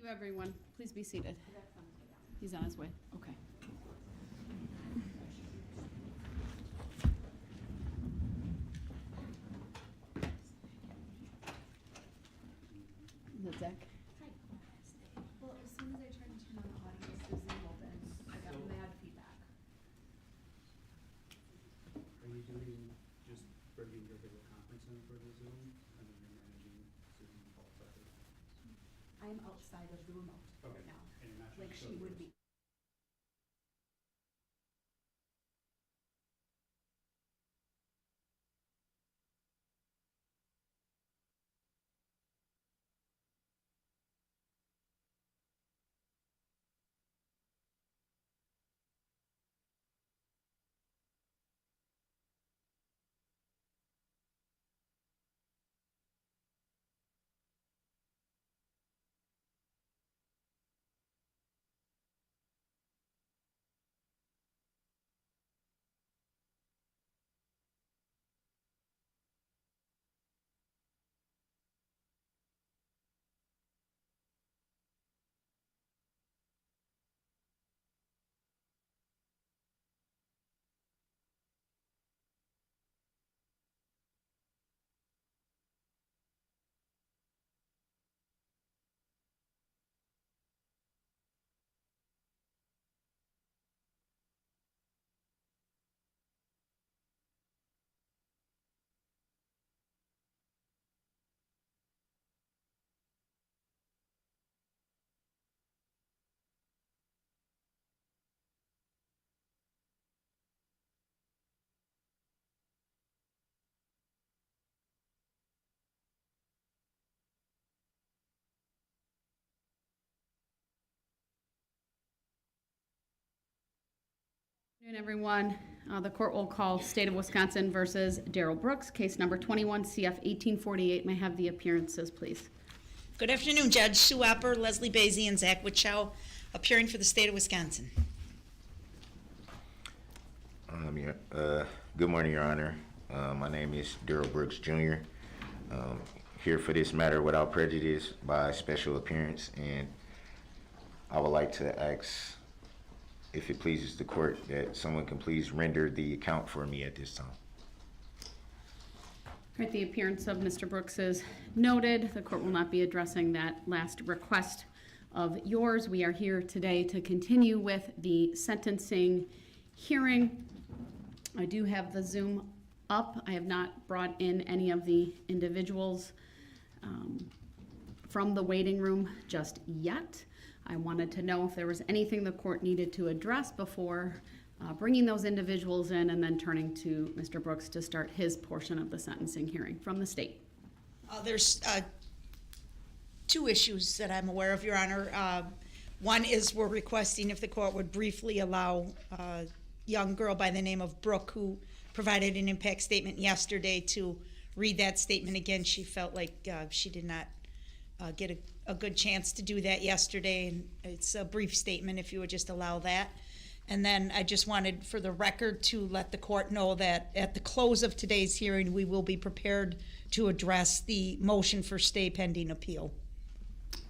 Thank you, everyone. Please be seated. He's on his way. Okay. Is that Zach? Hi. Well, as soon as I tried to turn on the audio, the Zoom opened. I got mad feedback. Are you doing just bringing your video conference in for the Zoom, and then you're managing Zoom outside? I am outside of the remote right now, And you're not like trying to she show would yours? be. Good afternoon, everyone. The court will call State of Wisconsin versus Darrell Brooks, case number 21 CF 1848. May I have the appearances, please? Good afternoon, Judge Sue Apper, Leslie Basie, and Zach Wichow, appearing for the state of Wisconsin. Good morning, Your Honor. My name is Darrell Brooks, Jr. Here for this matter without prejudice by special appearance, and I would like to ask, if it pleases the court, that someone can please render the account for me at this time. All right, the appearance of Mr. Brooks is noted. The court will not be addressing that last request of yours. We are here today to continue with the sentencing hearing. I do have the Zoom up. I have not brought in any of the individuals from the waiting room just yet. I wanted to know if there was anything the court needed to address before bringing those individuals in and then turning to Mr. Brooks to start his portion of the sentencing hearing from the state. There's two issues that I'm aware of, Your Honor. One is we're requesting if the court would briefly allow a young girl by the name of Brooke, who provided an impact statement yesterday, to read that statement again. She felt like she did not get a good chance to do that yesterday, and it's a brief statement if you would just allow that. And then I just wanted for the record to let the court know that at the close of today's hearing, we will be prepared to address the motion for stay pending appeal.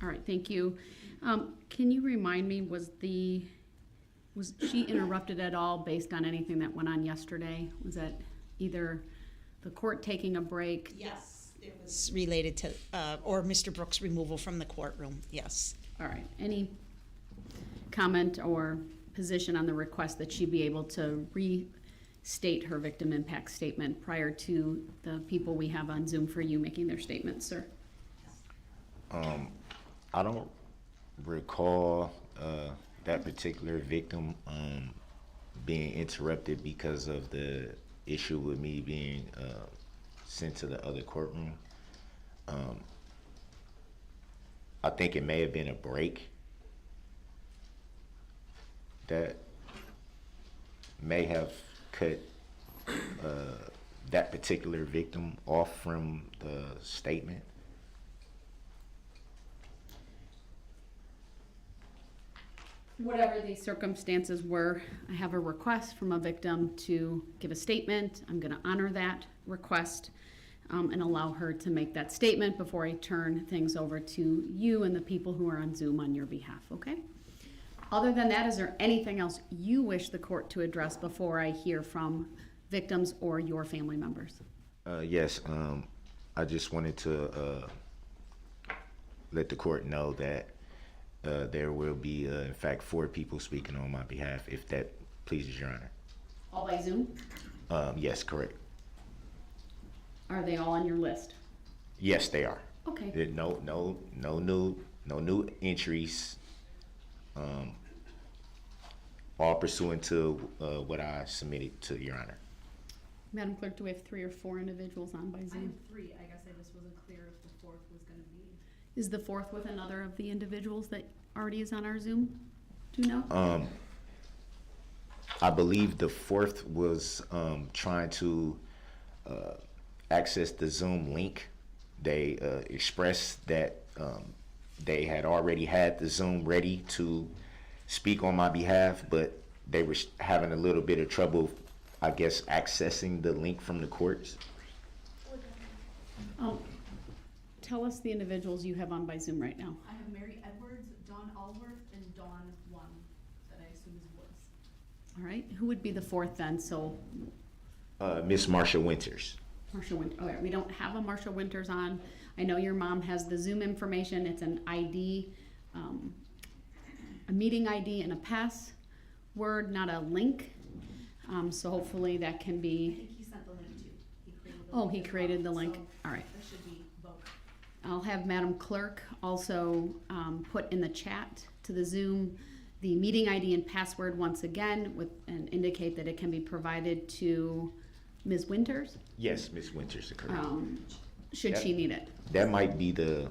All right, thank you. Can you remind me, was she interrupted at all based on anything that went on yesterday? Was that either the court taking a break? Yes, it was related to, or Mr. Brooks' removal from the courtroom, yes. All right, any comment or position on the request that she be able to restate her victim impact statement prior to the people we have on Zoom for you making their statements, sir? I don't recall that particular victim being interrupted because of the issue with me being sent to the other courtroom. I think it may have been a break that may have cut that particular victim off from the statement. Whatever the circumstances were, I have a request from a victim to give a statement. I'm going to honor that request. and allow her to make that statement before I turn things over to you and the people who are on Zoom on your behalf, okay? Other than that, is there anything else you wish the court to address before I hear from victims or your family members? Yes, I just wanted to let the court know that there will be, in fact, 4 people speaking on my behalf, if that pleases Your Honor. All by Zoom? Yes, correct. Are they all on your list? Yes, they are. Okay. There no new entries. All pursuant to what I submitted to Your Honor. Madam Clerk, do we have 3 or 4 individuals on by I Zoom? have 3, I guess I just wasn't clear if the 4th was gonna be. Is the 4th with another of the individuals that already is on our Zoom? Do you know? I believe the 4th was trying to access the Zoom link. They expressed that they had already had the Zoom ready to speak on my behalf, but they were having a little bit of trouble, I guess, accessing the link from the courts. Tell us the individuals you have on by Zoom right now. I have Mary Edwards, Dawn Allworth, and Dawn One, that I assume is Woods. All right, who would be the 4th then? So Miss Marsha Winters. Marsha Winters. Okay, we don't have a Marsha Winters on. I know your mom has the Zoom information. It's an ID, a meeting ID and a password, not a link. So hopefully that can I be. think he sent the link too. He created the Oh, link he as created well, the link. so All right. That should be both. I'll have Madam Clerk also put in the chat to the Zoom the meeting ID and password once again and indicate that it can be provided to Ms. Winters, Yes, Miss Winters, correct. should she need it. That might be the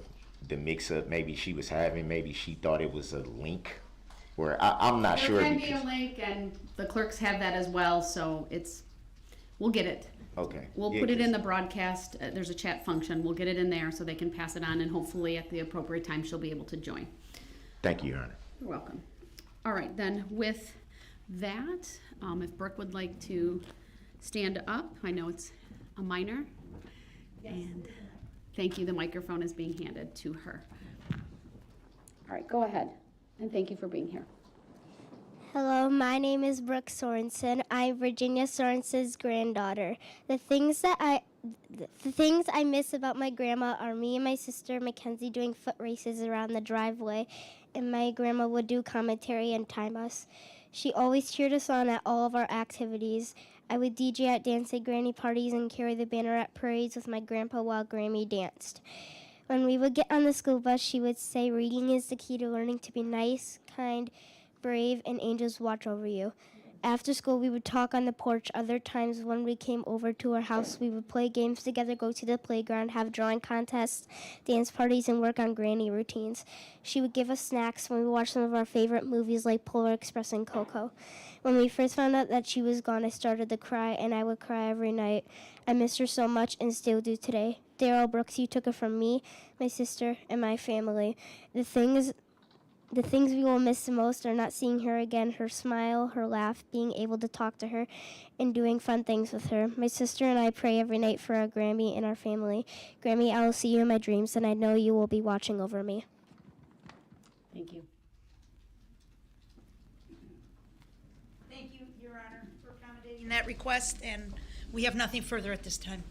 mix-up maybe she was having. Maybe she thought it was a link, or I'm not sure. There can be because- a link, and the clerks have that as well, so we'll get it. Okay. We'll Yeah, put it in 'cause- the broadcast. There's a chat function. We'll get it in there so they can pass it on, and hopefully at the appropriate time she'll be able to join. Thank you, Your Honor. You're welcome. All right, then with that, if Brooke would like to stand up, I know it's a minor. And thank you, the microphone is being handed to her. All right, go ahead, and thank you for being here. Hello, my name is Brooke Sorensen. I'm Virginia Sorensen's granddaughter. The things I miss about my grandma are me and my sister Mackenzie doing foot races around the driveway, and my grandma would do commentary and time us. She always cheered us on at all of our activities. I would DJ at dance at granny parties and carry the banner at parades with my grandpa while Grammy danced. When we would get on the school bus, she would say reading is the key to learning to be nice, kind, brave, and angels watch over you. After school, we would talk on the porch. Other times when we came over to her house, we would play games together, go to the playground, have drawing contests, dance parties, and work on granny routines. She would give us snacks when we watched some of our favorite movies like Polar Express and Coco. When we first found out that she was gone, I started to cry, and I would cry every night. I miss her so much and still do today. Darrell Brooks, you took her from me, my sister, and my family. The things we will miss the most are not seeing her again, her smile, her laugh, being able to talk to her, and doing fun things with her. My sister and I pray every night for our Grammy and our family. Grammy, I will see you in my dreams, and I know you will be watching over me. Thank you. Thank you, Your Honor, for accommodating that request, and we have nothing further at this time.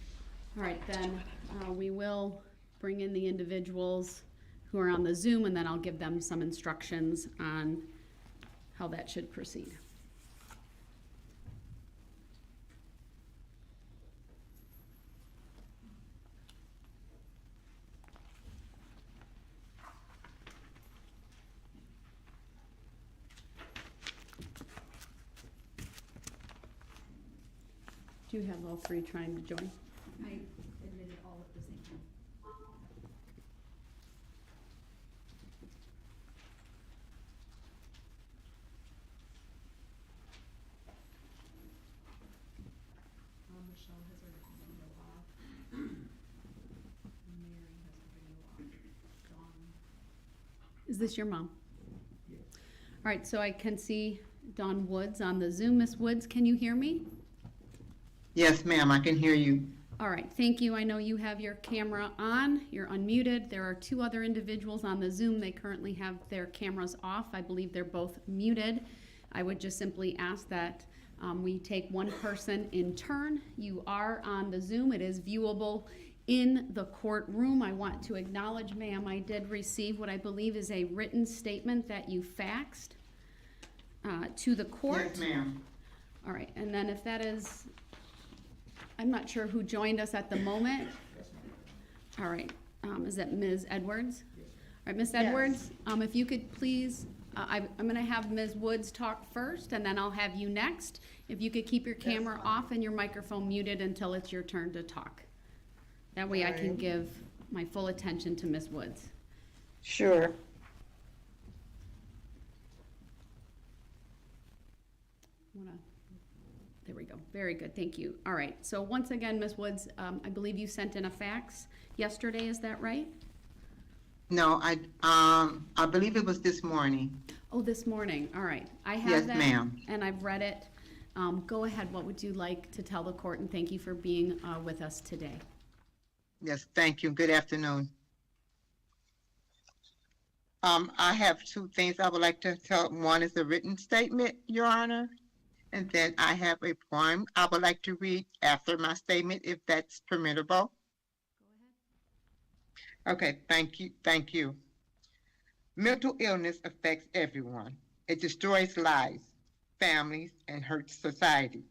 All right, then we will bring in the individuals who are on the Zoom, and then I'll give them some instructions on how that should proceed. Do you have all 3 trying to join? I admitted all at the same time. Michelle has her video off. Mary has her video off. Dawn. Is this your mom? All right, so I can see Dawn Woods on the Zoom. Miss Woods, can you hear me? Yes, ma'am, I can hear you. All right, thank you. I know you have your camera on. You're unmuted. There are two other individuals on the Zoom. They currently have their cameras off. I believe they're both muted. I would just simply ask that we take one person in turn. You are on the Zoom. It is viewable in the courtroom. I want to acknowledge, ma'am, I did receive what I believe is a written statement that you faxed to the court. Yes, ma'am. All right, and then if that is, I'm not sure who joined us at the moment. All right, is that Ms. Edwards? All right, Ms. Edwards, if you could please, I'm gonna have Ms. Woods talk first, and then I'll have you next. If you could keep your camera off and your microphone muted until it's your turn to talk. That way I can give my full attention to Ms. Woods. Sure. There we go. Very good. Thank you. All right. So once again, Ms. Woods, I believe you sent in a fax yesterday. Is that right? No, I believe it was this morning. Oh, this morning. All right. I have Yes, that. ma'am. And I've read it. Go ahead. What would you like to tell the court? And thank you for being with us today. Yes, thank you. Good afternoon. I have two things I would like to tell. One is a written statement, Your Honor, and then I have a poem I would like to read after my statement, if that's permissible. Go ahead. Okay, thank you. Mental illness affects everyone. It destroys lives, families, and hurts society.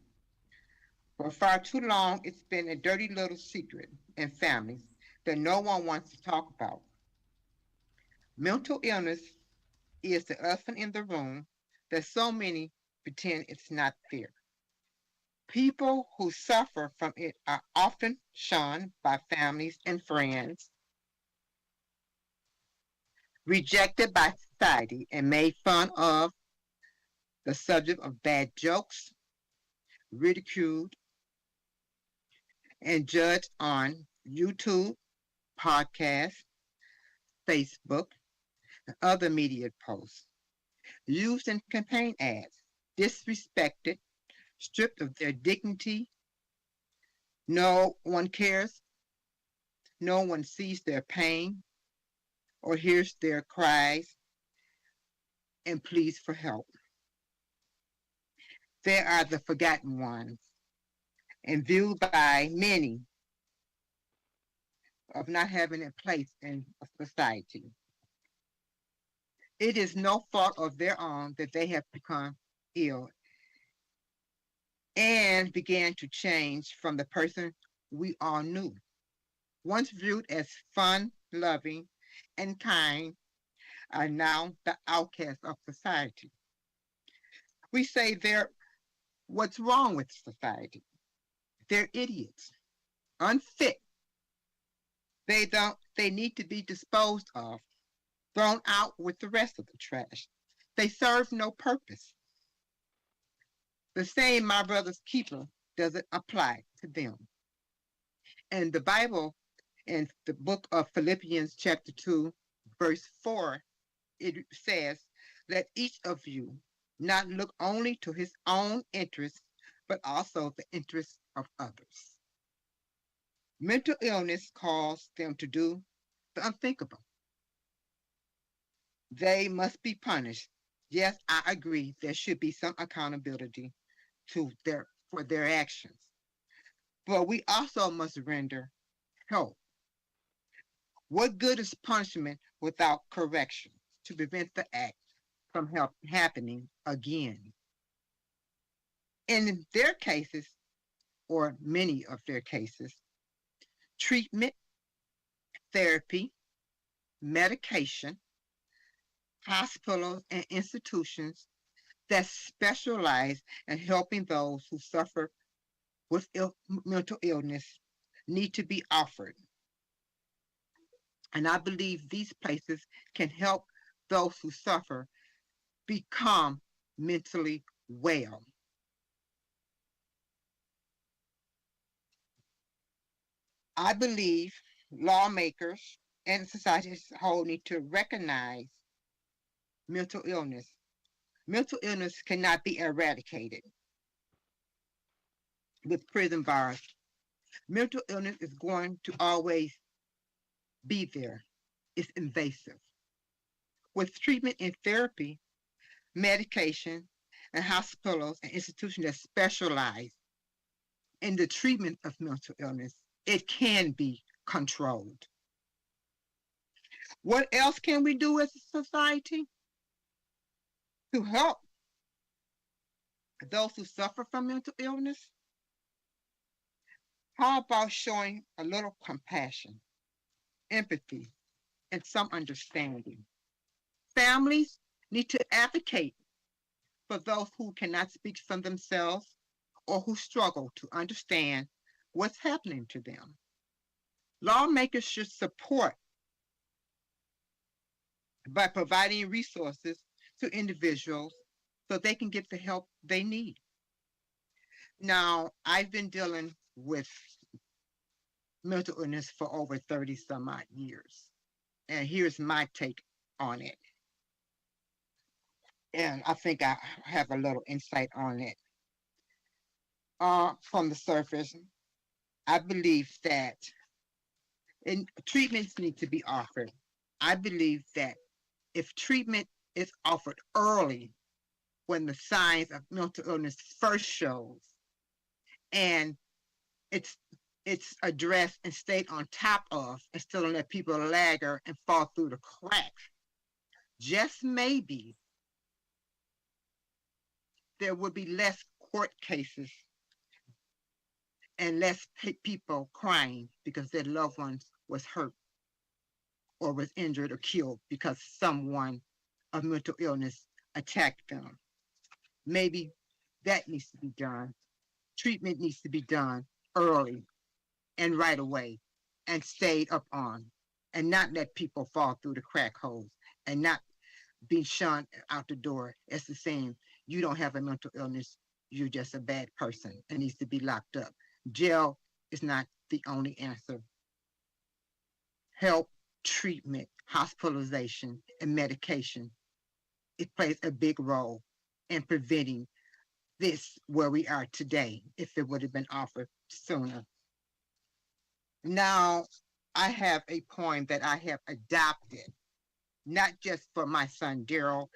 For far too long, it's been a dirty little secret in families that no one wants to talk about. Mental illness is the elephant in the room that so many pretend it's not there. People who suffer from it are often shunned by families and friends, rejected by society, and made fun of, the subject of bad jokes, ridiculed, and judged on YouTube, podcasts, Facebook, and other media posts, used in campaign ads, disrespected, stripped of their dignity. No one cares. No one sees their pain or hears their cries and pleas for help. They are the forgotten ones and viewed by many of not having a place in society. It is no fault of their own that they have become ill and began to change from the person we all knew. Once viewed as fun, loving, and kind, are now the outcasts of society. We say what's wrong with society? They're idiots, unfit. They need to be disposed of, thrown out with the rest of the trash. They serve no purpose. The same my brother's keeper doesn't apply to them. And the Bible, in the book of Philippians chapter 2, verse 4, it says, let each of you not look only to his own interests, but also the interests of others. Mental illness caused them to do the unthinkable. They must be punished. Yes, I agree, there should be some accountability for their actions. But we also must render help. What good is punishment without correction to prevent the act from happening again? In their cases, or many of their cases, treatment, therapy, medication, hospitals, and institutions that specialize in helping those who suffer with mental illness need to be offered. And I believe these places can help those who suffer become mentally well. I believe lawmakers and society as a whole need to recognize mental illness. Mental illness cannot be eradicated with prison bars. Mental illness is going to always be there. It's invasive. With treatment and therapy, medication, and hospitals and institutions that specialize in the treatment of mental illness, it can be controlled. What else can we do as a society to help those who suffer from mental illness? How about showing a little compassion, empathy, and some understanding? Families need to advocate for those who cannot speak for themselves or who struggle to understand what's happening to them. Lawmakers should support by providing resources to individuals so they can get the help they need. Now, I've been dealing with mental illness for over 30 some odd years, and here's my take on it. And I think I have a little insight on it. From the surface, I believe that treatments need to be offered. I believe that if treatment is offered early, when the signs of mental illness first shows, and it's addressed and stayed on top of, instead of let people lagger and fall through the cracks, just maybe there would be less court cases and less people crying because their loved ones was hurt or was injured or killed because someone of mental illness attacked them. Maybe that needs to be done. Treatment needs to be done early and right away and stayed up on, and not let people fall through the crack holes and not be shunned out the door. It's the same. You don't have a mental illness. You're just a bad person and needs to be locked up. Jail is not the only answer. Help, treatment, hospitalization, and medication, it plays a big role in preventing this where we are today if it would have been offered sooner. Now, I have a poem that I have adopted, not just for my son Darrell,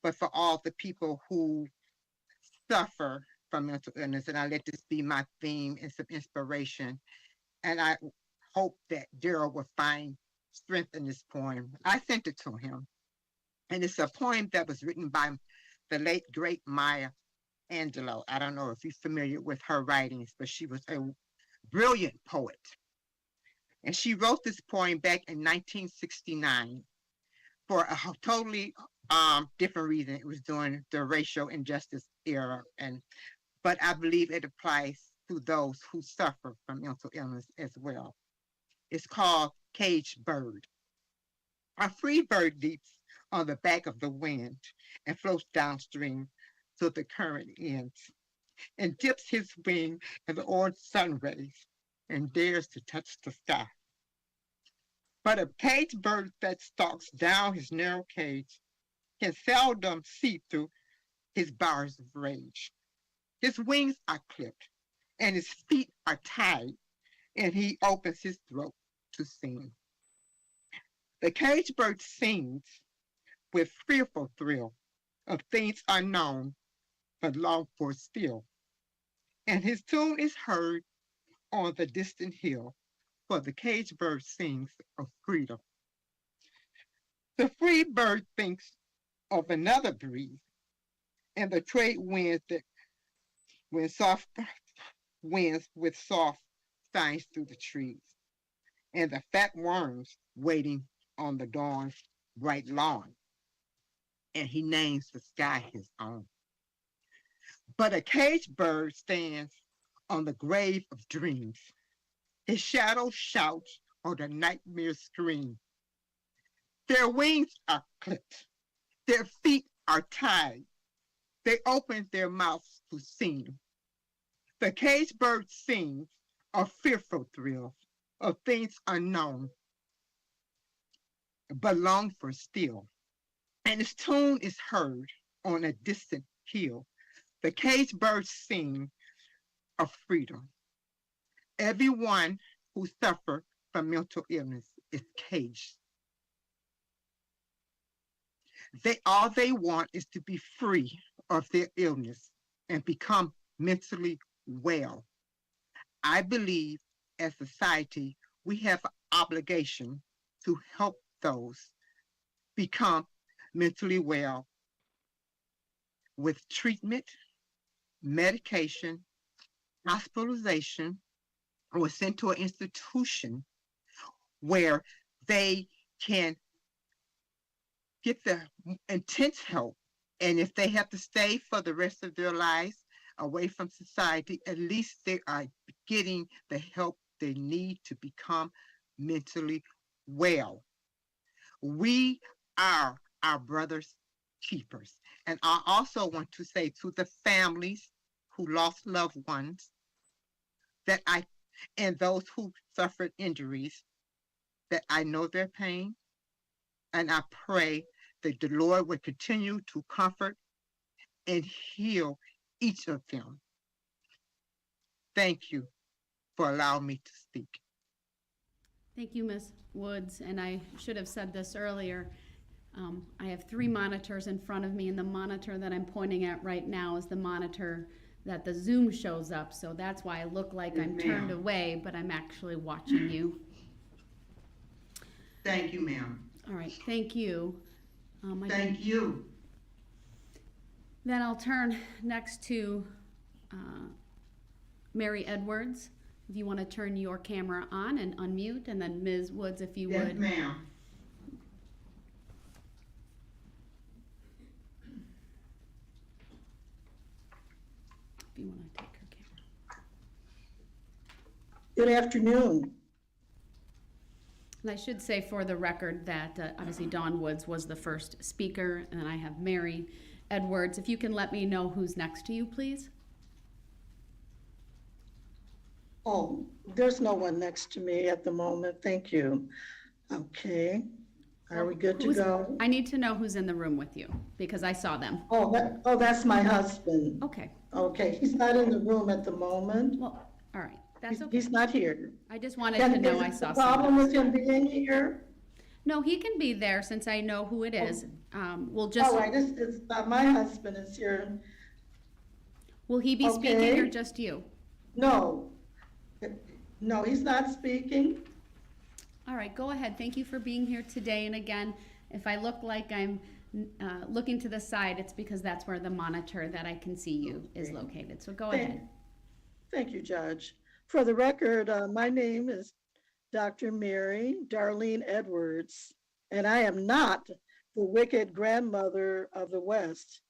but for all the people who suffer from mental illness. And I let this be my theme and some inspiration. And I hope that Darrell will find strength in this poem. I sent it to him. And it's a poem that was written by the late, great Maya Angelou. I don't know if you're familiar with her writings, but she was a brilliant poet. And she wrote this poem back in 1969 for a totally different reason. It was during the racial injustice era, but I believe it applies to those who suffer from mental illness as well. It's called Caged Bird. A free bird leaps on the back of the wind and floats downstream till the current ends, and dips his wing in the orange sun rays and dares to touch the sky. But a caged bird that stalks down his narrow cage can seldom see through his bars of rage. His wings are clipped and his feet are tied, and he opens his throat to sing. The caged bird sings with fearful thrill of things unknown but longed for still, and his tune is heard on the distant hill, for the caged bird sings of freedom. The free bird thinks of another breeze, and the trade winds that when soft winds with soft signs through the trees, and the fat worms waiting on the dawn's bright lawn, and he names the sky his own. But a caged bird stands on the grave of dreams. His shadow shouts on the nightmare screen. Their wings are clipped. Their feet are tied. They open their mouths to sing. The caged bird sings of fearful thrills, of things unknown, but long for still. And his tune is heard on a distant hill. The caged birds sing of freedom. Everyone who suffers from mental illness is caged. All they want is to be free of their illness and become mentally well. I believe as a society we have an obligation to help those become mentally well with treatment, medication, hospitalization, or sent to an institution where they can get the intense help. And if they have to stay for the rest of their lives away from society, at least they are getting the help they need to become mentally well. We are our brother's keepers. And I also want to say to the families who lost loved ones and those who suffered injuries, that I know their pain, and I pray that the Lord will continue to comfort and heal each of them. Thank you for allowing me to speak. Thank you, Ms. Woods, and I should have said this earlier. I have 3 monitors in front of me, and the monitor that I'm pointing at right now is the monitor that the Zoom shows up, so that's why I look like I'm turned away, but I'm actually watching you. Thank you, ma'am. All right, thank you. Thank you. Then I'll turn next to Mary Edwards. If you want to turn your camera on and unmute, and then Ms. Woods, if you Yes, would. ma'am. If you want to take her camera. Good afternoon. And I should say for the record that obviously Dawn Woods was the first speaker, and I have Mary Edwards. If you can let me know who's next to you, please. Oh, there's no one next to me at the moment. Thank you. Okay. Are we good to go? I need to know who's in the room with you, because I saw them. Oh, that's my husband. Okay, Okay, he's not in the room at the moment. well, all right, that's okay. He's not here. I just wanted to know I Is saw the problem someone. with him being here? No, he can be there since I know who it is. We'll just, All right, my husband is here. will he be speaking or Okay. just you? No. No, he's not speaking. All right, go ahead. Thank you for being here today. And again, if I look like I'm looking to the side, it's because that's where the monitor that I can see you is located. So go ahead. Thank you, Judge. For the record, my name is Dr. Mary Darlene Edwards, and I am not the wicked grandmother of the West.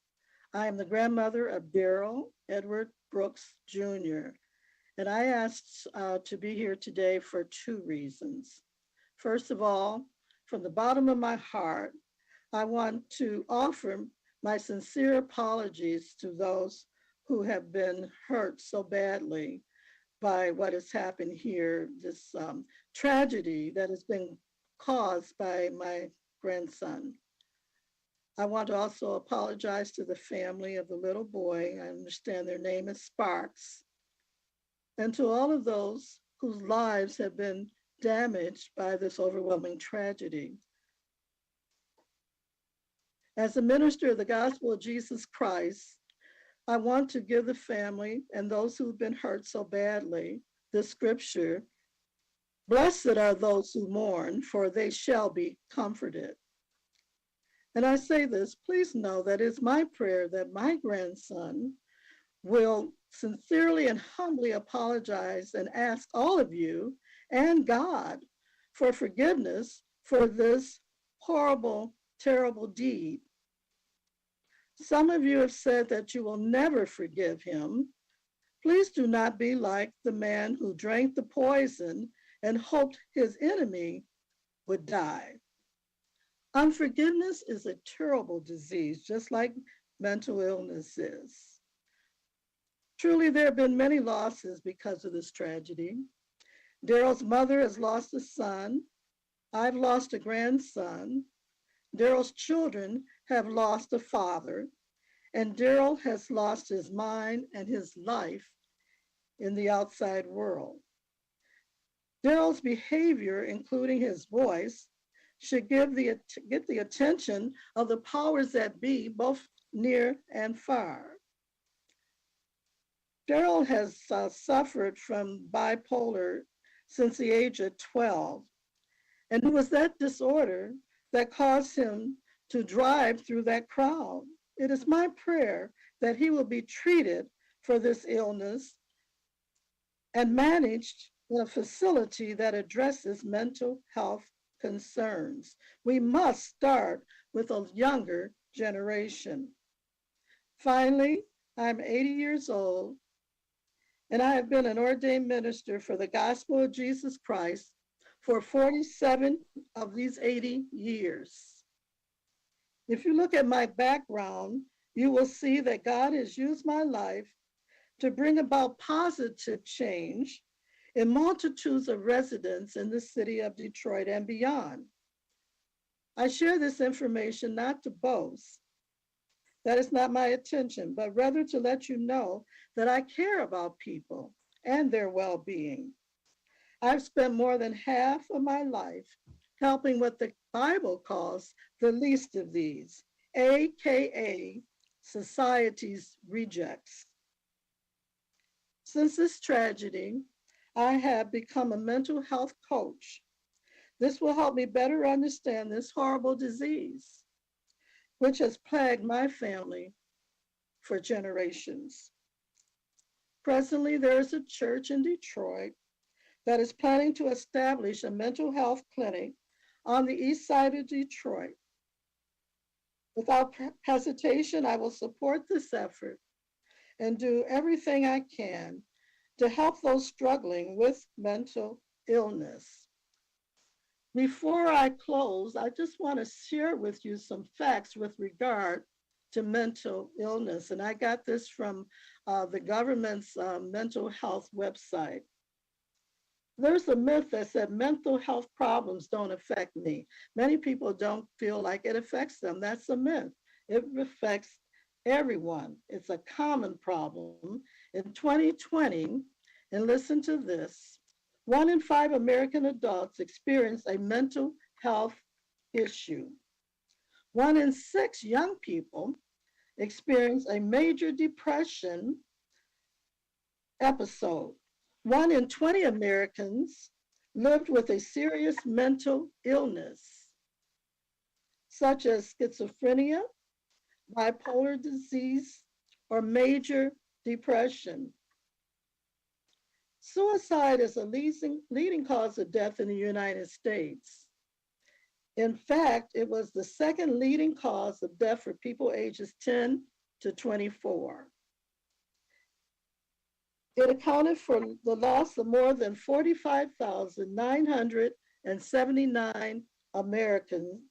I am the grandmother of Darrell Edward Brooks Jr., and I asked to be here today for 2 reasons. First of all, from the bottom of my heart, I want to offer my sincere apologies to those who have been hurt so badly by what has happened here, this tragedy that has been caused by my grandson. I want to also apologize to the family of the little boy. I understand their name is Sparks. And to all of those whose lives have been damaged by this overwhelming tragedy. As a minister of the gospel of Jesus Christ, I want to give the family and those who've been hurt so badly this scripture: blessed are those who mourn, for they shall be comforted. And I say this, please know that it's my prayer that my grandson will sincerely and humbly apologize and ask all of you and God for forgiveness for this horrible, terrible deed. Some of you have said that you will never forgive him. Please do not be like the man who drank the poison and hoped his enemy would die. Unforgiveness is a terrible disease, just like mental illness is. Truly, there have been many losses because of this tragedy. Darrell's mother has lost a son. I've lost a grandson. Darrell's children have lost a father. And Darrell has lost his mind and his life in the outside world. Darrell's behavior, including his voice, should get the attention of the powers that be, both near and far. Darrell has suffered from bipolar since the age of 12, and it was that disorder that caused him to drive through that crowd. It is my prayer that he will be treated for this illness and managed in a facility that addresses mental health concerns. We must start with a younger generation. Finally, I'm 80 years old, and I have been an ordained minister for the gospel of Jesus Christ for 47 of these 80 years. If you look at my background, you will see that God has used my life to bring about positive change in multitudes of residents in the city of Detroit and beyond. I share this information not to boast. That is not my intention, but rather to let you know that I care about people and their well-being. I've spent more than half of my life helping what the Bible calls the least of these, AKA society's rejects. Since this tragedy, I have become a mental health coach. This will help me better understand this horrible disease, which has plagued my family for generations. Presently, there is a church in Detroit that is planning to establish a mental health clinic on the east side of Detroit. Without hesitation, I will support this effort and do everything I can to help those struggling with mental illness. Before I close, I just want to share with you some facts with regard to mental illness. And I got this from the government's mental health website. There's a myth that said mental health problems don't affect me. Many people don't feel like it affects them. That's a myth. It affects everyone. It's a common problem. In 2020, and listen to this, 1 in 5 American adults experience a mental health issue. 1 in 6 young people experience a major depression episode. 1 in 20 Americans lived with a serious mental illness, such as schizophrenia, bipolar disease, or major depression. Suicide is a leading cause of death in the United States. In fact, it was the second leading cause of death for people ages 10 to 24. It accounted for the loss of more than 45,979 Americans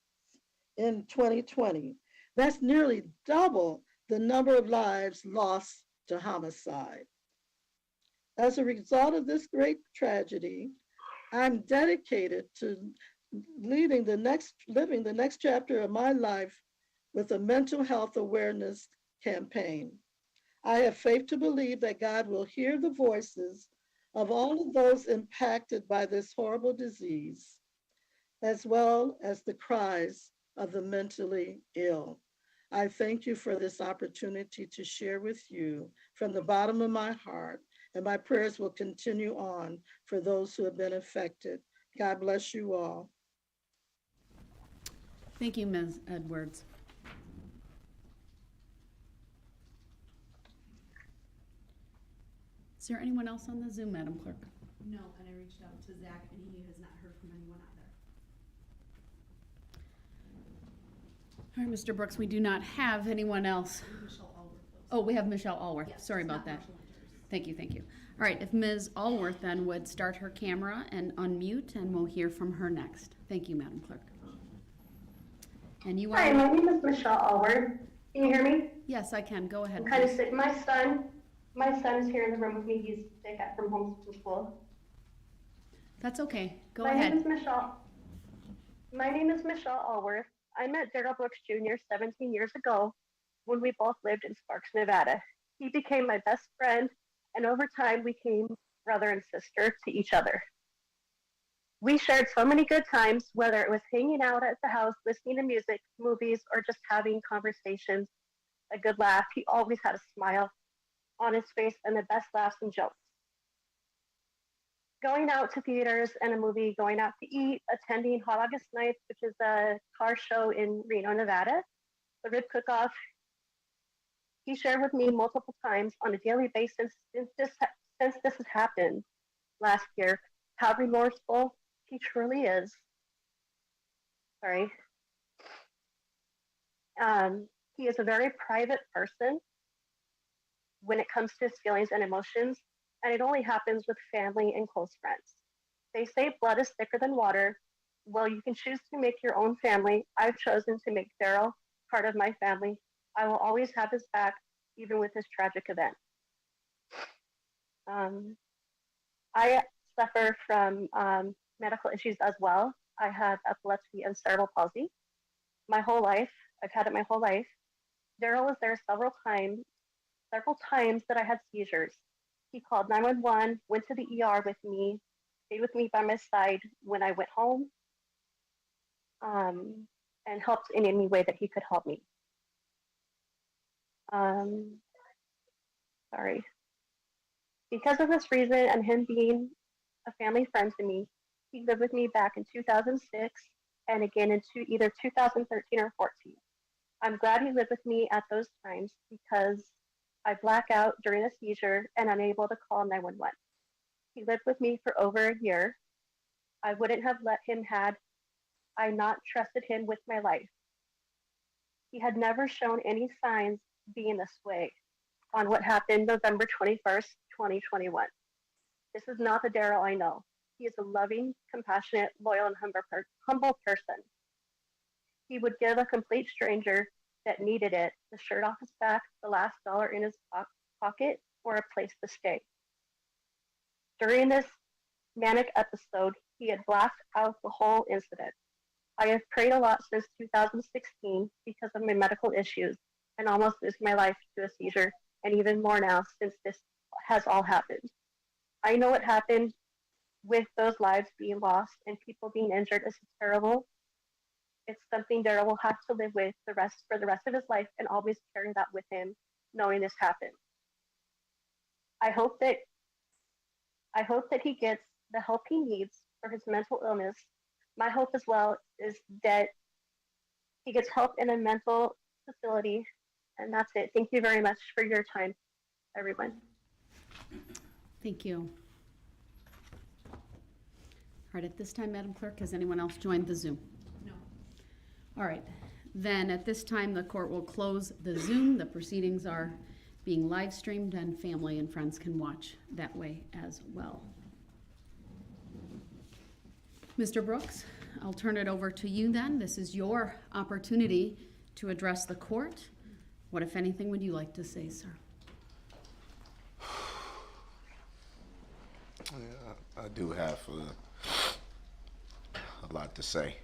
in 2020. That's nearly double the number of lives lost to homicide. As a result of this great tragedy, I'm dedicated to living the next chapter of my life with a mental health awareness campaign. I have faith to believe that God will hear the voices of all of those impacted by this horrible disease, as well as the cries of the mentally ill. I thank you for this opportunity to share with you from the bottom of my heart, and my prayers will continue on for those who have been affected. God bless you all. Thank you, Ms. Edwards. Is there anyone else on the Zoom, Madam Clerk? No, and I reached out to Zach and he has not heard from anyone either. All right, Mr. Brooks, we do not have anyone else. Michelle Allworth. Oh, we have Michelle Allworth. Yes, Sorry it's about not that. Marshall Winters. Thank you, thank you. All right, if Ms. Allworth then would start her camera and unmute, and we'll hear from her next. Thank you, Madam Clerk. And you are... Hi, my name is Michelle Allward. Can you hear me? Yes, I can. Go ahead, I'm kind of please. sick. My son's here in the room with me. He's sick from homeschool. That's okay. Go My ahead. name is Michelle. My name is Michelle Allworth. I met Darrell Brooks Jr. 17 years ago when we both lived in Sparks, Nevada. He became my best friend, and over time we became brother and sister to each other. We shared so many good times, whether it was hanging out at the house, listening to music, movies, or just having conversations, a good laugh. He always had a smile on his face and the best laughs and jokes. Going out to theaters and a movie, going out to eat, attending Hot August Nights, which is a car show in Reno, Nevada, the rib cook-off. He shared with me multiple times on a daily basis since this has happened last year, how remorseful he truly is. Sorry. He is a very private person when it comes to his feelings and emotions, and it only happens with family and close friends. They say blood is thicker than water. Well, you can choose to make your own family. I've chosen to make Darrell part of my family. I will always have his back, even with this tragic event. I suffer from medical issues as well. I have epilepsy and cerebral palsy. My whole life, I've had it my whole life. Darrell was there several times that I had seizures. He called 911, went to the ER with me, stayed with me by my side when I went home, and helped in any way that he could help me. Sorry. Because of this reason and him being a family friend to me, he lived with me back in 2006 and again in either 2013 or 14. I'm glad he lived with me at those times because I black out during a seizure and unable to call 911. He lived with me for over a year. I wouldn't have let him had I not trusted him with my life. He had never shown any signs being this way on what happened November 21st, 2021. This is not the Darrell I know. He is a loving, compassionate, loyal, and humble person. He would give a complete stranger that needed it the shirt off his back, the last dollar in his pocket, or a place to stay. During this manic episode, he had blacked out the whole incident. I have prayed a lot since 2016 because of my medical issues and almost losing my life to a seizure, and even more now since this has all happened. I know what happened with those lives being lost and people being injured is terrible. It's something Darrell will have to live with for the rest of his life and always carry that with him, knowing this happened. I hope that he gets the help he needs for his mental illness. My hope as well is that he gets help in a mental facility, and that's it. Thank you very much for your time, everyone. Thank you. All right, at this time, Madam Clerk, has anyone else joined the Zoom? No. All right, then at this time, the court will close the Zoom. The proceedings are being live streamed and family and friends can watch that way as well. Mr. Brooks, I'll turn it over to you then. This is your opportunity to address the court. What, if anything, would you like to say, sir? Yeah, I do have a lot to say.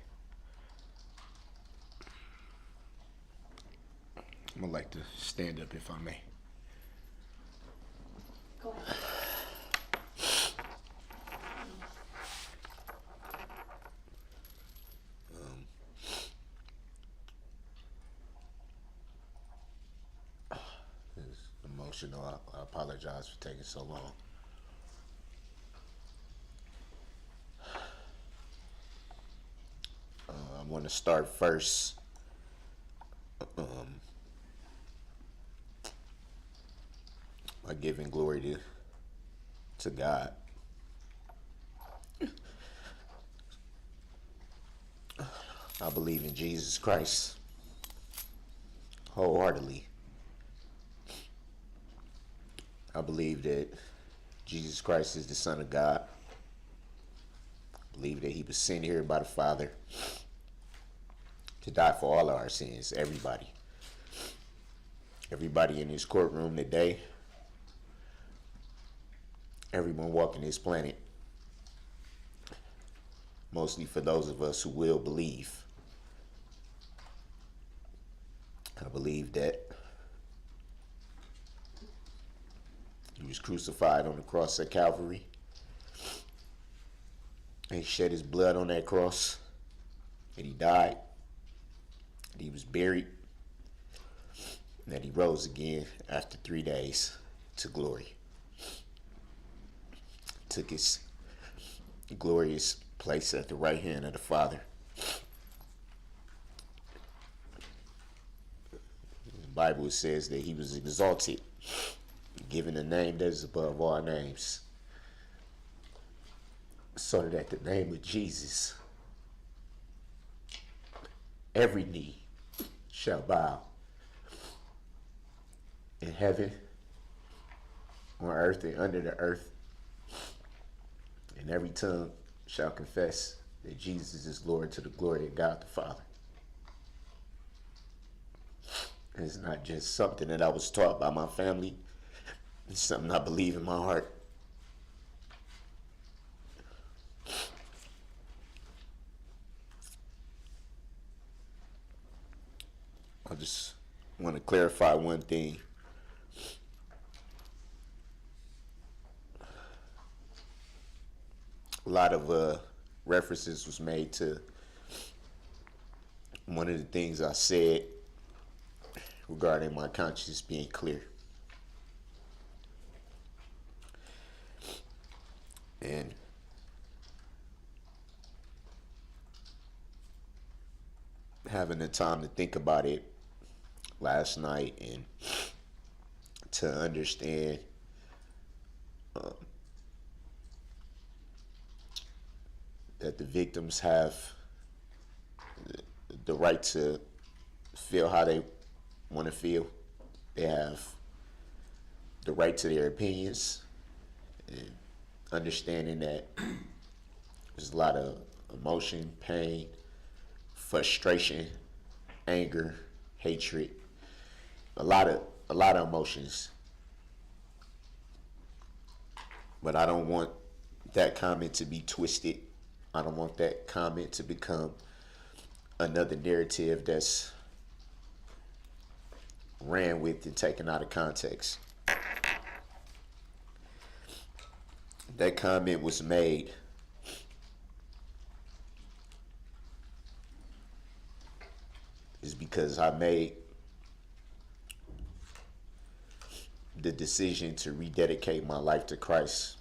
I'm gonna like to stand up if I may. Go ahead. It's emotional. I apologize for taking so long. I want to start first by giving glory to God. I believe in Jesus Christ wholeheartedly. I believe that Jesus Christ is the Son of God. I believe that he was sent here by the Father to die for all of our sins, everybody. Everybody in this courtroom today, everyone walking this planet, mostly for those of us who will believe. I believe that he was crucified on the cross at Calvary. And he shed his blood on that cross, and he died, and he was buried, and that he rose again after 3 days to glory. Took his glorious place at the right hand of the Father. The Bible says that he was exalted, given a name that is above all names, so that at the name of Jesus, every knee shall bow in heaven, on earth, and under the earth, and every tongue shall confess that Jesus is Lord, to the glory of God the Father. It's not just something that I was taught by my family. It's something I believe in my heart. I just want to clarify one thing. A lot of references was made to one of the things I said regarding my conscience being clear. And having the time to think about it last night and to understand that the victims have the right to feel how they want to feel. They have the right to their opinions, and understanding that there's a lot of emotion, pain, frustration, anger, hatred, a lot of emotions. But I don't want that comment to be twisted. I don't want that comment to become another narrative that's ran with and taken out of context. That comment was made is because I made the decision to rededicate my life to Christ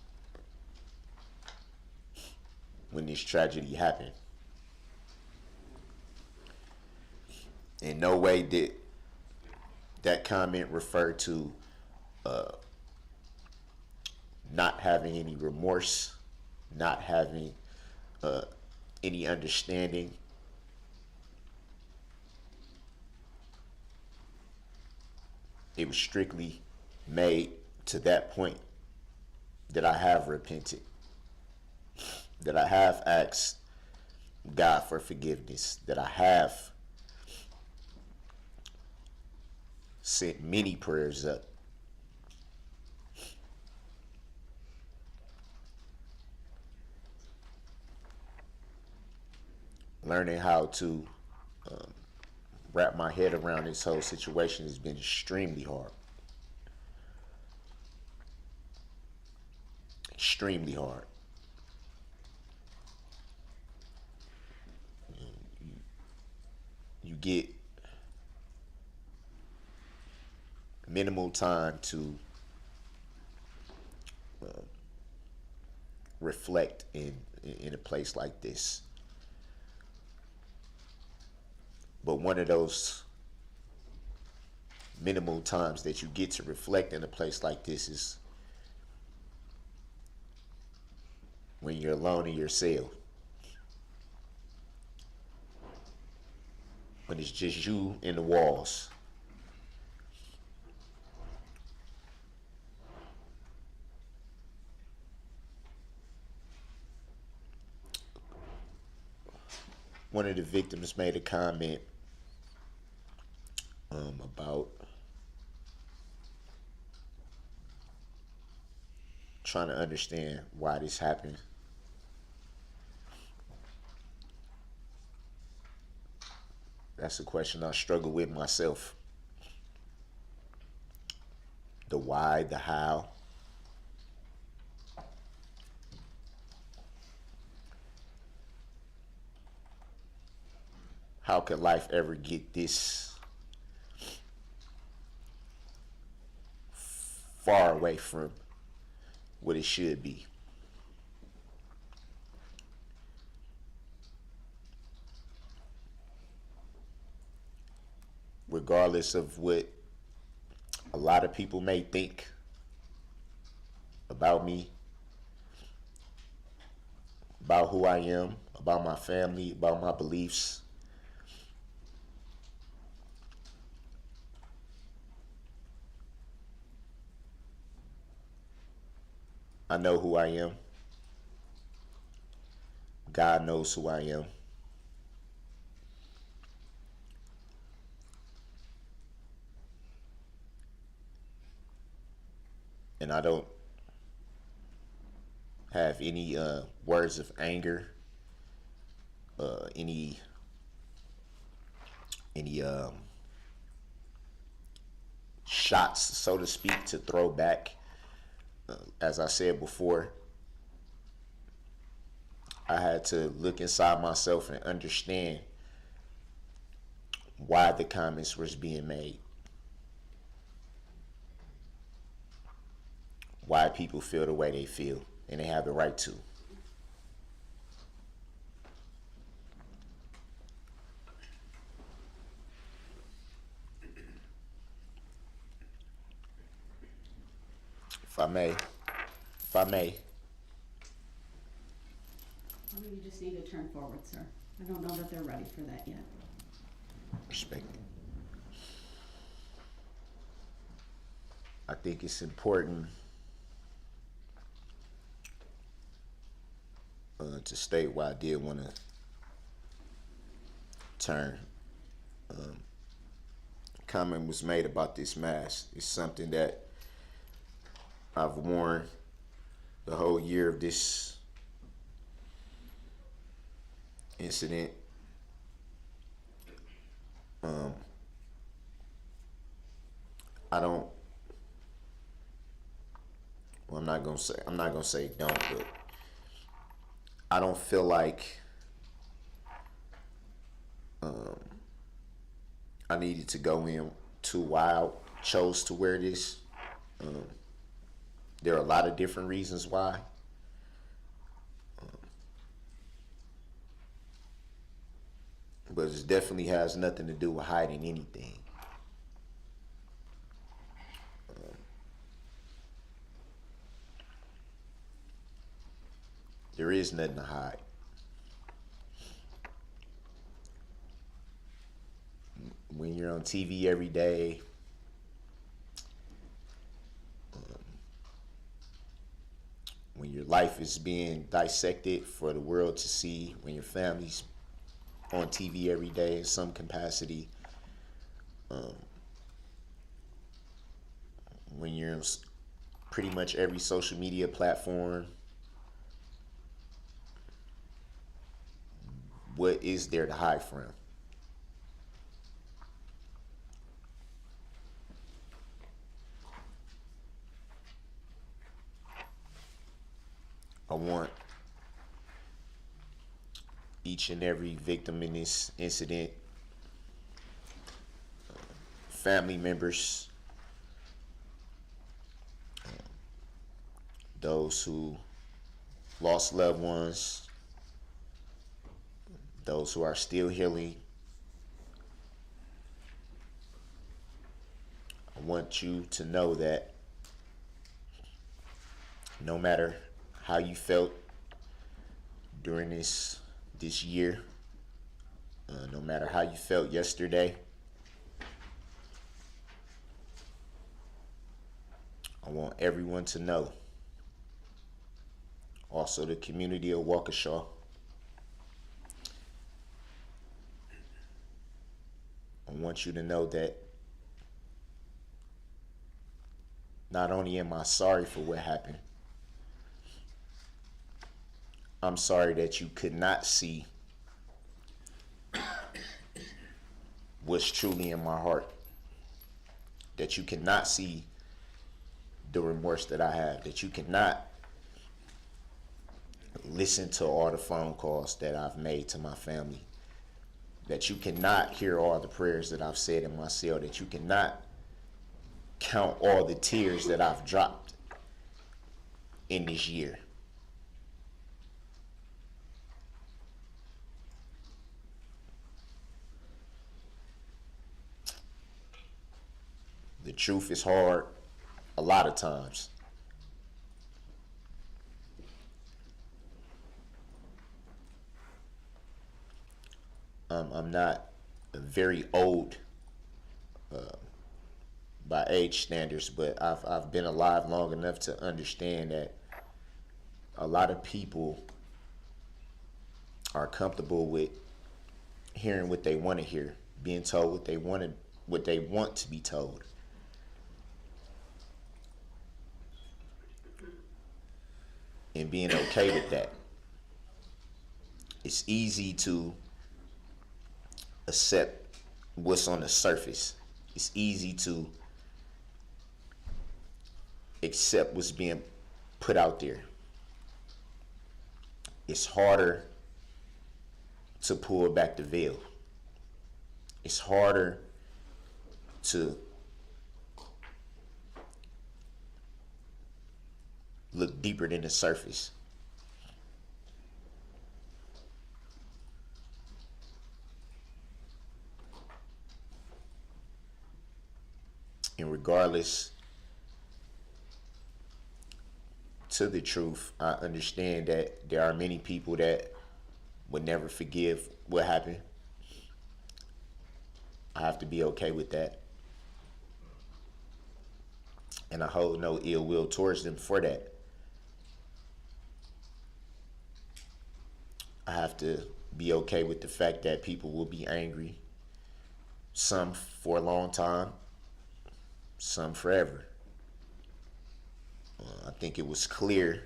when this tragedy happened. In no way did that comment refer to not having any remorse, not having any understanding. It was strictly made to that point that I have repented, that I have asked God for forgiveness, that I have sent many prayers up. Learning how to wrap my head around this whole situation has been extremely hard. Extremely hard. You get minimal time to reflect in a place like this. But one of those minimal times that you get to reflect in a place like this is when you're alone in your cell. When it's just you and the walls. One of the victims made a comment about trying to understand why this happened. That's a question I struggle with myself. The why, the how. how could life ever get this far away from what it should be? Regardless of what a lot of people may think about me, about who I am, about my family, about my beliefs, I know who I am. God knows who I am. And I don't have any words of anger, any shots, so to speak, to throw back. As I said before, I had to look inside myself and understand why the comments was being made. Why people feel the way they feel, and they have the right to. If I may, You just need to turn forward, sir. I don't know that they're ready for that yet. respect it. I think it's important to state why I did want to turn. Comment was made about this mask. It's something that I've worn the whole year of this incident. I don't. Well, I'm not gonna say don't, but I don't feel like I needed to go in too wild. Chose to wear this. There are a lot of different reasons why. But it definitely has nothing to do with hiding anything. There is nothing to hide. When you're on TV every day, when your life is being dissected for the world to see, when your family's on TV every day in some capacity, when you're on pretty much every social media platform, what is there to hide from? I want each and every victim in this incident, family members, those who lost loved ones, those who are still healing. I want you to know that no matter how you felt during this year, no matter how you felt yesterday, I want everyone to know, also the community of Waukesha, I want you to know that not only am I sorry for what happened, I'm sorry that you could not see what's truly in my heart, that you cannot see the remorse that I have, that you cannot listen to all the phone calls that I've made to my family, that you cannot hear all the prayers that I've said in my cell, that you cannot count all the tears that I've dropped in this year. The truth is hard a lot of times. I'm not very old by age standards, but I've been alive long enough to understand that a lot of people are comfortable with hearing what they want to hear, being told what they want to be told. And being okay with that. It's easy to accept what's on the surface. It's easy to accept what's being put out there. It's harder to pull back the veil. It's harder to look deeper than the surface. And regardless to the truth, I understand that there are many people that would never forgive what happened. I have to be okay with that. And I hold no ill will towards them for that. I have to be okay with the fact that people will be angry, some for a long time, some forever. I think it was clear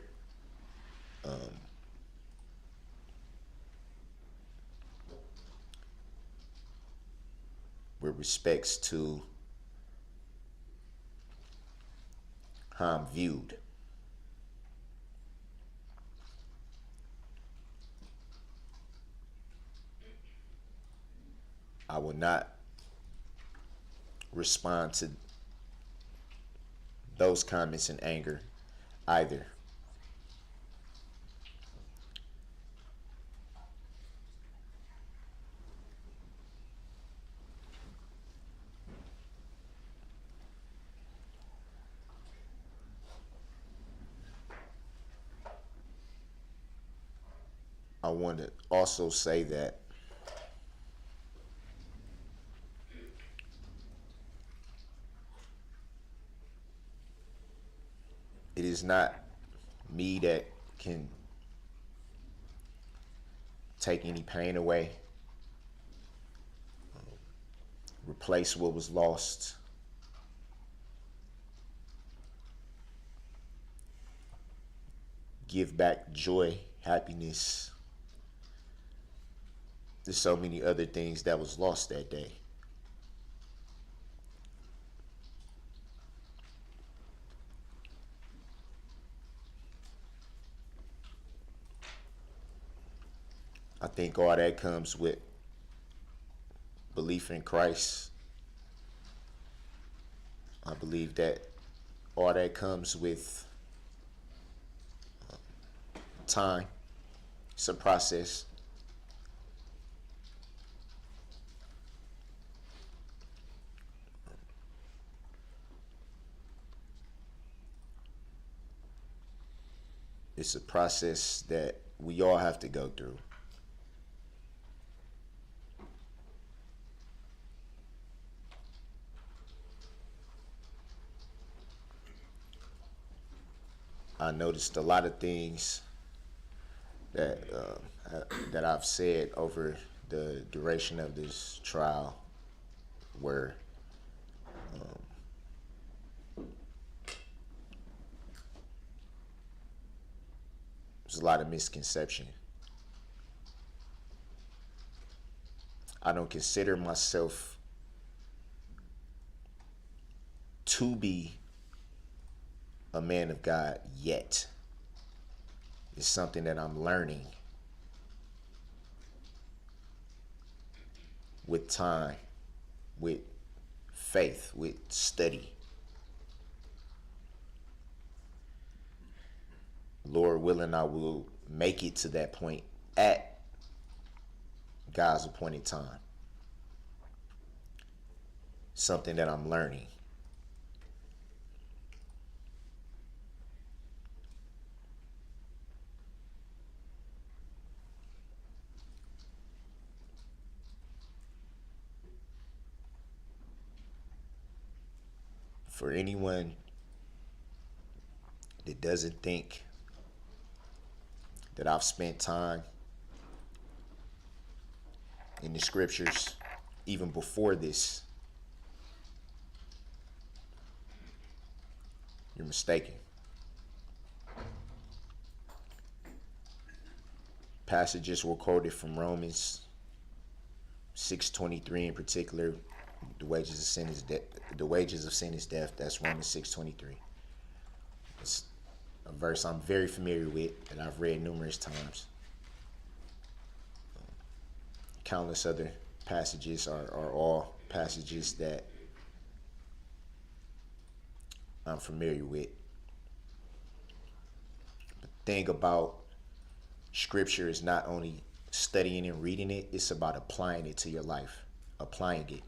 with respects to how I'm viewed. I will not respond to those comments in anger either. I want to also say that it is not me that can take any pain away, replace what was lost. Give back joy, happiness. There's so many other things that was lost that day. I think all that comes with belief in Christ. I believe that all that comes with time. It's a process. It's a process that we all have to go through. I noticed a lot of things that that I've said over the duration of this trial were there's a lot of misconception. I don't consider myself to be a man of God yet. It's something that I'm learning. with time, with faith, with study. Lord willing, I will make it to that point at God's appointed time. Something that I'm learning. For anyone that doesn't think that I've spent time in the scriptures even before this, you're mistaken. Passages were quoted from Romans 6:23 in particular. The wages of sin is death. The wages of sin is death. That's Romans 6:23. It's a verse I'm very familiar with that I've read numerous times. Countless other passages are all passages that I'm familiar with. The thing about scripture is not only studying and reading it, it's about applying it to your life, applying it.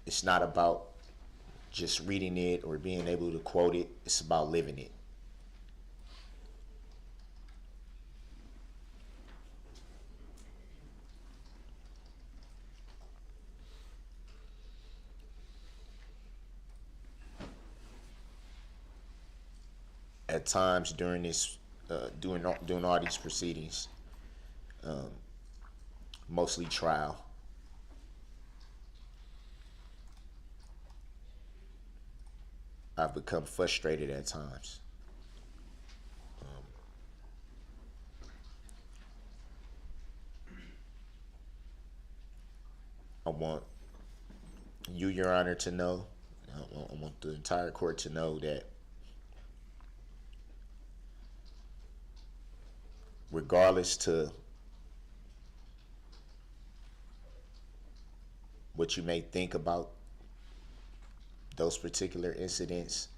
It's not about just reading it or being able to quote it. It's about living it. At times during this, doing all these proceedings, mostly trial, I've become frustrated at times. I want you, Your Honor, to know, I want the entire court to know that regardless to what you may think about those particular incidents,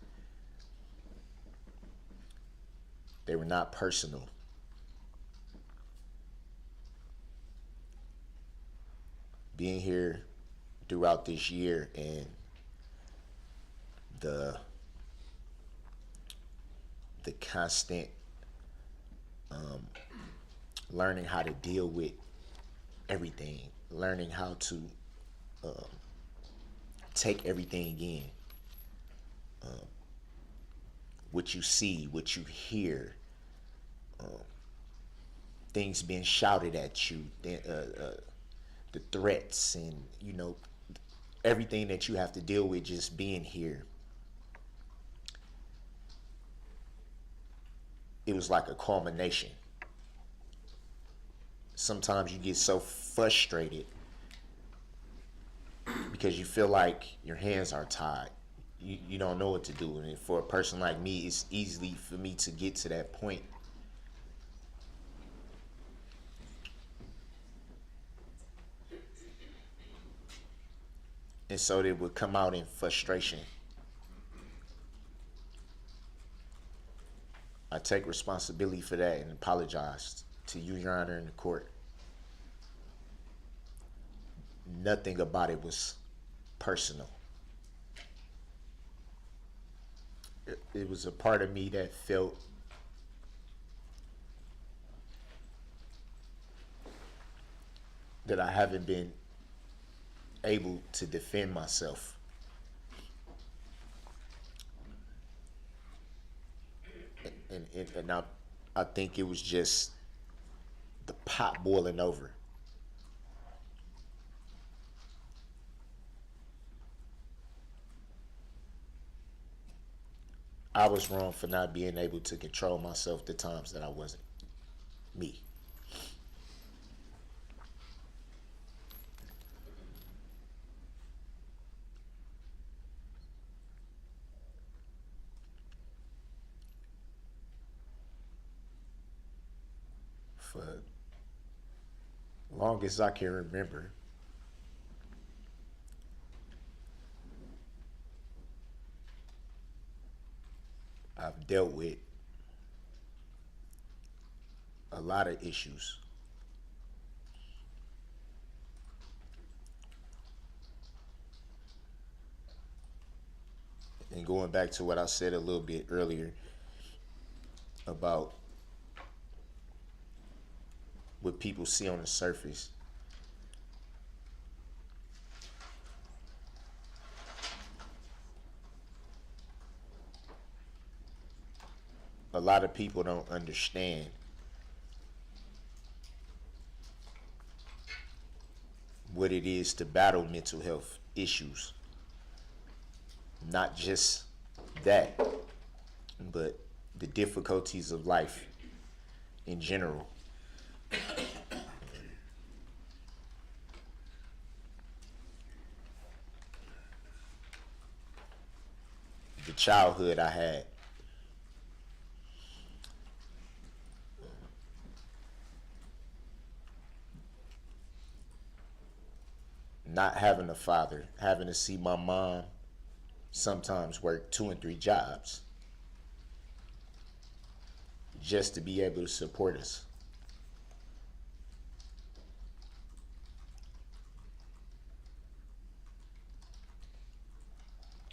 they were not personal. Being here throughout this year and the constant learning how to deal with everything, learning how to take everything in. What you see, what you hear, things being shouted at you, the threats, and everything that you have to deal with just being here. It was like a culmination. Sometimes you get so frustrated because you feel like your hands are tied. You don't know what to do. And for a person like me, it's easy for me to get to that point. And so they would come out in frustration. I take responsibility for that and apologize to you, Your Honor, in the court. Nothing about it was personal. It was a part of me that felt that I haven't been able to defend myself. And I think it was just the pot boiling over. I was wrong for not being able to control myself the times that I wasn't me. long as I can remember, I've dealt with a lot of issues. And going back to what I said a little bit earlier about what people see on the surface, a lot of people don't understand what it is to battle mental health issues. Not just that, but the difficulties of life in general. The childhood I had. Not having a father, having to see my mom sometimes work 2 and 3 jobs just to be able to support us.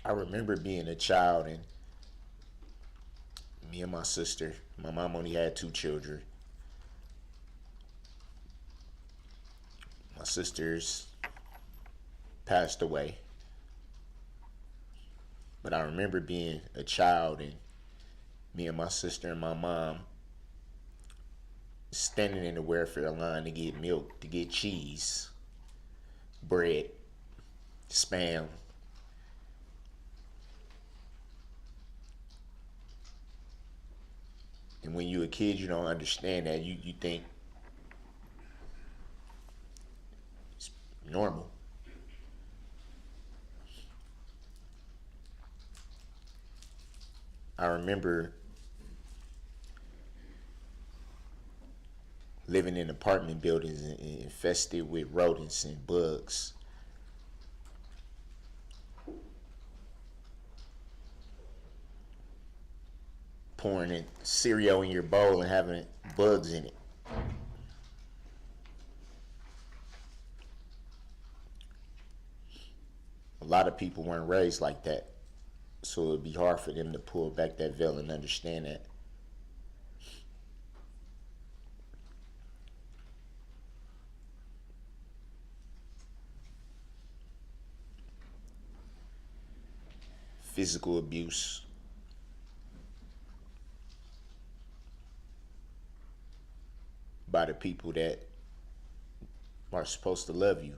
I remember being a child and me and my sister, my mom only had 2 children. My sisters passed away. But I remember being a child and me and my sister and my mom standing in the welfare line to get milk, to get cheese, bread, Spam. And when you're a kid, you don't understand that. You think it's normal. I remember living in apartment buildings infested with rodents and bugs. Pouring in cereal in your bowl and having bugs in it. A lot of people weren't raised like that, so it'd be hard for them to pull back that veil and understand that. Physical abuse, by the people that are supposed to love you.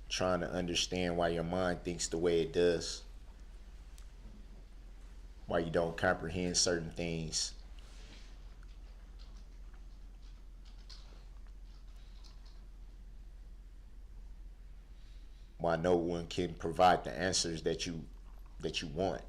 Trying to understand why your mind thinks the way it does. Why you don't comprehend certain things. Why no one can provide the answers that you want.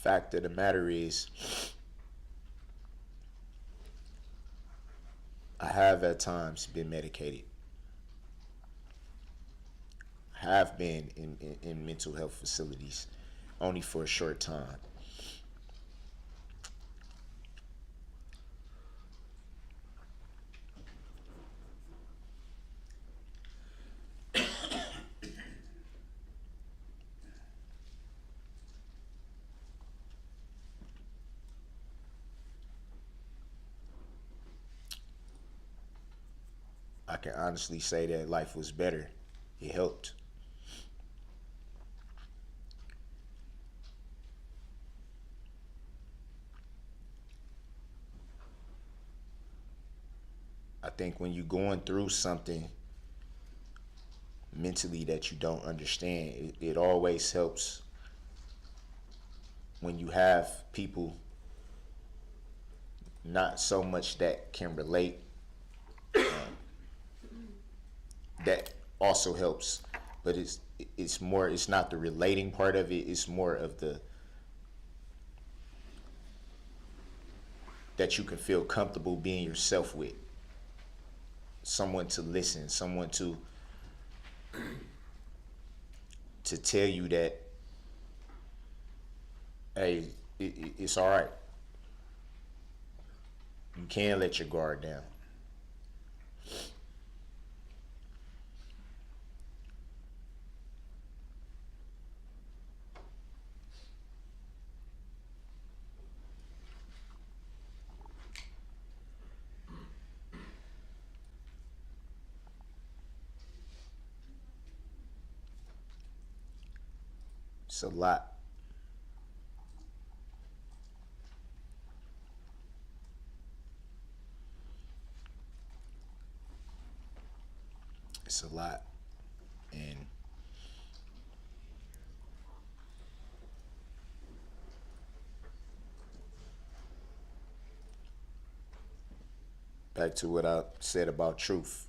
Fact of the matter is, I have at times been medicated. I have been in mental health facilities, only for a short time. I can honestly say that life was better. It helped. I think when you're going through something mentally that you don't understand. It always helps when you have people not so much that can relate. That also helps, but it's more, it's not the relating part of it, it's more of the that you can feel comfortable being yourself with. Someone to listen, someone to tell you that, hey, it's all right. You can't let your guard down. It's a lot. It's a lot. And back to what I said about truth.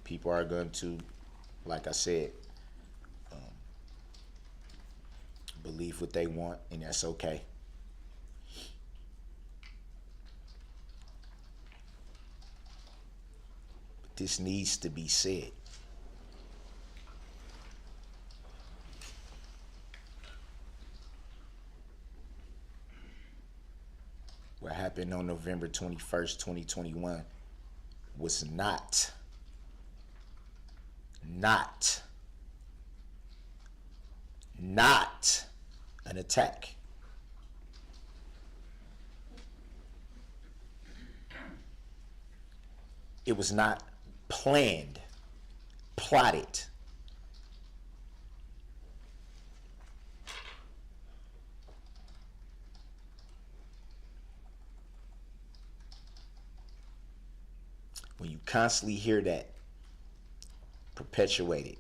People are going to, like I said, believe what they want, and that's okay. But this needs to be said. What happened on November 21st, 2021 was not an attack. It was not planned, plotted. When you constantly hear that perpetuated,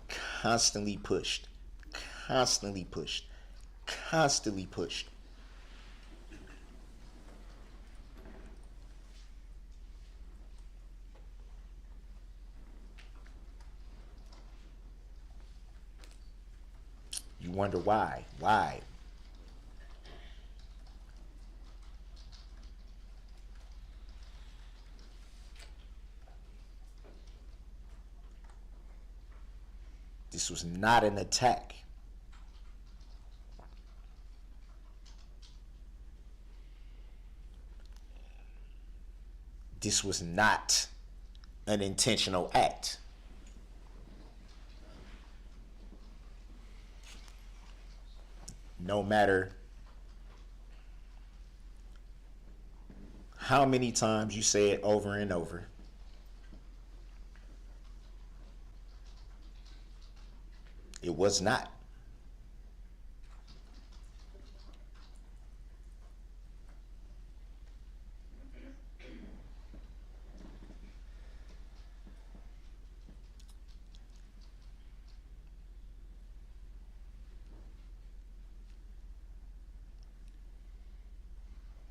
constantly pushed, you wonder why. This was not an attack. This was not an intentional act. No matter how many times you say it over and over, it was not.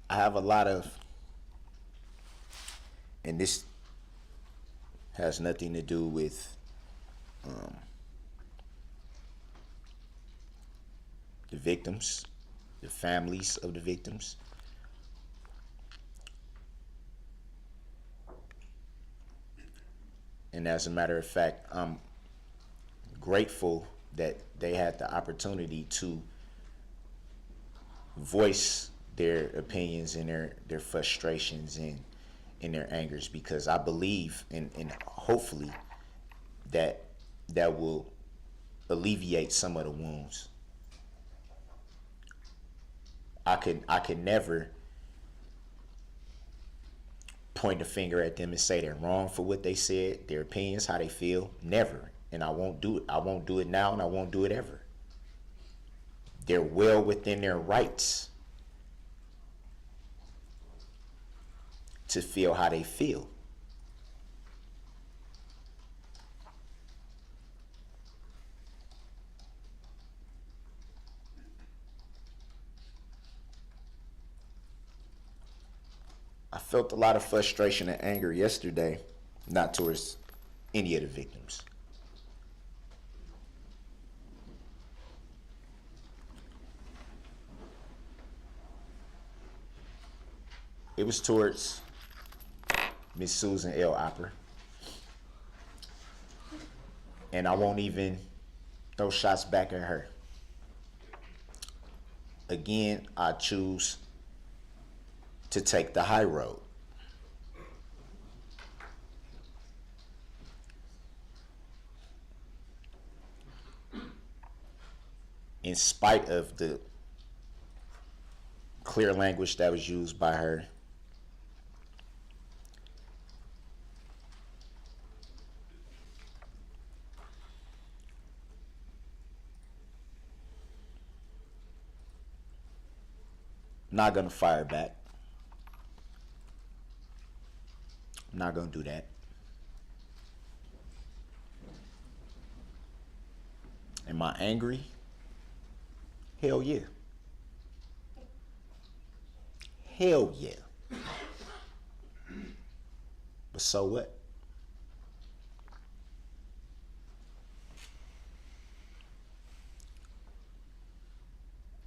I have a lot of, and this has nothing to do with the victims, the families of the victims. And as a matter of fact, I'm grateful that they had the opportunity to voice their opinions and their frustrations and their angers, because I believe and hopefully that will alleviate some of the wounds. I could never point a finger at them and say they're wrong for what they said, their opinions, how they feel. Never. And I won't do it. I won't do it now, and I won't do it ever. They're well within their rights to feel how they feel. I felt a lot of frustration and anger yesterday, not towards any of the victims. It was towards Miss Susan L. Opper. And I won't even throw shots back at her. Again, I choose to take the high road. In spite of the clear language that was used by her, I'm not gonna fire back. I'm not gonna do that. Am I angry? Hell yeah. Hell yeah. But so what?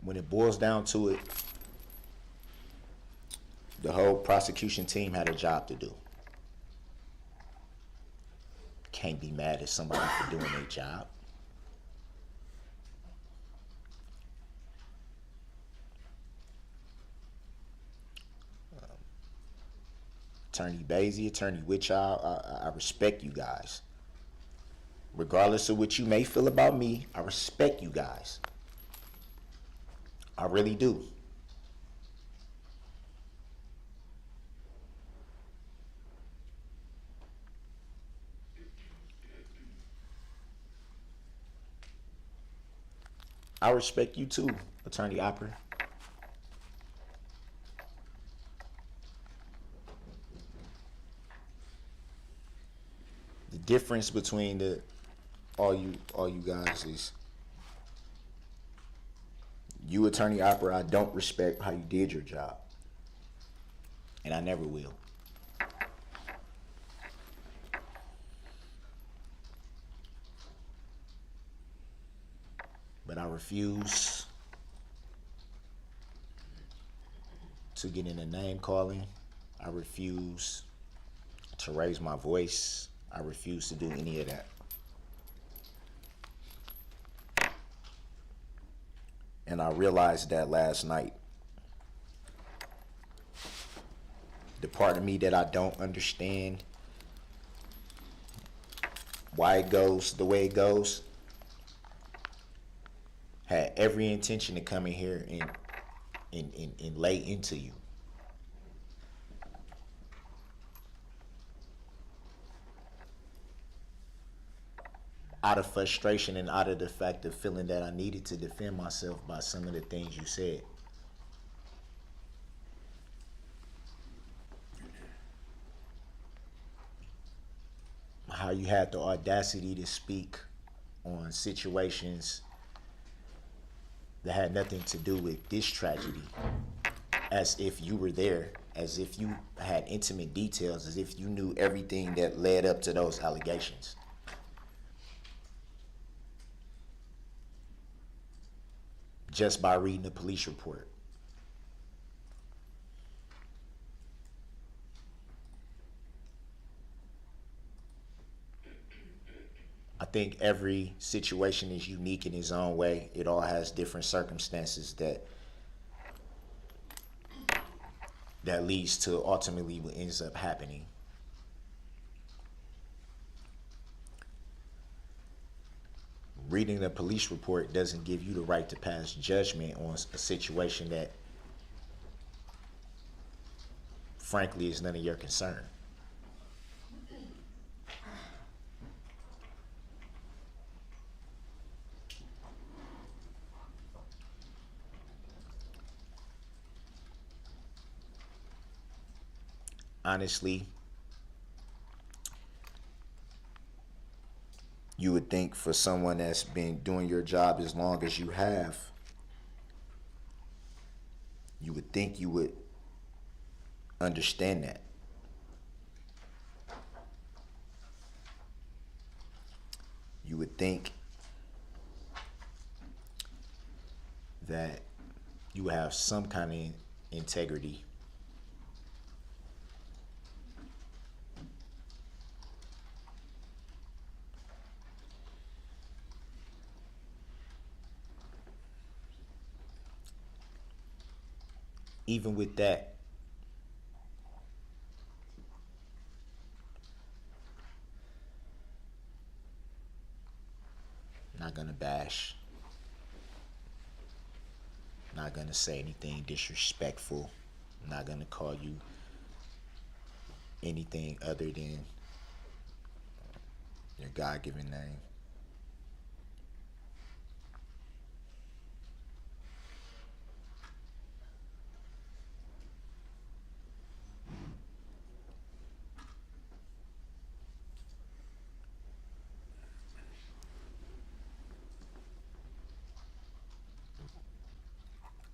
When it boils down to it, the whole prosecution team had a job to do. Can't be mad at somebody for doing their job. Attorney Basie, Attorney Witchow, I respect you guys. Regardless of what you may feel about me, I respect you guys. I really do. I respect you too, Attorney Opper. The difference between all you guys is, you, Attorney Opper, I don't respect how you did your job, and I never will. But I refuse to get in a name calling. I refuse to raise my voice. I refuse to do any of that. And I realized that last night. The part of me that I don't understand why it goes the way it goes had every intention to come in here and lay into you. Out of frustration and out of the fact of feeling that I needed to defend myself by some of the things you said. How you had the audacity to speak on situations that had nothing to do with this tragedy, as if you were there, as if you had intimate details, as if you knew everything that led up to those allegations. Just by reading the police report. I think every situation is unique in its own way. It all has different circumstances that leads to ultimately what ends up happening. Reading the police report doesn't give you the right to pass judgment on a situation that, frankly, is none of your concern. honestly, you would think for someone that's been doing your job as long as you have, you would think you would understand that. You would think that you have some kind of integrity. Even with that, not gonna bash, not gonna say anything disrespectful, not gonna call you anything other than your God-given name.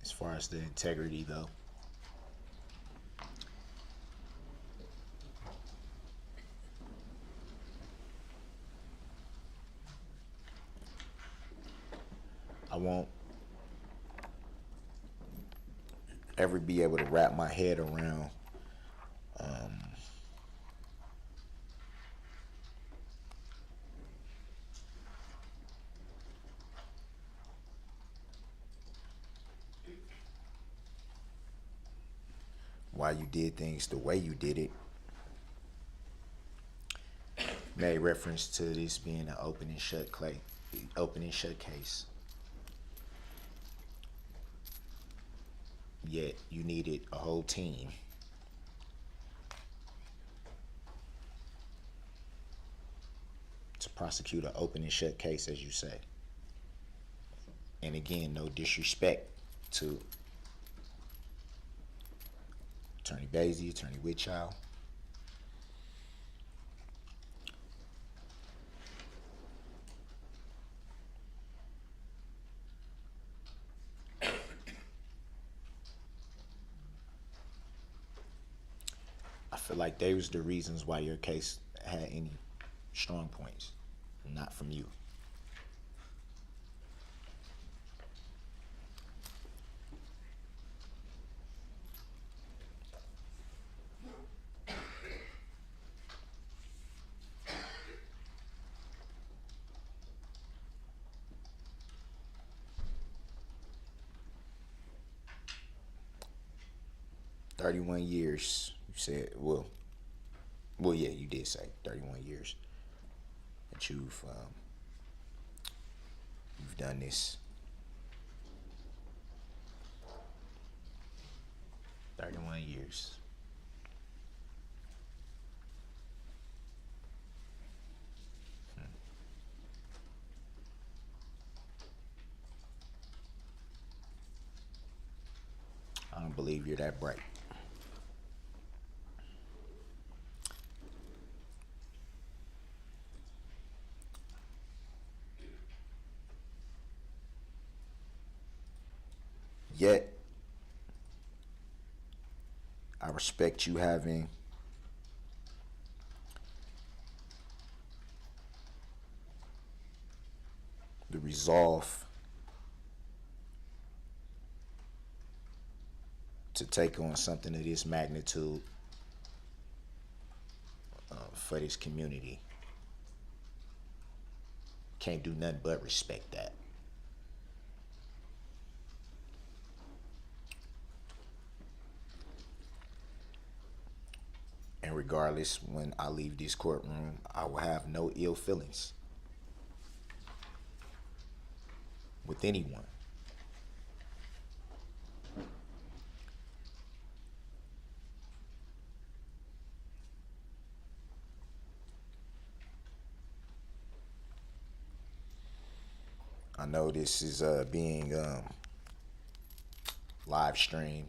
As far as the integrity though, I won't ever be able to wrap my head around why you did things the way you did it. Made reference to this being an open and shut case. Yet you needed a whole team to prosecute an open and shut case, as you say. And again, no disrespect to Attorney Basie, Attorney Whitchild. I feel like they was the reasons why your case had any strong points, not from you. $31 years, you said. Well, yeah, you did say 31 years that you've done this. 31 years. I don't believe you're that bright. Yet, I respect you having the resolve to take on something of this magnitude for this community. Can't do nothing but respect that. And regardless, when I leave this courtroom, I will have no ill feelings with anyone. I know this is being live streamed.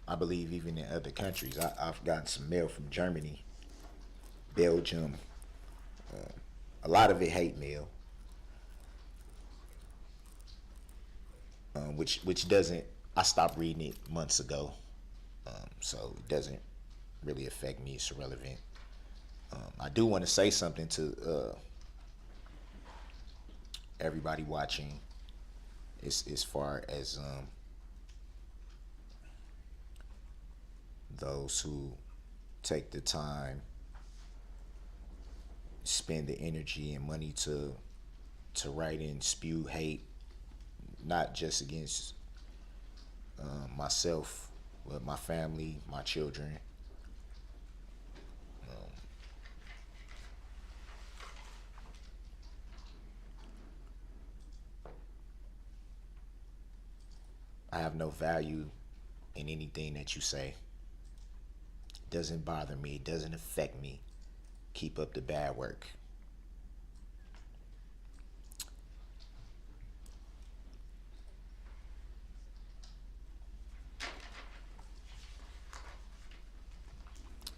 I believe even in other countries. I've gotten some mail from Germany, Belgium, a lot of it hate mail, which doesn't. I stopped reading it months ago, so it doesn't really affect me. It's irrelevant. I do want to say something to everybody watching, as far as those who take the time, spend the energy and money to write and spew hate, not just against myself, but my family, my children. I have no value in anything that you say. It doesn't bother me. It doesn't affect me. Keep up the bad work.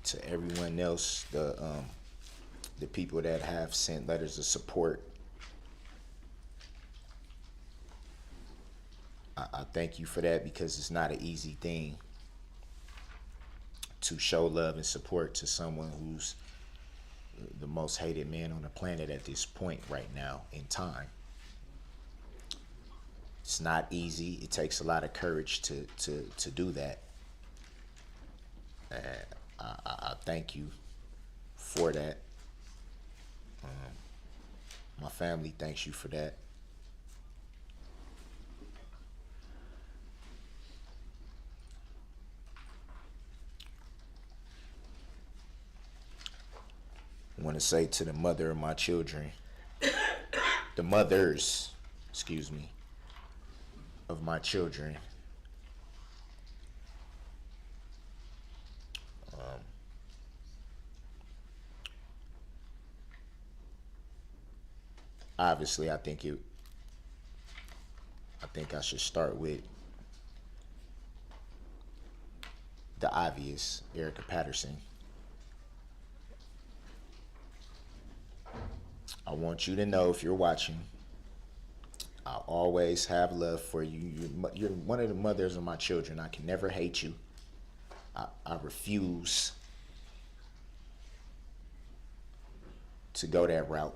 To everyone else, the people that have sent letters of support, I thank you for that, because it's not an easy thing to show love and support to someone who's the most hated man on the planet at this point right now in time. It's not easy. It takes a lot of courage to do that. And I thank you for that. My family thanks you for that. I want to say to the mother of my children, the mothers, excuse me, of my children, obviously I think I should start with the obvious, Erica Patterson. I want you to know, if you're watching, I always have love for you. You're one of the mothers of my children. I can never hate you. I refuse to go that route.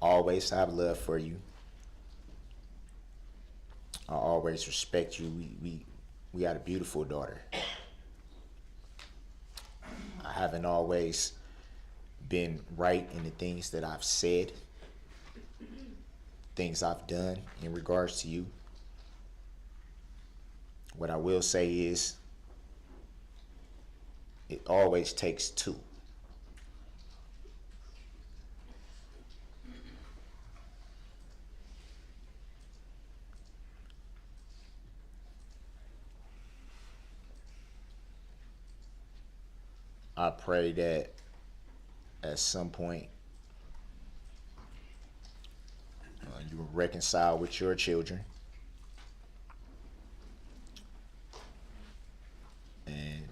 Always have love for you. I always respect you. We got a beautiful daughter. I haven't always been right in the things that I've said, things I've done in regards to you. What I will say is, it always takes two. I pray that at some point you will reconcile with your children, and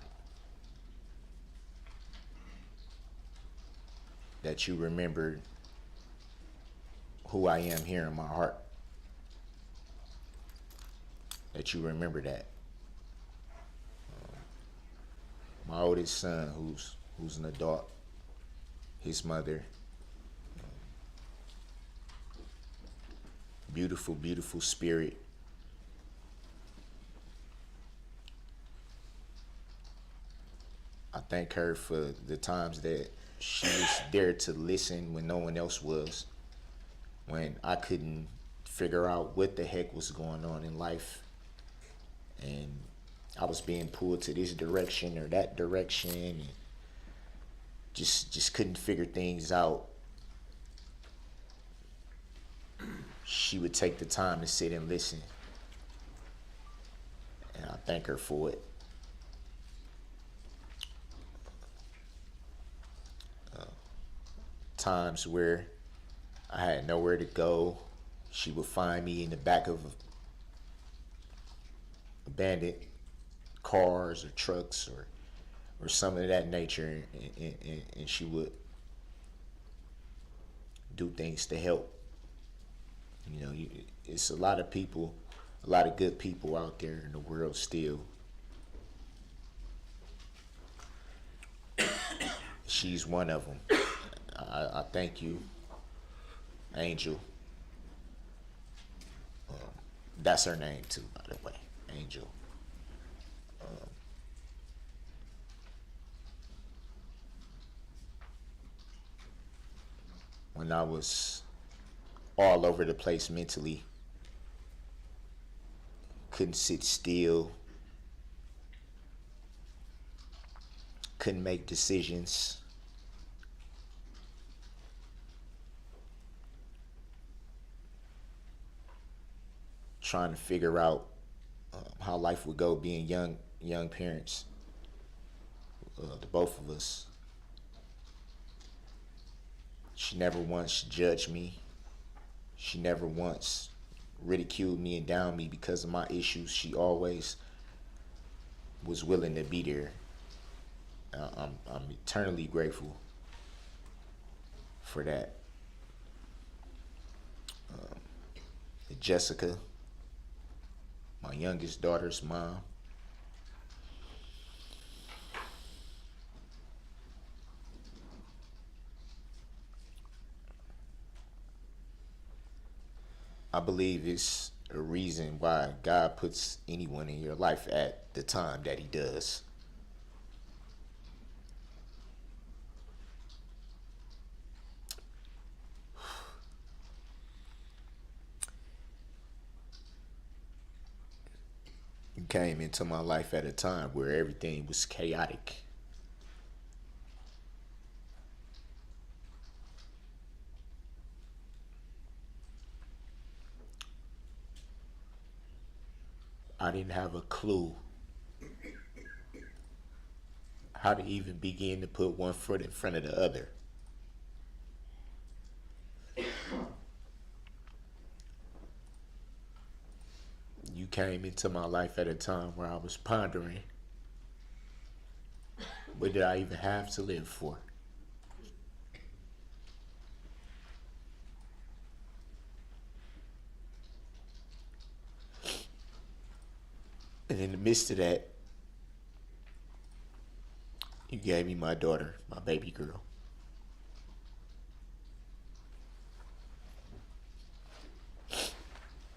that you remember who I am here in my heart. That you remember that. My oldest son, who's an adult, his mother, beautiful, beautiful spirit. I thank her for the times that she was there to listen when no one else was, when I couldn't figure out what the heck was going on in life, and I was being pulled to this direction or that direction, and just couldn't figure things out. She would take the time to sit and listen, and I thank her for it. Times where I had nowhere to go, she would find me in the back of abandoned cars or trucks or some of that nature, and she would do things to help. You know, it's a lot of people, a lot of good people out there in the world still. She's one of them. I thank you, Angel. That's her name too, by the way, Angel. When I was all over the place mentally, couldn't sit still, couldn't make decisions. Trying to figure out how life would go being young parents, the both of us. She never once judged me. She never once ridiculed me and downed me because of my issues. She always was willing to be there. I'm eternally grateful for that. Jessica, my youngest daughter's mom. I believe it's a reason why God puts anyone in your life at the time that he does. You came into my life at a time where everything was chaotic. I didn't have a clue how to even begin to put one foot in front of the other. You came into my life at a time where I was pondering, what did I even have to live for? And in the midst of that, you gave me my daughter, my baby girl.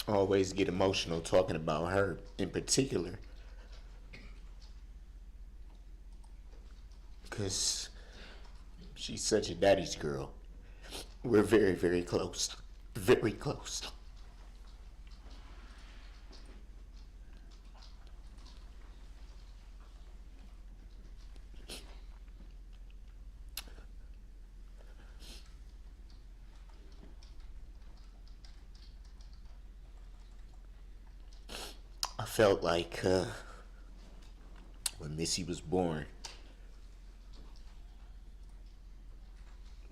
I always get emotional talking about her in particular, because she's such a daddy's girl. We're very, very close. Very close. I felt like when Missy was born,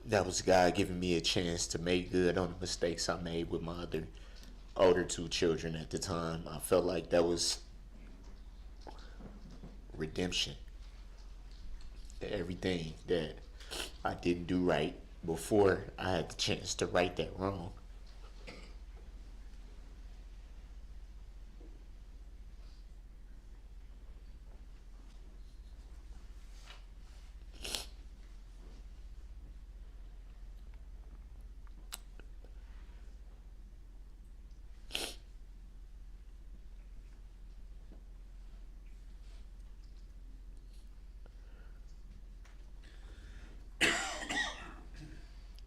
that was God giving me a chance to make good on the mistakes I made with my older two children at the time. I felt like that was redemption. Everything that I didn't do right before I had the chance to right that wrong.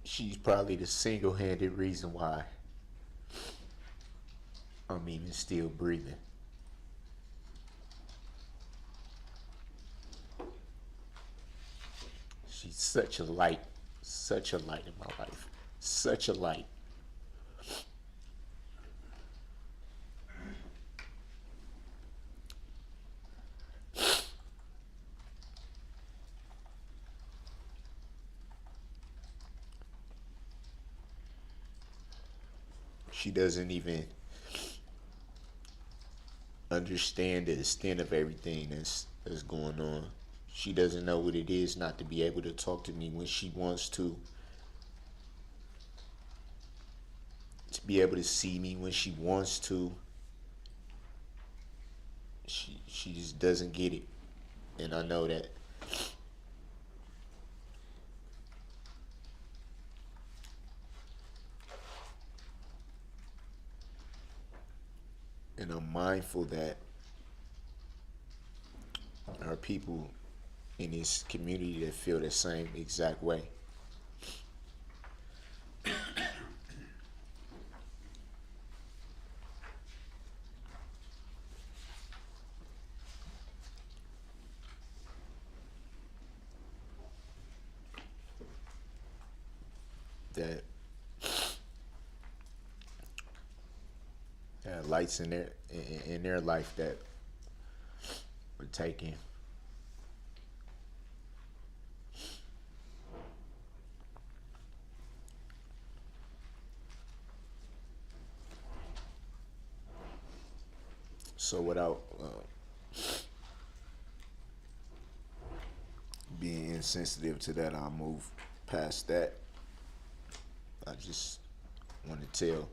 She's probably the single-handed reason why I'm even still breathing. She's such a light in my life, such a light. She doesn't even understand the extent of everything that's going on. She doesn't know what it is not to be able to talk to me when she wants to be able to see me when she wants to. She just doesn't get it, and I know that. And I'm mindful that there are people in this community that feel the same exact way. That lights in their life that were taken. So without being insensitive to that, I'll move past that. I just want to tell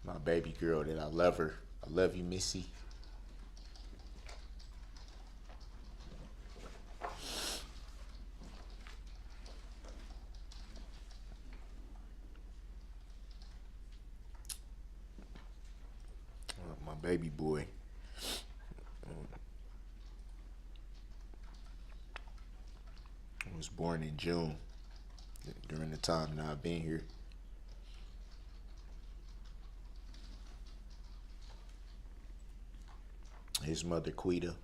my baby girl that I love her. I love you, Missy. My baby boy was born in June, during the time that I've been here. His mother, Quita,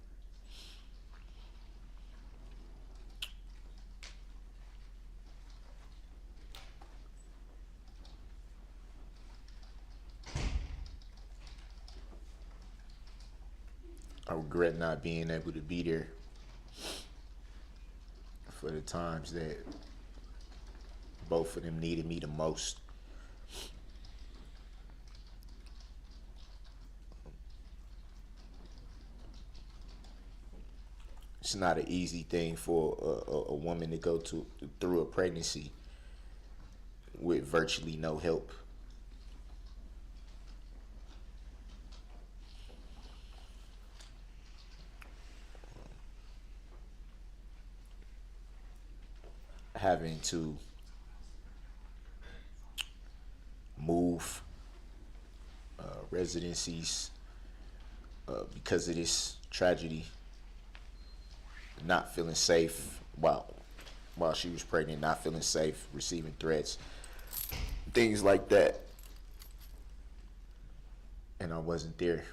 I regret not being able to be there for the times that both of them needed me the most. It's not an easy thing for a woman to go through a pregnancy with virtually no help. Having to move residencies because of this tragedy, not feeling safe while she was pregnant, not feeling safe, receiving threats, things like that. And I wasn't there.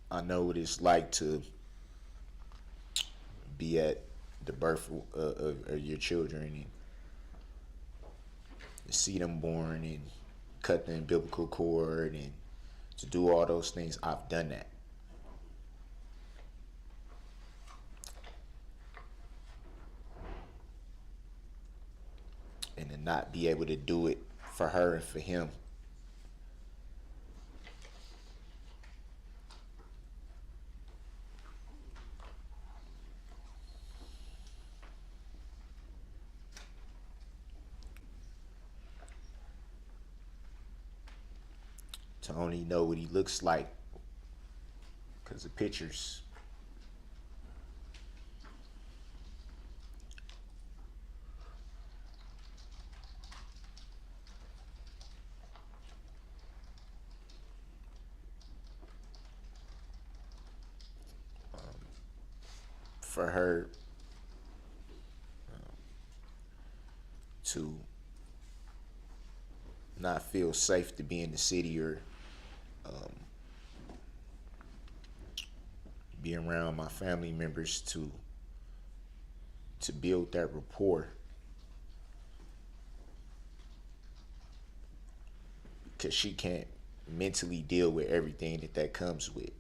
I know what it's like to be at the birth of your children and see them born and cut the umbilical cord and to do all those things. I've done that. And to not be able to do it for her and for him. To only know what he looks like because of pictures. For her to not feel safe to be in the city or be around my family members, to build that rapport. because she can't mentally deal with everything that comes with.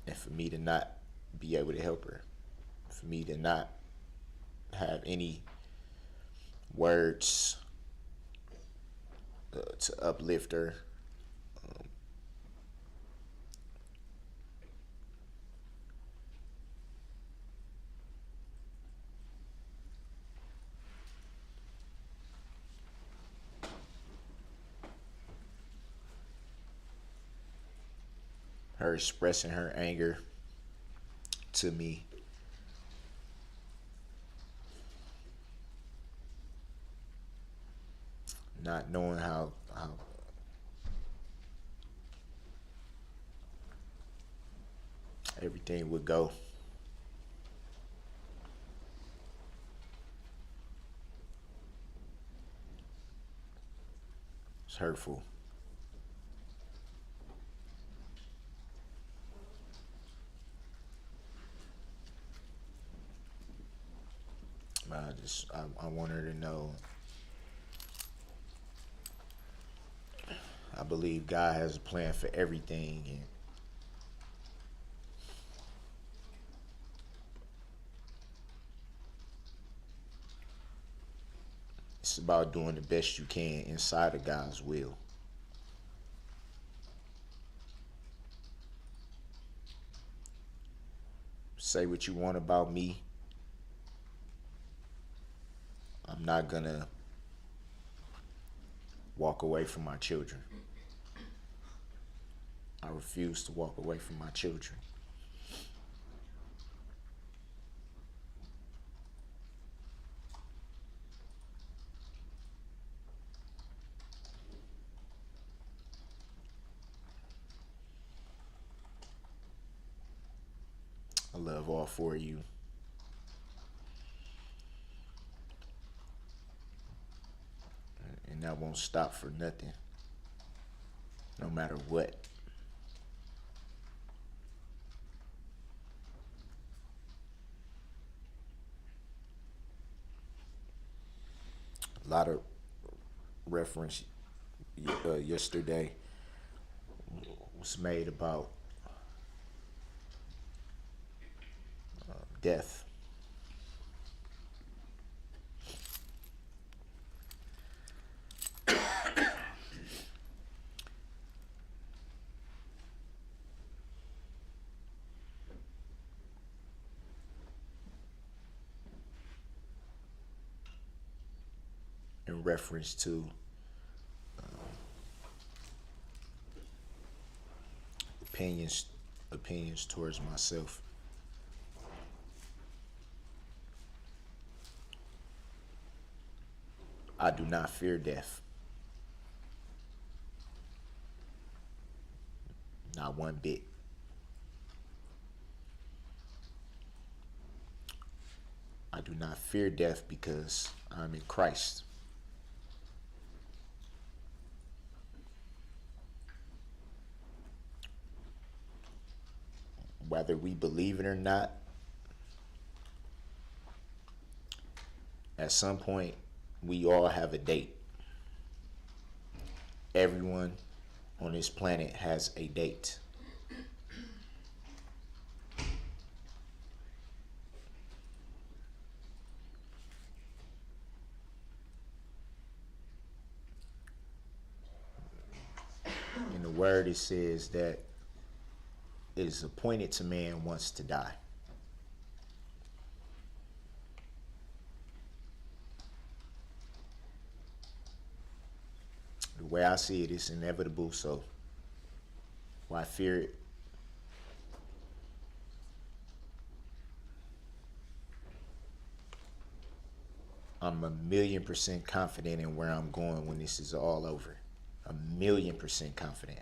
And for me to not be able to help her, for me to not have any words to uplift her, her expressing her anger to me, not knowing how everything would go. It's hurtful. I want her to know I believe God has a plan for everything, and it's about doing the best you can inside of God's will. Say what you want about me. I'm not gonna walk away from my children. I refuse to walk away from my children. I love all four of you. And that won't stop for nothing, no matter what. A lot of reference yesterday was made about death. In reference to opinions towards myself. I do not fear death. Not one bit. I do not fear death because I'm in Christ. Whether we believe it or not, at some point, we all have a date. Everyone on this planet has a date. In the word, it says that it is appointed to man once to die. The way I see it, it's inevitable, so why fear it? I'm 1,000,000% confident in where I'm going when this is all over. 1,000,000% confident.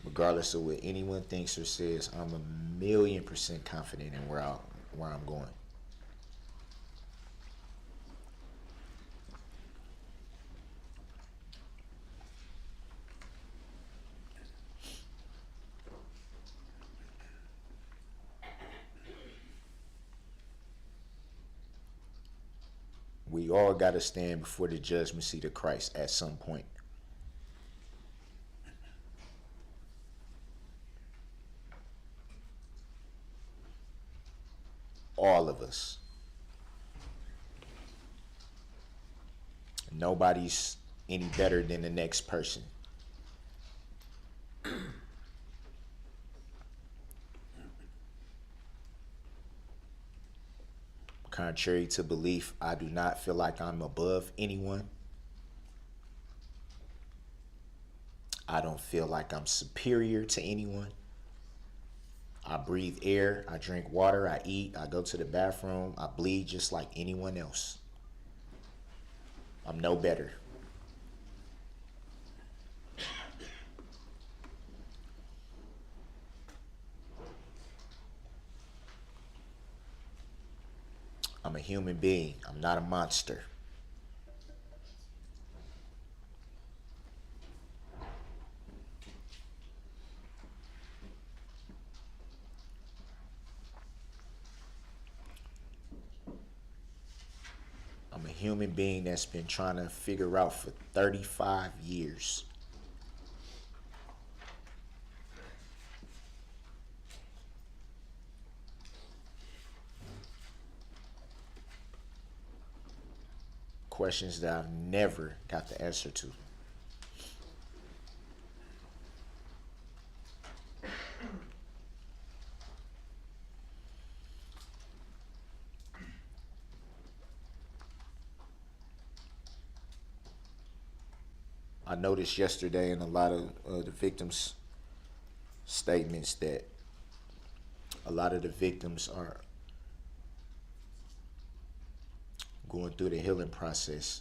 Regardless of what anyone thinks or says, I'm 1,000,000% confident in where I'm going. We all got to stand before the judgment seat of Christ at some point. All of us. Nobody's any better than the next person. Contrary to belief, I do not feel like I'm above anyone. I don't feel like I'm superior to anyone. I breathe air, I drink water, I eat, I go to the bathroom, I bleed just like anyone else. I'm no better. I'm a human being. I'm not a monster. I'm a human being that's been trying to figure out for 35 years. Questions that I've never got the answer to. I noticed yesterday in a lot of the victims' statements that a lot of the victims are going through the healing process.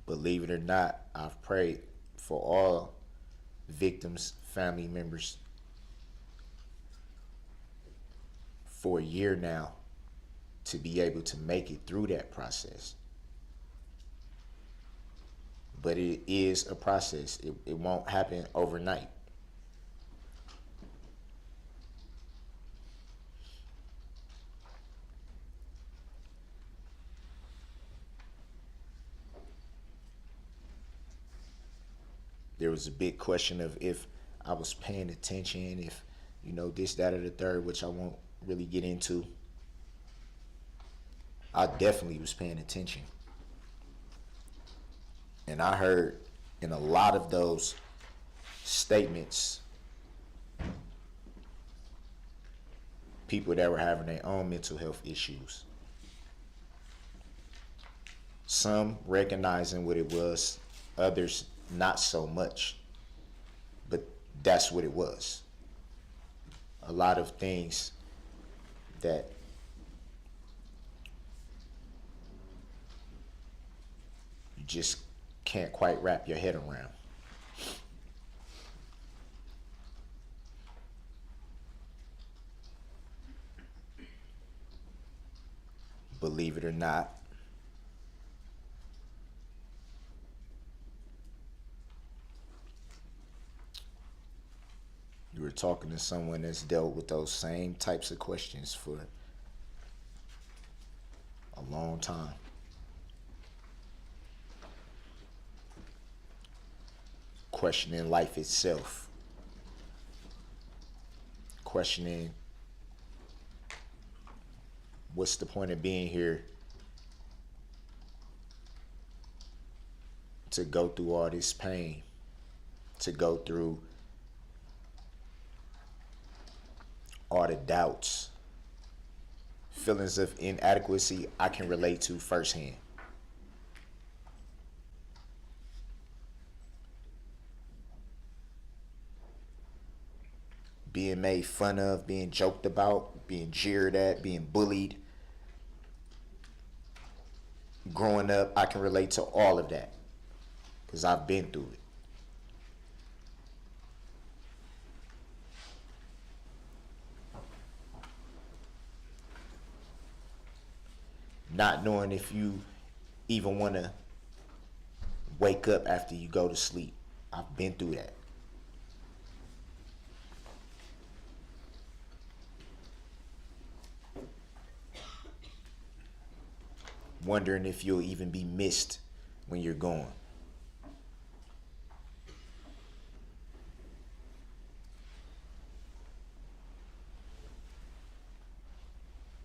Believe it or not, I've prayed for all victims' family members for a year now to be able to make it through that process. But it is a process. It won't happen overnight. There was a big question of if I was paying attention, if, this, that, or the third, which I won't really get into. I definitely was paying attention. And I heard in a lot of those statements, people that were having their own mental health issues. Some recognizing what it was, others not so much. But that's what it was. A lot of things that you just can't quite wrap your head around. Believe it or not, you were talking to someone that's dealt with those same types of questions for a long time. Questioning life itself. Questioning what's the point of being here to go through all this pain, to go through all the doubts, feelings of inadequacy I can relate to firsthand. Being made fun of, being joked about, being jeered at, being bullied. Growing up, I can relate to all of that because I've been through it. Not knowing if you even want to wake up after you go to sleep. I've been through that. Wondering if you'll even be missed when you're gone.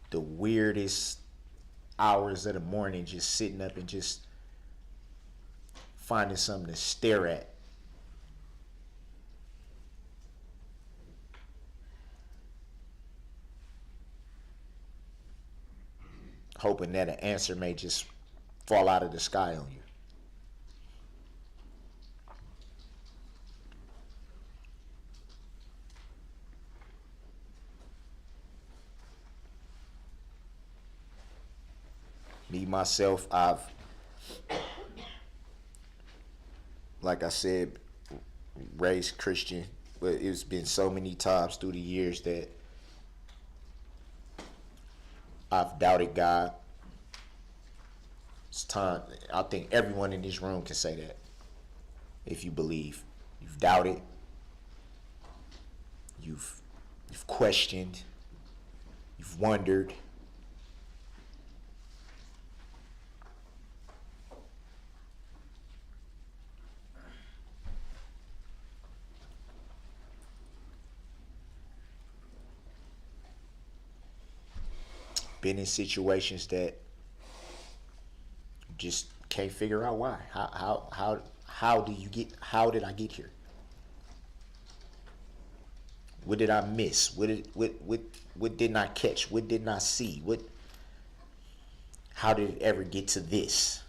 The weirdest hours of the morning, just sitting up and just finding something to stare at. Hoping that an answer may just fall out of the sky on you. Me, myself, I've, like I said, raised Christian, but it's been so many times through the years that I've doubted God. It's time. I think everyone in this room can say that. If you believe, you've doubted, you've questioned, you've wondered. Been in situations that just can't figure out why. How did I get here? What did I miss? What didn't I catch? What didn't I see? How did it ever get to this?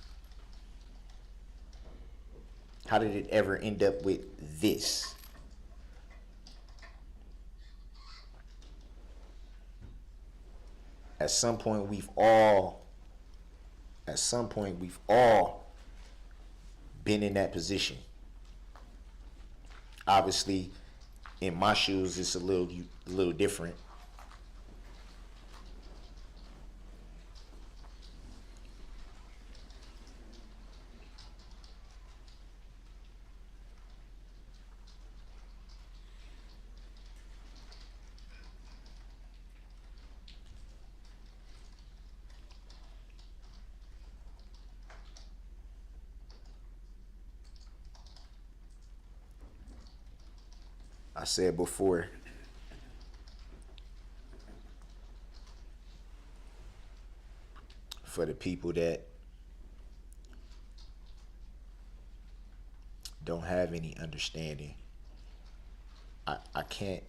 How did it ever end up with this? At some point we've all been in that position. Obviously, in my shoes, it's a little different. I said before, for the people that don't have any understanding, I can't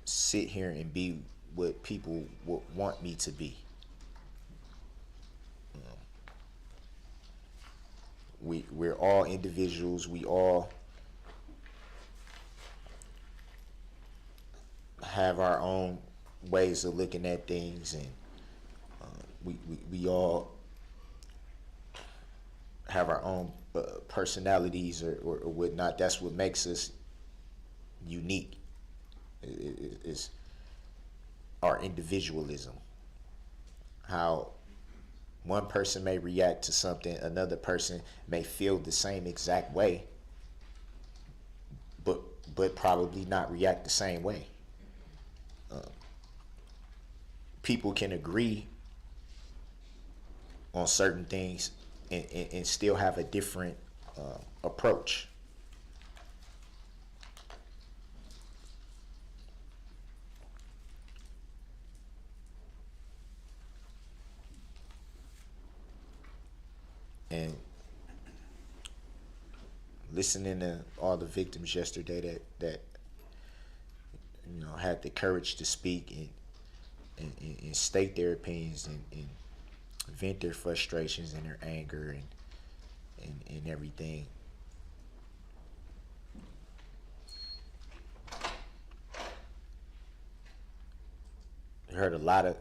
sit here and be what people would want me to be. We're all individuals. We all have our own ways of looking at things, and we all have our own personalities or whatnot. That's what makes us unique, is our individualism. How one person may react to something, another person may feel the same exact way, but probably not react the same way. People can agree on certain things and still have a different approach. And listening to all the victims yesterday that had the courage to speak and state their opinions and vent their frustrations and their anger and everything. I heard a lot of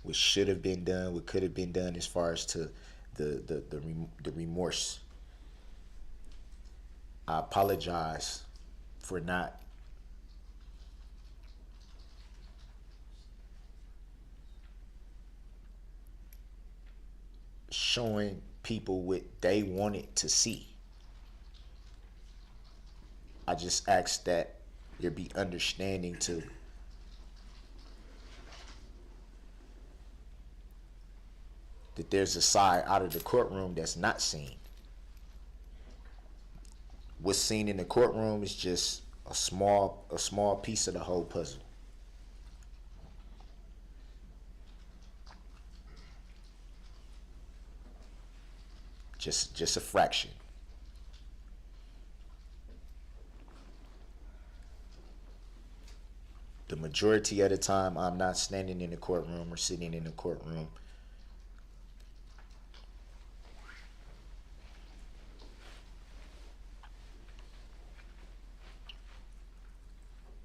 what should have been done, what could have been done as far as to the remorse. I apologize for not showing people what they wanted to see. I just ask that there be understanding to that there's a side out of the courtroom that's not seen. What's seen in the courtroom is just a small piece of the whole puzzle. Just a fraction. The majority of the time, I'm not standing in the courtroom or sitting in the courtroom.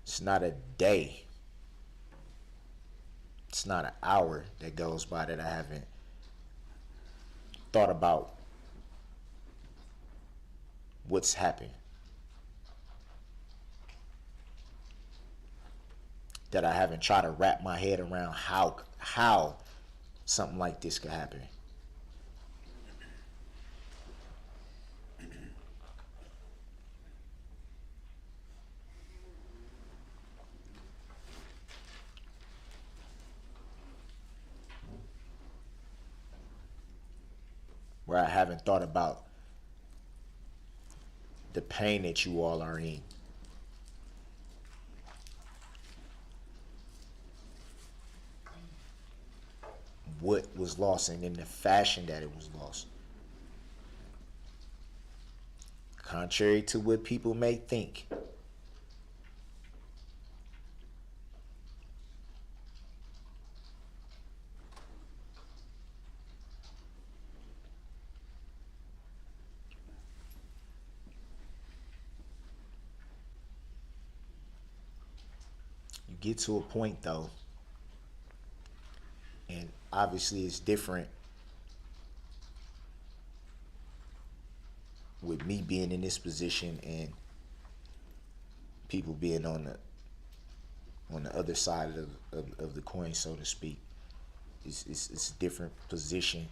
It's not a day. It's not an hour that goes by that I haven't thought about what's happened. That I haven't tried to wrap my head around how something like this could happen. Where I haven't thought about the pain that you all are in. What was lost and in the fashion that it was lost. Contrary to what people may think. You get to a point though, and obviously it's different with me being in this position and people being on the other side of the coin, so to speak. It's a different position.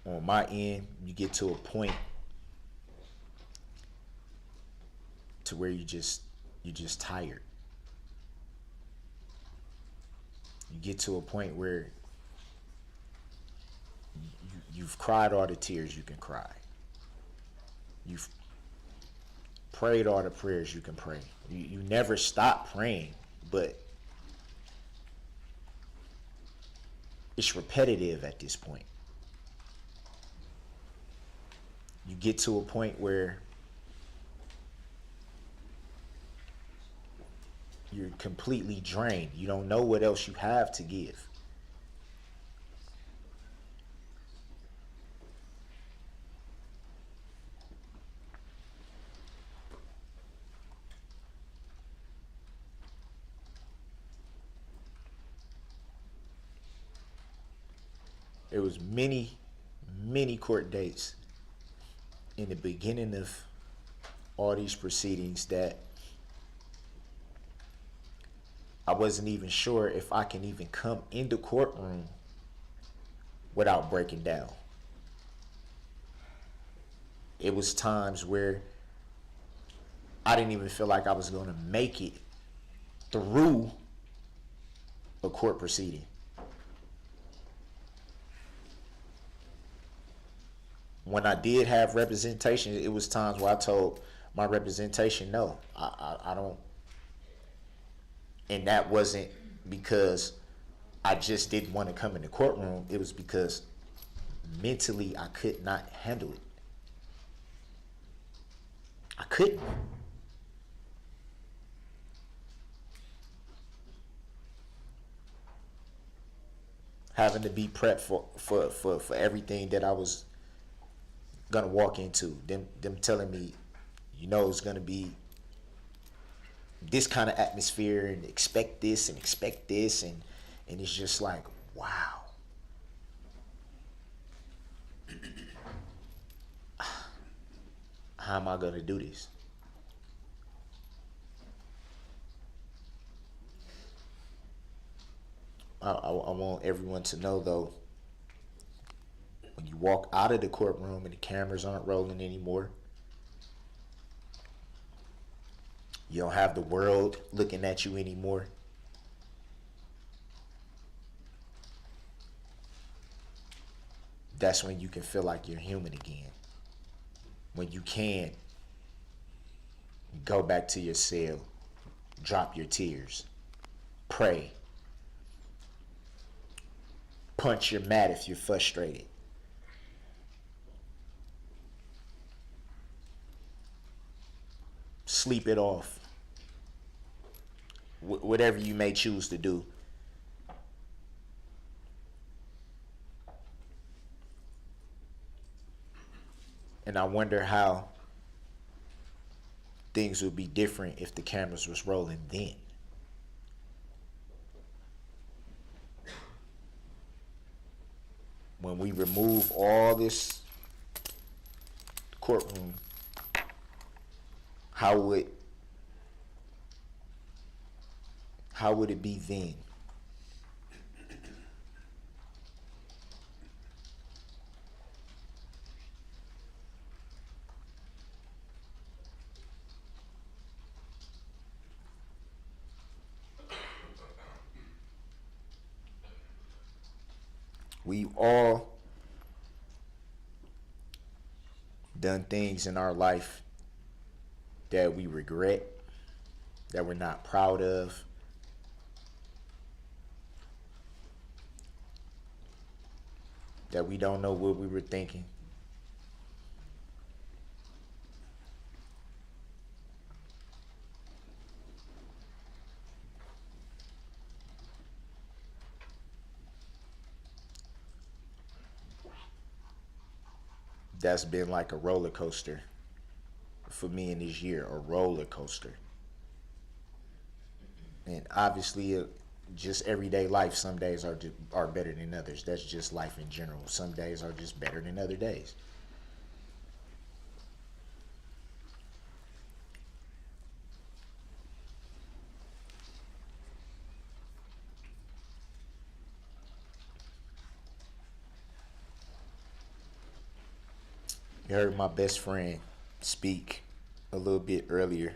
On my end, you get to a point to where you're just tired. You get to a point where you've cried all the tears you can cry. You've prayed all the prayers you can pray. You never stop praying, but it's repetitive at this point. You get to a point where you're completely drained. You don't know what else you have to give. There was many court dates in the beginning of all these proceedings that I wasn't even sure if I can even come in the courtroom without breaking down. It was times where I didn't even feel like I was going to make it through a court proceeding. When I did have representation, it was times where I told my representation, no, I don't. And that wasn't because I just didn't want to come in the courtroom. It was because mentally I could not handle it. I couldn't. Having to be prepped for everything that I was gonna walk into. Them telling me, you know, it's gonna be this kind of atmosphere and expect this and it's just like, wow. How am I gonna do this? I want everyone to know, though, when you walk out of the courtroom and the cameras aren't rolling anymore, you don't have the world looking at you anymore. That's when you can feel like you're human again. When you can go back to your cell, drop your tears, pray, punch your mat if you're frustrated. Sleep it off. Whatever you may choose to do. And I wonder how things would be different if the cameras was rolling then. When we remove all this courtroom, how would it be then? We've all done things in our life that we regret, that we're not proud of. That we don't know what we were thinking. That's been like a roller coaster for me in this year, a roller coaster. And obviously, just everyday life, some days are better than others. That's just life in general. Some days are just better than other days. You heard my best friend speak a little bit earlier.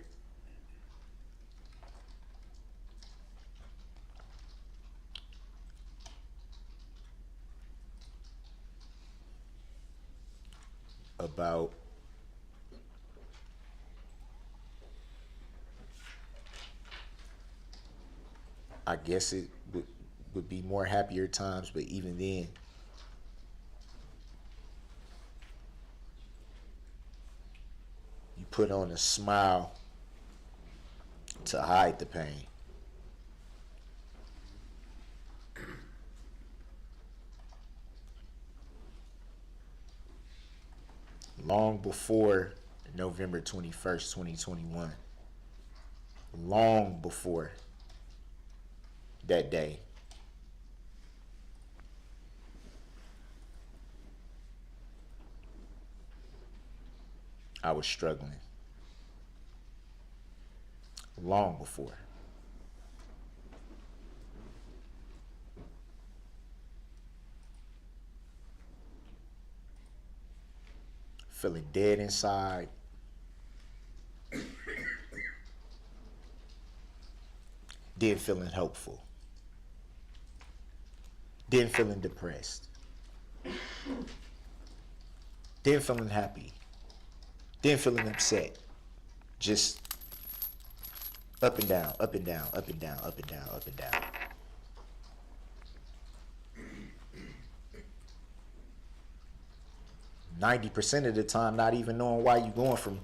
About I guess it would be more happier times, but even then, you put on a smile to hide the pain. Long before November 21st, 2021, long before that day, I was struggling. Long before. Feeling dead inside. Then feeling hopeful. Then feeling depressed. Then feeling happy. Then feeling upset. Just up and down, up and down, up and down, up and down, up and down. %90 of the time not even knowing why you're going from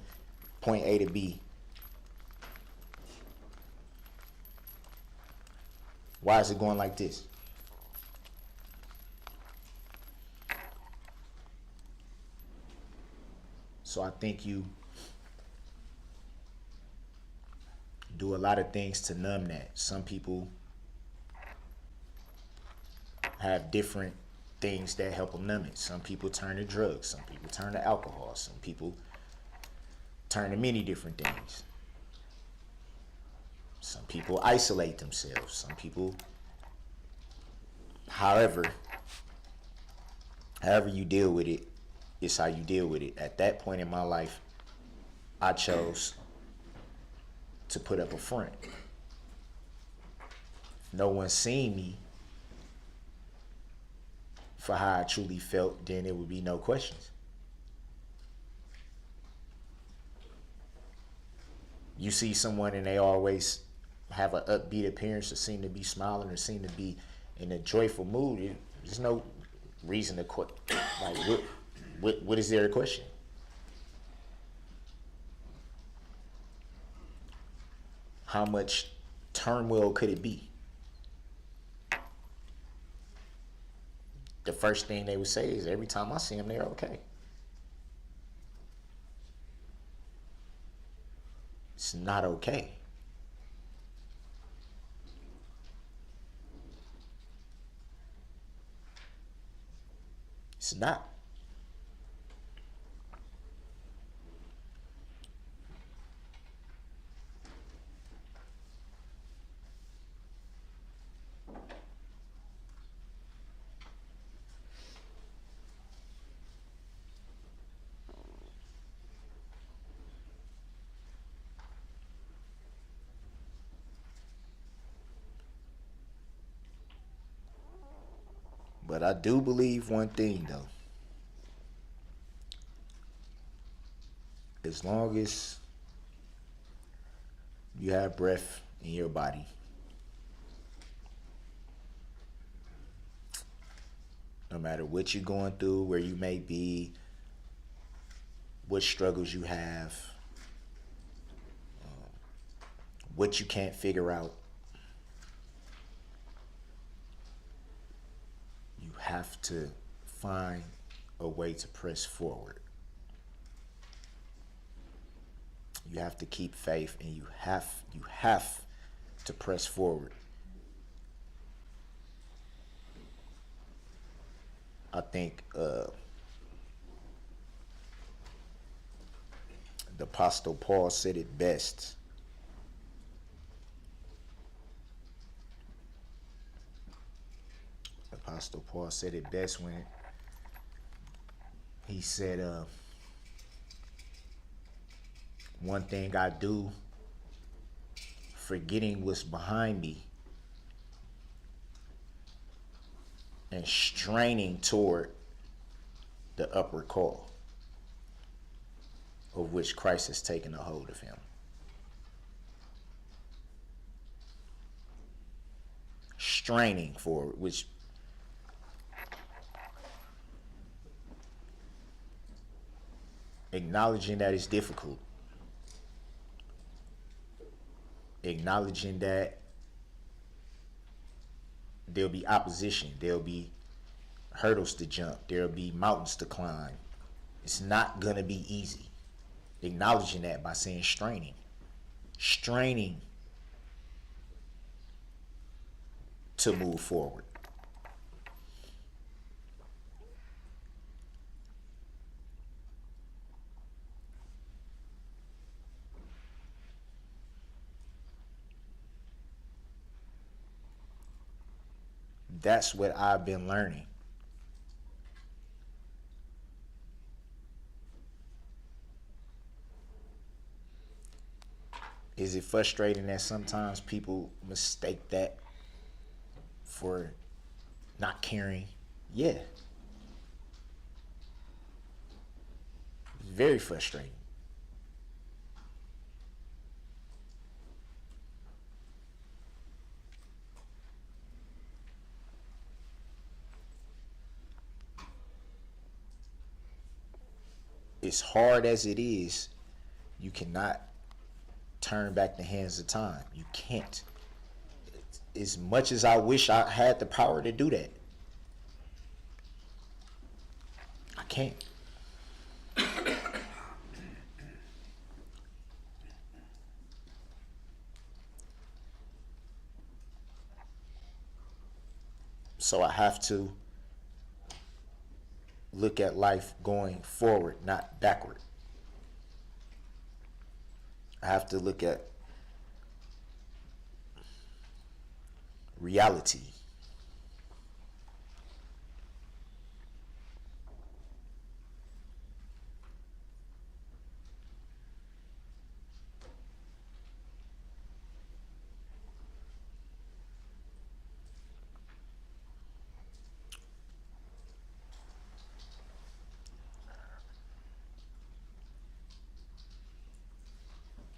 point A to B. Why is it going like this? So I think you do a lot of things to numb that. Some people have different things that help them numb it. Some people turn to drugs. Some people turn to alcohol. Some people turn to many different things. Some people isolate themselves. Some people However you deal with it, it's how you deal with it. At that point in my life, I chose to put up a front. If no one seen me for how I truly felt, then there would be no questions. You see someone and they always have an upbeat appearance, or seem to be smiling, or seem to be in a joyful mood. There's no reason to like what is there to question? How much turmoil could it be? The first thing they would say is, every time I see them, they're okay. It's not okay. It's not. But I do believe one thing, though. As long as you have breath in your body, no matter what you're going through, where you may be, what struggles you have, what you can't figure out, you have to find a way to press forward. You have to keep faith, and you have to press forward. I think the Apostle Paul said it best. The Apostle Paul said it best when he said, one thing I do, forgetting what's behind me and straining toward the upward call, of which Christ has taken a hold of him. Straining forward, which acknowledging that it's difficult. Acknowledging that there'll be opposition, there'll be hurdles to jump, there'll be mountains to climb. It's not gonna be easy. Acknowledging that by saying straining to move forward. That's what I've been learning. Is it frustrating that sometimes people mistake that for not caring? Yeah. It's very frustrating. As hard as it is, you cannot turn back the hands of time. You can't. As much as I wish I had the power to do that, I can't. So I have to look at life going forward, not backward. I have to look at reality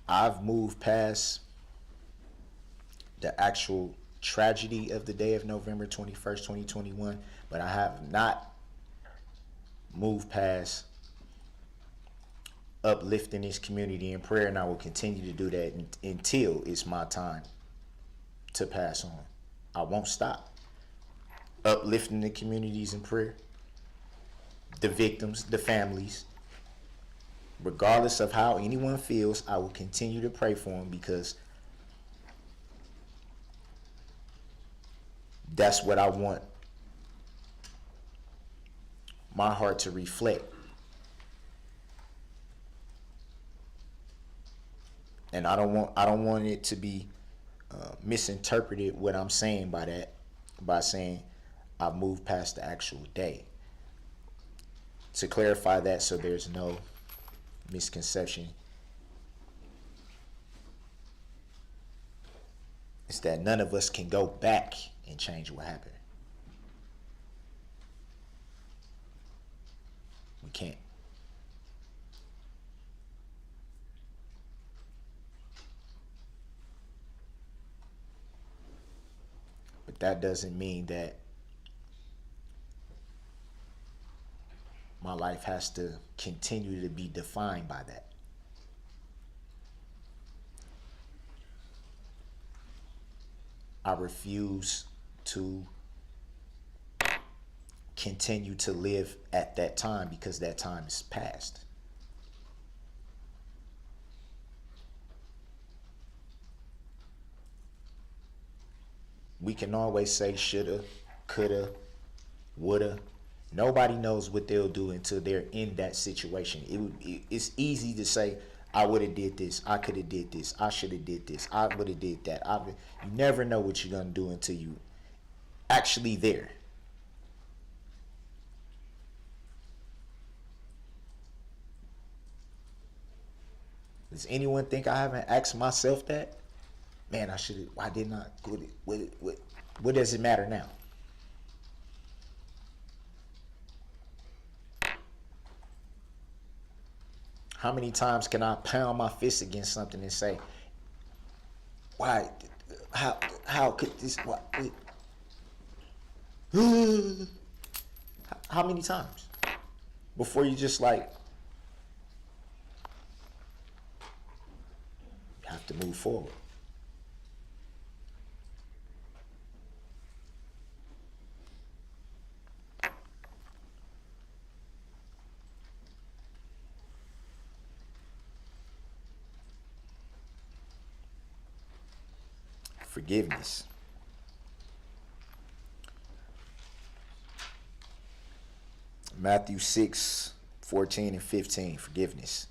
I've moved past the actual tragedy of the day of November 21st, 2021, but I have not moved past uplifting this community in prayer, and I will continue to do that until it's my time to pass on. I won't stop uplifting the communities in prayer, the victims, the families. Regardless of how anyone feels, I will continue to pray for them, because that's what I want my heart to reflect. And I don't want it to be misinterpreted what I'm saying by that, by saying I moved past the actual day. To clarify that so there's no misconception, it's that none of us can go back and change what happened. We can't. But that doesn't mean that my life has to continue to be defined by that. I refuse to continue to live at that time, because that time is past. We can always say shoulda, coulda, woulda. Nobody knows what they'll do until they're in that situation. It's easy to say, I would have did this, I could have did this, I should have did this, I would have did that. You never know what you're gonna do until you actually there. Does anyone think I haven't asked myself that? Man, I should have. Why didn't I? What does it matter now? How many times can I pound my fist against something and say, why, how could this, why, how many times? Before you just like, you have to move forward. Forgiveness. Matthew 6:14 and 15, forgiveness.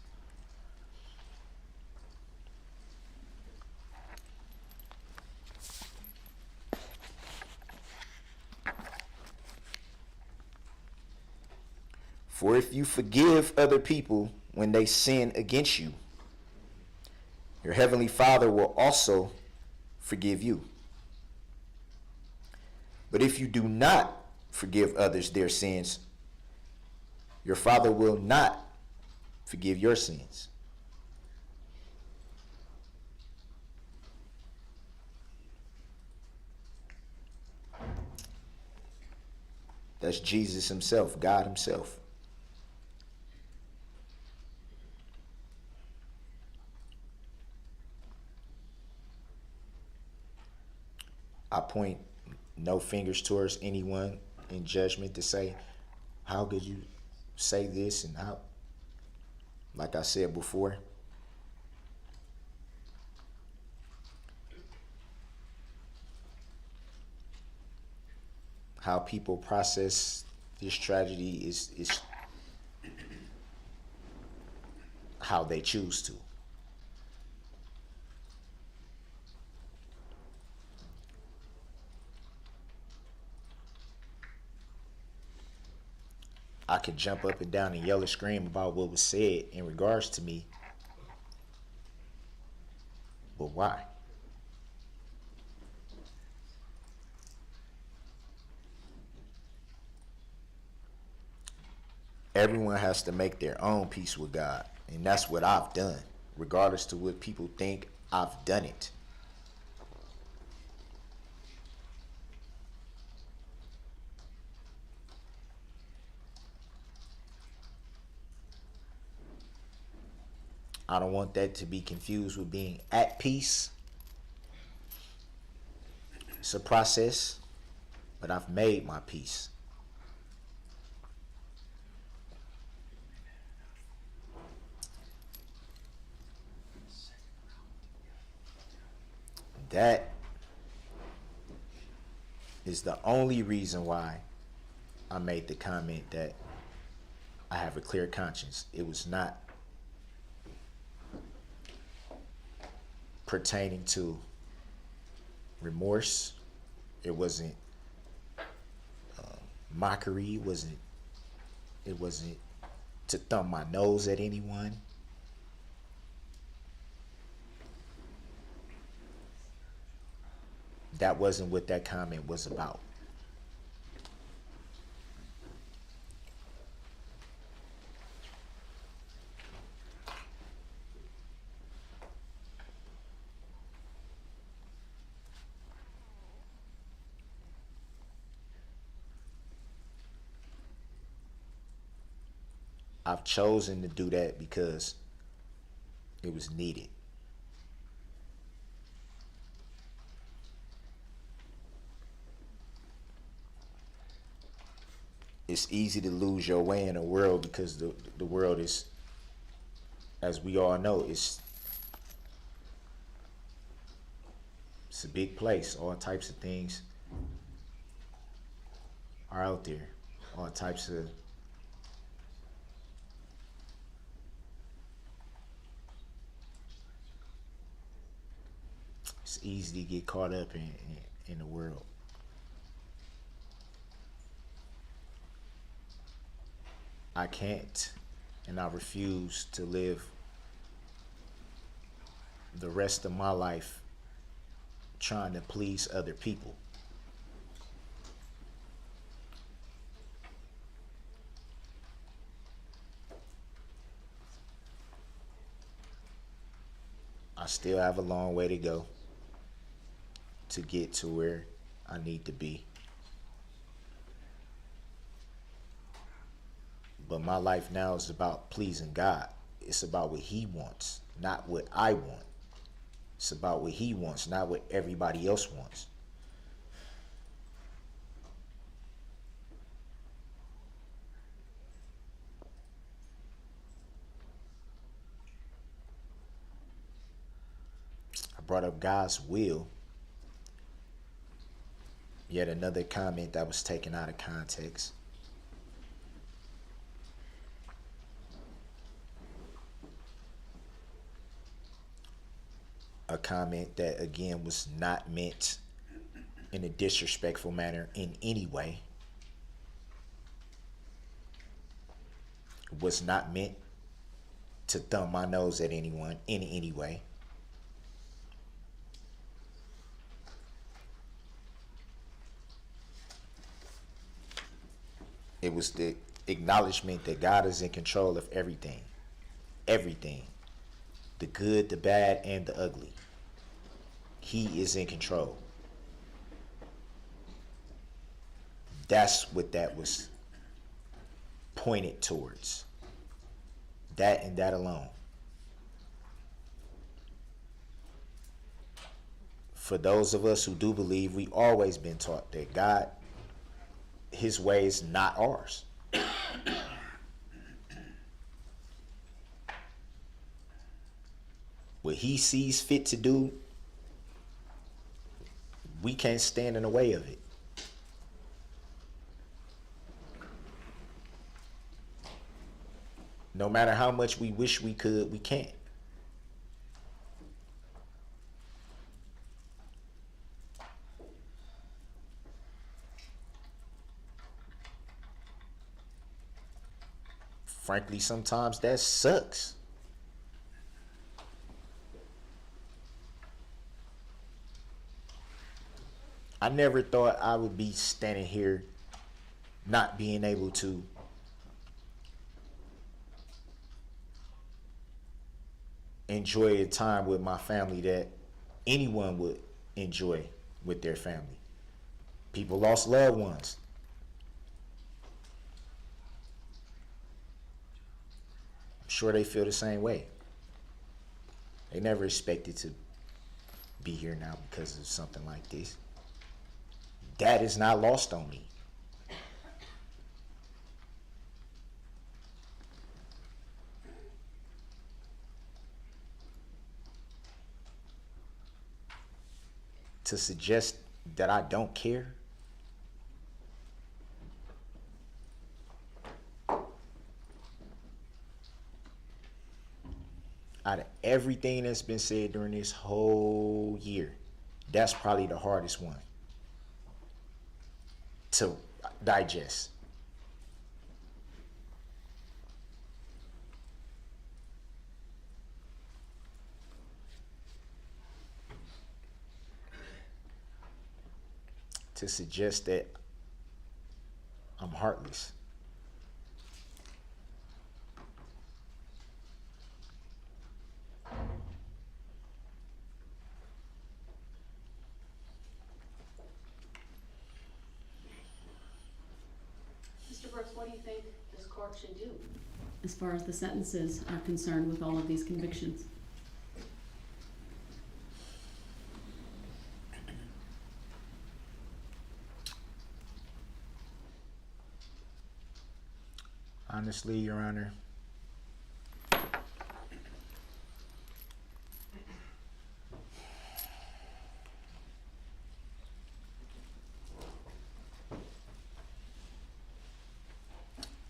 For if you forgive other people when they sin against you, your heavenly Father will also forgive you. But if you do not forgive others their sins, your Father will not forgive your sins. That's Jesus himself, God himself. I point no fingers towards anyone in judgment to say, how could you say this, and how, like I said before, how people process this tragedy is how they choose to. I could jump up and down and yell and scream about what was said in regards to me. But why? Everyone has to make their own peace with God. And that's what I've done. regardless to what people think, I've done it. I don't want that to be confused with being at peace. It's a process, but I've made my peace. That is the only reason why I made the comment that I have a clear conscience. It was not pertaining to remorse. It wasn't mockery. It wasn't to thumb my nose at anyone. That wasn't what that comment was about. I've chosen to do that because it was needed. It's easy to lose your way in a world because the world is, as we all know, it's a big place. All types of things are out there. All types of it's easy to get caught up in the world. I can't and I refuse to live the rest of my life trying to please other people. I still have a long way to go to get to where I need to be. But my life now is about pleasing God. It's about what He wants, not what I want. It's about what He wants, not what everybody else wants. I brought up God's will. Yet another comment that was taken out of context. A comment that again was not meant in a disrespectful manner in any way. It was not meant to thumb my nose at anyone in any way. It was the acknowledgement that God is in control of everything. Everything. The good, the bad, and the ugly. He is in control. That's what that was pointed towards. That and that alone. For those of us who do believe, we've always been taught that God, His way is not ours. What He sees fit to do, we can't stand in the way of it. No matter how much we wish we could, we can't. Frankly, sometimes that sucks. I never thought I would be standing here not being able to enjoy a time with my family that anyone would enjoy with their family. People lost loved ones. I'm sure they feel the same way. They never expected to be here now because of something like this. That is not lost on me. To suggest that I don't care, out of everything that's been said during this whole year, that's probably the hardest one to digest. To suggest that I'm heartless. Mr. Brooks, what do you think this court should do as far as the sentences are concerned with all of these convictions? Honestly, Your Honor,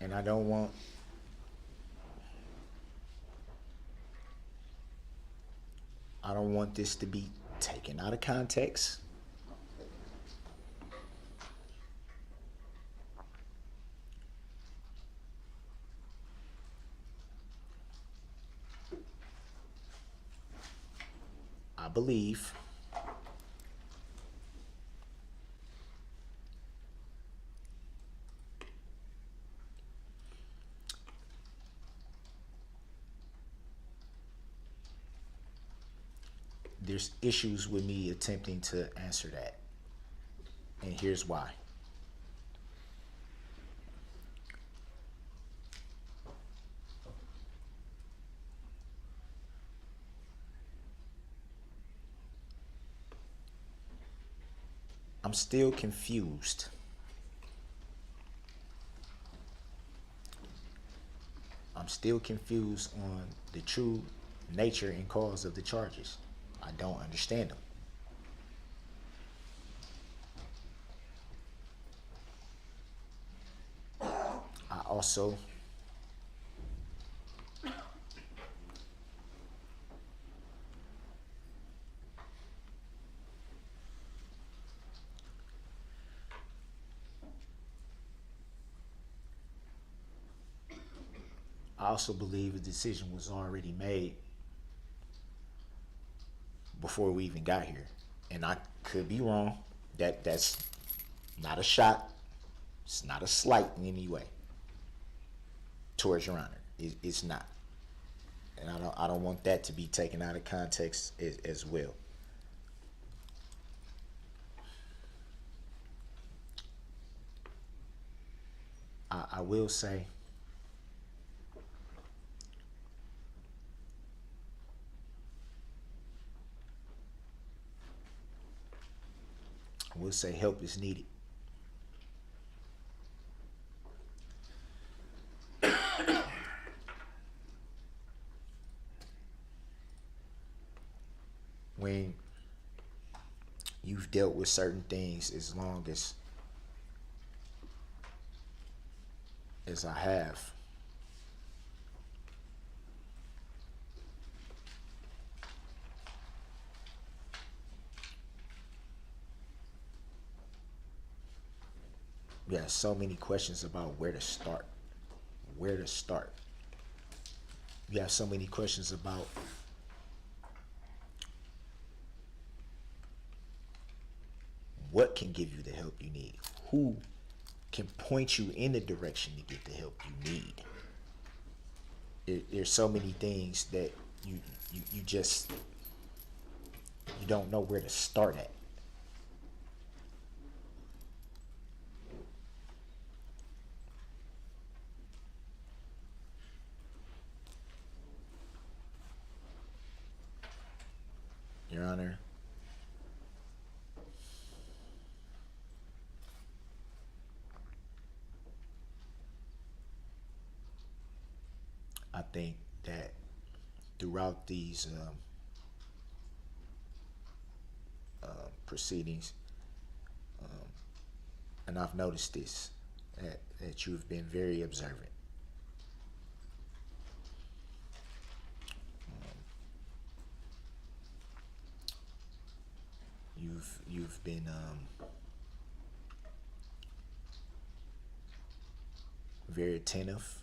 and I don't want this to be taken out of context. I believe there's issues with me attempting to answer that. And here's why. I'm still confused. I'm still confused on the true nature and cause of the charges. I don't understand them. I also believe a decision was already made before we even got here. And I could be wrong. That's not a shot. It's not a slight in any way towards Your Honor. It's not. And I don't want that to be taken out of context as well. I will say help is needed. When you've dealt with certain things as long as I have, we have so many questions about where to start. Where to start. We have so many questions about what can give you the help you need. Who can point you in the direction to get the help you need. There's so many things that you just, you don't know where to start at. Your Honor, I think that throughout these proceedings, and I've noticed this, that you've been very observant. You've been very attentive.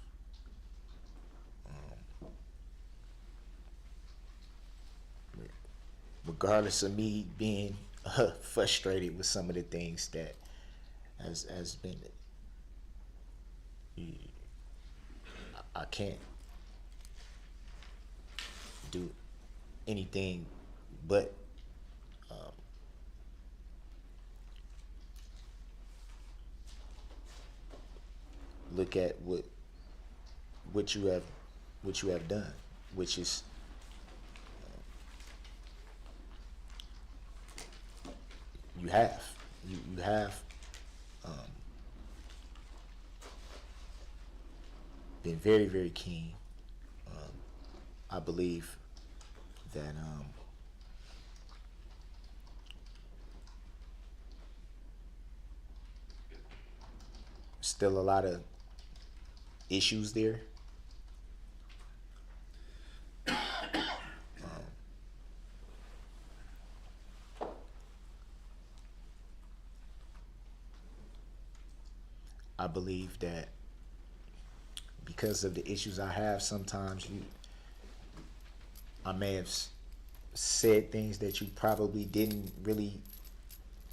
Regardless of me being frustrated with some of the things that has been, I can't do anything but look at what you have done, which is you have been very, very keen. I believe that still a lot of issues there. I believe that because of the issues I have, sometimes I may have said things that you probably didn't really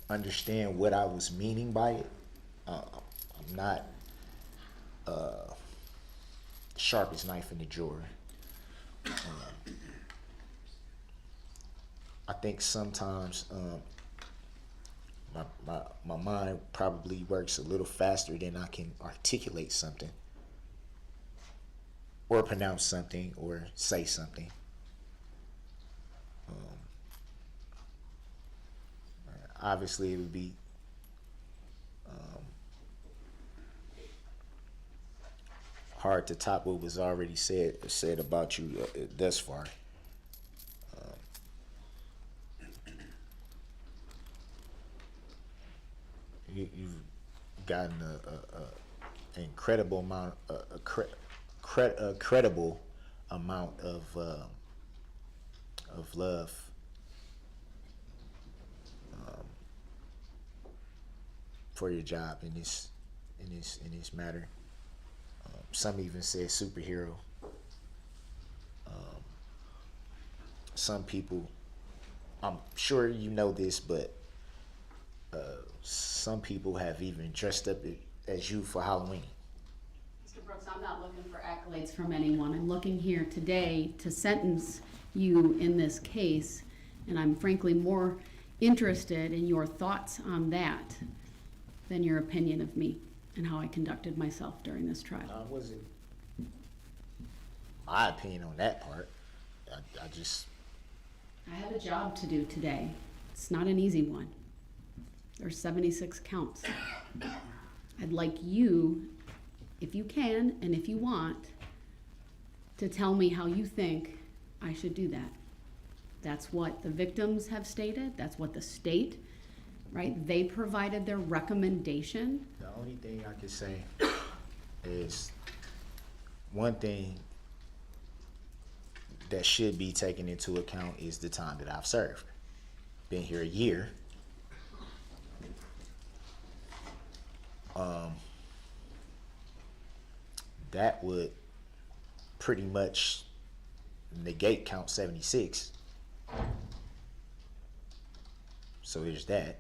understand what I was meaning by it. I'm not sharpest knife in the drawer. I think sometimes my mind probably works a little faster than I can articulate something or pronounce something or say something. Obviously, it would be hard to top what was already said about you thus far. You've gotten an incredible amount, a credible amount of love. For your job in this matter. Some even say superhero. Some people, I'm sure you know this, but some people have even dressed up as you for Halloween. Mr. Brooks, I'm not looking for accolades from anyone. I'm looking here today to sentence you in this case, and I'm frankly more interested in your thoughts on that than your opinion of me and how I conducted myself during this trial. Wasn't my opinion on that part. I have a job to do today. It's not an easy one. There's 76 counts. I'd like you, if you can and if you want, to tell me how you think I should do that. That's what the victims have stated. That's what the state, right? They provided their recommendation. The only thing I can say is one thing that should be taken into account is the time that I've served. Been here a year. That would pretty much negate count 76. So there's that.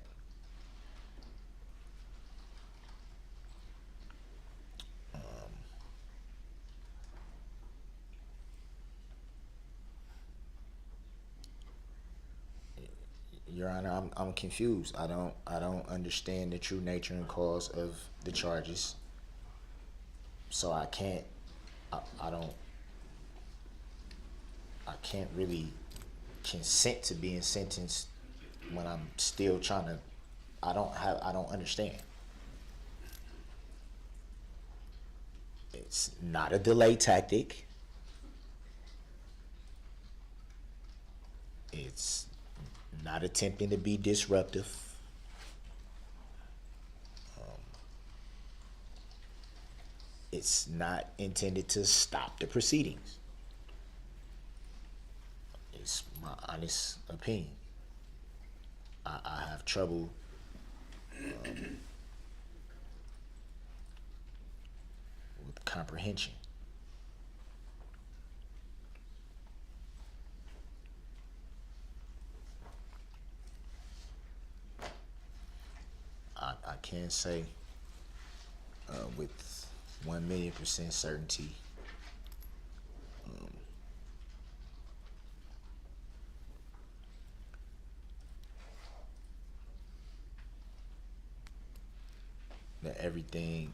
Your Honor, I'm confused. I don't understand the true nature and cause of the charges. So I can't really consent to being sentenced when I'm still trying to. I don't understand. It's not a delay tactic. It's not attempting to be disruptive. It's not intended to stop the proceedings. It's my honest opinion. I have trouble with comprehension. I can't say with 1,000,000% certainty that everything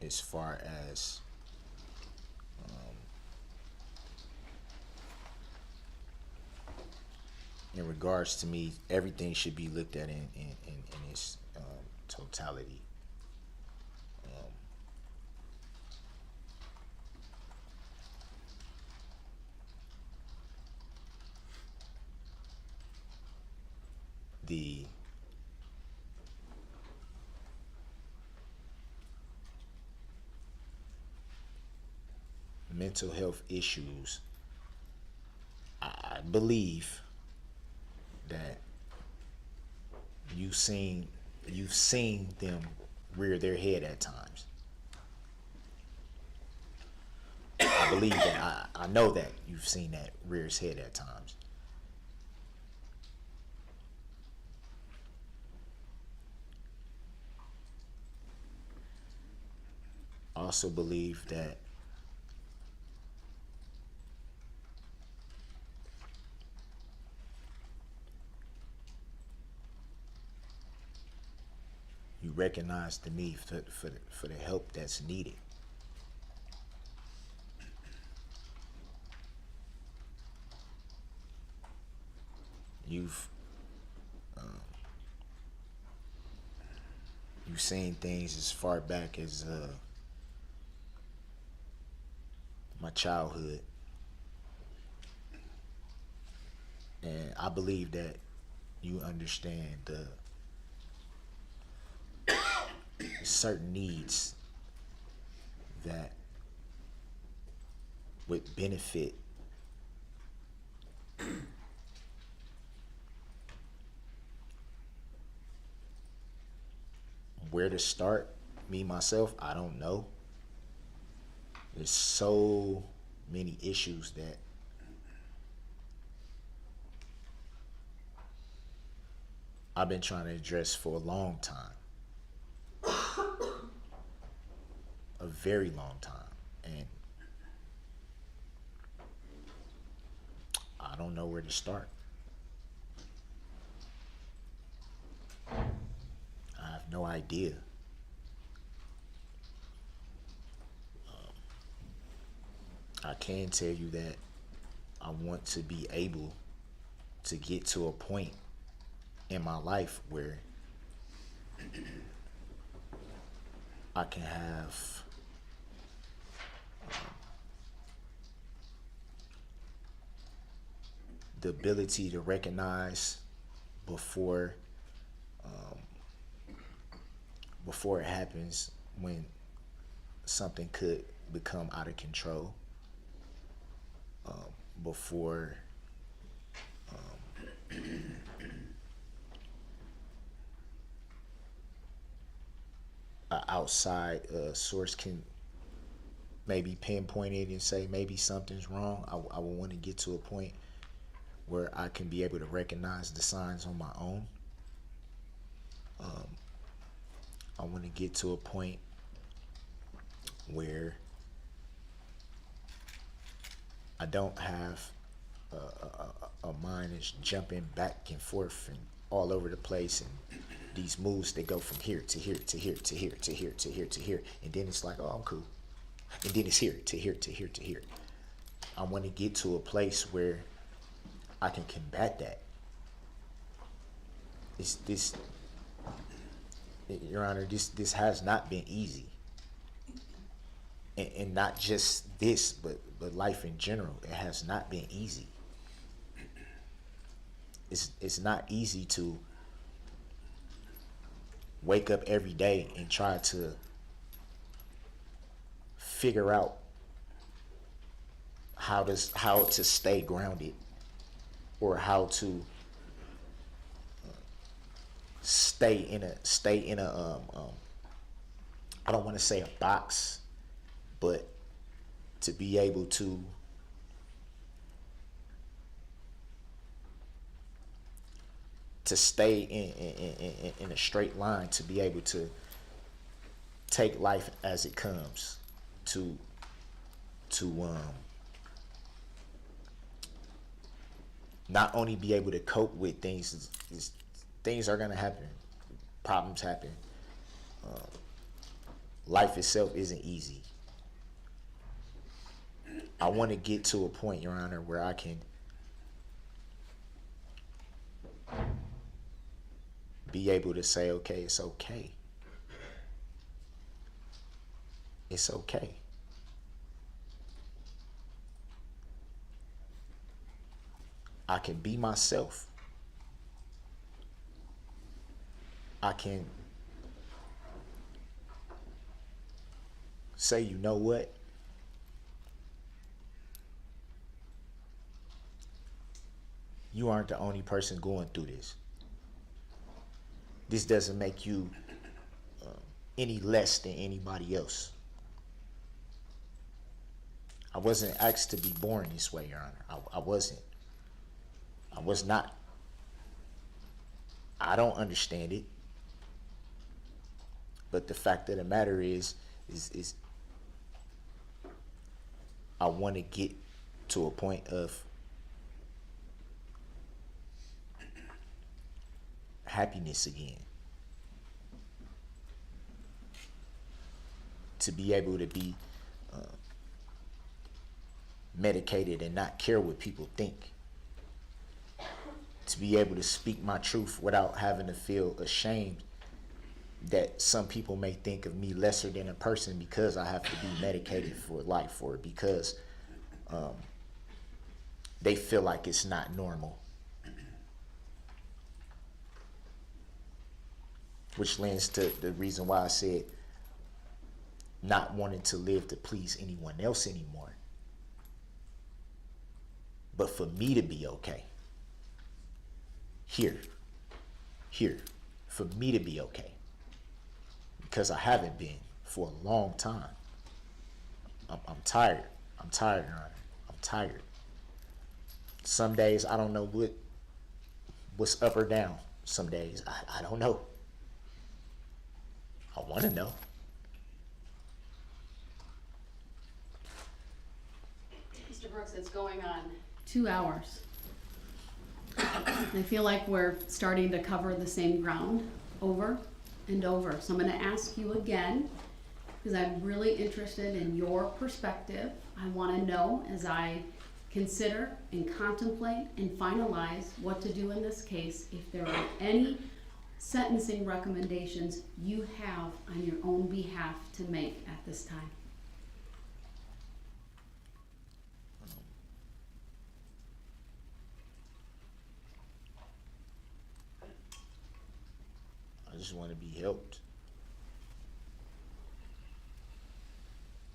as far as in regards to me, everything should be looked at in its totality. The mental health issues, I believe that you've seen them rear their head at times. I believe that. I know that you've seen that rear its head at times. I also believe that you recognize the need for the help that's needed. You've seen things as far back as my childhood, and I believe that you understand the certain needs that would benefit where to start. Me myself, I don't know. There's so many issues that I've been trying to address for a long time. A very long time. And I don't know where to start. I have no idea. I can tell you that I want to be able to get to a point in my life where I can have the ability to recognize before it happens, when something could become out of control, before an outside source can maybe pinpoint it and say maybe something's wrong. I would want to get to a point where I can be able to recognize the signs on my own. I want to get to a point where I don't have mind is jumping back and forth and all over the place, and these moves that go from here to here to here to here to here to here to here, and then it's like, oh, I'm cool, and then it's here to here to here to here. I want to get to a place where I can combat that. It's this, Your Honor, this has not been easy, and not just this, but life in general. It has not been easy. It's not easy to wake up every day and try to figure out how to stay grounded, or how to stay in a I don't want to say a box, but to be able to stay in a straight line, to be able to take life as it comes, to not only be able to cope with things. Things are gonna happen, problems happen. Life itself isn't easy. I want to get to a point, Your Honor, where I can be able to say, okay, it's okay. It's okay. I can be myself. I can say, you know what? You aren't the only person going through this. This doesn't make you any less than anybody else. I wasn't asked to be born this way, Your Honor. I wasn't. I was not. I don't understand it. But the fact of the matter is I want to get to a point of happiness again. To be able to be medicated and not care what people think. To be able to speak my truth without having to feel ashamed that some people may think of me lesser than a person because I have to be medicated for life, or because they feel like it's not normal. Which lends to the reason why I said not wanting to live to please anyone else anymore, but for me to be okay. Here, for me to be okay. Because I haven't been for a long time. I'm tired. I'm tired, Your Honor. I'm tired. Some days I don't know what's up or down. Some days I don't know. I want to know. Mr. Brooks, it's going on 2 hours. I feel like we're starting to cover the same ground over and over. So I'm going to ask you again, because I'm really interested in your perspective. I want to know, as I consider and contemplate and finalize what to do in this case, if there are any sentencing recommendations you have on your own behalf to make at this time. I just want to be helped.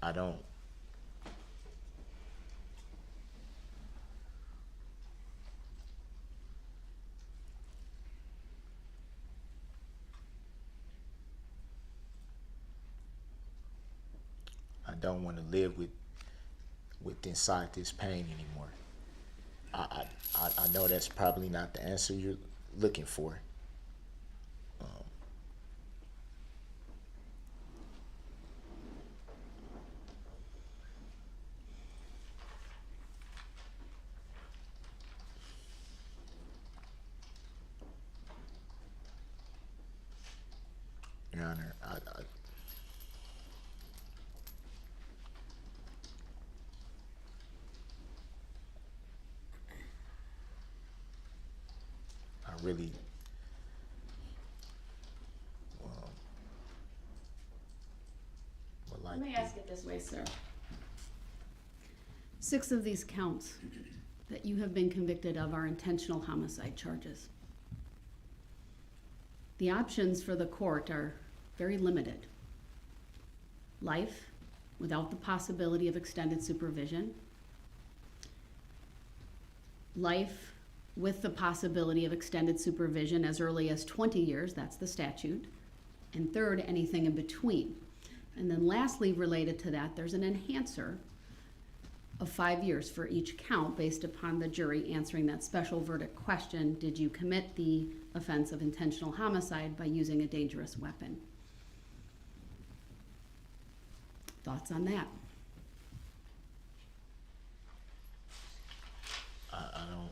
I don't want to live with inside this pain anymore. I know that's probably not the answer you're looking for. Your Honor. I really would like Let me to. ask it this way, sir. 6 of these counts that you have been convicted of are intentional homicide charges. The options for the court are very limited. Life without the possibility of extended supervision. Life with the possibility of extended supervision as early as 20 years, that's the statute. And third, anything in between. And then lastly, related to that, there's an enhancer of 5 years for each count based upon the jury answering that special verdict question, did you commit the offense of intentional homicide by using a dangerous weapon? Thoughts on that? I don't.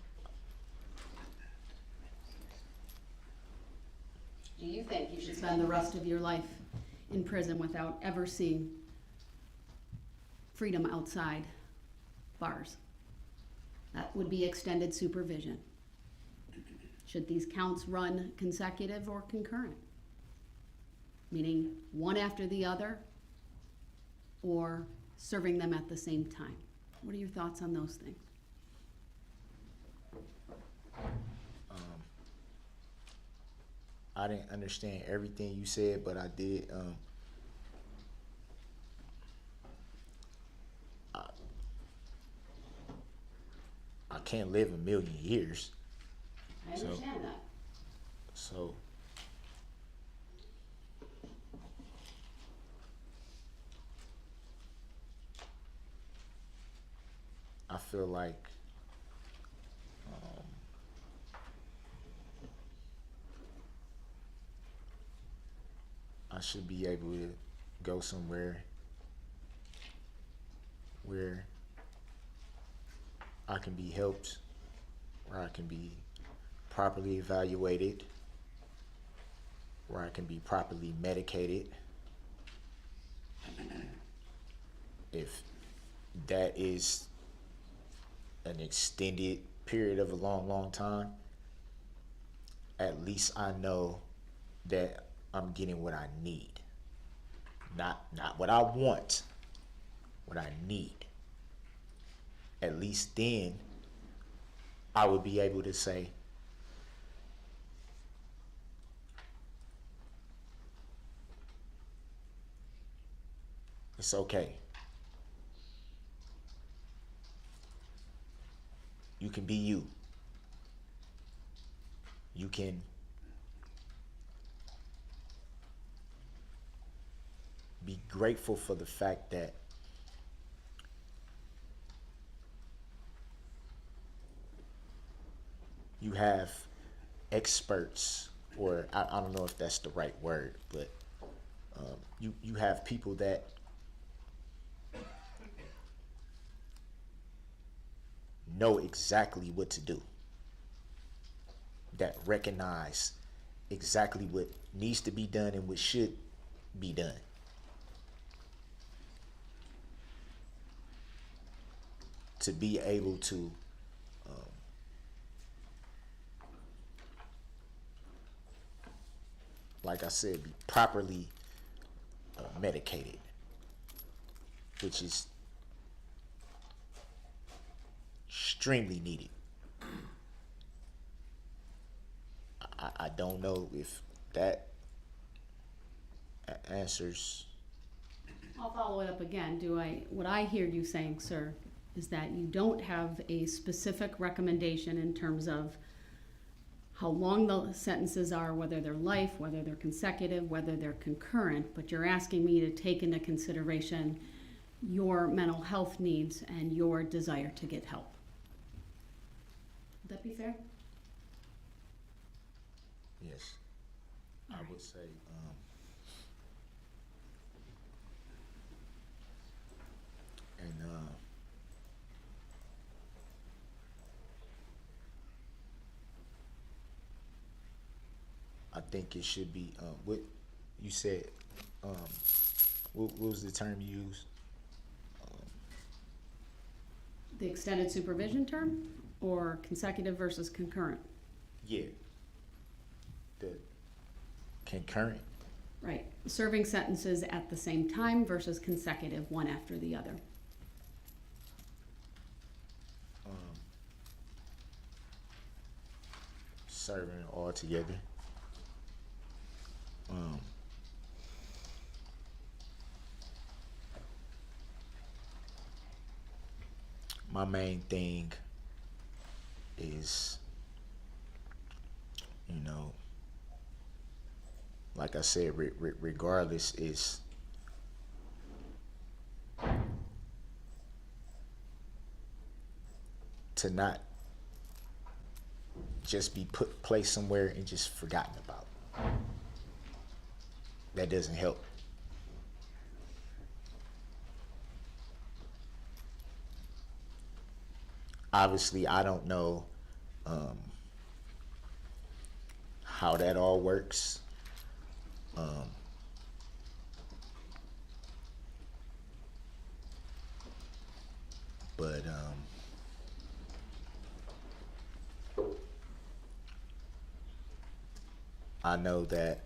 Do you think you should spend the rest of your life in prison without ever seeing freedom outside bars? That would be extended supervision. Should these counts run consecutive or concurrent? Meaning one after the other, or serving them at the same time? What are your thoughts on those things? I didn't understand everything you said, but I did. I can't live 1,000,000 years. I understand that. So I feel like I should be able to go somewhere where I can be helped, where I can be properly evaluated, where I can be properly medicated. If that is an extended period of a long time, at least I know that I'm getting what I need. Not what I want, what I need. At least then I would be able to say, it's okay. You can be you. You can be grateful for the fact that you have experts, or I don't know if that's the right word, but you have people that know exactly what to do, that recognize exactly what needs to be done and what should be done. To be able to like I said, be properly medicated, which is extremely needed. I don't know if that answers. I'll follow it up again. What I hear you saying, sir, is that you don't have a specific recommendation in terms of how long the sentences are, whether they're life, whether they're consecutive, whether they're concurrent, but you're asking me to take into consideration your mental health needs and your desire to get help. Would that be fair? Yes, I would say. I think it should be with you said, what was the term you used? The extended supervision term or consecutive versus concurrent? Yeah. The concurrent. Right. Serving sentences at the same time versus consecutive, one after the other. Serving all together. My main thing is, you know, like I said, regardless, is to not just be placed somewhere and just forgotten about. That doesn't help. Obviously, I don't know how that all works. But I know that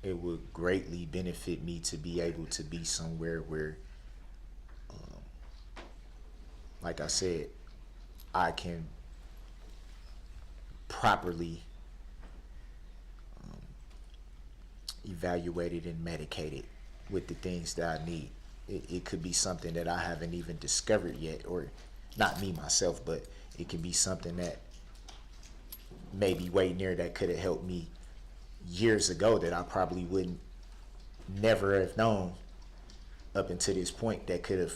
it would greatly benefit me to be able to be somewhere where, like I said, I can properly evaluate it and medicate it with the things that I need. It could be something that I haven't even discovered yet, or not me myself, but it can be something that may be way near that could have helped me years ago that I probably wouldn't never have known up until this point, that could have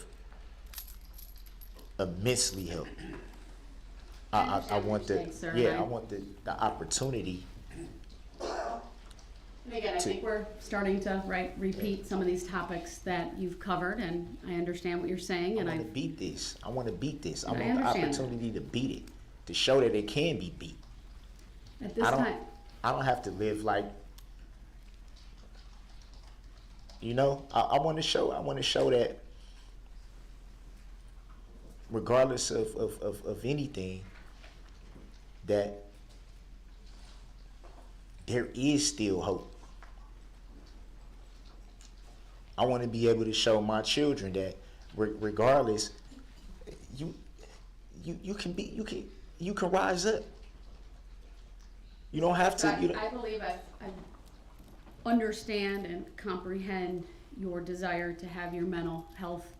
immensely helped. I want the I want the opportunity. And again, I think we're starting to repeat some of these topics that you've covered, and I understand what you're saying. And I want to beat this. I want to beat this. I want the understand opportunity to beat it, to show that it can be beat. At this time, I don't have to live like, you know. I want to show. I want to show that regardless of anything, that there is still hope. I want to be able to show my children that regardless, you can rise up. You don't have to. I believe I understand and comprehend your desire to have your mental health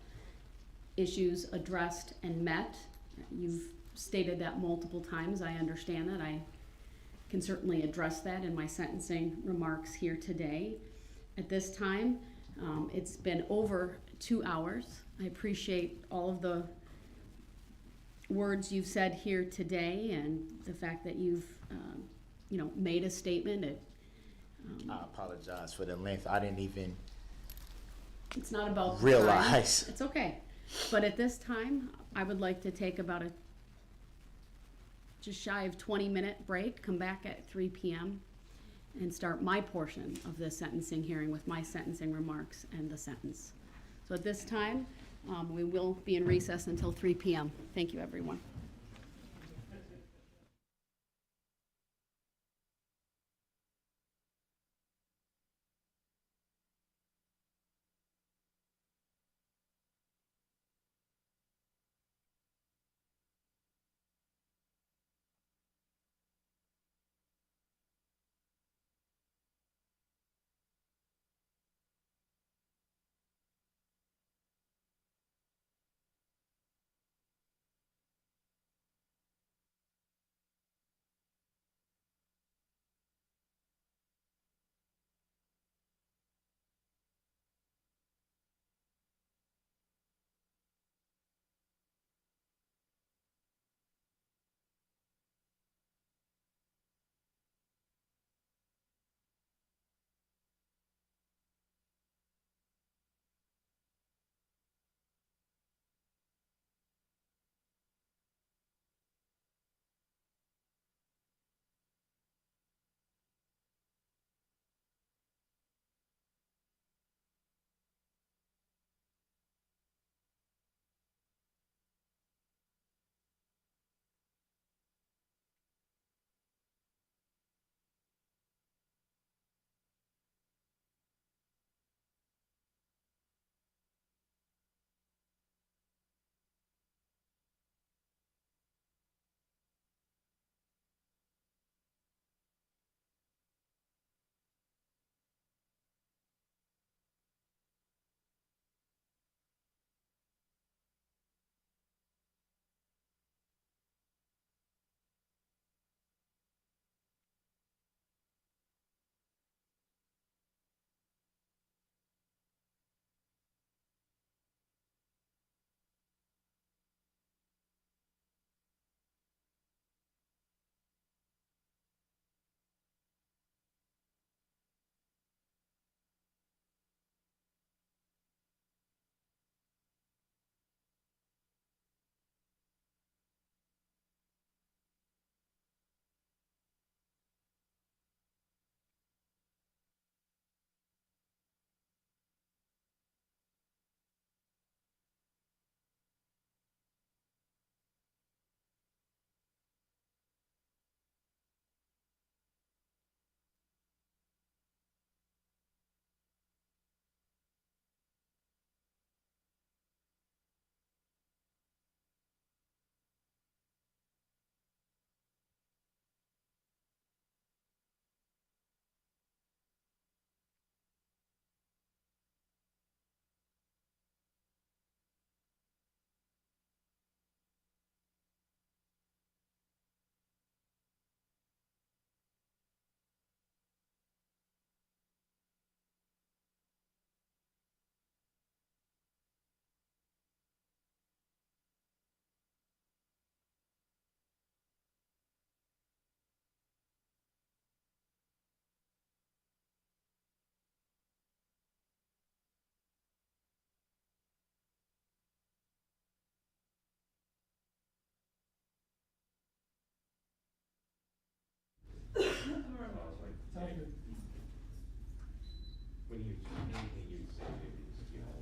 issues addressed and met. You've stated that multiple times. I understand that. I can certainly address that in my sentencing remarks here today. At this time, it's been over 2 hours. I appreciate all of the words you've said here today and the fact that you've made a statement. I apologize for the length. I didn't even It's not about realize. It's okay. But at this time, I would like to take about a just shy of 20-minute break, come back at 3 p.m. and start my portion of the sentencing hearing with my sentencing remarks and the sentence. So at this time, we will be in recess until 3 p.m. Thank you, everyone. When you, anything you say, is, you know.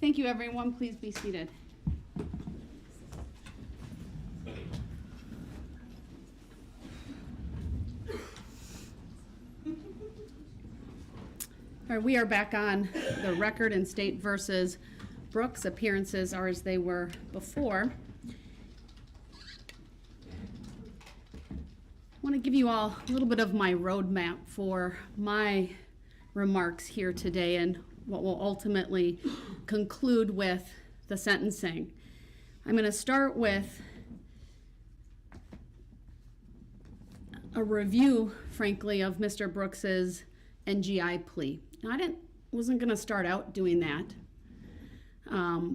Thank you, everyone. Please be seated. All right, we are back on the record in State versus Brooks. Appearances are as they were before. I want to give you all a little bit of my roadmap for my remarks here today and what will ultimately conclude with the sentencing. I'm going to start with a review, frankly, of Mr. Brooks's NGI plea. Now, I wasn't going to start out doing that,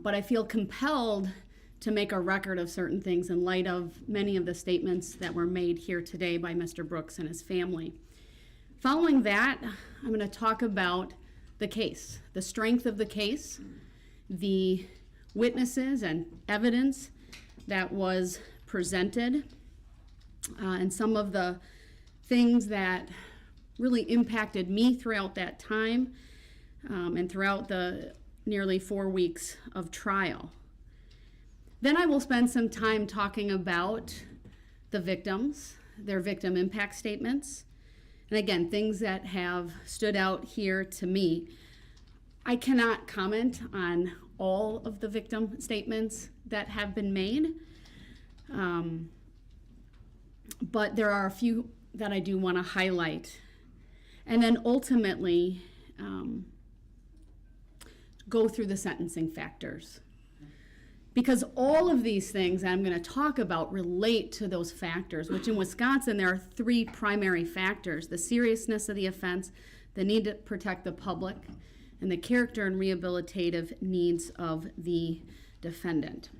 but I feel compelled to make a record of certain things in light of many of the statements that were made here today by Mr. Brooks and his family. Following that, I'm going to talk about the case, the strength of the case, the witnesses and evidence that was presented, and some of the things that really impacted me throughout that time and throughout the nearly 4 weeks of trial. Then I will spend some time talking about the victims, their victim impact statements, and again, things that have stood out here to me. I cannot comment on all of the victim statements that have been made, but there are a few that I do want to highlight. And then ultimately, go through the sentencing factors. Because all of these things that I'm going to talk about relate to those factors, which in Wisconsin, there are 3 primary factors: the seriousness of the offense, the need to protect the public, and the character and rehabilitative needs of the defendant.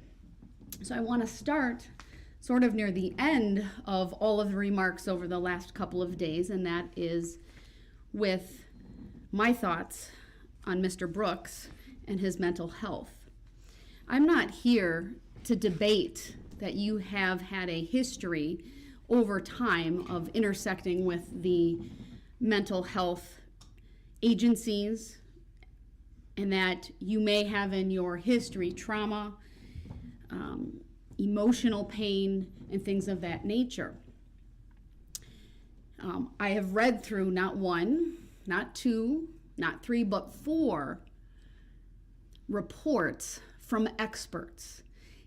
So I want to start sort of near the end of all of the remarks over the last couple of days, and that is with my thoughts on Mr. Brooks and his mental health. I'm not here to debate that you have had a history over time of intersecting with the mental health agencies and that you may have in your history trauma, emotional pain, and things of that nature. I have read through not 1, not 2, not 3, but 4 reports from experts,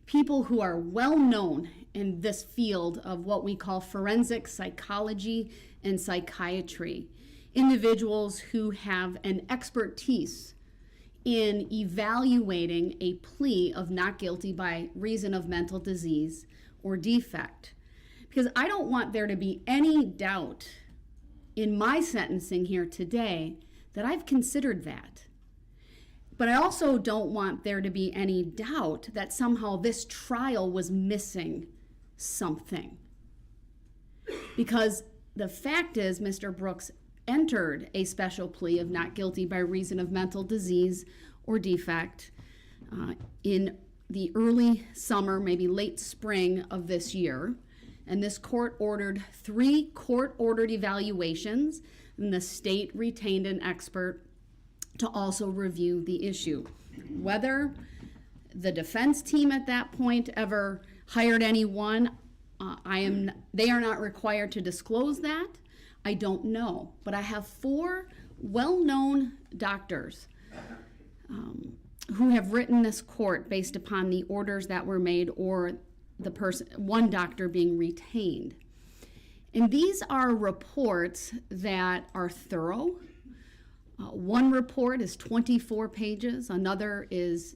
people who are well known in this field of what we call forensic psychology and psychiatry, individuals who have an expertise in evaluating a plea of not guilty by reason of mental disease or defect. Because I don't want there to be any doubt in my sentencing here today that I've considered that. But I also don't want there to be any doubt that somehow this trial was missing something. Because the fact is, Mr. Brooks entered a special plea of not guilty by reason of mental disease or defect in the early summer, maybe late spring of this year. And this court ordered 3 court-ordered evaluations, and the state retained an expert to also review the issue. Whether the defense team at that point ever hired anyone, they are not required to disclose that. I don't know, but I have 4 well-known doctors who have written this court based upon the orders that were made or one doctor being retained. And these are reports that are thorough. One report is 24 pages, another is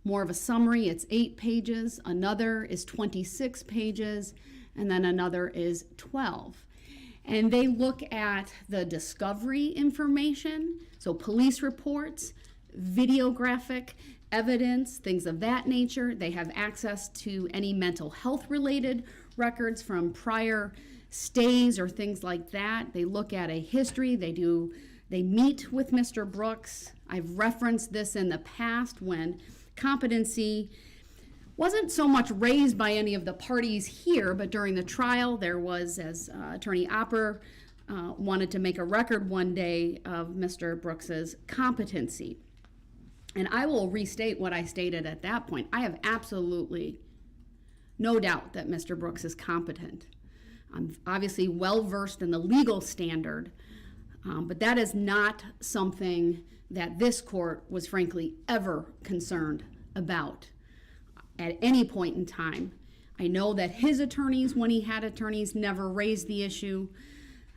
more of a summary, it's 8 pages, another is 26 pages, and then another is 12. And they look at the discovery information, so police reports, videographic evidence, things of that nature. They have access to any mental health related records from prior stays or things like that. They look at a history, they meet with Mr. Brooks. I've referenced this in the past when competency wasn't so much raised by any of the parties here, but during the trial there was, as Attorney Opper wanted to make a record one day of Mr. Brooks's competency. And I will restate what I stated at that point. I have absolutely no doubt that Mr. Brooks is competent. I'm obviously well-versed in the legal standard, but that is not something that this court was frankly ever concerned about at any point in time. I know that his attorneys, when he had attorneys, never raised the issue.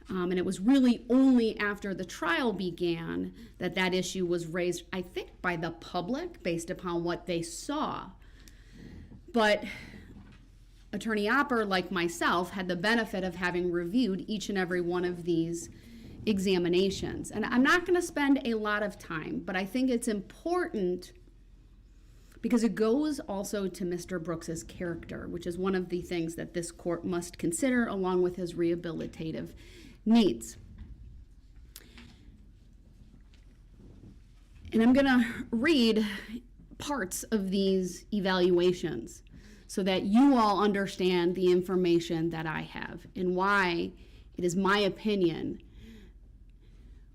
And it was really only after the trial began that that issue was raised, I think, by the public based upon what they saw. But Attorney Opper, like myself, had the benefit of having reviewed each and every one of these examinations. And I'm not going to spend a lot of time, but I think it's important because it goes also to Mr. Brooks's character, which is one of the things that this court must consider along with his rehabilitative needs. And I'm going to read parts of these evaluations so that you all understand the information that I have and why it is my opinion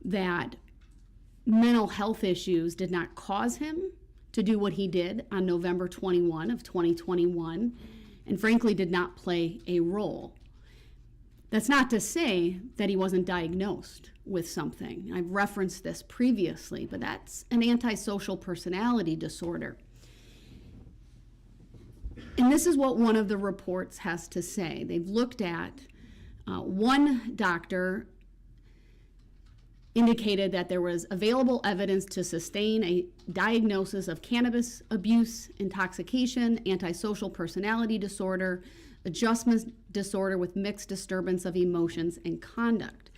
that mental health issues did not cause him to do what he did on November 21 of 2021 and frankly did not play a role. That's not to say that he wasn't diagnosed with something. I've referenced this previously, but that's an antisocial personality disorder. And this is what one of the reports has to say. They've looked at one doctor indicated that there was available evidence to sustain a diagnosis of cannabis abuse, intoxication, antisocial personality disorder, adjustment disorder with mixed disturbance of emotions and conduct.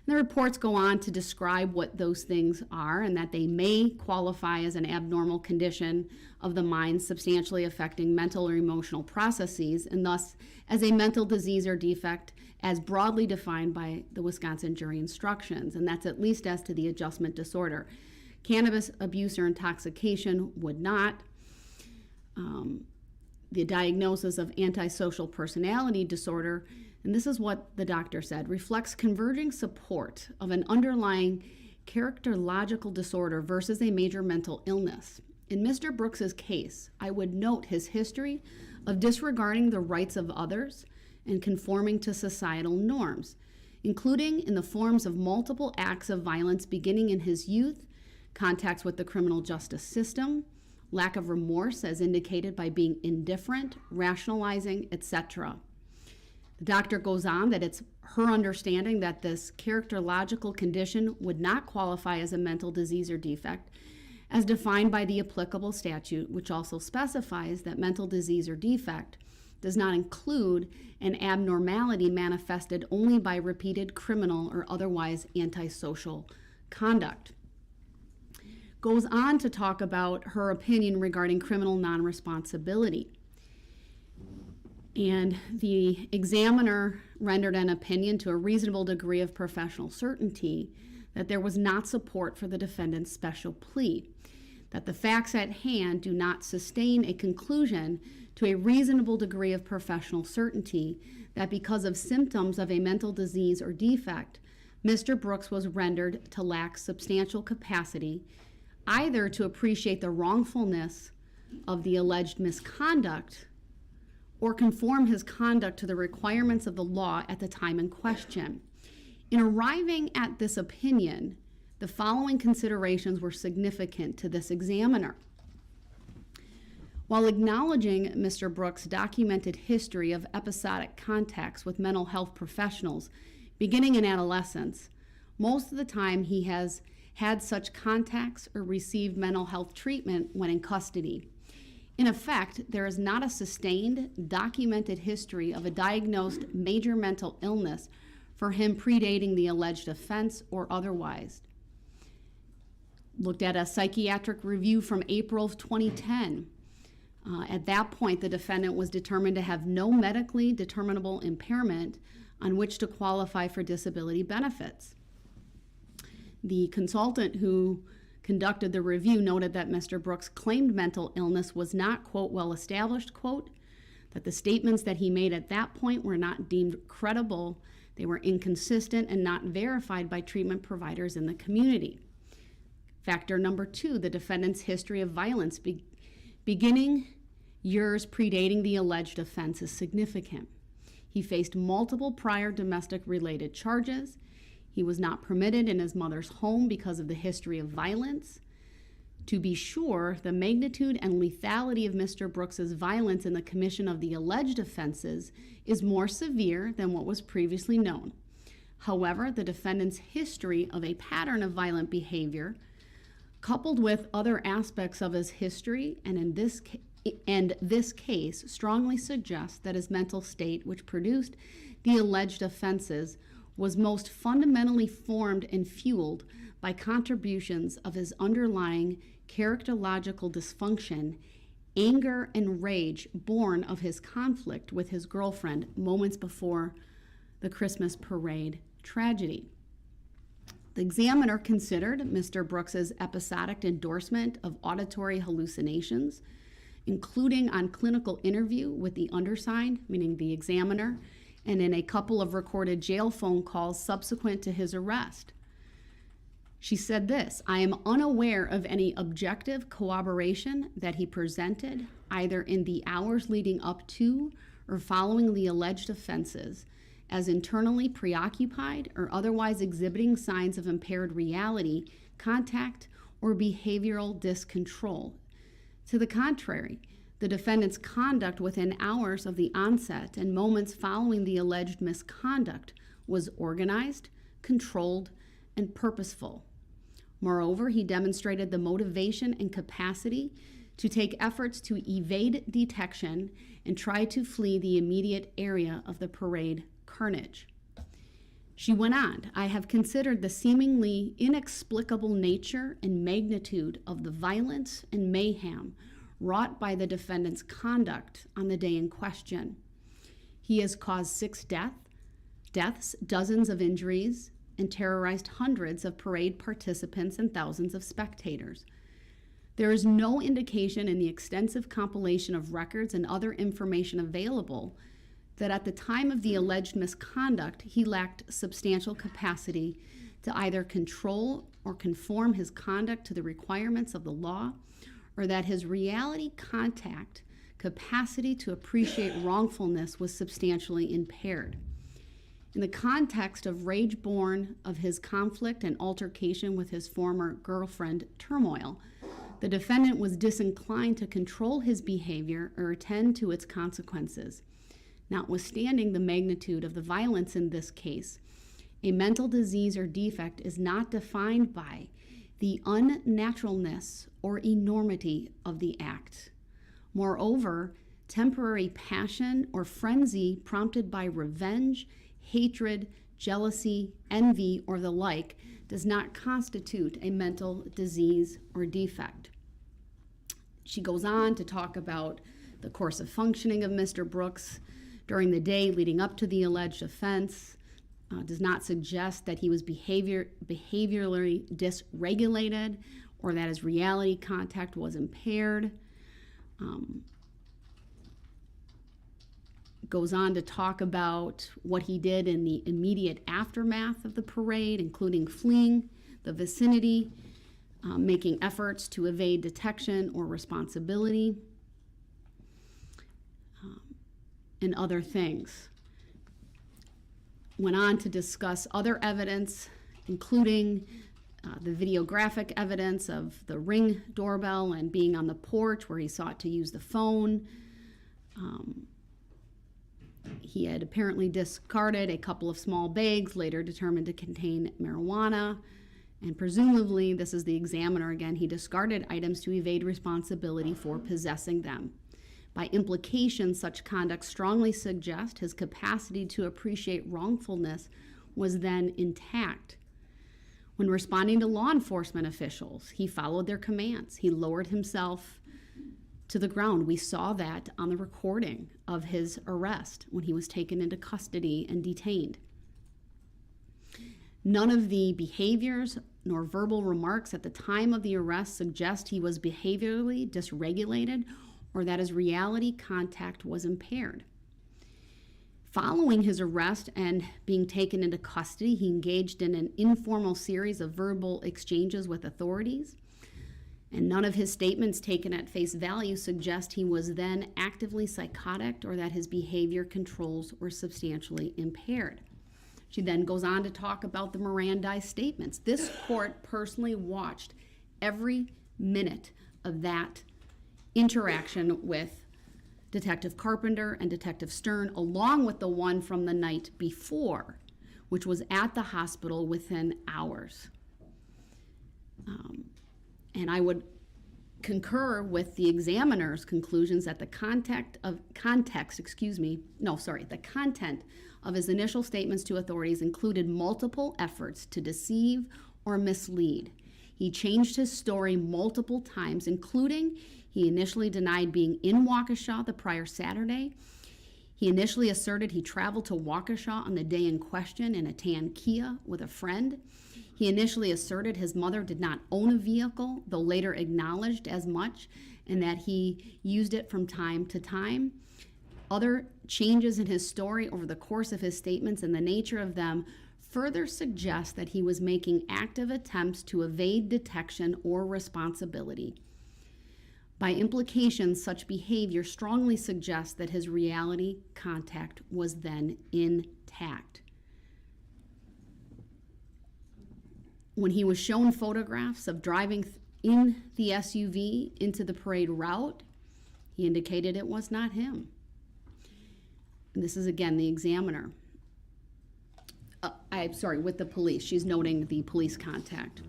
And the reports go on to describe what those things are and that they may qualify as an abnormal condition of the mind substantially affecting mental or emotional processes and thus as a mental disease or defect as broadly defined by the Wisconsin jury instructions, and that's at least as to the adjustment disorder. Cannabis abuse or intoxication would not. The diagnosis of antisocial personality disorder, and this is what the doctor said, reflects converging support of an underlying characterological disorder versus a major mental illness. In Mr. Brooks's case, I would note his history of disregarding the rights of others and conforming to societal norms, including in the forms of multiple acts of violence beginning in his youth, contacts with the criminal justice system, lack of remorse as indicated by being indifferent, rationalizing, etc. The doctor goes on that it's her understanding that this characterological condition would not qualify as a mental disease or defect as defined by the applicable statute, which also specifies that mental disease or defect does not include an abnormality manifested only by repeated criminal or otherwise antisocial conduct. Goes on to talk about her opinion regarding criminal non-responsibility. And the examiner rendered an opinion to a reasonable degree of professional certainty that there was not support for the defendant's special plea, that the facts at hand do not sustain a conclusion to a reasonable degree of professional certainty that because of symptoms of a mental disease or defect, Mr. Brooks was rendered to lack substantial capacity either to appreciate the wrongfulness of the alleged misconduct or conform his conduct to the requirements of the law at the time in question. In arriving at this opinion, the following considerations were significant to this examiner. While acknowledging Mr. Brooks' documented history of episodic contacts with mental health professionals beginning in adolescence, most of the time he has had such contacts or received mental health treatment when in custody. In effect, there is not a sustained, documented history of a diagnosed major mental illness for him predating the alleged offense or otherwise. Looked at a psychiatric review from April of 2010. At that point, the defendant was determined to have no medically determinable impairment on which to qualify for disability benefits. The consultant who conducted the review noted that Mr. Brooks' claimed mental illness was not, quote, well established, quote, that the statements that he made at that point were not deemed credible, they were inconsistent and not verified by treatment providers in the community. Factor number 2, the defendant's history of violence beginning years predating the alleged offense is significant. He faced multiple prior domestic-related charges. He was not permitted in his mother's home because of the history of violence. To be sure, the magnitude and lethality of Mr. Brooks's violence in the commission of the alleged offenses is more severe than what was previously known. However, the defendant's history of a pattern of violent behavior, coupled with other aspects of his history, and this case strongly suggests that his mental state, which produced the alleged offenses, was most fundamentally formed and fueled by contributions of his underlying characterological dysfunction, anger, and rage born of his conflict with his girlfriend moments before the Christmas parade tragedy. The examiner considered Mr. Brooks's episodic endorsement of auditory hallucinations, including on clinical interview with the undersigned, meaning the examiner, and in a couple of recorded jail phone calls subsequent to his arrest. She said this, "I am unaware of any objective corroboration that he presented, either in the hours leading up to or following the alleged offenses, as internally preoccupied or otherwise exhibiting signs of impaired reality, contact, or behavioral discontrol. To the contrary, the defendant's conduct within hours of the onset and moments following the alleged misconduct was organized, controlled, and purposeful. Moreover, he demonstrated the motivation and capacity to take efforts to evade detection and try to flee the immediate area of the parade carnage." She went on, "I have considered the seemingly inexplicable nature and magnitude of the violence and mayhem wrought by the defendant's conduct on the day in question. He has caused 6 deaths, dozens of injuries, and terrorized hundreds of parade participants and thousands of spectators. There is no indication in the extensive compilation of records and other information available that at the time of the alleged misconduct, he lacked substantial capacity to either control or conform his conduct to the requirements of the law, or that his reality contact capacity to appreciate wrongfulness was substantially impaired. In the context of rage born of his conflict and altercation with his former girlfriend turmoil, the defendant was disinclined to control his behavior or attend to its consequences. Notwithstanding the magnitude of the violence in this case, a mental disease or defect is not defined by the unnaturalness or enormity of the act. Moreover, temporary passion or frenzy prompted by revenge, hatred, jealousy, envy, or the like does not constitute a mental disease or defect." She goes on to talk about the course of functioning of Mr. Brooks during the day leading up to the alleged offense. Does not suggest that he was behaviorally dysregulated or that his reality contact was impaired. Goes on to talk about what he did in the immediate aftermath of the parade, including fleeing the vicinity, making efforts to evade detection or responsibility, and other things. Went on to discuss other evidence, including the videographic evidence of the Ring doorbell and being on the porch where he sought to use the phone. He had apparently discarded a couple of small bags, later determined to contain marijuana, and presumably, this is the examiner again, he discarded items to evade responsibility for possessing them. By implication, such conduct strongly suggests his capacity to appreciate wrongfulness was then intact. When responding to law enforcement officials, he followed their commands. He lowered himself to the ground. We saw that on the recording of his arrest when he was taken into custody and detained. None of the behaviors nor verbal remarks at the time of the arrest suggest he was behaviorally dysregulated or that his reality contact was impaired. Following his arrest and being taken into custody, he engaged in an informal series of verbal exchanges with authorities, and none of his statements taken at face value suggest he was then actively psychotic or that his behavior controls were substantially impaired. She then goes on to talk about the Mirandized statements. This court personally watched every minute of that interaction with Detective Carpenter and Detective Stern, along with the one from the night before, which was at the hospital within hours. And I would concur with the examiner's conclusions that the content of his initial statements to authorities included multiple efforts to deceive or mislead. He changed his story multiple times, including he initially denied being in Waukesha the prior Saturday. He initially asserted he traveled to Waukesha on the day in question in a tan Kia with a friend. He initially asserted his mother did not own a vehicle, though later acknowledged as much, and that he used it from time to time. Other changes in his story over the course of his statements and the nature of them further suggest that he was making active attempts to evade detection or responsibility. By implication, such behavior strongly suggests that his reality contact was then intact. When he was shown photographs of driving in the SUV into the parade route, he indicated it was not him. And this is again the examiner. With the police. She's noting the police contact.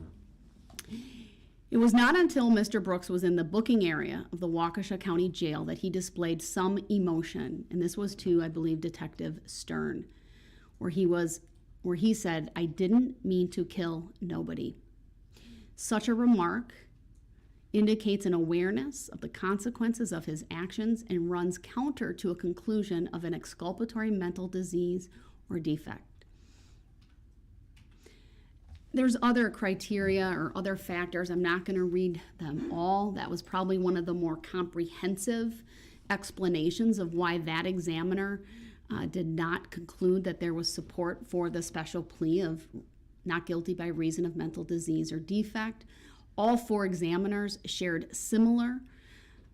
It was not until Mr. Brooks was in the booking area of the Waukesha County Jail that he displayed some emotion, and this was to, I believe, Detective Stern, where he said, "I didn't mean to kill nobody." Such a remark indicates an awareness of the consequences of his actions and runs counter to a conclusion of an exculpatory mental disease or defect. There's other criteria or other factors. I'm not going to read them all. That was probably one of the more comprehensive explanations of why that examiner did not conclude that there was support for the special plea of not guilty by reason of mental disease or defect. All four examiners shared similar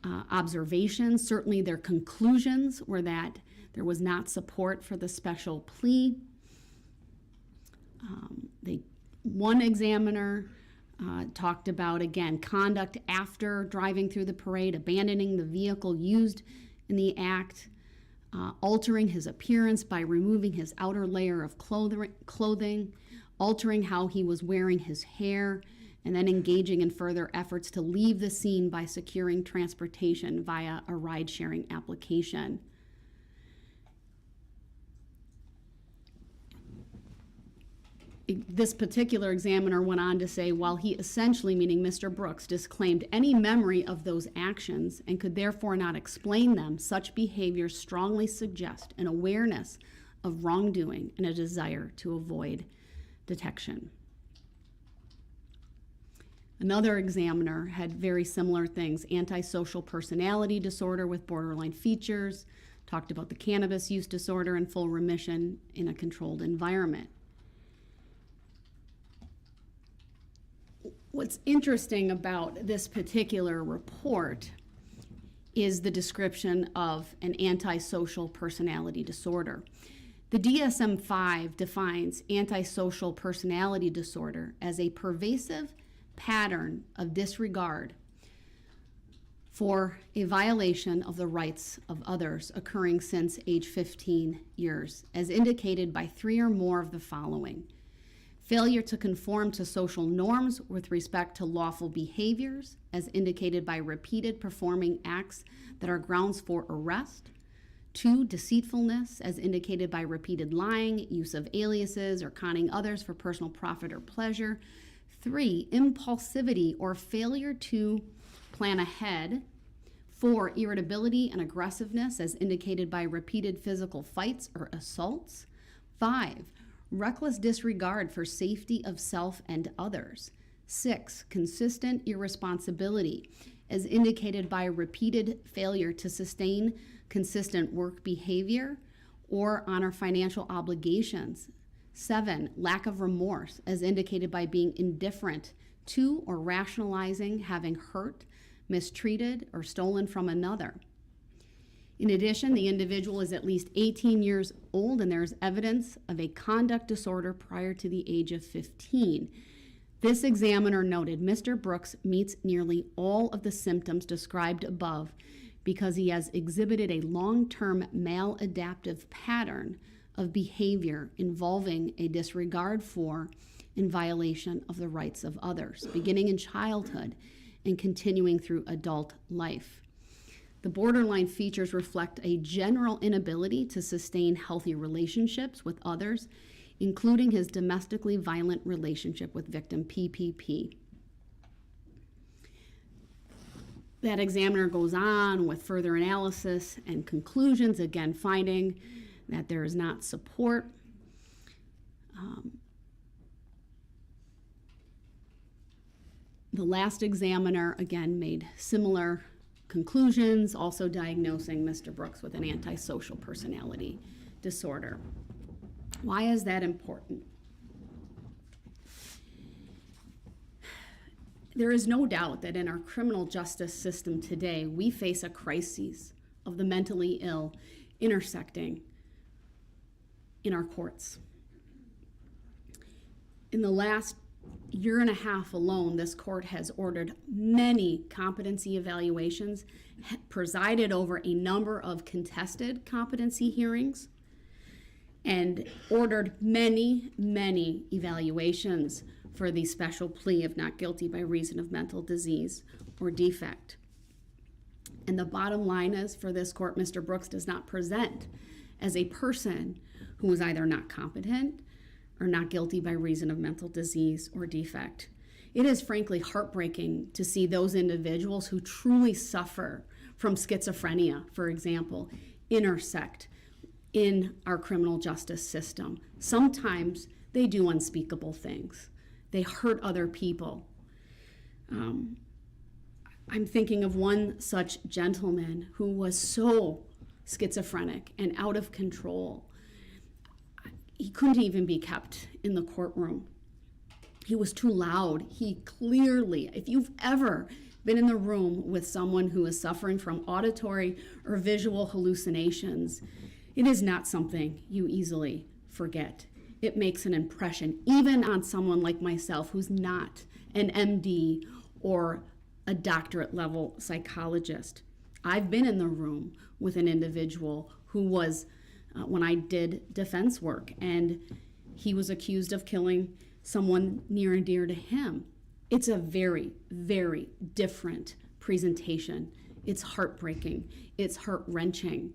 observations. Certainly their conclusions were that there was not support for the special plea. One examiner talked about, again, conduct after driving through the parade, abandoning the vehicle used in the act, altering his appearance by removing his outer layer of clothing, altering how he was wearing his hair, and then engaging in further efforts to leave the scene by securing transportation via a ride-sharing application. This particular examiner went on to say, while he essentially, meaning Mr. Brooks, disclaimed any memory of those actions and could therefore not explain them, such behaviors strongly suggest an awareness of wrongdoing and a desire to avoid detection. Another examiner had very similar things: antisocial personality disorder with borderline features, talked about the cannabis use disorder and full remission in a controlled environment. What's interesting about this particular report is the description of an antisocial personality disorder. The DSM-5 defines antisocial personality disorder as a pervasive pattern of disregard for a violation of the rights of others occurring since age 15 years, as indicated by three or more of the following: failure to conform to social norms with respect to lawful behaviors, as indicated by repeated performing acts that are grounds for arrest. 2, deceitfulness, as indicated by repeated lying, use of aliases, or conning others for personal profit or pleasure. 3, impulsivity or failure to plan ahead. 4, irritability and aggressiveness, as indicated by repeated physical fights or assaults. 5, reckless disregard for safety of self and others. 6, consistent irresponsibility, as indicated by repeated failure to sustain consistent work behavior or honor financial obligations. 7, lack of remorse, as indicated by being indifferent to or rationalizing having hurt, mistreated, or stolen from another. In addition, the individual is at least 18 years old and there is evidence of a conduct disorder prior to the age of 15. This examiner noted Mr. Brooks meets nearly all of the symptoms described above because he has exhibited a long-term maladaptive pattern of behavior involving a disregard for and violation of the rights of others, beginning in childhood and continuing through adult life. The borderline features reflect a general inability to sustain healthy relationships with others, including his domestically violent relationship with victim PPP. That examiner goes on with further analysis and conclusions, again finding that there is not support. The last examiner, again, made similar conclusions, also diagnosing Mr. Brooks with an antisocial personality disorder. Why is that important? There is no doubt that in our criminal justice system today, we face a crisis of the mentally ill intersecting in our courts. In the last year and a half alone, this court has ordered many competency evaluations, presided over a number of contested competency hearings, and ordered many, many evaluations for the special plea of not guilty by reason of mental disease or defect. And the bottom line is, for this court, Mr. Brooks does not present as a person who is either not competent or not guilty by reason of mental disease or defect. It is frankly heartbreaking to see those individuals who truly suffer from schizophrenia, for example, intersect in our criminal justice system. Sometimes they do unspeakable things. They hurt other people. I'm thinking of one such gentleman who was so schizophrenic and out of control. He couldn't even be kept in the courtroom. He was too loud. He clearly, if you've ever been in the room with someone who is suffering from auditory or visual hallucinations, it is not something you easily forget. It makes an impression, even on someone like myself who's not an MD or a doctorate level psychologist. I've been in the room with an individual who was, when I did defense work, and he was accused of killing someone near and dear to him. It's a very, very different presentation. It's heartbreaking. It's heart-wrenching.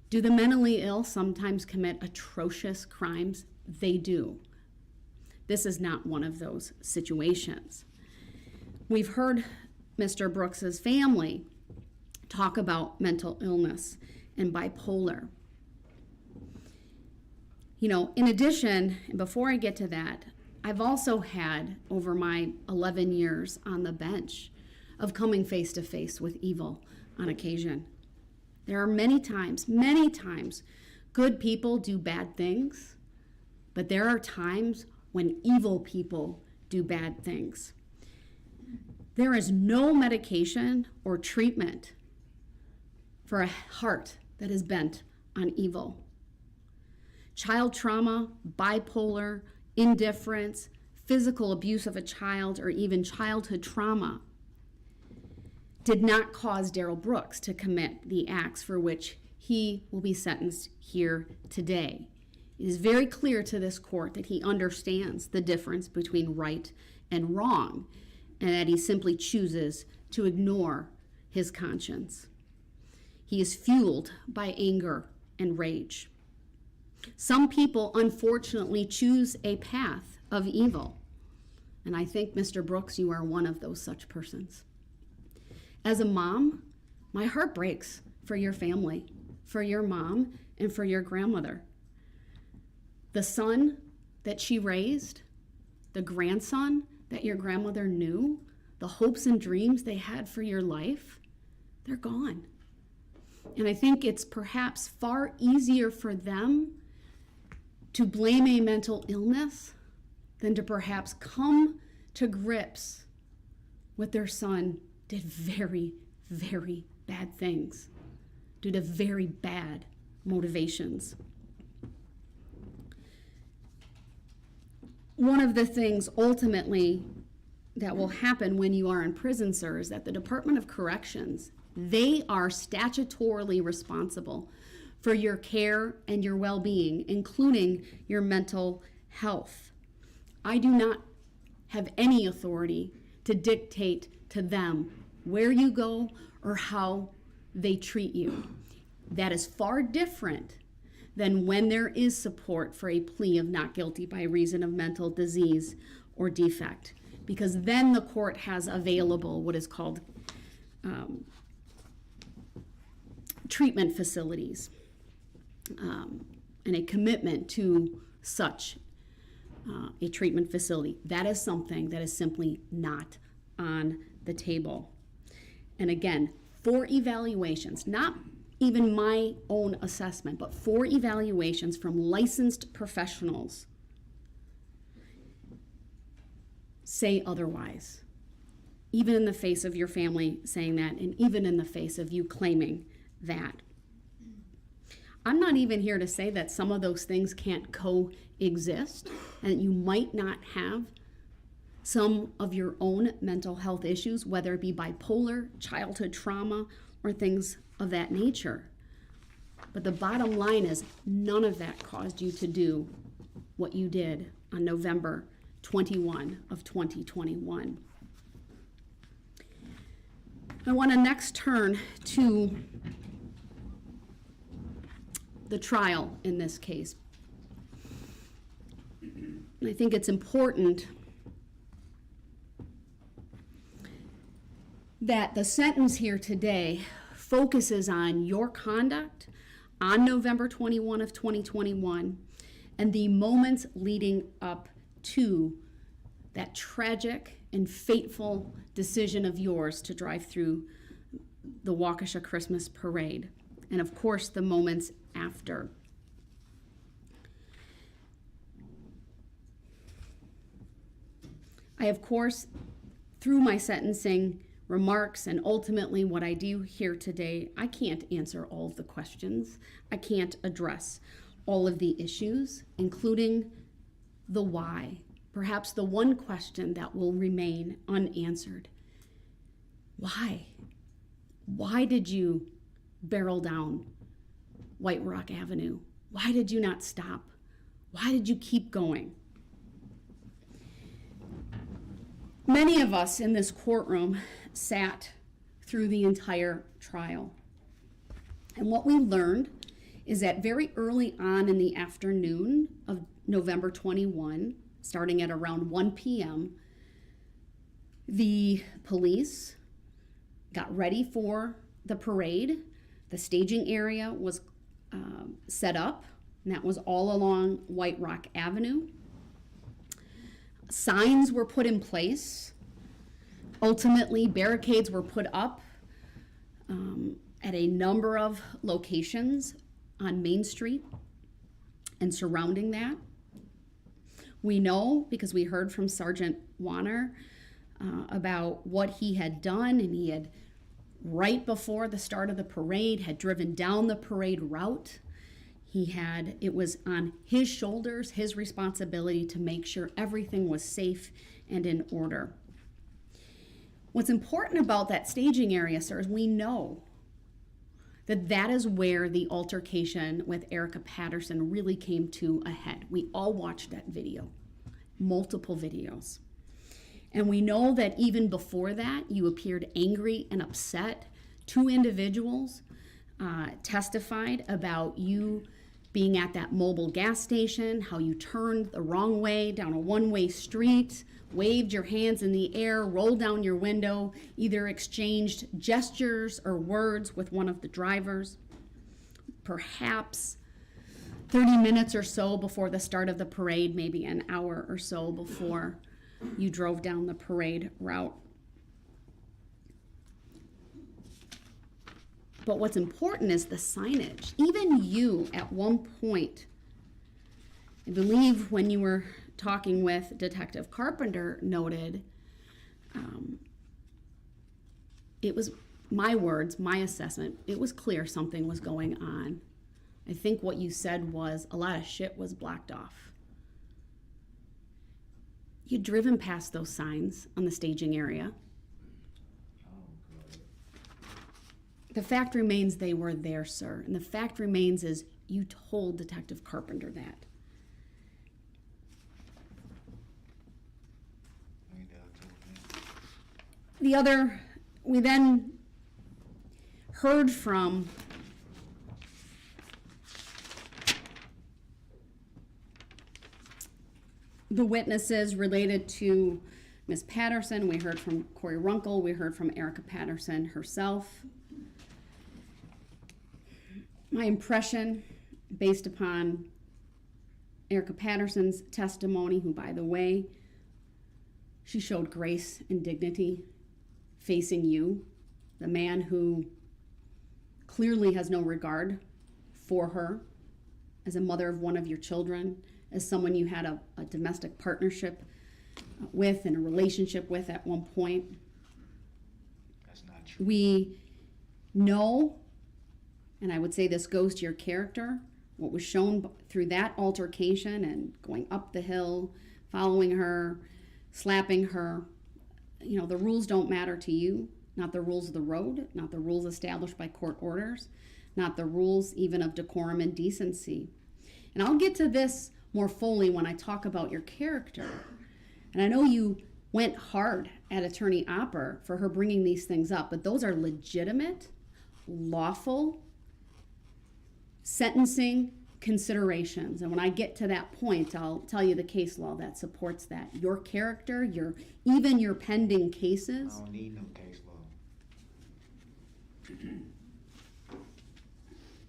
Do the mentally ill sometimes commit atrocious crimes? They do. This is not one of those situations. We've heard Mr. Brooks's family talk about mental illness and bipolar. You know, in addition, and before I get to that, I've also had, over my 11 years on the bench, of coming face to face with evil on occasion. There are many times, good people do bad things, but there are times when evil people do bad things. There is no medication or treatment for a heart that is bent on evil. Child trauma, bipolar, indifference, physical abuse of a child, or even childhood trauma did not cause Darrell Brooks to commit the acts for which he will be sentenced here today. It is very clear to this court that he understands the difference between right and wrong, and that he simply chooses to ignore his conscience. He is fueled by anger and rage. Some people, unfortunately, choose a path of evil, and I think, Mr. Brooks, you are one of those such persons. As a mom, my heart breaks for your family, for your mom, and for your grandmother. The son that she raised, the grandson that your grandmother knew, the hopes and dreams they had for your life, they're gone. And I think it's perhaps far easier for them to blame a mental illness than to perhaps come to grips with their son did very, very bad things due to very bad motivations. One of the things ultimately that will happen when you are in prison, sir, is that the Department of Corrections, they are statutorily responsible for your care and your well-being, including your mental health. I do not have any authority to dictate to them where you go or how they treat you. That is far different than when there is support for a plea of not guilty by reason of mental disease or defect, because then the court has available what is called treatment facilities and a commitment to such a treatment facility. That is something that is simply not on the table. And again, 4 evaluations, not even my own assessment, but 4 evaluations from licensed professionals say otherwise, even in the face of your family saying that, and even in the face of you claiming that. I'm not even here to say that some of those things can't coexist, and you might not have some of your own mental health issues, whether it be bipolar, childhood trauma, or things of that nature. But the bottom line is none of that caused you to do what you did on November 21 of 2021. I want to next turn to the trial in this case. And I think it's important that the sentence here today focuses on your conduct on November 21 of 2021 and the moments leading up to that tragic and fateful decision of yours to drive through the Waukesha Christmas parade, and of course the moments after. I, of course, through my sentencing remarks and ultimately what I do here today, I can't answer all of the questions. I can't address all of the issues, including the why. Perhaps the one question that will remain unanswered. Why? Why did you barrel down White Rock Avenue? Why did you not stop? Why did you keep going? Many of us in this courtroom sat through the entire trial. And what we learned is that very early on in the afternoon of November 21, starting at around 1 p.m., the police got ready for the parade. The staging area was set up, and that was all along White Rock Avenue. Signs were put in place. Ultimately, barricades were put up at a number of locations on Main Street and surrounding that. We know, because we heard from Sergeant Warner about what he had done, and he had, right before the start of the parade, had driven down the parade route. It was on his shoulders, his responsibility to make sure everything was safe and in order. What's important about that staging area, sir, is we know that is where the altercation with Erica Patterson really came to a head. We all watched that video, multiple videos. And we know that even before that, you appeared angry and upset. 2 individuals testified about you being at that mobile gas station, how you turned the wrong way down a one-way street, waved your hands in the air, rolled down your window, either exchanged gestures or words with one of the drivers. Perhaps 30 minutes or so before the start of the parade, maybe an hour or so before you drove down the parade route. But what's important is the signage. Even you, at one point, I believe when you were talking with Detective Carpenter, noted, it was my words, my assessment, it was clear something was going on. I think what you said was a lot of shit was blocked off. You'd driven past those signs on the staging area. The fact remains they were there, sir. And the fact remains is you told Detective Carpenter that. We then heard from the witnesses related to Ms. Patterson. We heard from Corey Runkle. We heard from Erica Patterson herself. My impression, based upon Erica Patterson's testimony, who, by the way, she showed grace and dignity facing you, the man who clearly has no regard for her as a mother of one of your children, as someone you had a domestic partnership with and a relationship with at one point. That's not true. We know, and I would say this goes to your character, what was shown through that altercation and going up the hill, following her, slapping her. You know, the rules don't matter to you, not the rules of the road, not the rules established by court orders, not the rules even of decorum and decency. And I'll get to this more fully when I talk about your character. And I know you went hard at Attorney Opper for her bringing these things up, but those are legitimate, lawful sentencing considerations. And when I get to that point, I'll tell you the case law that supports that. Your character, even your pending cases. I don't need no case law.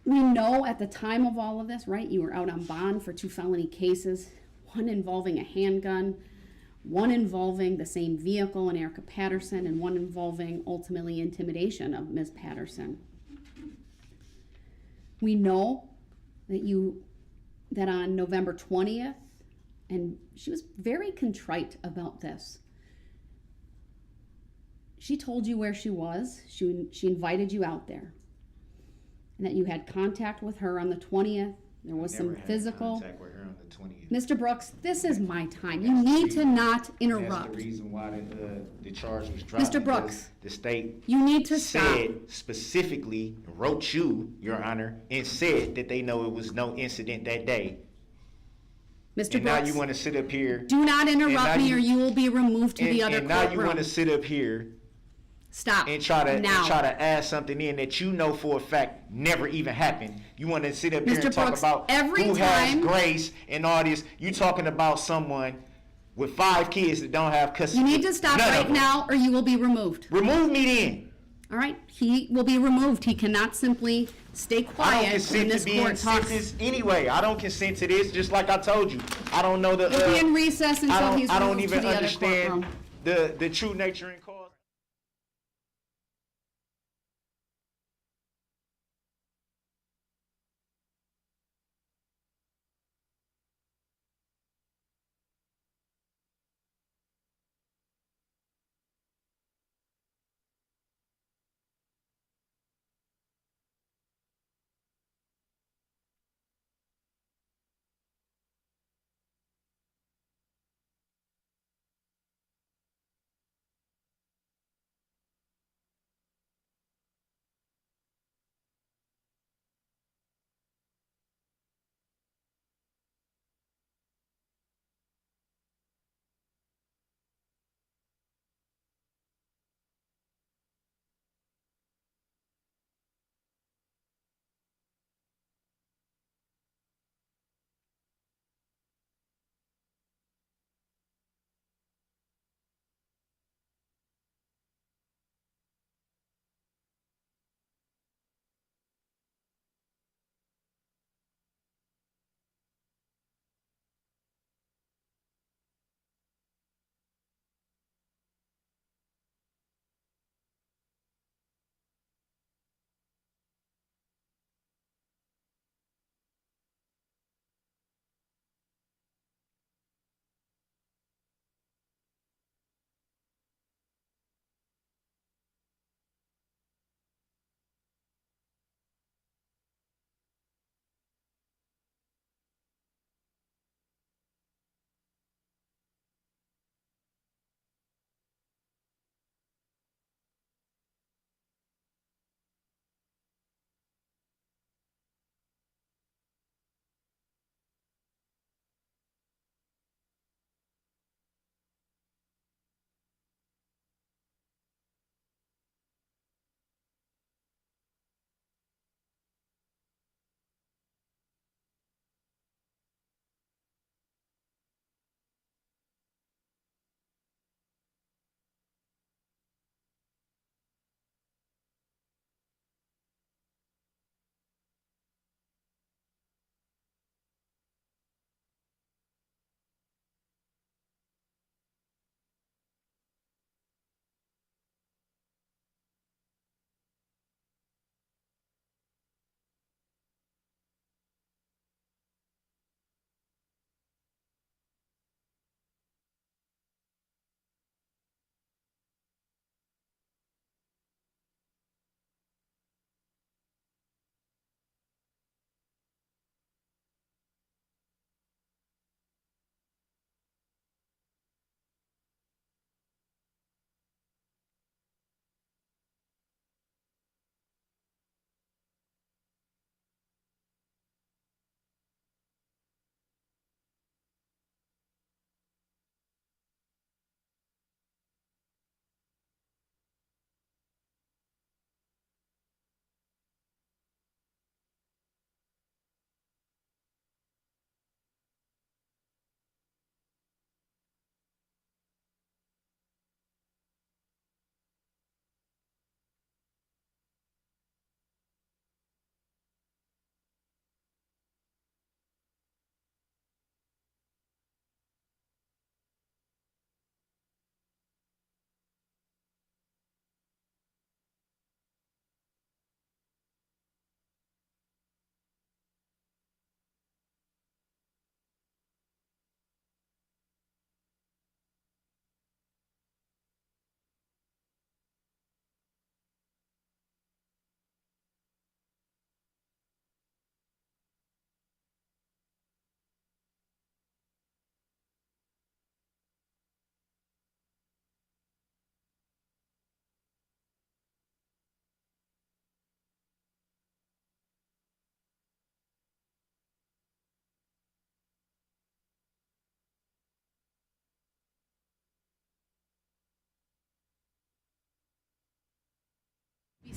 We know at the time of all of this, right, you were out on bond for 2 felony cases, one involving a handgun, one involving the same vehicle in Erica Patterson, and one involving ultimately intimidation of Ms. Patterson. We know that on November 20th, and she was very contrite about this, she told you where she was. She invited you out there, and that you had contact with her on the 20th. There was some physical. Contact with her on the 20th. Mr. Brooks, this is my time. You need to not interrupt. That's the reason why the charge was dropped. Mr. Brooks, the state you need to stop. said specifically, wrote you, Your Honor, and said that they know it was no incident that day. Mr. And Brooks, now you want to sit up here. do not interrupt me or you will be removed to the other And now you courtroom. want to sit up here Stop. and try to now. add something in that you know for a fact never even happened. You want to sit up here Mr. and talk Brooks, about every who time- has grace and all this. You talking about someone with 5 kids that don't have custody. You need to stop None of right them. now or you will be removed. Remove me then. All right? He will be removed. He cannot simply stay I don't quiet when consent this to being court talks. sentenced anyway. I don't consent to this. Just like I told you, I don't know the. He'll be in recess until he's I don't removed to even the other understand courtroom. the true nature and cause.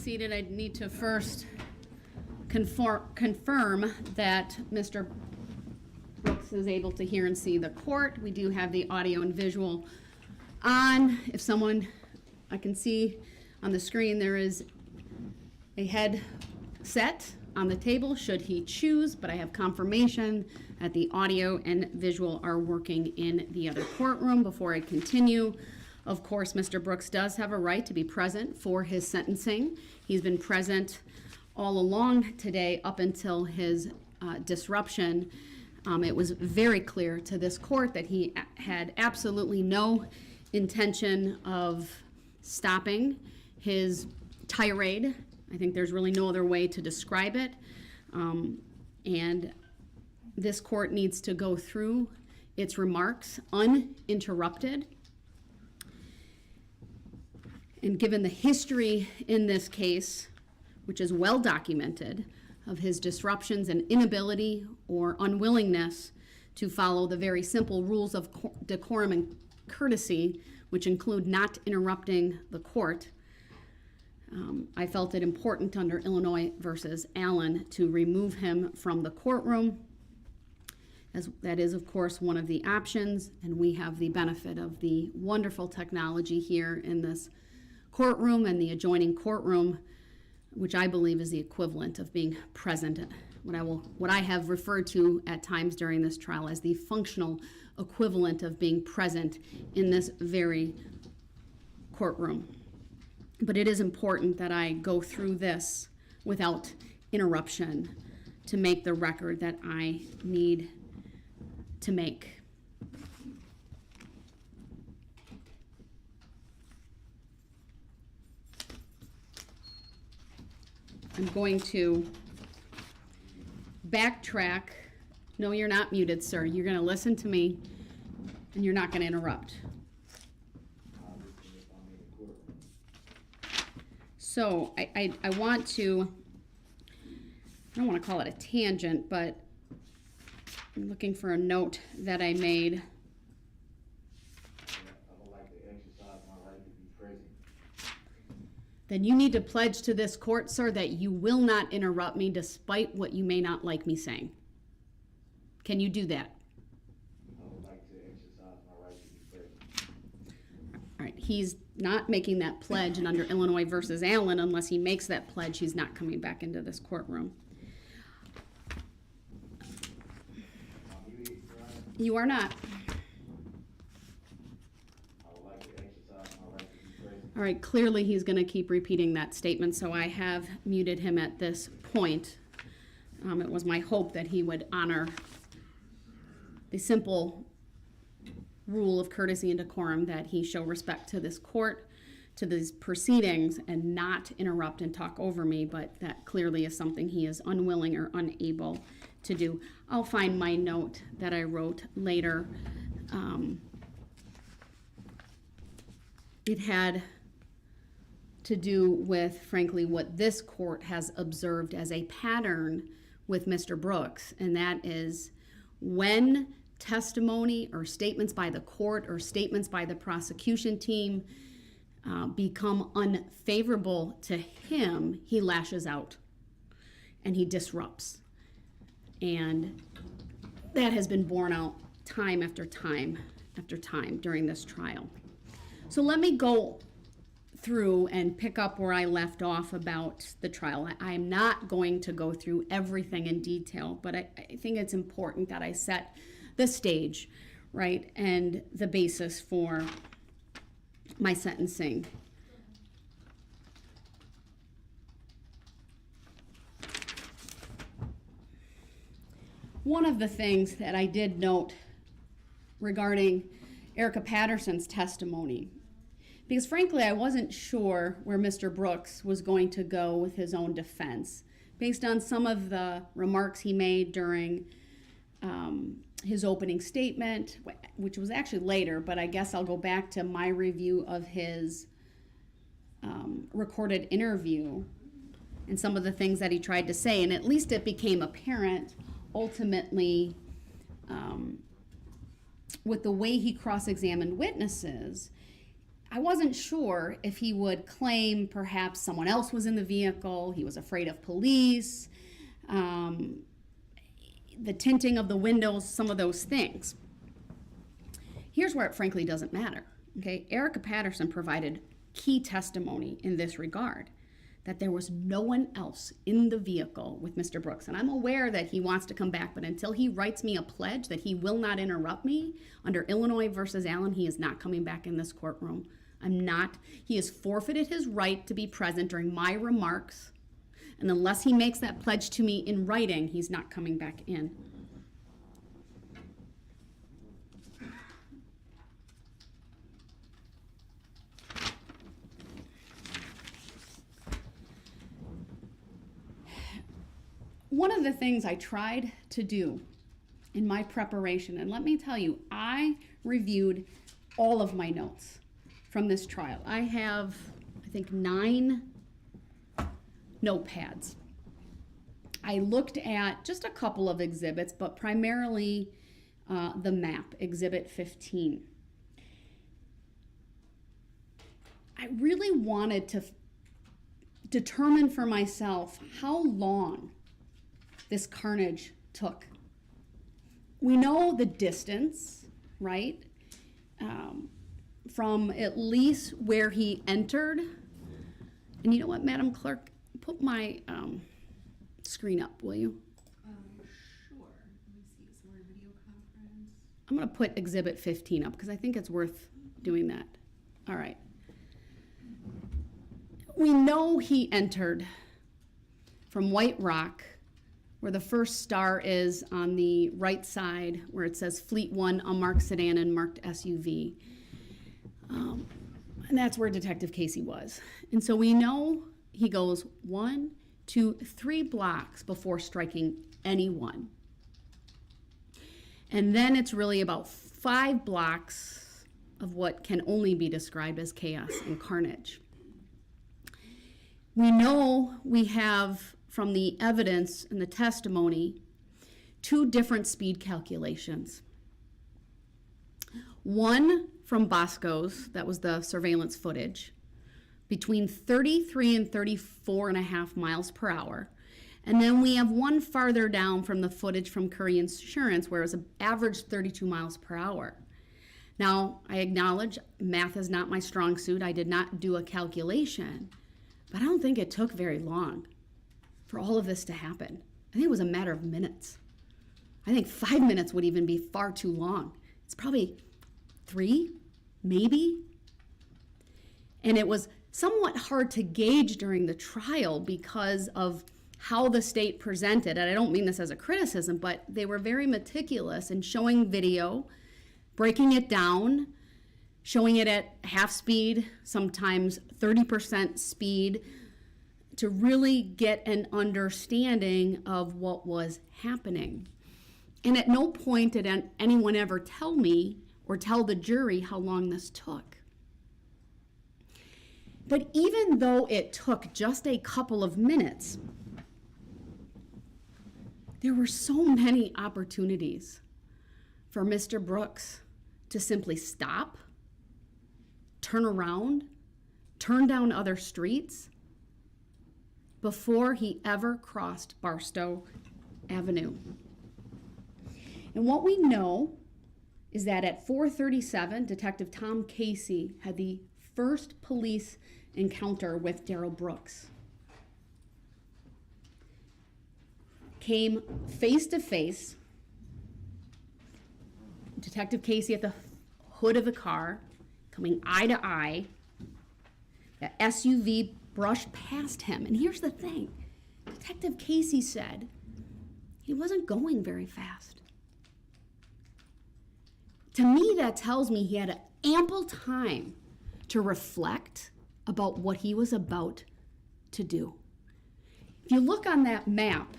seated, I need to first confirm that Mr. Brooks is able to hear and see the court. We do have the audio and visual on. If someone, I can see on the screen, there is a headset on the table should he choose, but I have confirmation that the audio and visual are working in the other courtroom. Before I continue, of course, Mr. Brooks does have a right to be present for his sentencing. He's been present all along today up until his disruption. It was very clear to this court that he had absolutely no intention of stopping his tirade. I think there's really no other way to describe it. And this court needs to go through its remarks uninterrupted. And given the history in this case, which is well documented, of his disruptions and inability or unwillingness to follow the very simple rules of decorum and courtesy, which include not interrupting the court, I felt it important under Illinois versus Allen to remove him from the courtroom, as that is, of course, one of the options, and we have the benefit of the wonderful technology here in this courtroom and the adjoining courtroom, which I believe is the equivalent of being present, what I have referred to at times during this trial as the functional equivalent of being present in this very courtroom. But it is important that I go through this without interruption to make the record that I need to make. I'm going to backtrack. No, you're not muted, sir. You're going to listen to me, and you're not going to interrupt. So I want to, I don't want to call it a tangent, but I'm looking for a note that I made. Then you need to pledge to this court, sir, that you will not interrupt me despite what you may not like me saying. Can you do that? I would like to exercise my right to be present. All right, he's not making that pledge, and under Illinois versus Allen, unless he makes that pledge, he's not coming back into this courtroom. You are not. All right, clearly he's going to keep repeating that statement, so I have muted him at this point. It was my hope that he would honor the simple rule of courtesy and decorum, that he show respect to this court, to these proceedings, and not interrupt and talk over me, but that clearly is something he is unwilling or unable to do. I'll find my note that I wrote later. It had to do with, frankly, what this court has observed as a pattern with Mr. Brooks, and that is when testimony or statements by the court or statements by the prosecution team become unfavorable to him, he lashes out and he disrupts. And that has been borne out time after time after time during this trial. So let me go through and pick up where I left off about the trial. I'm not going to go through everything in detail, but I think it's important that I set the stage, right, and the basis for my sentencing. One of the things that I did note regarding Erica Patterson's testimony, because frankly I wasn't sure where Mr. Brooks was going to go with his own defense based on some of the remarks he made during his opening statement, which was actually later, but I guess I'll go back to my review of his recorded interview and some of the things that he tried to say, and at least it became apparent ultimately with the way he cross-examined witnesses, I wasn't sure if he would claim perhaps someone else was in the vehicle, he was afraid of police, the tinting of the windows, some of those things. Here's where it frankly doesn't matter. Okay, Erica Patterson provided key testimony in this regard, that there was no one else in the vehicle with Mr. Brooks. And I'm aware that he wants to come back, but until he writes me a pledge that he will not interrupt me under Illinois versus Allen, he is not coming back in this courtroom. He has forfeited his right to be present during my remarks. And unless he makes that pledge to me in writing, he's not coming back in. One of the things I tried to do in my preparation, and let me tell you, I reviewed all of my notes from this trial. I have, I think, 9 notepads. I looked at just a couple of exhibits, but primarily the map, Exhibit 15. I really wanted to determine for myself how long this carnage took. We know the distance, right? From at least where he entered. And you know what, Madam Clerk? Put my screen up, will you? Sure. Let me see. Is there a video conference? I'm going to put Exhibit 15 up because I think it's worth doing that. All right. We know he entered from White Rock, where the first star is on the right side, where it says Fleet 1, unmarked sedan and marked SUV. And that's where Detective Casey was. And so we know he goes 1, 2, 3 blocks before striking anyone. And then it's really about 5 blocks of what can only be described as chaos and carnage. We know we have, from the evidence and the testimony, 2 different speed calculations. One from Bosco's, that was the surveillance footage, between 33 and 34.5 miles per hour. And then we have one farther down from the footage from Curry Insurance, where it was an average 32 miles per hour. Now, I acknowledge math is not my strong suit. I did not do a calculation, but I don't think it took very long for all of this to happen. I think it was a matter of minutes. I think 5 minutes would even be far too long. It's probably 3, maybe. And it was somewhat hard to gauge during the trial because of how the state presented, and I don't mean this as a criticism, but they were very meticulous in showing video, breaking it down, showing it at half speed, sometimes 30% speed, to really get an understanding of what was happening. And at no point did anyone ever tell me or tell the jury how long this took. But even though it took just a couple of minutes, there were so many opportunities for Mr. Brooks to simply stop, turn around, turn down other streets before he ever crossed Barstow Avenue. And what we know is that at 4:37, Detective Tom Casey had the first police encounter with Darrell Brooks. Came face to face, Detective Casey at the hood of the car, coming eye to eye. The SUV brushed past him. And here's the thing, Detective Casey said he wasn't going very fast. To me, that tells me he had ample time to reflect about what he was about to do. If you look on that map,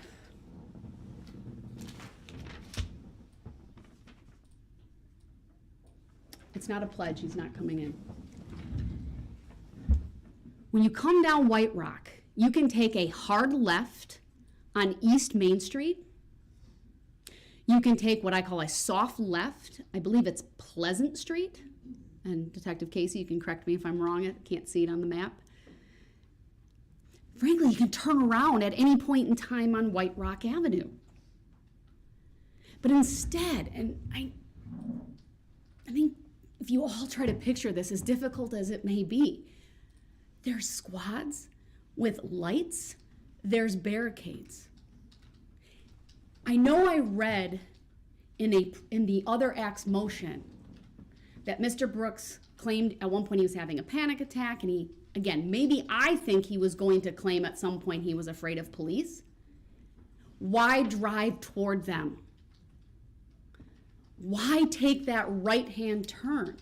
it's not a pledge, he's not coming in. When you come down White Rock, you can take a hard left on East Main Street. You can take what I call a soft left. I believe it's Pleasant Street. and Detective Casey, you can correct me if I'm wrong, I can't see it on the map. Frankly, you can turn around at any point in time on White Rock Avenue. But instead, and I think if you all try to picture this, as difficult as it may be, there's squads with lights, there's barricades. I know I read in the other act's motion that Mr. Brooks claimed at one point he was having a panic attack, and he, again, maybe I think he was going to claim at some point he was afraid of police. Why drive toward them? Why take that right-hand turn?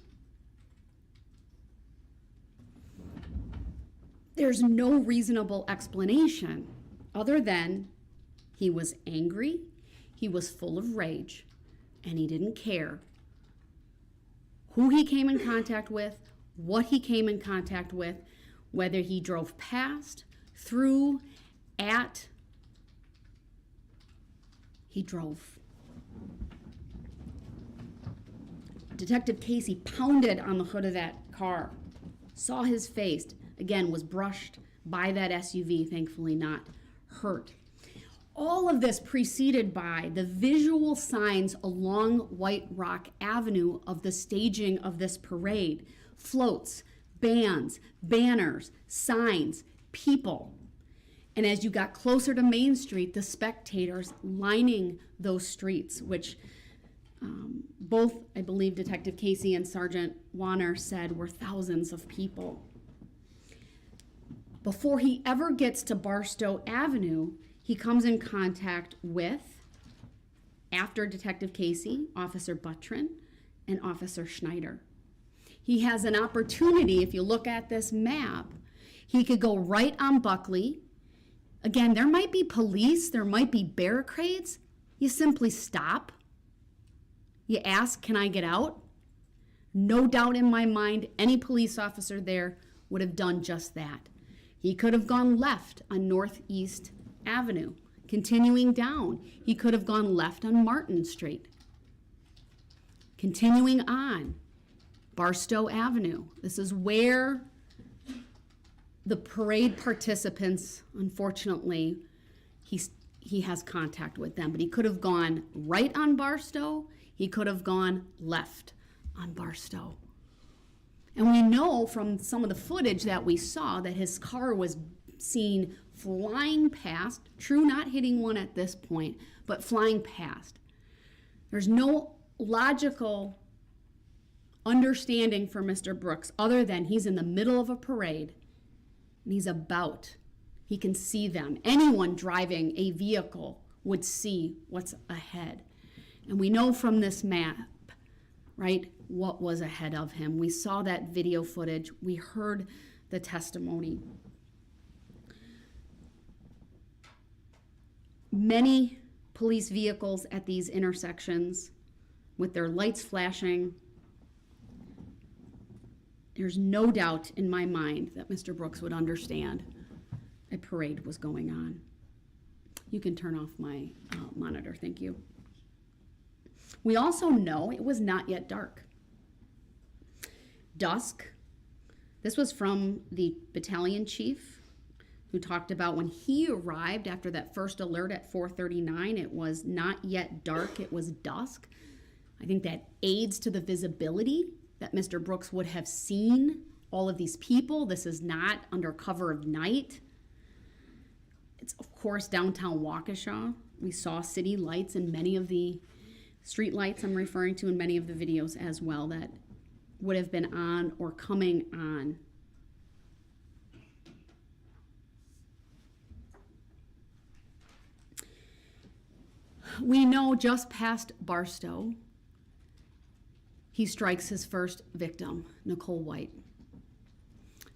There's no reasonable explanation other than he was angry, he was full of rage, and he didn't care who he came in contact with, what he came in contact with, whether he drove past, through, at, he drove. Detective Casey pounded on the hood of that car, saw his face, again, was brushed by that SUV, thankfully not hurt. All of this preceded by the visual signs along White Rock Avenue of the staging of this parade. Floats, bands, banners, signs, people. And as you got closer to Main Street, the spectators lining those streets, which both, I believe, Detective Casey and Sergeant Warner said were thousands of people. Before he ever gets to Barstow Avenue, he comes in contact with, after Detective Casey, Officer Buttrin and Officer Schneider. He has an opportunity, if you look at this map, he could go right on Buckley. Again, there might be police, there might be barricades. You simply stop. You ask, can I get out? No doubt in my mind, any police officer there would have done just that. He could have gone left on Northeast Avenue. Continuing down, he could have gone left on Martin Street. Continuing on, Barstow Avenue. This is where the parade participants, unfortunately, he has contact with them. But he could have gone right on Barstow. He could have gone left on Barstow. And we know from some of the footage that we saw that his car was seen flying past, true, not hitting one at this point, but flying past. There's no logical understanding for Mr. Brooks other than he's in the middle of a parade and he can see them. Anyone driving a vehicle would see what's ahead. And we know from this map, right, what was ahead of him. We saw that video footage. We heard the testimony. Many police vehicles at these intersections with their lights flashing. There's no doubt in my mind that Mr. Brooks would understand a parade was going on. You can turn off my monitor, thank you. We also know it was not yet dark. Dusk. This was from the battalion chief who talked about when he arrived after that first alert at 4:39, it was not yet dark, it was dusk. I think that aids to the visibility that Mr. Brooks would have seen all of these people. This is not under cover of night. It's, of course, downtown Waukesha. We saw city lights and many of the street lights I'm referring to in many of the videos as well that would have been on or coming on. We know just past Barstow, he strikes his first victim, Nicole White.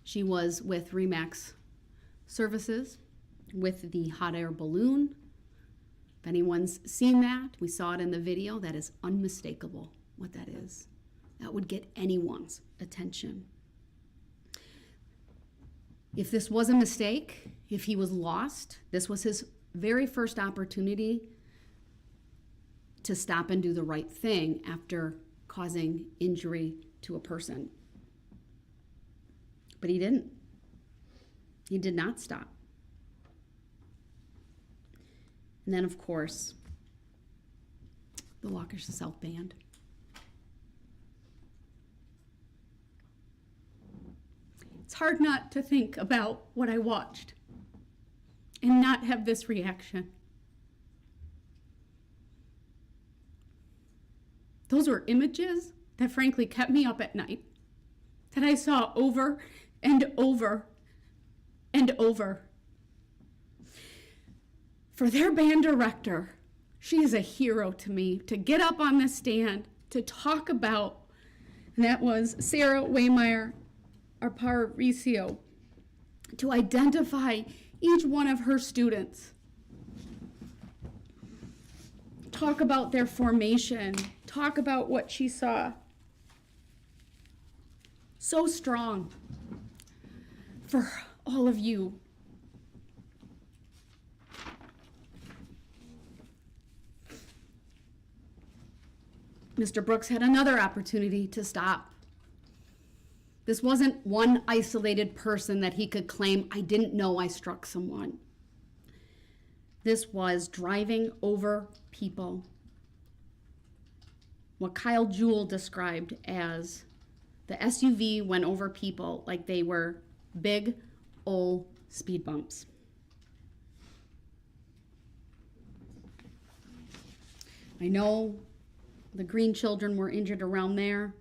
She was with RE/MAX Services with the hot air balloon. If anyone's seen that, we saw it in the video, that is unmistakable what that is. That would get anyone's attention. If this was a mistake, if he was lost, this was his very first opportunity to stop and do the right thing after causing injury to a person. But he didn't. He did not stop. And then, of course, the Waukesha South Band. It's hard not to think about what I watched and not have this reaction. Those were images that frankly kept me up at night, that I saw over and over and over. For their band director, she is a hero to me, to get up on the stand, to talk about, and that was Sarah Waymeyer Aparicio, to identify each one of her students, talk about their formation, talk about what she saw. So strong for all of you. Mr. Brooks had another opportunity to stop. This wasn't one isolated person that he could claim, I didn't know I struck someone. This was driving over people. What Kyle Jewell described as the SUV went over people like they were big old speed bumps. I know the Green children were injured around there.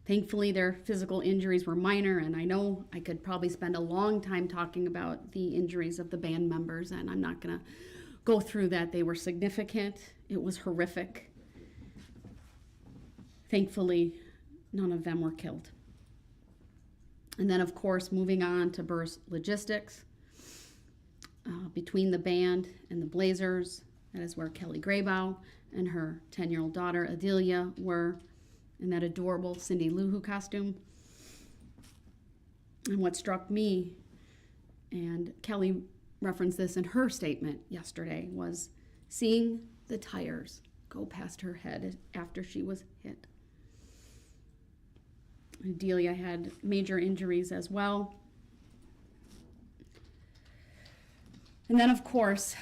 Thankfully, their physical injuries were minor, and I know I could probably spend a long time talking about the injuries of the band members, and I'm not going to go through that. They were significant. It was horrific. Thankfully, none of them were killed. And then, of course, moving on to Burr's Logistics. Between the band and the Blazers, that is where Kelly Graybow and her 10-year-old daughter, Adelia, were in that adorable Cindy Lou Who costume. And what struck me, and Kelly referenced this in her statement yesterday, was seeing the tires go past her head after she was hit. Adelia had major injuries as well. And then, of course,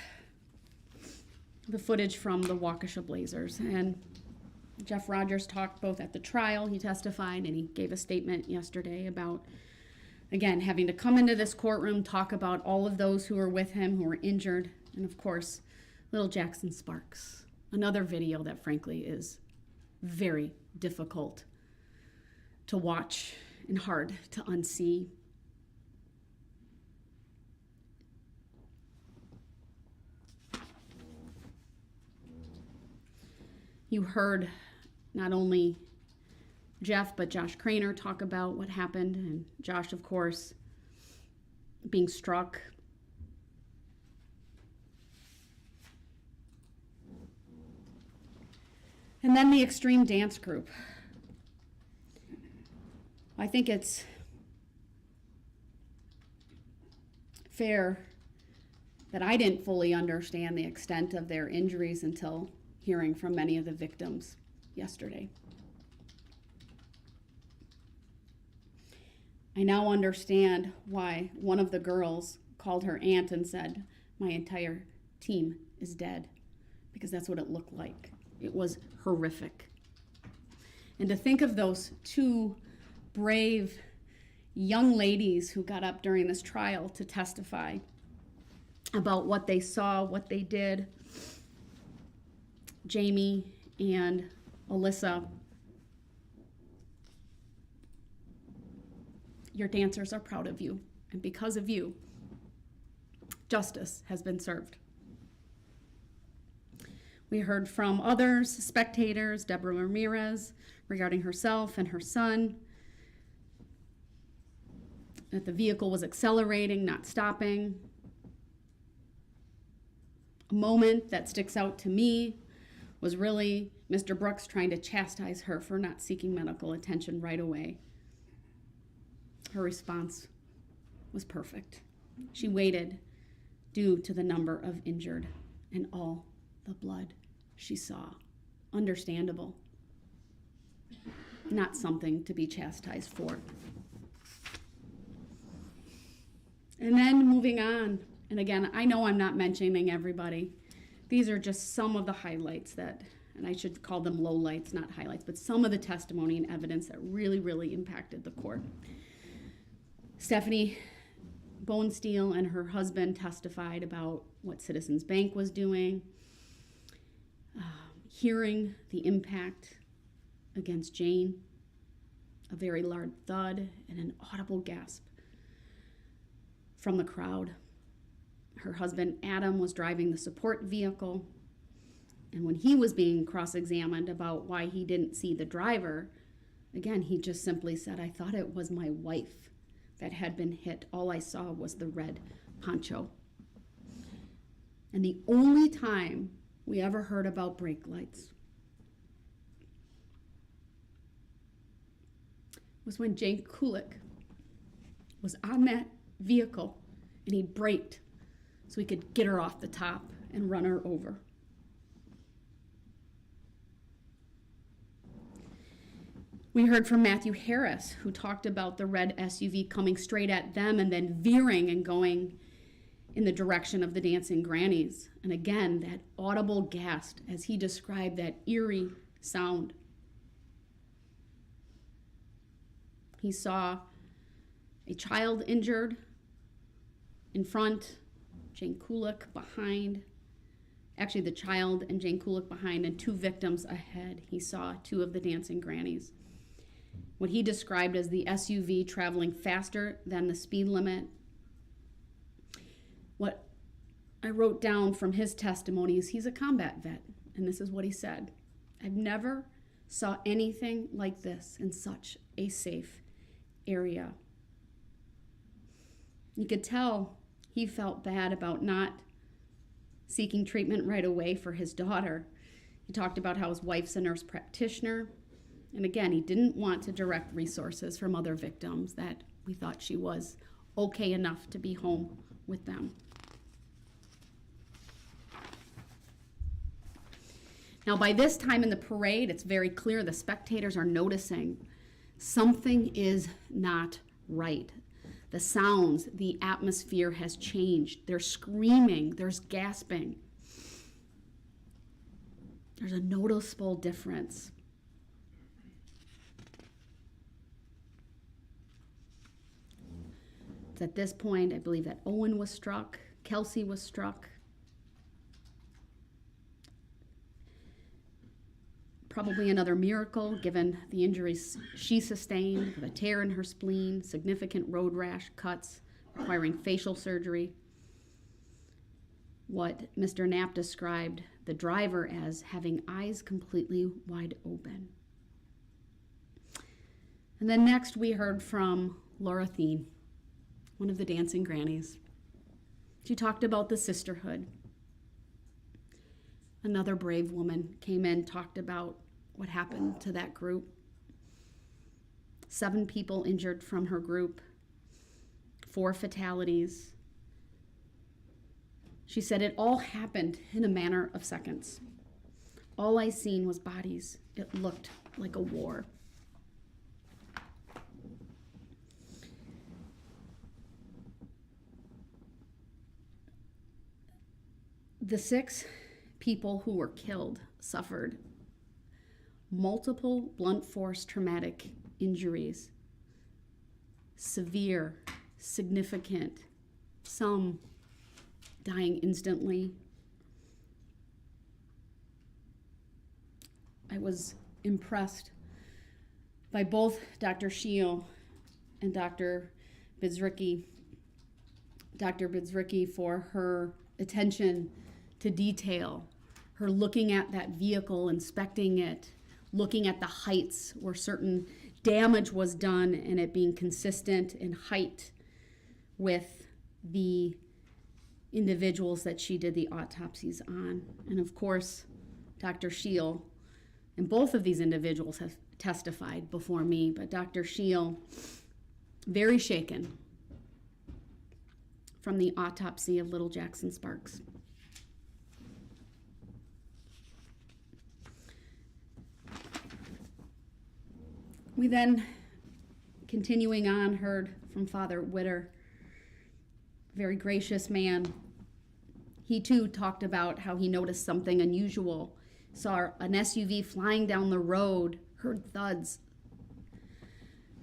the footage from the Waukesha Blazers. And Jeff Rogers talked both at the trial, he testified, and he gave a statement yesterday about, again, having to come into this courtroom, talk about all of those who were with him, who were injured, and of course, little Jackson Sparks. Another video that frankly is very difficult to watch and hard to unsee. You heard not only Jeff, but Josh Craner talk about what happened, and Josh, of course, being struck. And then the extreme dance group. I think it's fair that I didn't fully understand the extent of their injuries until hearing from many of the victims yesterday. I now understand why one of the girls called her aunt and said, "My entire team is dead," because that's what it looked like. It was horrific. And to think of those two brave young ladies who got up during this trial to testify about what they saw, what they did, Jamie and Alyssa, your dancers are proud of you, and because of you, justice has been served. We heard from others, spectators, Deborah Ramirez, regarding herself and her son, that the vehicle was accelerating, not stopping. A moment that sticks out to me was really Mr. Brooks trying to chastise her for not seeking medical attention right away. Her response was perfect. She waited due to the number of injured and all the blood she saw. Understandable. not something to be chastised for. And then moving on, and again, I know I'm not mentioning everybody. These are just some of the highlights that, and I should call them lowlights, not highlights, but some of the testimony and evidence that really, really impacted the court. Stephanie Bonesteel and her husband testified about what Citizens Bank was doing, hearing the impact against Jane, a very loud thud and an audible gasp from the crowd. Her husband, Adam, was driving the support vehicle, and when he was being cross-examined about why he didn't see the driver, again, he just simply said, "I thought it was my wife that had been hit. All I saw was the red poncho." And the only time we ever heard about brake lights was when Jane Kulik was on that vehicle and he braked so he could get her off the top and run her over. We heard from Matthew Harris, who talked about the red SUV coming straight at them and then veering and going in the direction of the dancing grannies. And again, that audible gasp as he described that eerie sound. He saw a child injured in front, Jane Kulik behind. Actually, the child and Jane Kulik behind, and two victims ahead. He saw two of the dancing grannies. What he described as the SUV traveling faster than the speed limit. What I wrote down from his testimony is he's a combat vet, and this is what he said. "I've never saw anything like this in such a safe area." You could tell he felt bad about not seeking treatment right away for his daughter. He talked about how his wife's a nurse practitioner. And again, he didn't want to direct resources from other victims, that we thought she was okay enough to be home with them. Now, by this time in the parade, it's very clear the spectators are noticing something is not right. The sounds, the atmosphere has changed. There's screaming, there's gasping. There's a noticeable difference. It's at this point, I believe, that Owen was struck, Kelsey was struck. Probably another miracle, given the injuries she sustained, with a tear in her spleen, significant road rash, cuts, requiring facial surgery. What Mr. Knapp described the driver as having eyes completely wide open. And then next we heard from Laura Thien, one of the dancing grannies. She talked about the sisterhood. Another brave woman came in, talked about what happened to that group. 7 people injured from her group, 4 fatalities. She said it all happened in a matter of seconds. All I seen was bodies. It looked like a war. The 6 people who were killed suffered multiple blunt force traumatic injuries, severe, significant, some dying instantly. I was impressed by both Dr. Scheel and Dr. Bidzricki. Dr. Bidzricki for her attention to detail, her looking at that vehicle, inspecting it, looking at the heights where certain damage was done, and it being consistent in height with the individuals that she did the autopsies on. And of course, Dr. Scheel, and both of these individuals have testified before me, but Dr. Scheel, very shaken from the autopsy of little Jackson Sparks. We then, continuing on, heard from Father Witter, very gracious man. He too talked about how he noticed something unusual, saw an SUV flying down the road, heard thuds.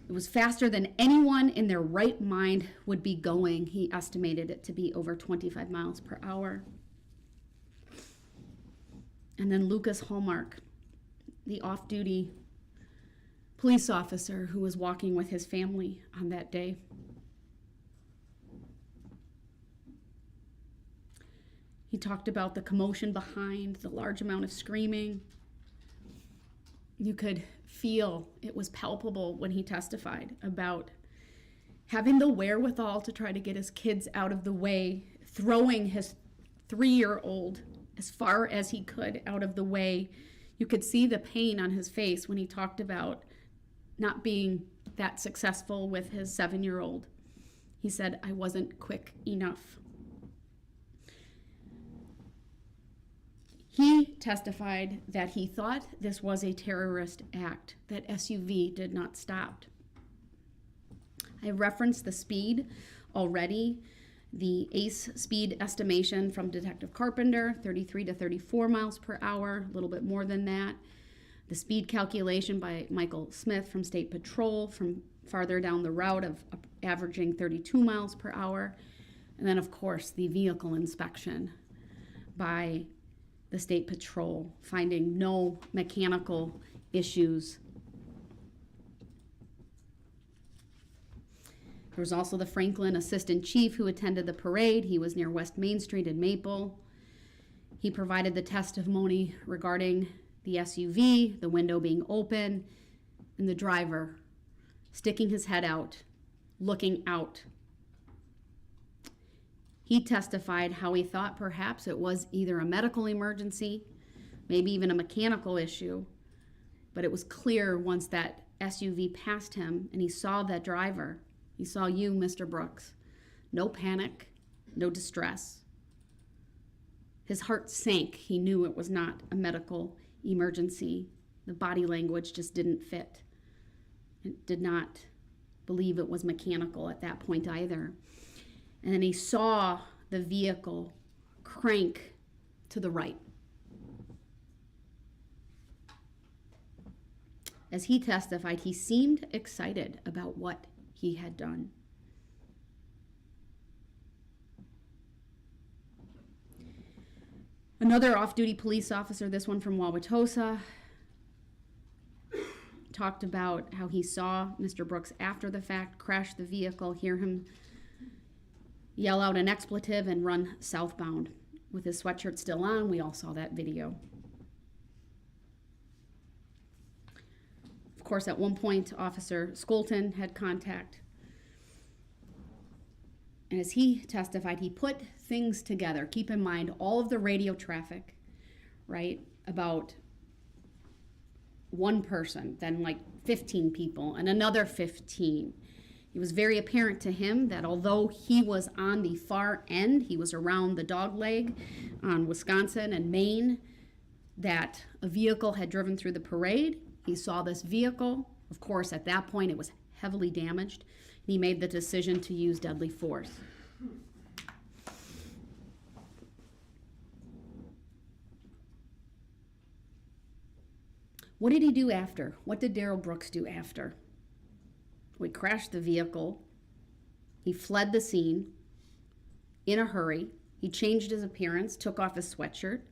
It was faster than anyone in their right mind would be going. He estimated it to be over 25 miles per hour. And then Lucas Hallmark, the off-duty police officer who was walking with his family on that day. He talked about the commotion behind, the large amount of screaming. You could feel it was palpable when he testified about having the wherewithal to try to get his kids out of the way, throwing his 3-year-old as far as he could out of the way. You could see the pain on his face when he talked about not being that successful with his 7-year-old. He said, "I wasn't quick enough." He testified that he thought this was a terrorist act, that SUV did not stop. I referenced the speed already. The ACE speed estimation from Detective Carpenter, 33 to 34 miles per hour, a little bit more than that. The speed calculation by Michael Smith from State Patrol from farther down the route of averaging 32 miles per hour. And then, of course, the vehicle inspection by the State Patrol, finding no mechanical issues. There was also the Franklin Assistant Chief who attended the parade. He was near West Main Street in Maple. He provided the testimony regarding the SUV, the window being open, and the driver sticking his head out, looking out. He testified how he thought perhaps it was either a medical emergency, maybe even a mechanical issue, but it was clear once that SUV passed him and he saw that driver. He saw you, Mr. Brooks. No panic, no distress. His heart sank. He knew it was not a medical emergency. The body language just didn't fit. It did not believe it was mechanical at that point either. And then he saw the vehicle crank to the right. As he testified, he seemed excited about what he had done. Another off-duty police officer, this one from Wauwatosa, talked about how he saw Mr. Brooks after the fact crash the vehicle, hear him yell out an expletive and run southbound. With his sweatshirt still on, we all saw that video. Of course, at one point, Officer Skolton had contact. And as he testified, he put things together. Keep in mind all of the radio traffic, right, about one person, then like 15 people, and another 15. It was very apparent to him that although he was on the far end, he was around the dogleg on Wisconsin and Maine, that a vehicle had driven through the parade. He saw this vehicle. Of course, at that point, it was heavily damaged. He made the decision to use deadly force. What did he do after? What did Darrell Brooks do after? We crashed the vehicle. He fled the scene in a hurry. He changed his appearance, took off his sweatshirt,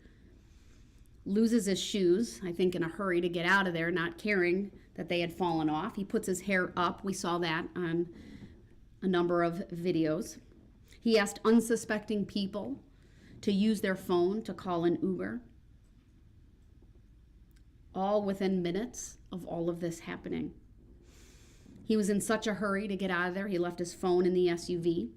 loses his shoes, I think in a hurry to get out of there, not caring that they had fallen off. He puts his hair up. We saw that on a number of videos. He asked unsuspecting people to use their phone to call an Uber. All within minutes of all of this happening. He was in such a hurry to get out of there, he left his phone in the SUV.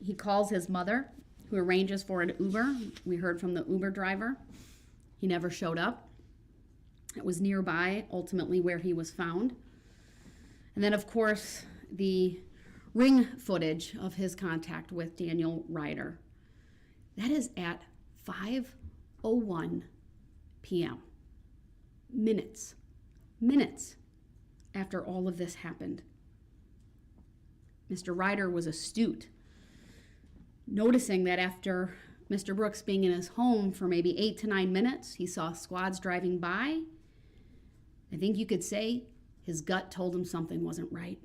He calls his mother, who arranges for an Uber. We heard from the Uber driver. He never showed up. It was nearby, ultimately, where he was found. And then, of course, the ring footage of his contact with Daniel Ryder. That is at 5:01 p.m. minutes after all of this happened. Mr. Ryder was astute, noticing that after Mr. Brooks being in his home for maybe 8 to 9 minutes, he saw squads driving by. I think you could say his gut told him something wasn't right.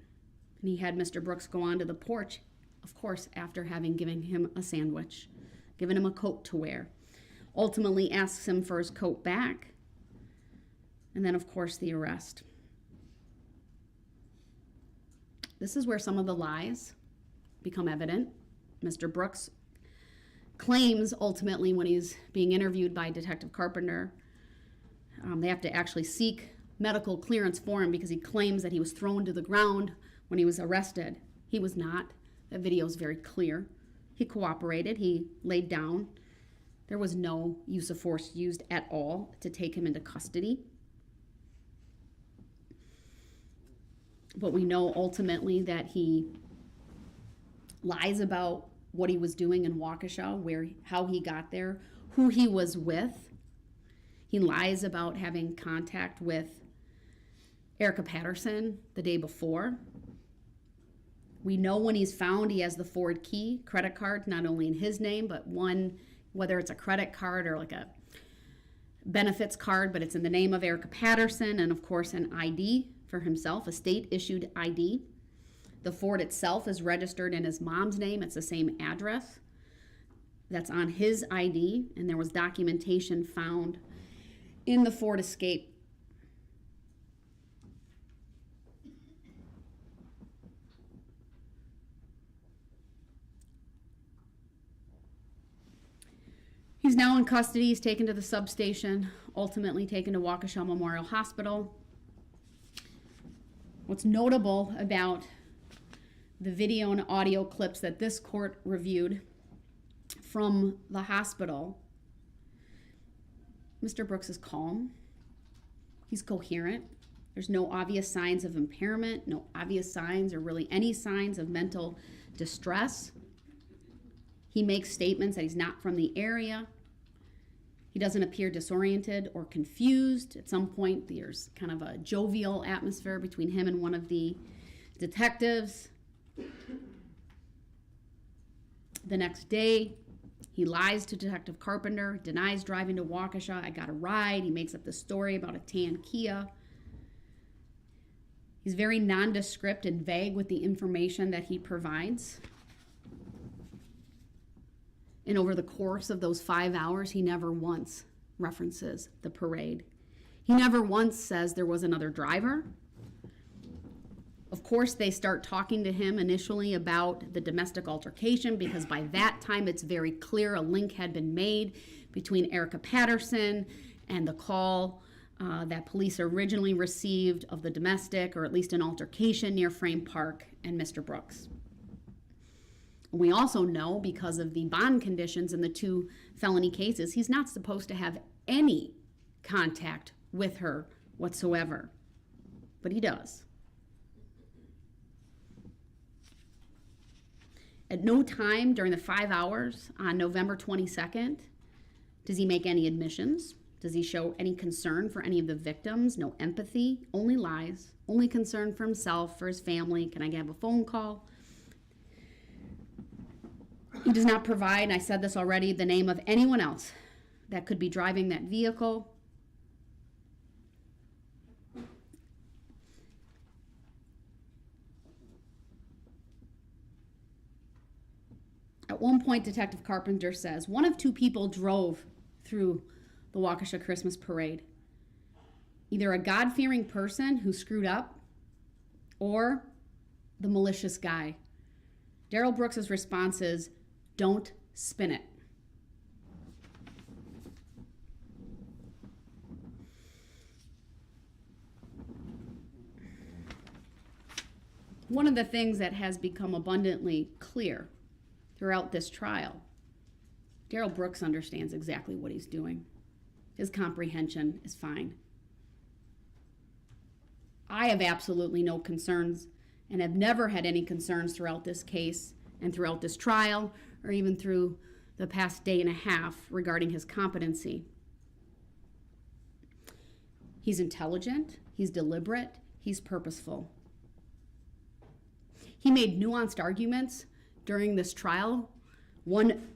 And he had Mr. Brooks go onto the porch, of course, after having given him a sandwich, given him a coat to wear. Ultimately asks him for his coat back. And then, of course, the arrest. This is where some of the lies become evident. Mr. Brooks claims ultimately when he's being interviewed by Detective Carpenter, they have to actually seek medical clearance for him because he claims that he was thrown to the ground when he was arrested. He was not. That video is very clear. He cooperated. He laid down. There was no use of force used at all to take him into custody. But we know ultimately that he lies about what he was doing in Waukesha, how he got there, who he was with. He lies about having contact with Erica Patterson the day before. We know when he's found, he has the Ford Key credit card, not only in his name, but one, whether it's a credit card or like a benefits card, but it's in the name of Erica Patterson, and of course an ID for himself, a state-issued ID. The Ford itself is registered in his mom's name. It's the same address that's on his ID, and there was documentation found in the Ford Escape. He's now in custody. He's taken to the substation, ultimately taken to Waukesha Memorial Hospital. What's notable about the video and audio clips that this court reviewed from the hospital, Mr. Brooks is calm. He's coherent. There's no obvious signs of impairment, no obvious signs or really any signs of mental distress. He makes statements that he's not from the area. He doesn't appear disoriented or confused. At some point, there's kind of a jovial atmosphere between him and one of the detectives. The next day, he lies to Detective Carpenter, denies driving to Waukesha. I got a ride. He makes up the story about a tan Kia. He's very nondescript and vague with the information that he provides. And over the course of those 5 hours, he never once references the parade. He never once says there was another driver. Of course, they start talking to him initially about the domestic altercation because by that time it's very clear a link had been made between Erica Patterson and the call that police originally received of the domestic, or at least an altercation near Frame Park, and Mr. Brooks. We also know, because of the bond conditions in the 2 felony cases, he's not supposed to have any contact with her whatsoever. But he does. At no time during the 5 hours on November 22nd does he make any admissions. Does he show any concern for any of the victims? No empathy, only lies, only concern for himself, for his family. Can I have a phone call? He does not provide, and I said this already, the name of anyone else that could be driving that vehicle. At one point, Detective Carpenter says, one of 2 people drove through the Waukesha Christmas parade. Either a God-fearing person who screwed up or the malicious guy. Darrell Brooks' response is, don't spin it. One of the things that has become abundantly clear throughout this trial, Darrell Brooks understands exactly what he's doing. His comprehension is fine. I have absolutely no concerns and have never had any concerns throughout this case and throughout this trial, or even through the past day and a half regarding his competency. He's intelligent, he's deliberate, he's purposeful. He made nuanced arguments during this trial, one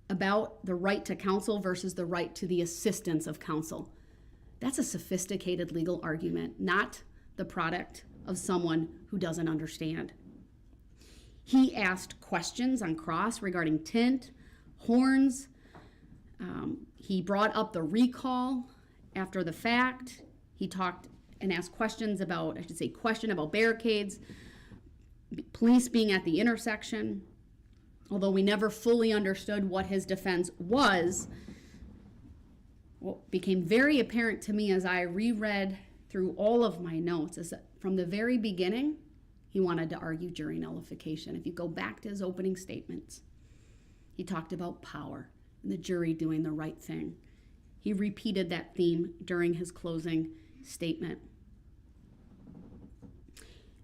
about the right to counsel versus the right to the assistance of counsel. That's a sophisticated legal argument, not the product of someone who doesn't understand. He asked questions on cross regarding tint, horns. He brought up the recall after the fact. He talked and asked questions about, question about barricades, police being at the intersection. Although we never fully understood what his defense was, what became very apparent to me as I reread through all of my notes is that from the very beginning, he wanted to argue jury nullification. If you go back to his opening statements, he talked about power and the jury doing the right thing. He repeated that theme during his closing statement.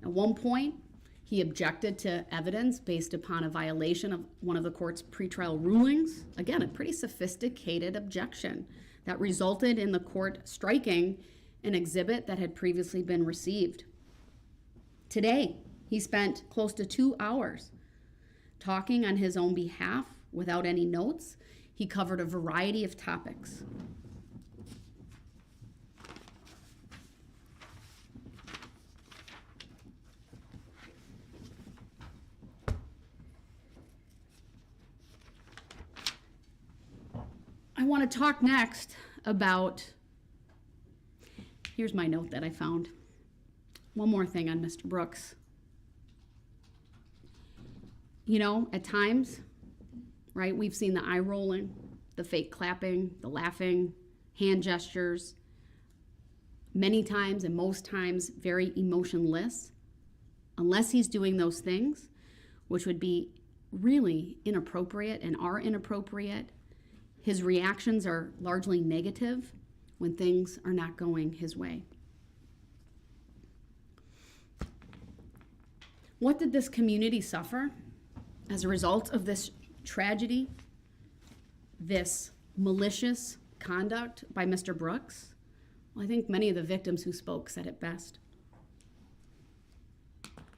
At one point, he objected to evidence based upon a violation of one of the court's pretrial rulings. Again, a pretty sophisticated objection that resulted in the court striking an exhibit that had previously been received. Today, he spent close to 2 hours talking on his own behalf without any notes. He covered a variety of topics. I want to talk next about, here's my note that I found. One more thing on Mr. Brooks. You know, at times, right, we've seen the eye rolling, the fake clapping, the laughing, hand gestures, many times and most times very emotionless, unless he's doing those things, which would be really inappropriate and are inappropriate. His reactions are largely negative when things are not going his way. What did this community suffer as a result of this tragedy, this malicious conduct by Mr. Brooks? Well, I think many of the victims who spoke said it best.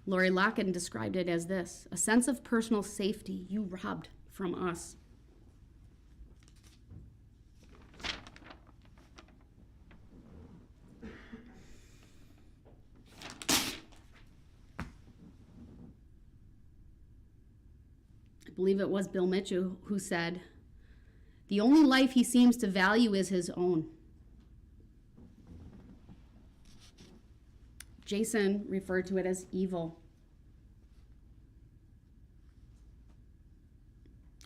Lori Locken described it as this: a sense of personal safety you robbed from us. I believe it was Bill Mitchell who said, the only life he seems to value is his own. Jason referred to it as evil.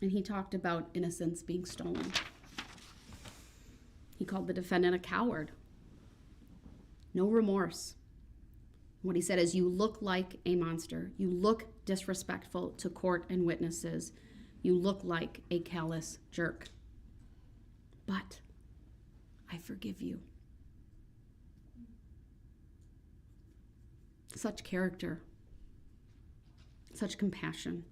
And he talked about innocence being stolen. He called the defendant a coward. No remorse. What he said is, you look like a monster. You look disrespectful to court and witnesses. You look like a callous jerk. But I forgive you. Such character. Such compassion.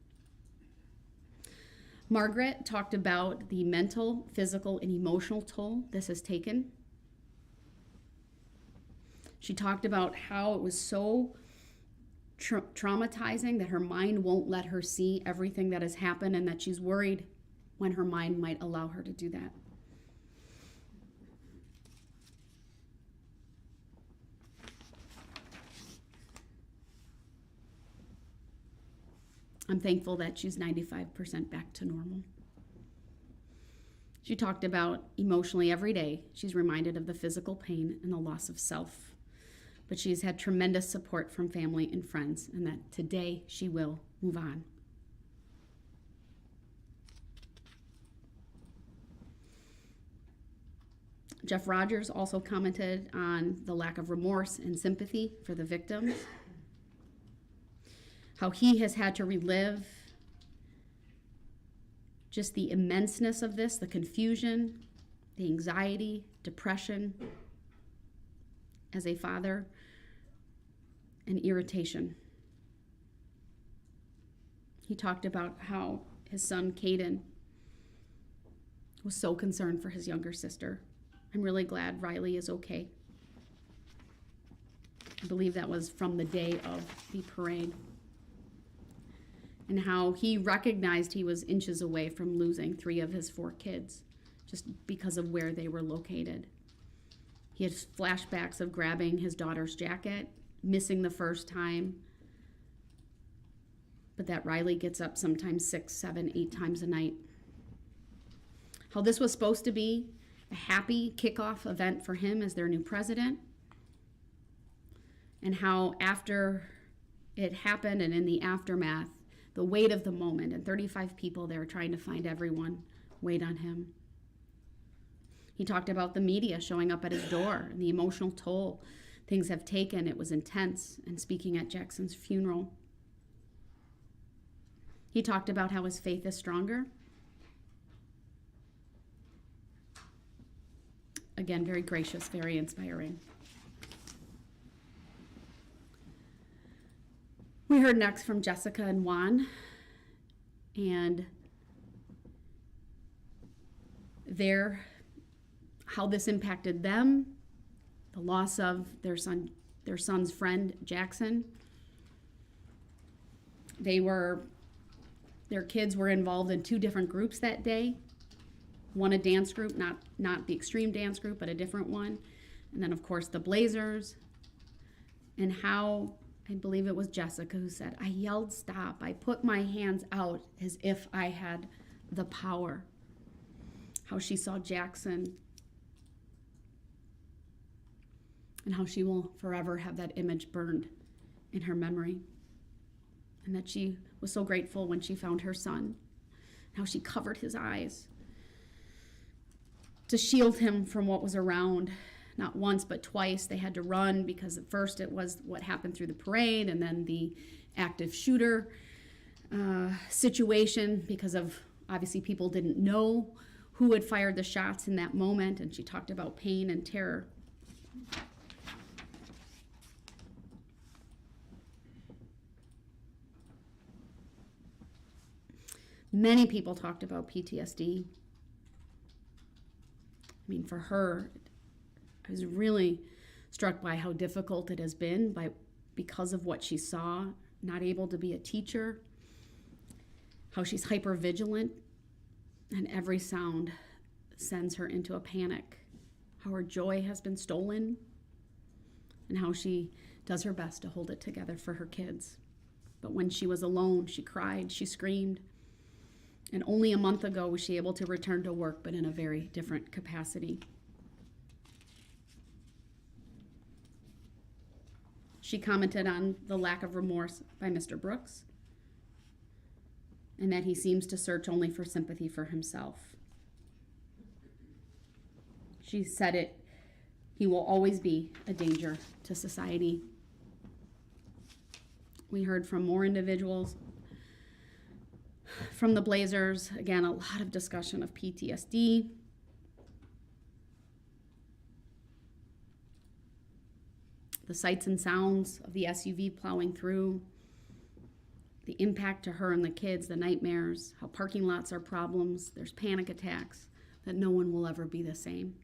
Margaret talked about the mental, physical, and emotional toll this has taken. She talked about how it was so traumatizing that her mind won't let her see everything that has happened, and that she's worried when her mind might allow her to do that. I'm thankful that she's 95% back to normal. She talked about emotionally every day, she's reminded of the physical pain and the loss of self. But she's had tremendous support from family and friends, and that today she will move on. Jeff Rogers also commented on the lack of remorse and sympathy for the victims, how he has had to relive just the immenseness of this, the confusion, the anxiety, depression as a father, and irritation. He talked about how his son, Caden, was so concerned for his younger sister. I'm really glad Riley is okay. I believe that was from the day of the parade. And how he recognized he was inches away from losing 3 of his 4 kids just because of where they were located. He had flashbacks of grabbing his daughter's jacket, missing the first time, but that Riley gets up sometimes 6, 7, 8 times a night. How this was supposed to be a happy kickoff event for him as their new president, and how after it happened and in the aftermath, the weight of the moment, and 35 people there trying to find everyone, weighed on him. He talked about the media showing up at his door and the emotional toll things have taken. It was intense, and speaking at Jackson's funeral. He talked about how his faith is stronger. Again, very gracious, very inspiring. We heard next from Jessica and Juan, and how this impacted them, the loss of their son's friend Jackson. Their kids were involved in 2 different groups that day. One a dance group, not the extreme dance group, but a different one. And then of course the Blazers. And how, I believe it was Jessica who said, I yelled stop. I put my hands out as if I had the power. How she saw Jackson, and how she will forever have that image burned in her memory. And that she was so grateful when she found her son, how she covered his eyes to shield him from what was around. Not once, but twice they had to run, because at first it was what happened through the parade, and then the active shooter situation, because of obviously people didn't know who had fired the shots in that moment. And she talked about pain and terror. Many people talked about PTSD. I mean, for her, I was really struck by how difficult it has been because of what she saw, not able to be a teacher, how she's hypervigilant, and every sound sends her into a panic, how her joy has been stolen, and how she does her best to hold it together for her kids. But when she was alone, she cried, she screamed. And only a month ago was she able to return to work, but in a very different capacity. She commented on the lack of remorse by Mr. Brooks, and that he seems to search only for sympathy for himself. She said he will always be a danger to society. We heard from more individuals. From the Blazers, again, a lot of discussion of PTSD. The sights and sounds of the SUV plowing through, the impact to her and the kids, the nightmares, how parking lots are problems, there's panic attacks, that no one will ever be the same.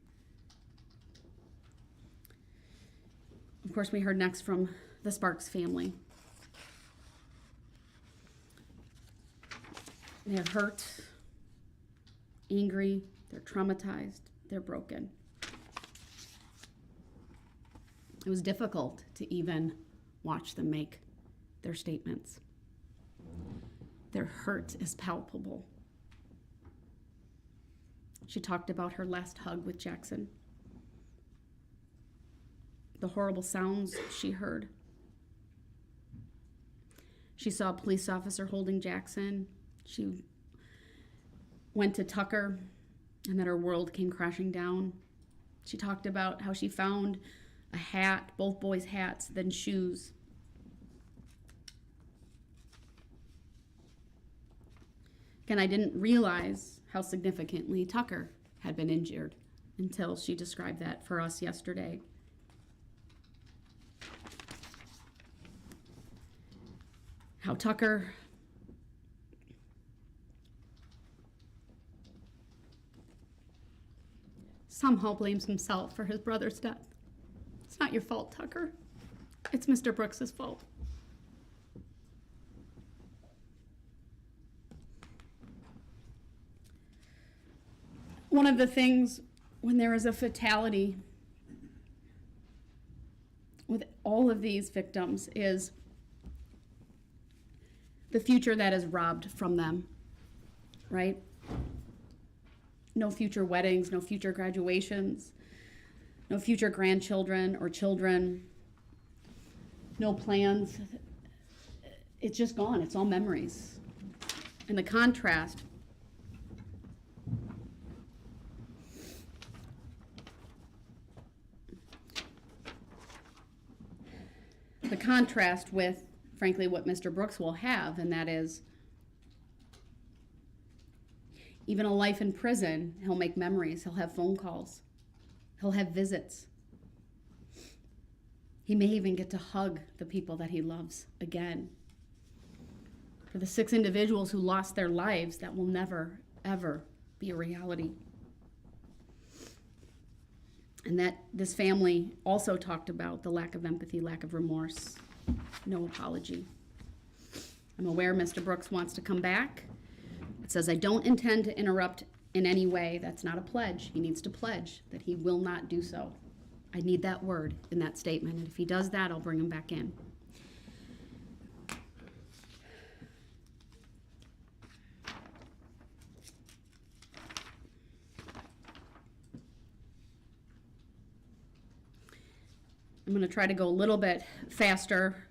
Of course, we heard next from the Sparks family. They're hurt, angry, they're traumatized, they're broken. It was difficult to even watch them make their statements. Their hurt is palpable. She talked about her last hug with Jackson, the horrible sounds she heard. She saw a police officer holding Jackson. She went to Tucker, and that her world came crashing down. She talked about how she found a hat, both boys' hats, then shoes. Again, I didn't realize how significantly Tucker had been injured until she described that for us yesterday. How Tucker somehow blames himself for his brother's death. It's not your fault, Tucker. It's Mr. Brooks's fault. One of the things when there is a fatality with all of these victims is the future that is robbed from them, right? No future weddings, no future graduations, no future grandchildren or children, no plans. It's just gone. It's all memories. And the contrast with, frankly, what Mr. Brooks will have, and that is even a life in prison, he'll make memories, he'll have phone calls, he'll have visits. He may even get to hug the people that he loves again. For the 6 individuals who lost their lives, that will never, ever be a reality. And that this family also talked about the lack of empathy, lack of remorse, no apology. I'm aware Mr. Brooks wants to come back. It says, I don't intend to interrupt in any way. That's not a pledge. He needs to pledge that he will not do so. I need that word in that statement. And if he does that, I'll bring him back in. I'm going to try to go a little bit faster.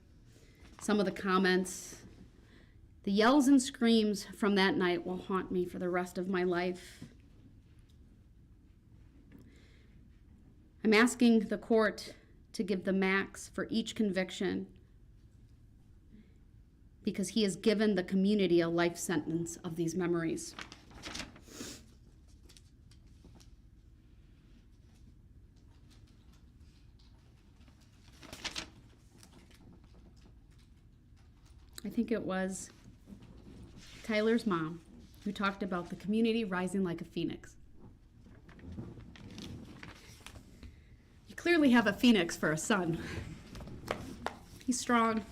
Some of the comments. The yells and screams from that night will haunt me for the rest of my life. I'm asking the court to give the max for each conviction because he has given the community a life sentence of these memories. I think it was Tyler's mom who talked about the community rising like a phoenix. You clearly have a phoenix for a son. He's strong.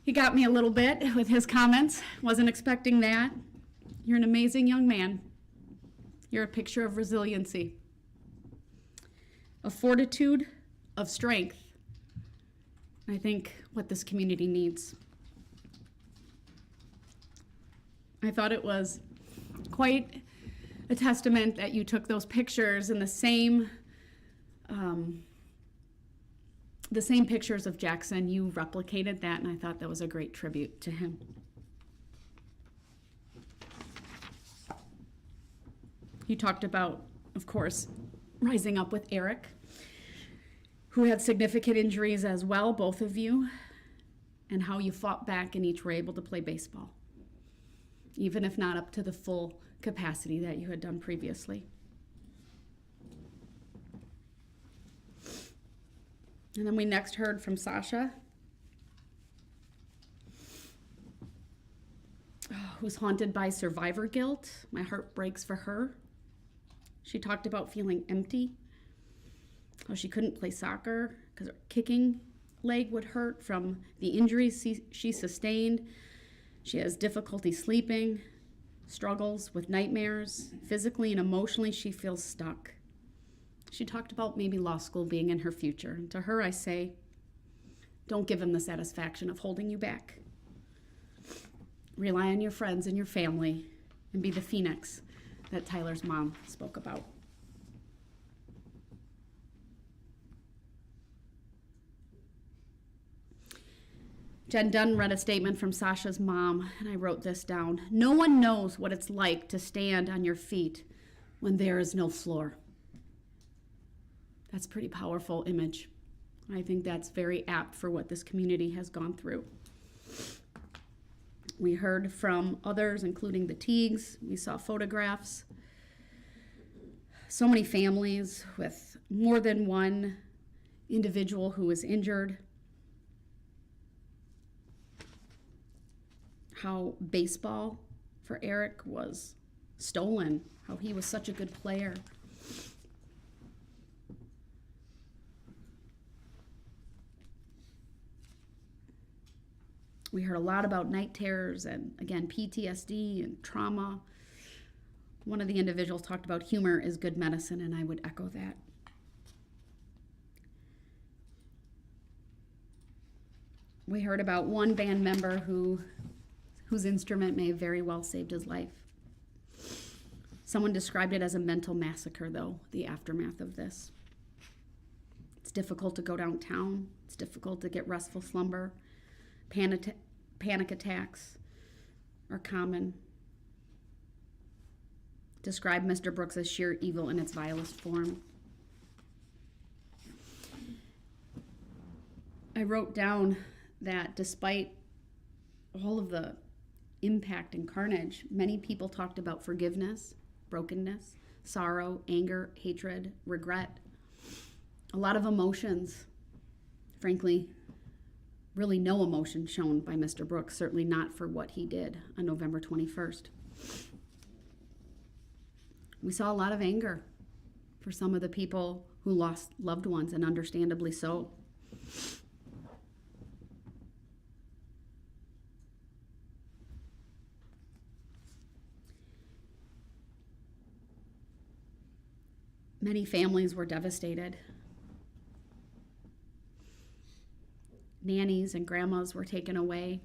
He got me a little bit with his comments. Wasn't expecting that. You're an amazing young man. You're a picture of resiliency, of fortitude, of strength. I think what this community needs. I thought it was quite a testament that you took those pictures and the same pictures of Jackson, you replicated that, and I thought that was a great tribute to him. You talked about, of course, rising up with Eric, who had significant injuries as well, both of you, and how you fought back and each were able to play baseball, even if not up to the full capacity that you had done previously. And then we next heard from Sasha, who's haunted by survivor guilt. My heart breaks for her. She talked about feeling empty, how she couldn't play soccer because her kicking leg would hurt from the injuries she sustained. She has difficulty sleeping, struggles with nightmares. Physically and emotionally, she feels stuck. She talked about maybe law school being in her future. And to her, I say, don't give him the satisfaction of holding you back. Rely on your friends and your family and be the phoenix that Tyler's mom spoke about. Jen Dunn read a statement from Sasha's mom, and I wrote this down. No one knows what it's like to stand on your feet when there is no floor. That's a pretty powerful image. I think that's very apt for what this community has gone through. We heard from others, including the Teagues. We saw photographs. So many families with more than one individual who was injured. How baseball for Eric was stolen, how he was such a good player. We heard a lot about night terrors and, again, PTSD and trauma. One of the individuals talked about humor is good medicine, and I would echo that. We heard about one band member whose instrument may have very well saved his life. Someone described it as a mental massacre, though, the aftermath of this. It's difficult to go downtown. It's difficult to get restful slumber. Panic attacks are common. Describe Mr. Brooks as sheer evil in its vilest form. I wrote down that despite all of the impact and carnage, many people talked about forgiveness, brokenness, sorrow, anger, hatred, regret. A lot of emotions. Frankly, really no emotion shown by Mr. Brooks, certainly not for what he did on November 21st. We saw a lot of anger for some of the people who lost loved ones, and understandably so. Many families were devastated. Nannies and grandmas were taken away.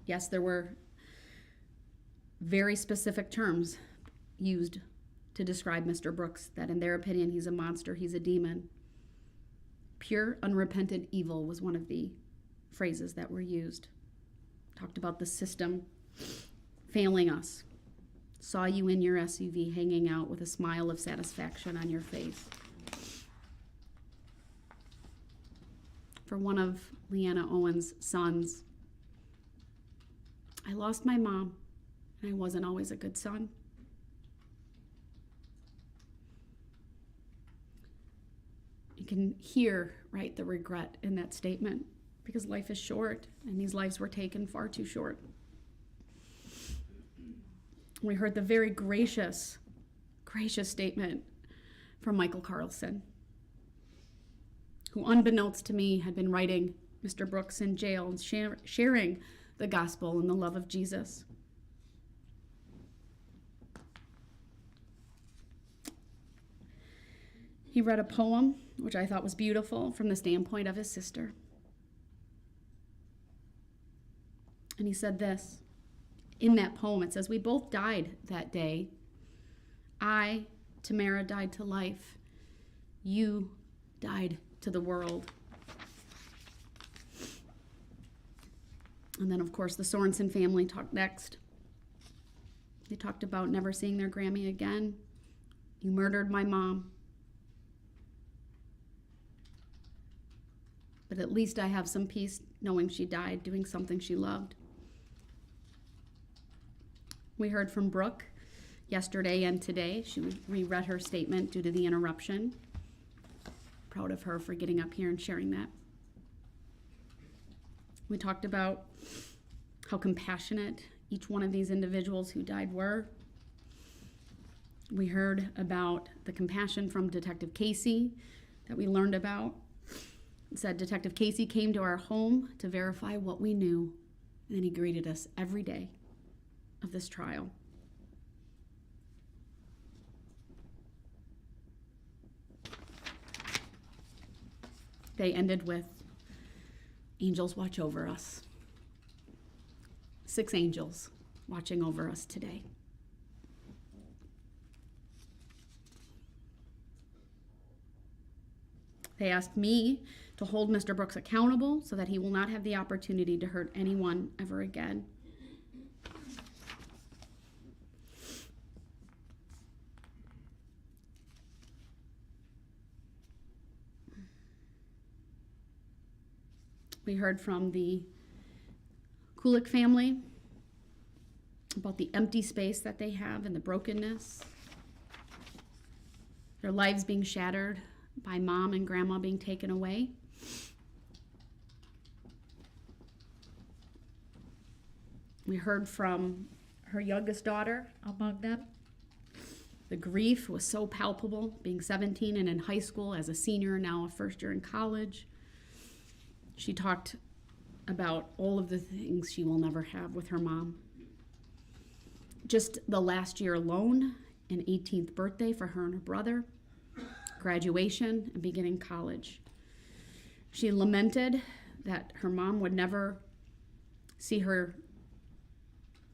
Yes, there were very specific terms used to describe Mr. Brooks, that in their opinion, he's a monster, he's a demon. Pure, unrepentant evil was one of the phrases that were used. Talked about the system failing us. Saw you in your SUV hanging out with a smile of satisfaction on your face. For one of Leanna Owen's sons, I lost my mom, and I wasn't always a good son. You can hear, right, the regret in that statement, because life is short, and these lives were taken far too short. We heard the very gracious statement from Michael Carlson, who, unbeknownst to me, had been writing Mr. Brooks in jail and sharing the gospel and the love of Jesus. He read a poem, which I thought was beautiful, from the standpoint of his sister. And he said this. In that poem, it says, "We both died that day. I, Tamara, died to life. You died to the world." And then, of course, the Sorensen family talked next. They talked about never seeing their Grammy again. You murdered my mom. But at least I have some peace knowing she died doing something she loved. We heard from Brooke yesterday and today. She reread her statement due to the interruption. Proud of her for getting up here and sharing that. We talked about how compassionate each one of these individuals who died were. We heard about the compassion from Detective Casey that we learned about. It said Detective Casey came to our home to verify what we knew, and then he greeted us every day of this trial. They ended with, "Angels watch over us." 6 angels watching over us today. They asked me to hold Mr. Brooks accountable so that he will not have the opportunity to hurt anyone ever again. We heard from the Kulik family about the empty space that they have and the brokenness. Their lives being shattered by mom and grandma being taken away. We heard from her youngest daughter among them, The grief was so palpable, being 17 and in high school as a senior, now a first year in college. She talked about all of the things she will never have with her mom. Just the last year alone, an 18th birthday for her and her brother, graduation, and beginning college. She lamented that her mom would never see her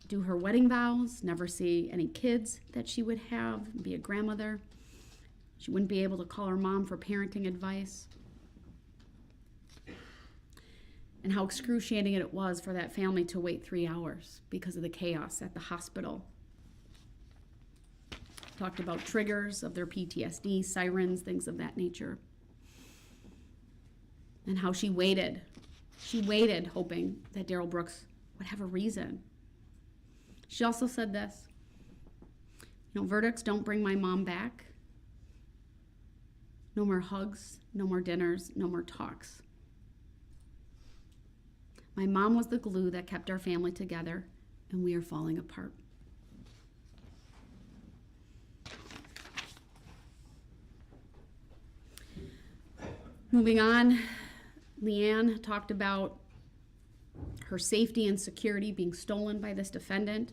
do her wedding vows, never see any kids that she would have, be a grandmother. She wouldn't be able to call her mom for parenting advice. And how excruciating it was for that family to wait 3 hours because of the chaos at the hospital. Talked about triggers of their PTSD, sirens, things of that nature. And how she waited. She waited hoping that Darrell Brooks would have a reason. She also said this, verdicts don't bring my mom back. No more hugs, no more dinners, no more talks. My mom was the glue that kept our family together, and we are falling apart. Moving on, Leanne talked about her safety and security being stolen by this defendant.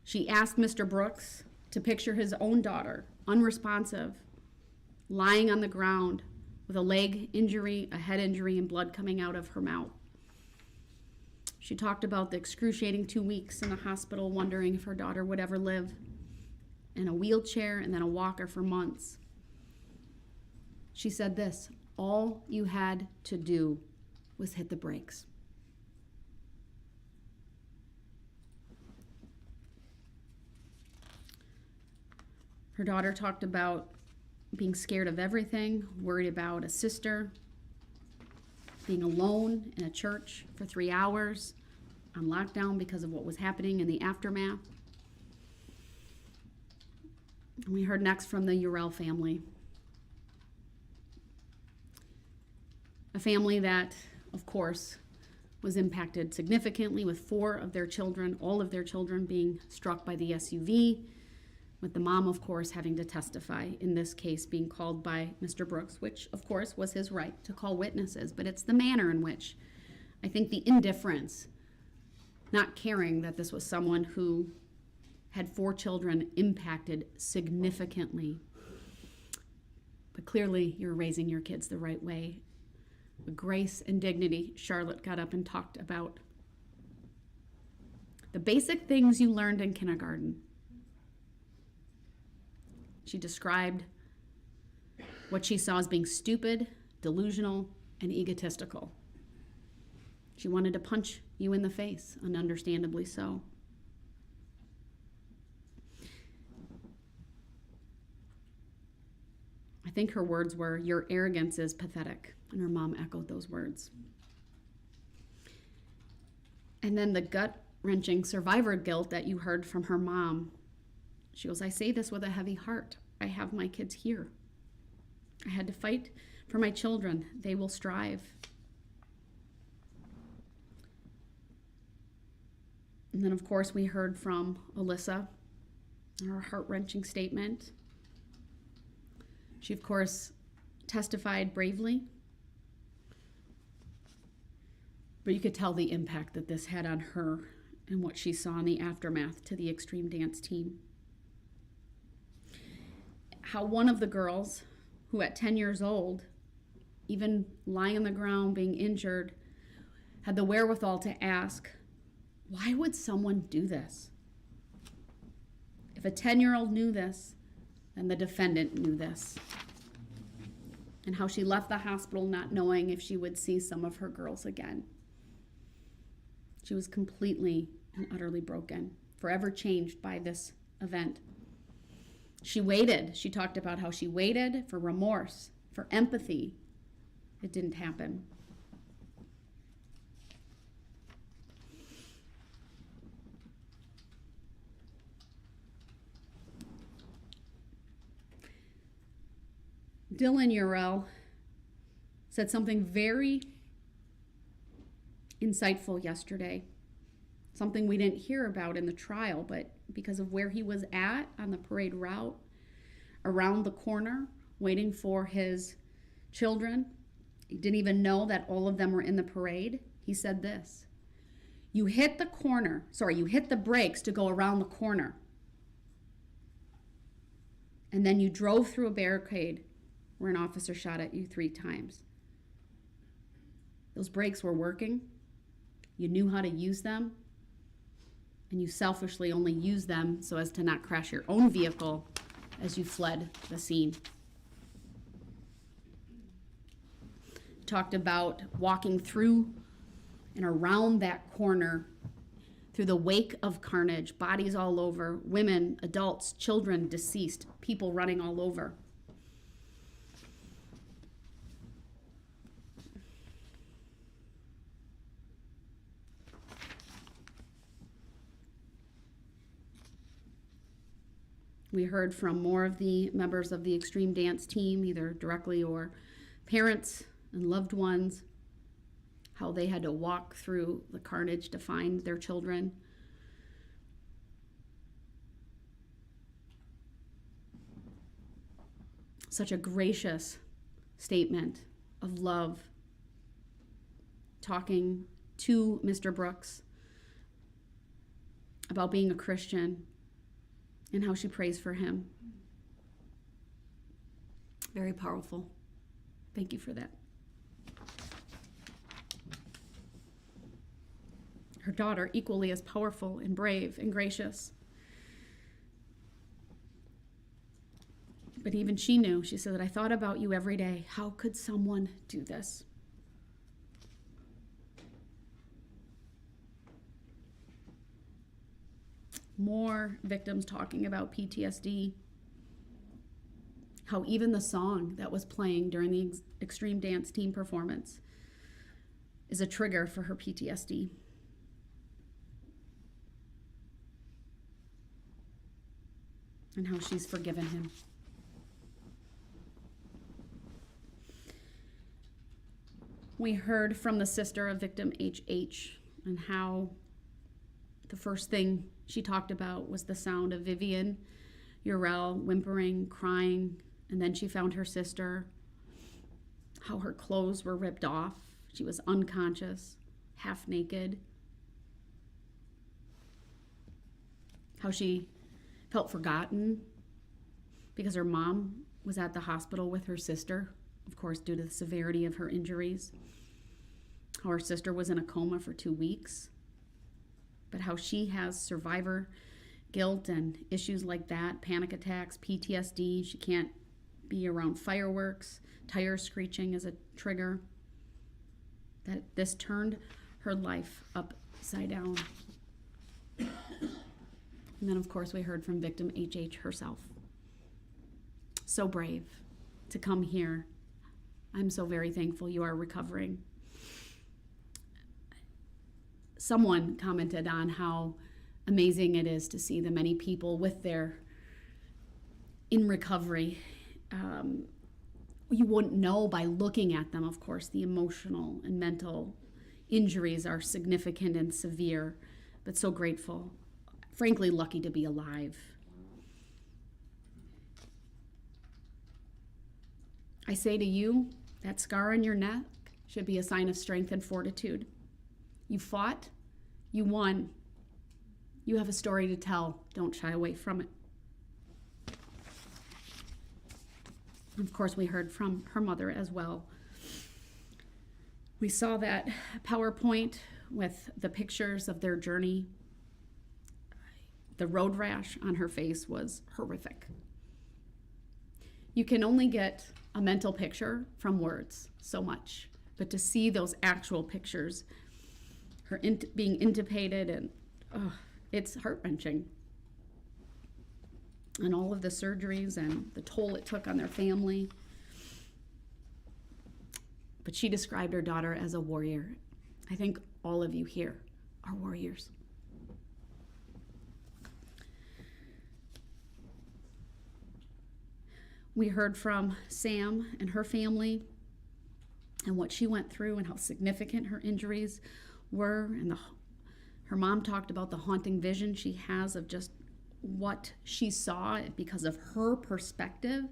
She asked Mr. Brooks to picture his own daughter, unresponsive, lying on the ground with a leg injury, a head injury, and blood coming out of her mouth. She talked about the excruciating 2 weeks in the hospital, wondering if her daughter would ever live, in a wheelchair and then a walker for months. She said this, all you had to do was hit the brakes. Her daughter talked about being scared of everything, worried about a sister, being alone in a church for 3 hours on lockdown because of what was happening in the aftermath. And we heard next from the Urell family. A family that, of course, was impacted significantly with 4 of their children, all of their children being struck by the SUV, with the mom, of course, having to testify, in this case being called by Mr. Brooks, which, of course, was his right to call witnesses. But it's the manner in which, I think the indifference, not caring that this was someone who had 4 children impacted significantly. But clearly, you're raising your kids the right way. With grace and dignity, Charlotte got up and talked about the basic things you learned in kindergarten. She described what she saw as being stupid, delusional, and egotistical. She wanted to punch you in the face, and understandably so. I think her words were, "Your arrogance is pathetic," and her mom echoed those words. And then the gut-wrenching survivor guilt that you heard from her mom. She goes, "I say this with a heavy heart. I have my kids here. I had to fight for my children. They will strive." And then, of course, we heard from Alyssa, her heart-wrenching statement. She, of course, testified bravely, but you could tell the impact that this had on her and what she saw in the aftermath to the extreme dance team. How one of the girls, who at 10 years old, even lying on the ground being injured, had the wherewithal to ask, why would someone do this? If a 10-year-old knew this, then the defendant knew this. And how she left the hospital not knowing if she would see some of her girls again. She was completely and utterly broken, forever changed by this event. She waited. She talked about how she waited for remorse, for empathy. It didn't happen. Dylan Urell said something very insightful yesterday, something we didn't hear about in the trial, but because of where he was at on the parade route, around the corner, waiting for his children. He didn't even know that all of them were in the parade. He said this: you hit the brakes to go around the corner. And then you drove through a barricade where an officer shot at you 3 times. Those brakes were working. You knew how to use them. And you selfishly only used them so as to not crash your own vehicle as you fled the scene. Talked about walking through and around that corner through the wake of carnage, bodies all over, women, adults, children deceased, people running all over. We heard from more of the members of the extreme dance team, either directly or parents and loved ones, how they had to walk through the carnage to find their children. Such a gracious statement of love, talking to Mr. Brooks about being a Christian and how she prays for him. Very powerful. Thank you for that. Her daughter, equally as powerful and brave and gracious. But even she knew, she said, that I thought about you every day. How could someone do this? More victims talking about PTSD. How even the song that was playing during the extreme dance team performance is a trigger for her PTSD. And how she's forgiven him. We heard from the sister of victim HH and how the first thing she talked about was the sound of Vivian Urell whimpering, crying, and then she found her sister, how her clothes were ripped off. She was unconscious, half naked. How she felt forgotten because her mom was at the hospital with her sister, of course, due to the severity of her injuries. How her sister was in a coma for 2 weeks, but how she has survivor guilt and issues like that, panic attacks, PTSD. She can't be around fireworks, tires screeching is a trigger. That this turned her life upside down. And then, of course, we heard from victim HH herself. So brave to come here. I'm so very thankful you are recovering. Someone commented on how amazing it is to see the many people in recovery. You wouldn't know by looking at them, of course. The emotional and mental injuries are significant and severe, but so grateful. Frankly, lucky to be alive. I say to you, that scar on your neck should be a sign of strength and fortitude. You fought, you won. You have a story to tell. Don't shy away from it. Of course, we heard from her mother as well. We saw that PowerPoint with the pictures of their journey. The road rash on her face was horrific. You can only get a mental picture from words so much, but to see those actual pictures, her being intubated, and it's heart-wrenching. And all of the surgeries and the toll it took on their family. But she described her daughter as a warrior. I think all of you here are warriors. We heard from Sam and her family and what she went through and how significant her injuries were. And her mom talked about the haunting vision she has of just what she saw because of her perspective.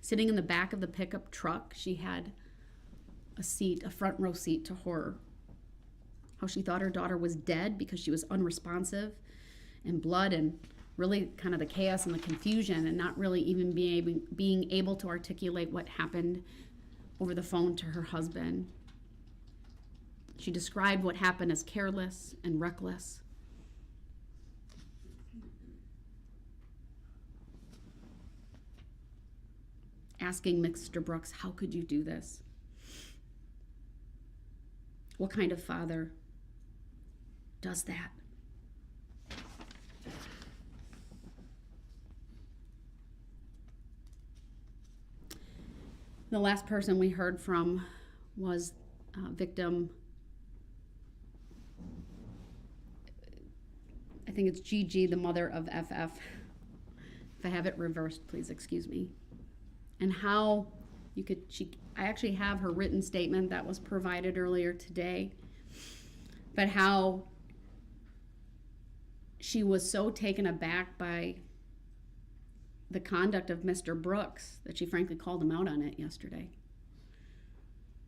Sitting in the back of the pickup truck, she had a seat, a front row seat to horror. How she thought her daughter was dead because she was unresponsive, and blood, and really kind of the chaos and the confusion, and not really even being able to articulate what happened over the phone to her husband. She described what happened as careless and reckless. Asking Mr. Brooks, how could you do this? What kind of father does that? The last person we heard from was victim, I think it's Gigi, the mother of FF. If I have it reversed, please excuse me. And how I actually have her written statement that was provided earlier today, but how she was so taken aback by the conduct of Mr. Brooks that she frankly called him out on it yesterday,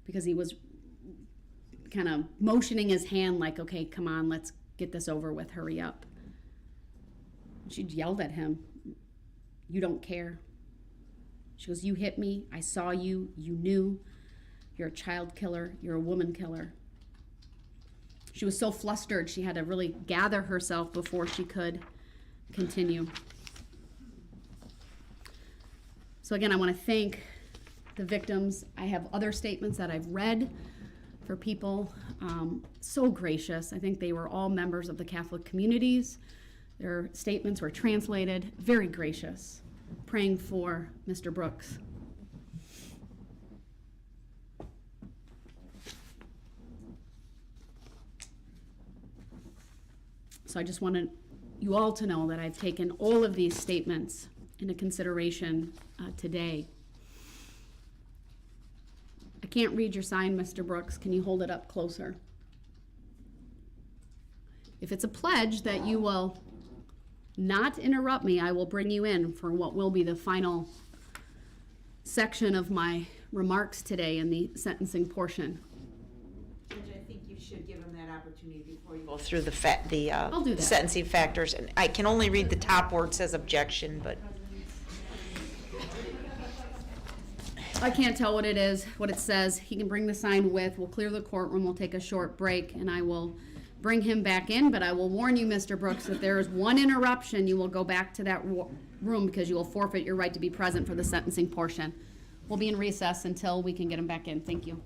because he was kind of motioning his hand like, okay, come on, let's get this over with, hurry up. She yelled at him, you don't care. She goes, you hit me, I saw you, you knew, you're a child killer, you're a woman killer. She was so flustered, she had to really gather herself before she could continue. So again, I want to thank the victims. I have other statements that I've read for people, so gracious. I think they were all members of the Catholic communities. Their statements were translated, very gracious, praying for Mr. Brooks. So I just wanted you all to know that I've taken all of these statements into consideration today. I can't read your sign, Mr. Brooks. Can you hold it up closer? If it's a pledge that you will not interrupt me, I will bring you in for what will be the final section of my remarks today in the sentencing portion. Judge, I think you should give him that opportunity before you go through the I'll do that. sentencing factors. And I can only read the top where it says objection, but I can't tell what it is, what it says. He can bring the sign with. We'll clear the courtroom. We'll take a short break, and I will bring him back in. But I will warn you, Mr. Brooks, if there is one interruption, you will go back to that room because you will forfeit your right to be present for the sentencing portion. We'll be in recess until we can get him back in. Thank you.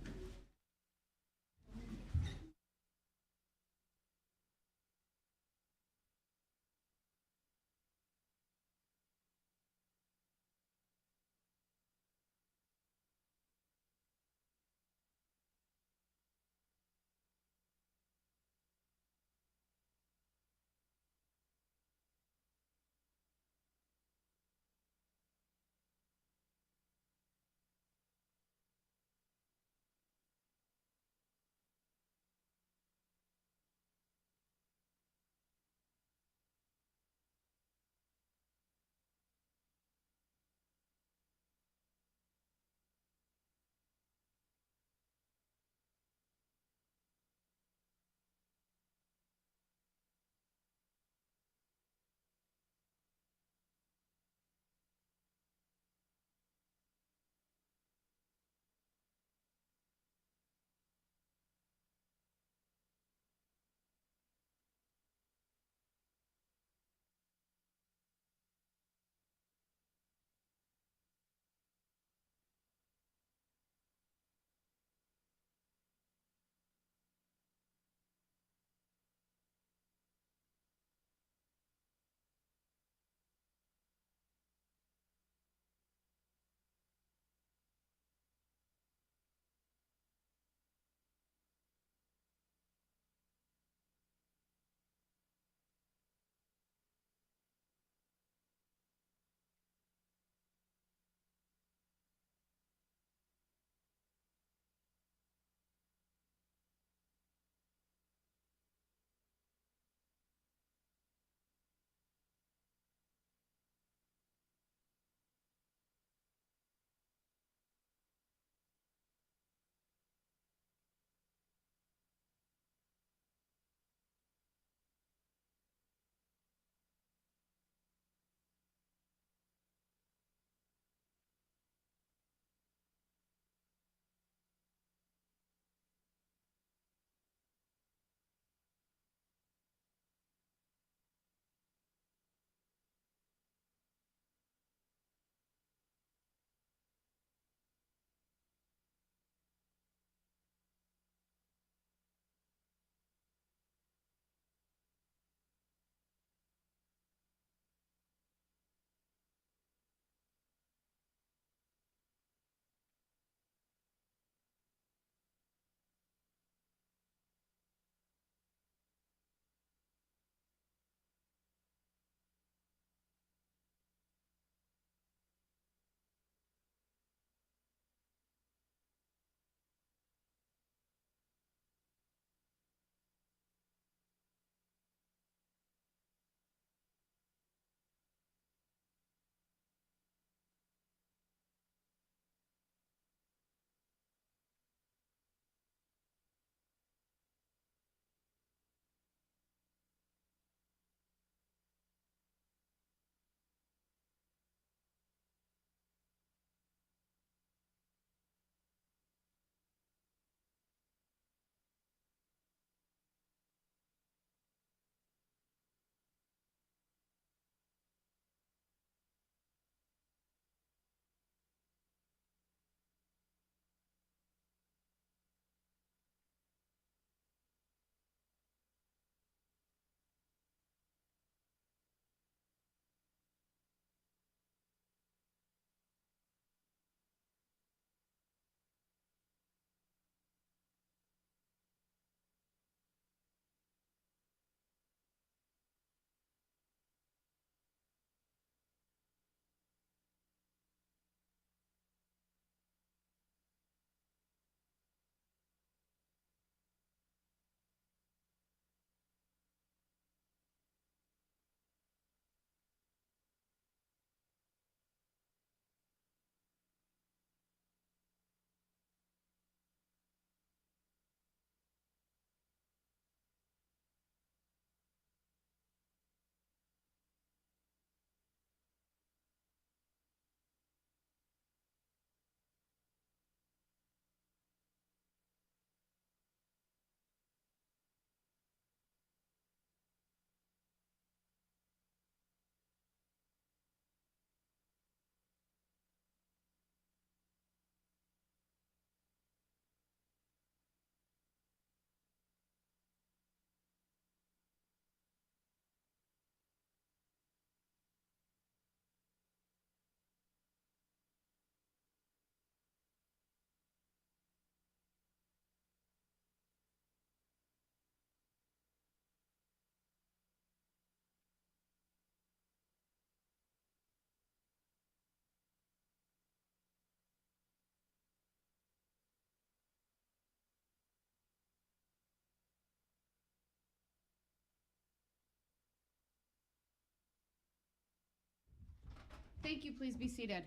Thank you. Please be seated.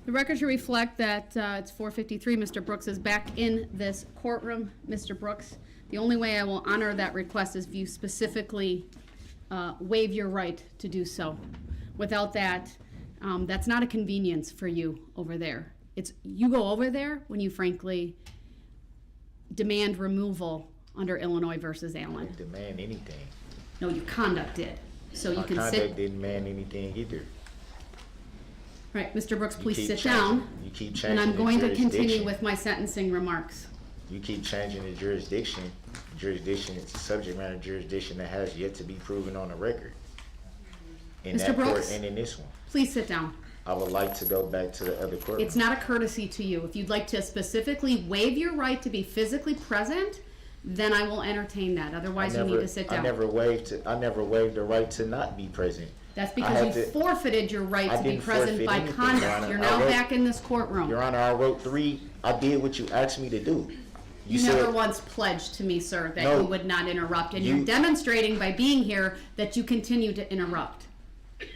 The record should reflect that it's 4:53. Mr. Brooks is back in this courtroom. Mr. Brooks, the only way I will honor that request is if you specifically waive your right to do so. Without that, that's not a convenience for you over there. You go over there when you frankly demand removal under Illinois versus I Allen. didn't demand anything. No, your conduct did. So you My can conduct sit. didn't demand anything either. Right, Mr. Brooks, You please keep sit changing- down. You keep changing And I'm the going to continue jurisdiction. with my sentencing remarks. You keep changing the jurisdiction. Jurisdiction, it's a subject matter jurisdiction that has yet to be proven on the record. In Mr. that court Brooks? and in this one. Please sit down. I would like to go back to the other courtroom. It's not a courtesy to you. If you'd like to specifically waive your right to be physically present, then I will entertain that. Otherwise, you need to sit I down. never waived the right to not be present. That's I because had you to- forfeited your right I to be didn't present forfeit by anything, Your conduct. Honor. You're I now wrote- back in this courtroom. Your Honor, I wrote 3. I did what you asked me to do. You said, never once pledged to me, sir, that No. you would not interrupt, and You- you're demonstrating by being here that you continue to interrupt.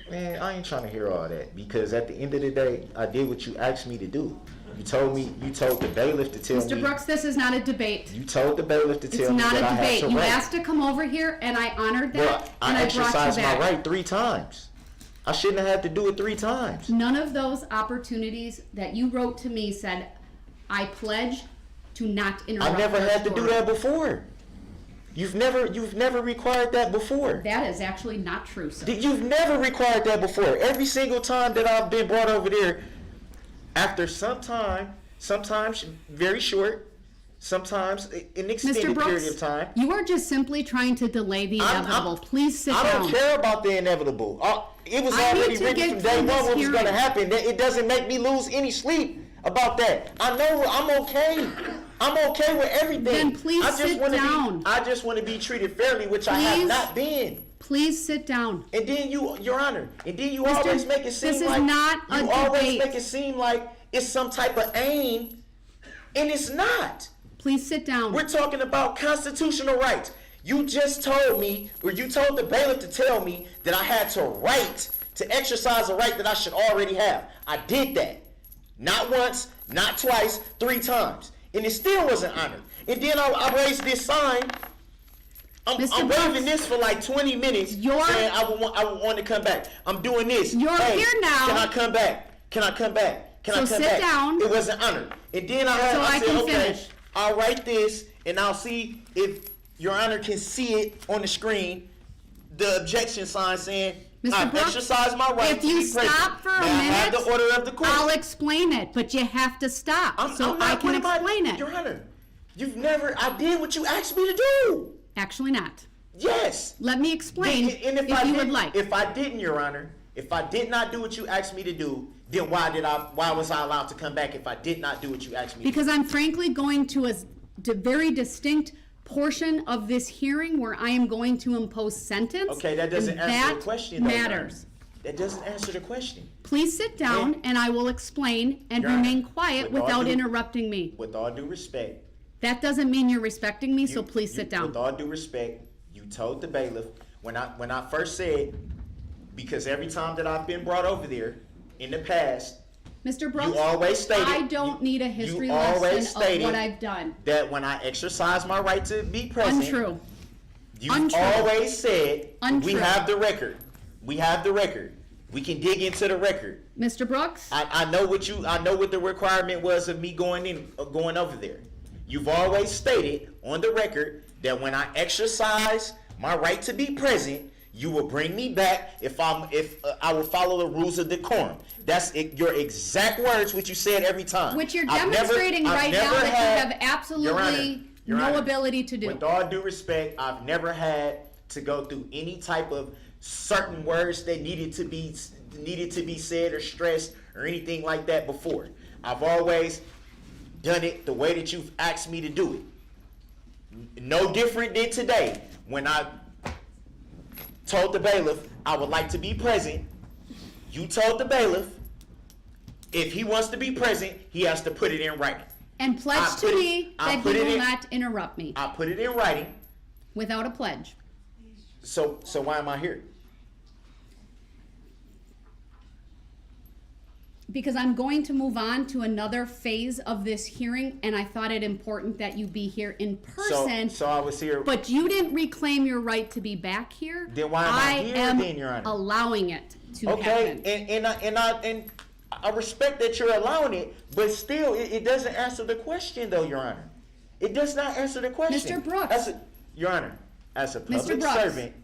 Man, I ain't trying to hear all that because at the end of the day, I did what you asked me to do. You told the bailiff to tell me. Mr. Brooks, this is not a debate. You told the bailiff to It's tell me not that a I had debate. to You write. asked to come over here, and I honored that, Well, and I brought you exercised my back. right 3 times. I shouldn't have had to do it 3 times. None of those opportunities that you wrote to me said, I pledge to not interrupt. I never your had to do story." that before. You've never required that before. That is actually not true, sir. You've never required that before. Every single time that I've been brought over there, after some time, sometimes very short, sometimes an extended Mr. period Brooks, of time. you are just simply trying to delay the I'm- inevitable. Please sit I down. don't care about the inevitable. It was I need already to written get from through day one this what was going to hearing. happen. It doesn't make me lose any sleep about that. I know I'm okay. I'm okay with everything. Then please sit down. I just want to be treated fairly, which I have Please. not been. Please sit down. And then Your Honor, and then you Mr. always make it seem this is like not a you always debate. make it seem like it's some type of aim, and it's not. Please sit down. We're talking about constitutional rights. You just told me, or you told the bailiff to tell me that I had to exercise a right that I should already have. I did that. Not once, not twice, 3 times. And it still wasn't honored. And then I raised this sign. I'm Mr. waving Brooks, this for like 20 minutes saying I would want to come back. I'm doing this. You're Hey, here now. Can I come back? Can I come back? Can I So come sit back? down. It wasn't honored. And then So I said, can okay, finish. I'll write this and I'll see if Your Honor can see it on the screen. The objection sign saying, Mr. I Brooks, exercise my right if to you be present. stop for a May I have minute, the order of the court? I'll explain it, but you have to stop I'm so not- I can what am explain it. Your Honor, I did what you asked me to do. Actually not. Yes. Let me explain And if you would didn't- like. If I didn't, Your Honor, if I did not do what you asked me to do, then why was I allowed to come back if I did not do what you asked me to do? Because I'm frankly going to a very distinct portion of this hearing where I am going to impose sentence. Okay, that doesn't and answer that the question, though, Your Honor. matters. That doesn't answer the question. Please sit down and I will explain and Your Honor, remain quiet with all without due- interrupting me. With all due respect. That doesn't mean you're respecting me, so please sit down. With all due respect, you told the bailiff, when I first said, because every time that I've been brought over there in the past, Mr. Brooks, you always stated, I don't need a history you always lesson of stated what I've done. that when I exercise my right to be present, Untrue. you Untrue. always said, Untrue. we have the record. We have the record. We can dig into the record. Mr. Brooks? I know what the requirement was of me going over there. You've always stated on the record that when I exercise my right to be present, you will bring me back if I will follow the rules of decorum. That's your exact words, which you said every time. Which you're I've demonstrating I've right now never that you had- have absolutely Your no Honor, ability to do. With all due respect, I've never had to go through any type of certain words that needed to be said or stressed or anything like that before. I've always done it the way that you've asked me to do it. No different than today when I told the bailiff I would like to be present. You told the bailiff if he wants to be present, he has to put it in writing. And pledge to me that he will not interrupt me I put it in writing. without a pledge. So why am I here? Because I'm going to move on to another phase of this hearing, and I thought it important that you be here in person. So I was here. But you didn't reclaim your right to be back here. Then why am I here then, Your Honor? Allowing it to Okay, happen. and I respect that you're allowing it, but still, it doesn't answer the question, though, Your Honor. It does not answer the question. Mr. Brooks. Your Honor, as a Mr. public Brooks. servant,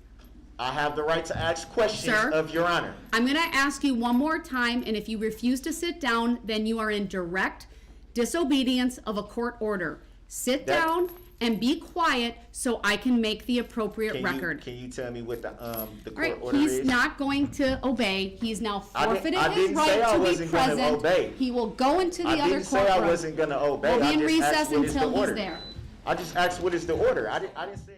I have the right to ask questions Sir? of Your Honor. I'm going to ask you one more time, and if you refuse to sit down, then you are in direct disobedience of a court order. Sit down and be quiet so I can make the appropriate record. Can you tell me what the All court right, order he's is? not going to obey. He's now forfeited I his didn't say right I to be wasn't gonna present. obey. He will go into the I other didn't say I courtroom. wasn't going to obey. We'll be in I just asked recess what is the until he's order. there. I just asked what is the order. I didn't say.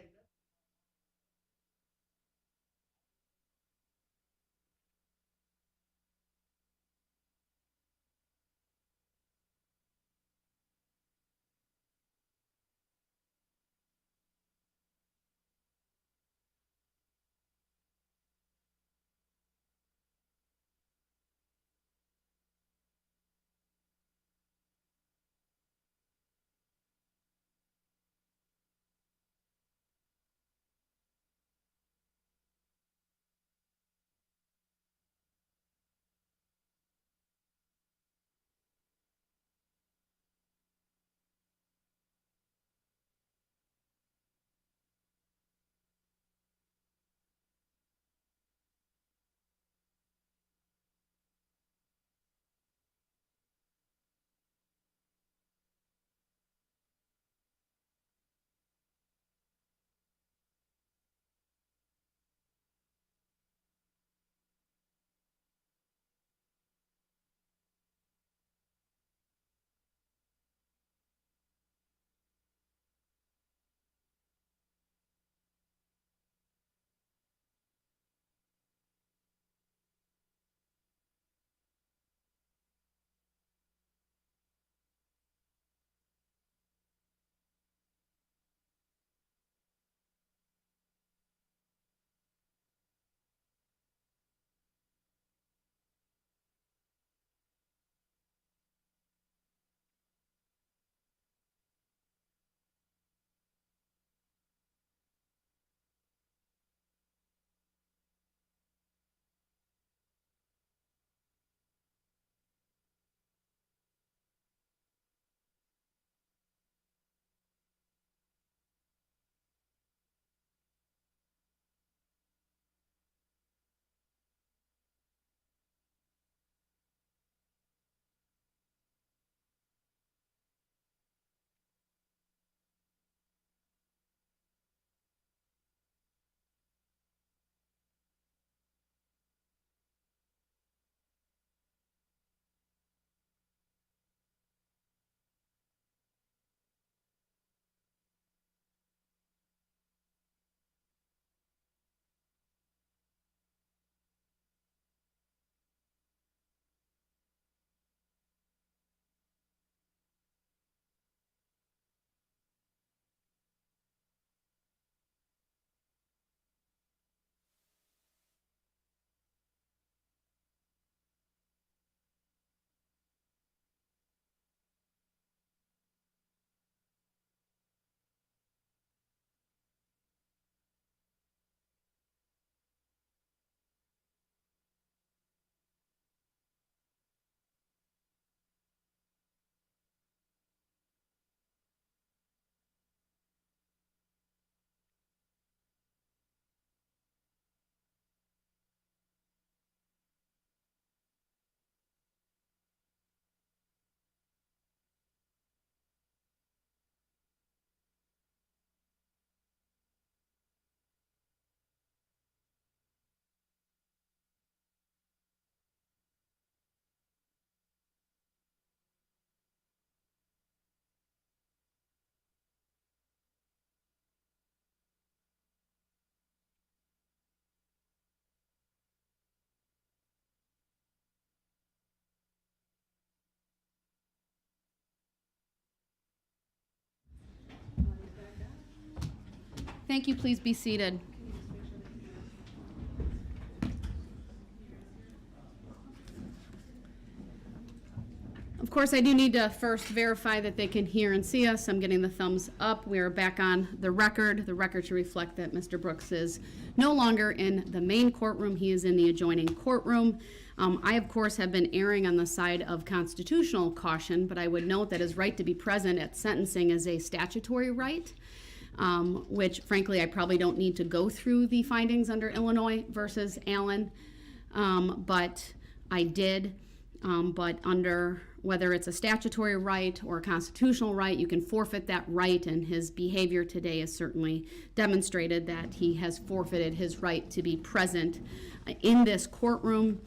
Thank you. Please be seated. Of course, I do need to first verify that they can hear and see us. I'm getting the thumbs up. We are back on the record. The record should reflect that Mr. Brooks is no longer in the main courtroom. He is in the adjoining courtroom. I, of course, have been erring on the side of constitutional caution, but I would note that his right to be present at sentencing is a statutory right, which, frankly, I probably don't need to go through the findings under Illinois versus Allen, but I did. But under whether it's a statutory right or a constitutional right, you can forfeit that right, and his behavior today has certainly demonstrated that he has forfeited his right to be present in this courtroom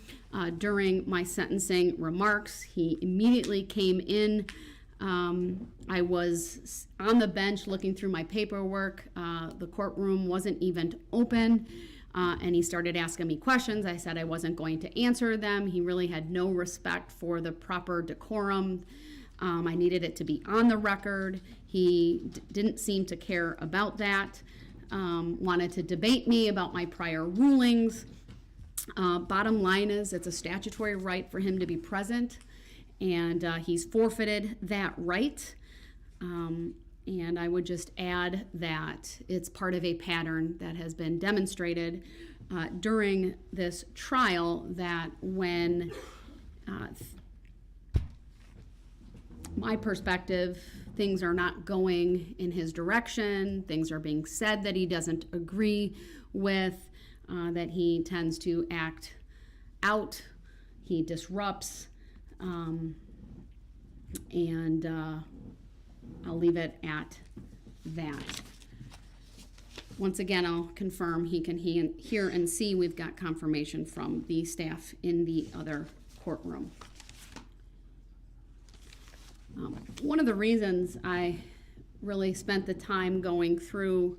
during my sentencing remarks. He immediately came in. I was on the bench looking through my paperwork. The courtroom wasn't even open. And he started asking me questions. I said I wasn't going to answer them. He really had no respect for the proper decorum. I needed it to be on the record. He didn't seem to care about that. Wanted to debate me about my prior rulings. Bottom line is, it's a statutory right for him to be present, and he's forfeited that right. And I would just add that it's part of a pattern that has been demonstrated during this trial, that when my perspective, things are not going in his direction, things are being said that he doesn't agree with, that he tends to act out, he disrupts, and I'll leave it at that. Once again, I'll confirm he can hear and see. We've got confirmation from the staff in the other courtroom. One of the reasons I really spent the time going through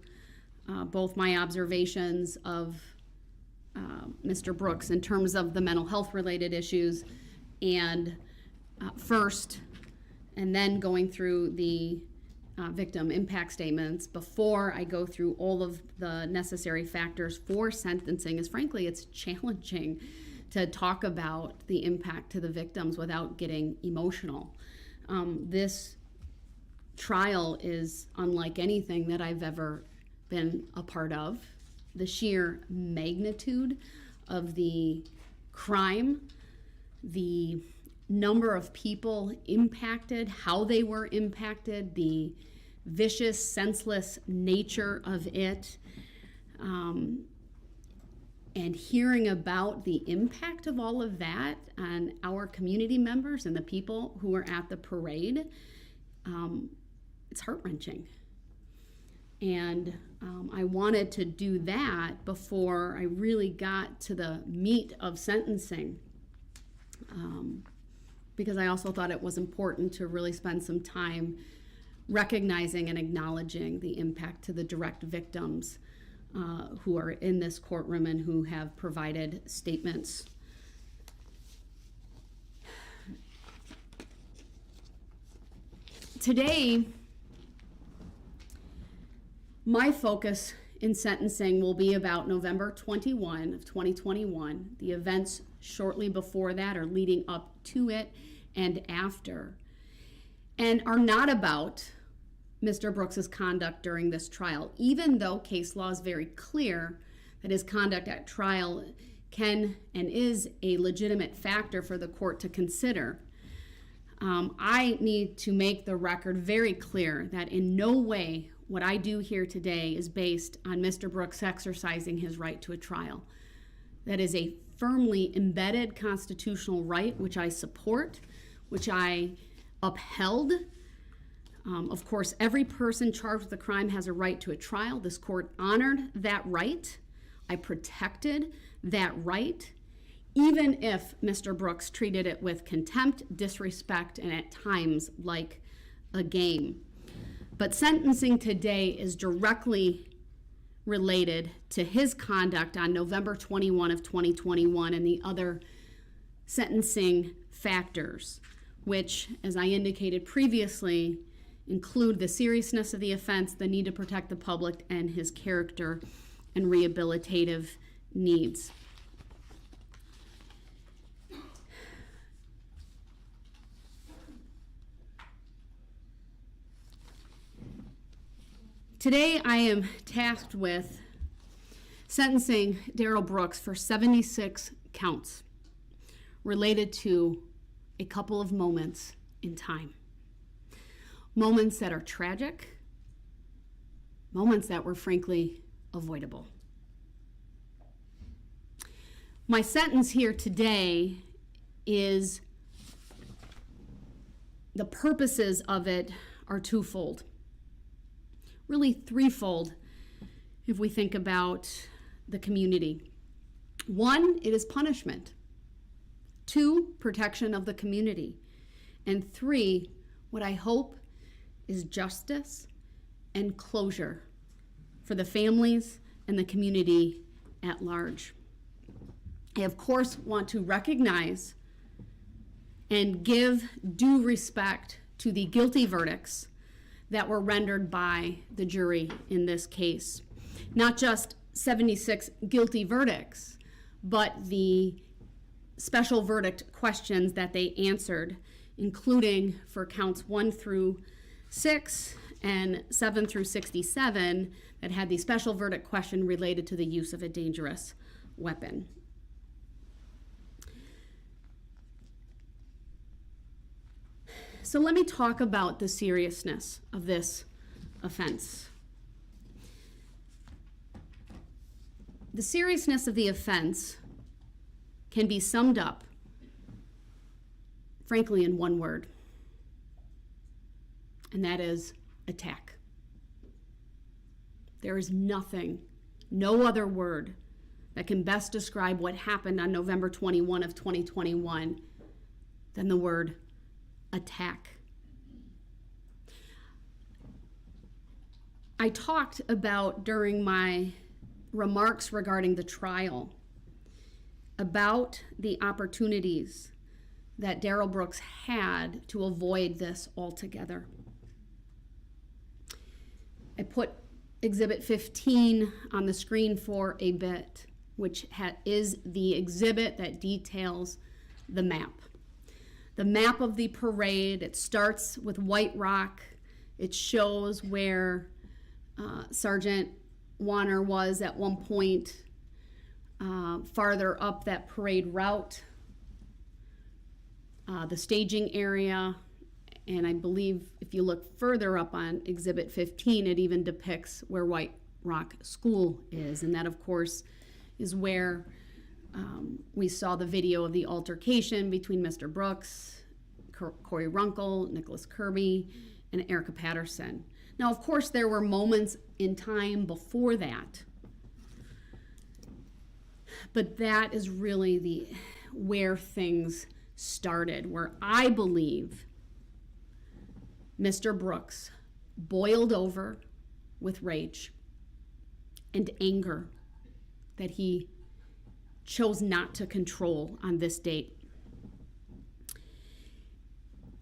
both my observations of Mr. Brooks in terms of the mental health related issues, and first, and then going through the victim impact statements before I go through all of the necessary factors for sentencing, is frankly, it's challenging to talk about the impact to the victims without getting emotional. This trial is unlike anything that I've ever been a part of. The sheer magnitude of the crime, the number of people impacted, how they were impacted, the vicious, senseless nature of it, and hearing about the impact of all of that on our community members and the people who were at the parade, it's heart-wrenching. And I wanted to do that before I really got to the meat of sentencing, because I also thought it was important to really spend some time recognizing and acknowledging the impact to the direct victims who are in this courtroom and who have provided statements. Today, my focus in sentencing will be about November 21 of 2021, the events shortly before that or leading up to it and after, and are not about Mr. Brooks's conduct during this trial, even though case law is very clear that his conduct at trial can and is a legitimate factor for the court to consider. I need to make the record very clear that in no way what I do here today is based on Mr. Brooks exercising his right to a trial. That is a firmly embedded constitutional right, which I support, which I upheld. Of course, every person charged with a crime has a right to a trial. This court honored that right. I protected that right, even if Mr. Brooks treated it with contempt, disrespect, and at times like a game. But sentencing today is directly related to his conduct on November 21 of 2021 and the other sentencing factors, which, as I indicated previously, include the seriousness of the offense, the need to protect the public, and his character and rehabilitative needs. Today I am tasked with sentencing Darrell Brooks for 76 counts related to a couple of moments in time. Moments that are tragic, moments that were frankly avoidable. My sentence here today is, the purposes of it are twofold. Really threefold if we think about the community. One, it is punishment. Two, protection of the community. And three, what I hope is justice and closure for the families and the community at large. I, of course, want to recognize and give due respect to the guilty verdicts that were rendered by the jury in this case. Not just 76 guilty verdicts, but the special verdict questions that they answered, including for counts 1 through 6 and 7 through 67 that had the special verdict question related to the use of a dangerous weapon. So let me talk about the seriousness of this offense. The seriousness of the offense can be summed up, frankly, in one word, and that is attack. There is nothing, no other word that can best describe what happened on November 21 of 2021 than the word attack. I talked about during my remarks regarding the trial about the opportunities that Darrell Brooks had to avoid this altogether. I put Exhibit 15 on the screen for a bit, which is the exhibit that details the map. The map of the parade, it starts with White Rock. It shows where Sergeant Warner was at one point, farther up that parade route, the staging area, and I believe if you look further up on Exhibit 15, it even depicts where White Rock School is, and that, of course, is where we saw the video of the altercation between Mr. Brooks, Corey Runkle, Nicholas Kirby, and Erica Patterson. Now, of course, there were moments in time before that, but that is really where things started, where I believe Mr. Brooks boiled over with rage and anger that he chose not to control on this date.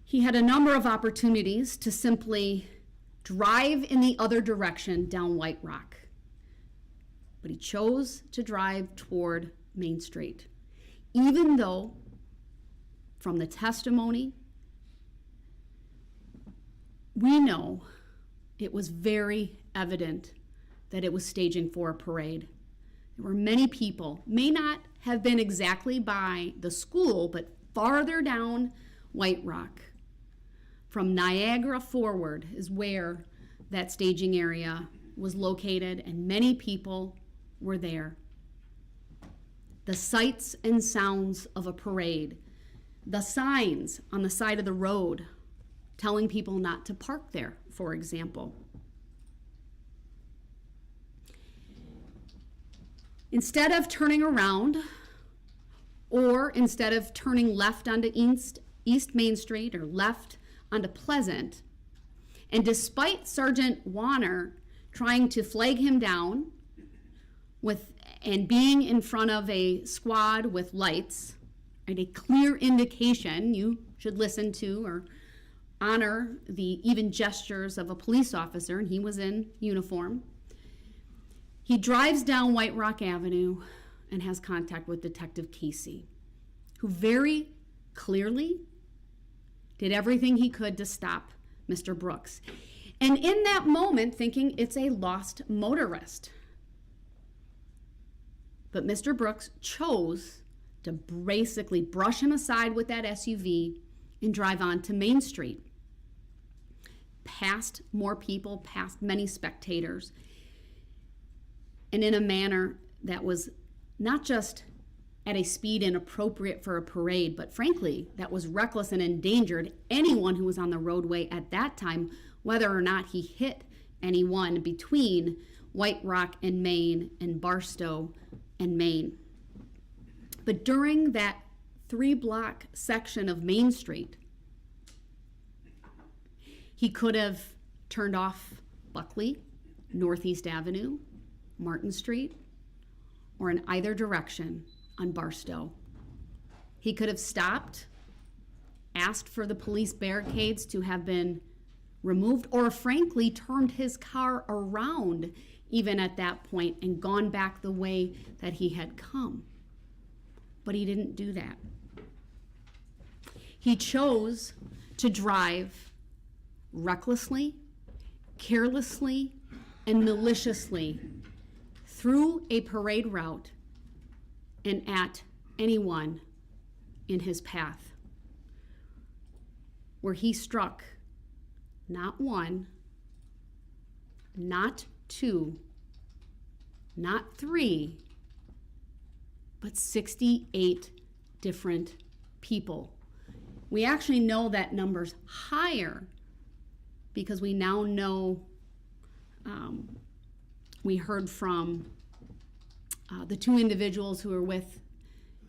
He had a number of opportunities to simply drive in the other direction down White Rock, but he chose to drive toward Main Street, even though from the testimony we know it was very evident that it was staging for a parade. There were many people, may not have been exactly by the school, but farther down White Rock. From Niagara forward is where that staging area was located, and many people were there. The sights and sounds of a parade, the signs on the side of the road telling people not to park there, for example. Instead of turning around, or instead of turning left onto East Main Street or left onto Pleasant, and despite Sergeant Warner trying to flag him down and being in front of a squad with lights, and a clear indication you should listen to or honor the even gestures of a police officer, and he was in uniform. He drives down White Rock Avenue and has contact with Detective Casey, who very clearly did everything he could to stop Mr. Brooks. And in that moment, thinking it's a lost motorist. But Mr. Brooks chose to basically brush him aside with that SUV and drive on to Main Street, past more people, past many spectators, and in a manner that was not just at a speed inappropriate for a parade, but frankly, that was reckless and endangered anyone who was on the roadway at that time, whether or not he hit anyone between White Rock and Main and Barstow and Main. But during that 3-block section of Main Street, he could have turned off Buckley, Northeast Avenue, Martin Street, or in either direction on Barstow. He could have stopped, asked for the police barricades to have been removed, or frankly turned his car around even at that point and gone back the way that he had come. But he didn't do that. He chose to drive recklessly, carelessly, and maliciously through a parade route and at anyone in his path, where he struck not one, not two, not three, but 68 different people. We actually know that number's higher because we now know, we heard from the 2 individuals who were with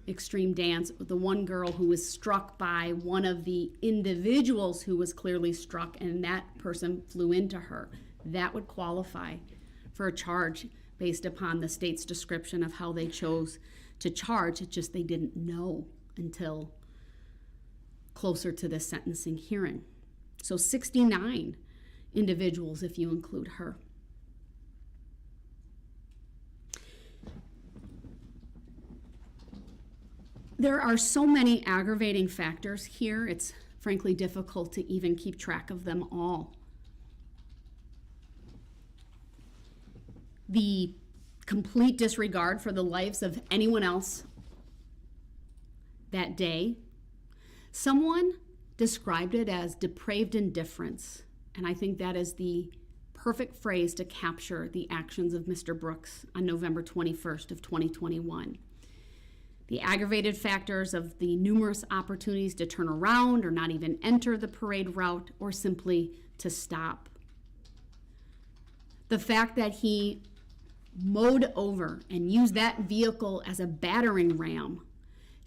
Extreme Dance, the one girl who was struck by one of the individuals who was clearly struck, and that person flew into her. That would qualify for a charge based upon the state's description of how they chose to charge. It's just they didn't know until closer to the sentencing hearing. So 69 individuals if you include her. There are so many aggravating factors here, it's frankly difficult to even keep track of them all. The complete disregard for the lives of anyone else that day. Someone described it as depraved indifference, and I think that is the perfect phrase to capture the actions of Mr. Brooks on November 21st of 2021. The aggravated factors of the numerous opportunities to turn around or not even enter the parade route or simply to stop. The fact that he mowed over and used that vehicle as a battering ram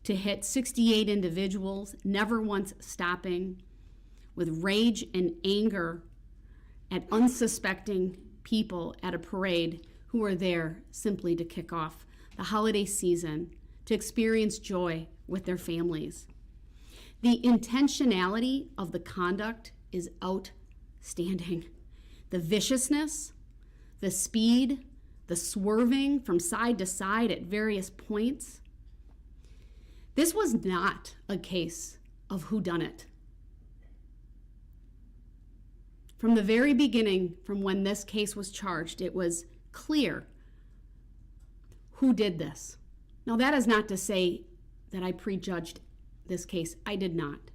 to hit 68 individuals, never once stopping, with rage and anger at unsuspecting people at a parade who were there simply to kick off the holiday season, to experience joy with their families. The intentionality of the conduct is outstanding. The viciousness, the speed, the swerving from side to side at various points. This was not a case of whodunit. From the very beginning, from when this case was charged, it was clear who did this. Now, that is not to say that I prejudged this case. I did not.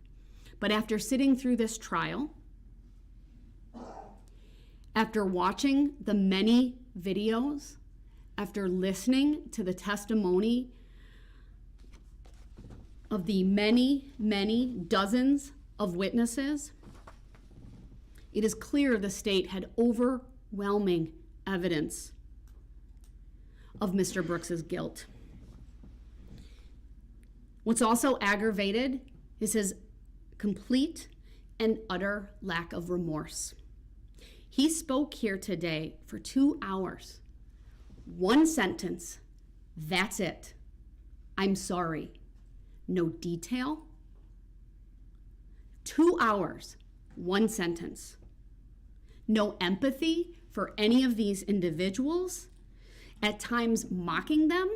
But after sitting through this trial, after watching the many videos, after listening to the testimony of the many, many dozens of witnesses, it is clear the state had overwhelming evidence of Mr. Brooks's guilt. What's also aggravated is his complete and utter lack of remorse. He spoke here today for 2 hours. One sentence, that's it. I'm sorry. No detail. 2 hours, one sentence. No empathy for any of these individuals, at times mocking them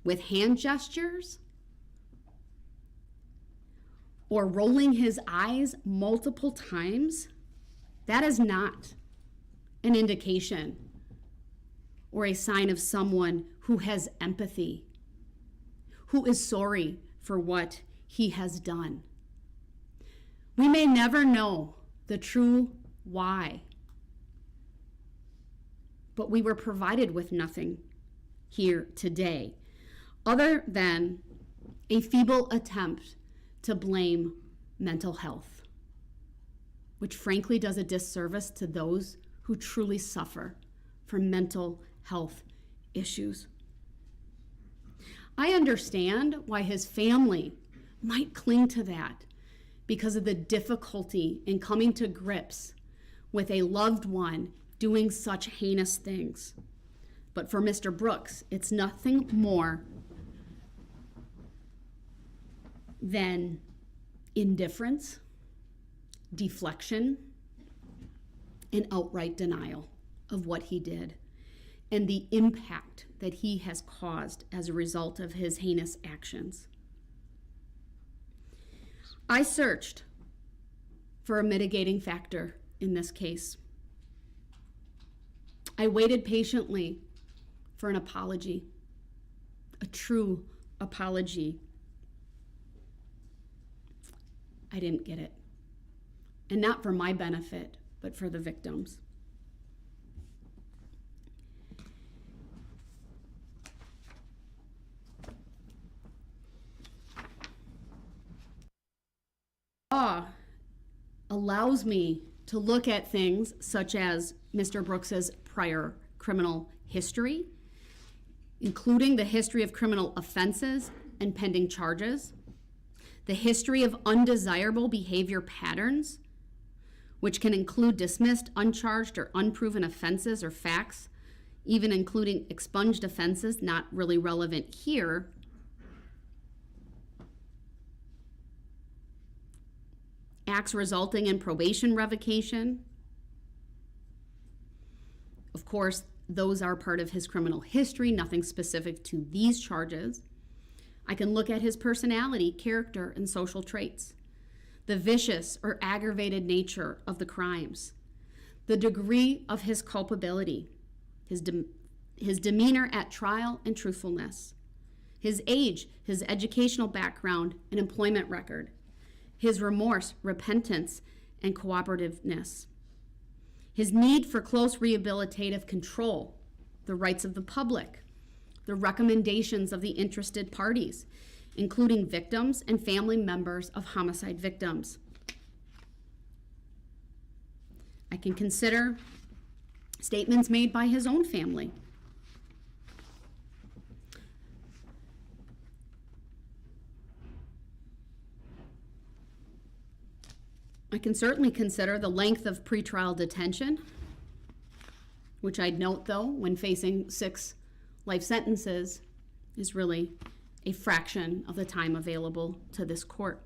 with hand gestures, or rolling his eyes multiple times. That is not an indication or a sign of someone who has empathy, who is sorry for what he has done. We may never know the true why, but we were provided with nothing here today other than a feeble attempt to blame mental health, which frankly does a disservice to those who truly suffer from mental health issues. I understand why his family might cling to that because of the difficulty in coming to grips with a loved one doing such heinous things. But for Mr. Brooks, it's nothing more than indifference, deflection, and outright denial of what he did and the impact that he has caused as a result of his heinous actions. I searched for a mitigating factor in this case. I waited patiently for an apology, a true apology. I didn't get it. And not for my benefit, but for the victims. Law allows me to look at things such as Mr. Brooks's prior criminal history, including the history of criminal offenses and pending charges, the history of undesirable behavior patterns, which can include dismissed, uncharged, or unproven offenses or facts, even including expunged offenses not really relevant here. Acts resulting in probation revocation. Of course, those are part of his criminal history, nothing specific to these charges. I can look at his personality, character, and social traits, the vicious or aggravated nature of the crimes, the degree of his culpability, his demeanor at trial and truthfulness, his age, his educational background and employment record, his remorse, repentance, and cooperativeness, his need for close rehabilitative control, the rights of the public, the recommendations of the interested parties, including victims and family members of homicide victims. I can consider statements made by his own family. I can certainly consider the length of pretrial detention, which I'd note, though, when facing 6 life sentences, is really a fraction of the time available to this court.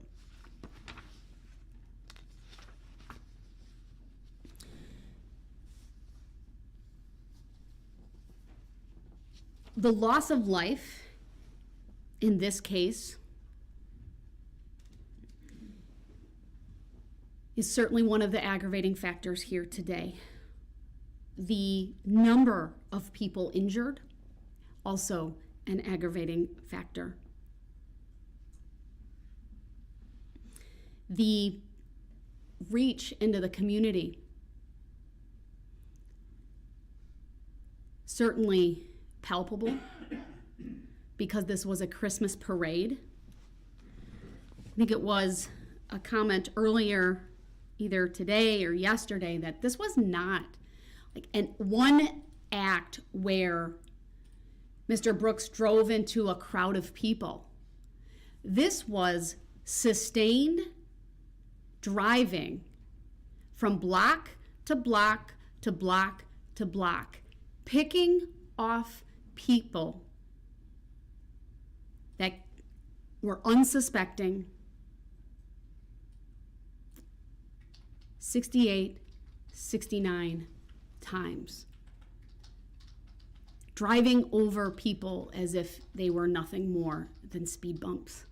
The loss of life in this case is certainly one of the aggravating factors here today. The number of people injured, also an aggravating factor. The reach into the community, certainly palpable because this was a Christmas parade. I think it was a comment earlier, either today or yesterday, that this was not like one act where Mr. Brooks drove into a crowd of people. This was sustained driving from block to block to block to block, picking off people that were unsuspecting. 68, 69 times. Driving over people as if they were nothing more than speed bumps.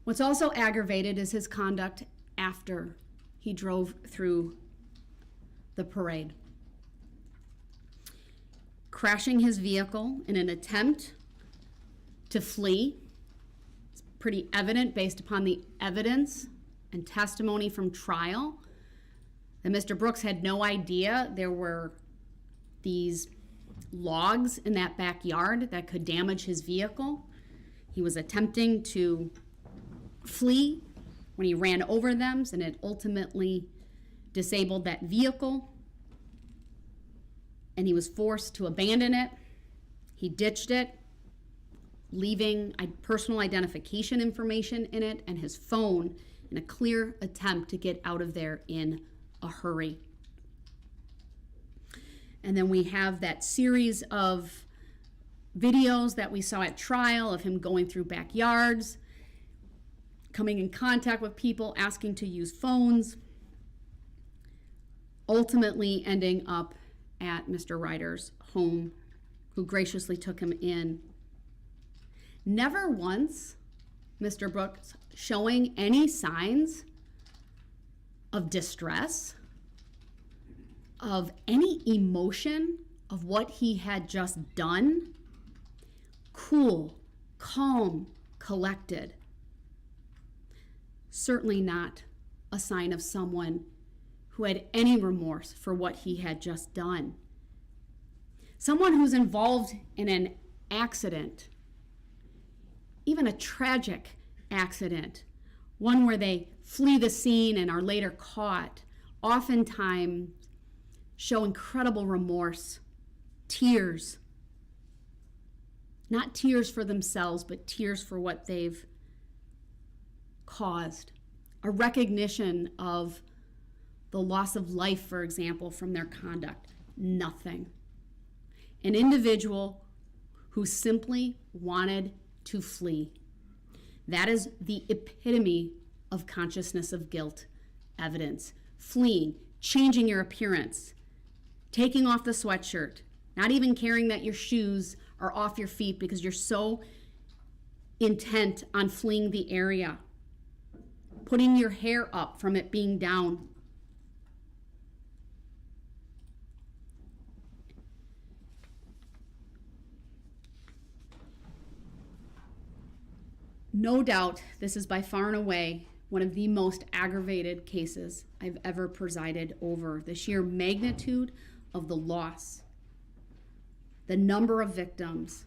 What's also aggravated is his conduct after he drove through the parade. Crashing his vehicle in an attempt to flee. It's pretty evident based upon the evidence and testimony from trial that Mr. Brooks had no idea there were these logs in that backyard that could damage his vehicle. He was attempting to flee when he ran over them, and it ultimately disabled that vehicle, and he was forced to abandon it. He ditched it, leaving personal identification information in it and his phone in a clear attempt to get out of there in a hurry. And then we have that series of videos that we saw at trial of him going through backyards, coming in contact with people, asking to use phones, ultimately ending up at Mr. Ryder's home, who graciously took him in. Never once, Mr. Brooks showing any signs of distress, of any emotion of what he had just done. Cool, calm, collected. Certainly not a sign of someone who had any remorse for what he had just done. Someone who's involved in an accident, even a tragic accident, one where they flee the scene and are later caught, oftentimes show incredible remorse, tears. Not tears for themselves, but tears for what they've caused. A recognition of the loss of life, for example, from their conduct. Nothing. An individual who simply wanted to flee. That is the epitome of consciousness of guilt evidence. Fleeing, changing your appearance, taking off the sweatshirt, not even caring that your shoes are off your feet because you're so intent on fleeing the area. Putting your hair up from it being down. No doubt, this is by far and away one of the most aggravated cases I've ever presided over. The sheer magnitude of the loss, the number of victims,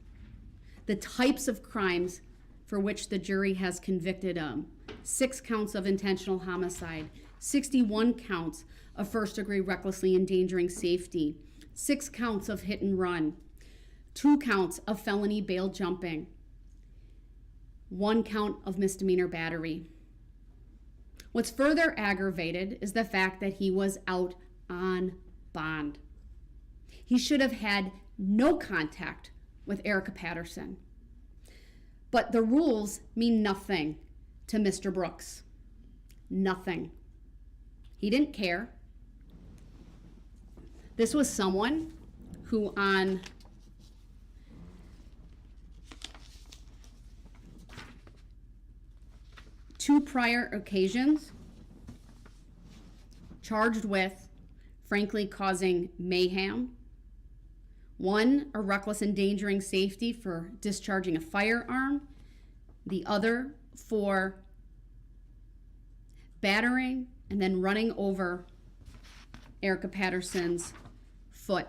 the types of crimes for which the jury has convicted him. 6 counts of intentional homicide, 61 counts of first-degree recklessly endangering safety, 6 counts of hit and run, 2 counts of felony bail jumping, 1 count of misdemeanor battery. What's further aggravated is the fact that he was out on bond. He should have had no contact with Erica Patterson. But the rules mean nothing to Mr. Brooks. Nothing. He didn't care. This was someone who on two prior occasions charged with, frankly, causing mayhem. One, a reckless endangering safety for discharging a firearm. The other for battering and then running over Erica Patterson's foot.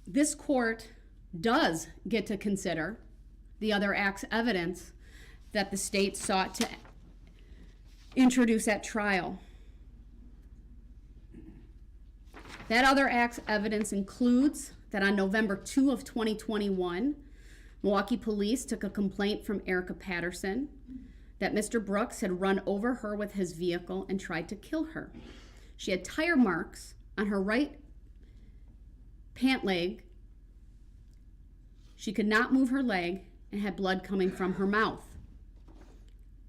This court does get to consider the other act's evidence that the state sought to introduce at trial. That other act's evidence includes that on November 2 of 2021, Milwaukee police took a complaint from Erica Patterson that Mr. Brooks had run over her with his vehicle and tried to kill her. She had tire marks on her right pant leg. She could not move her leg and had blood coming from her mouth.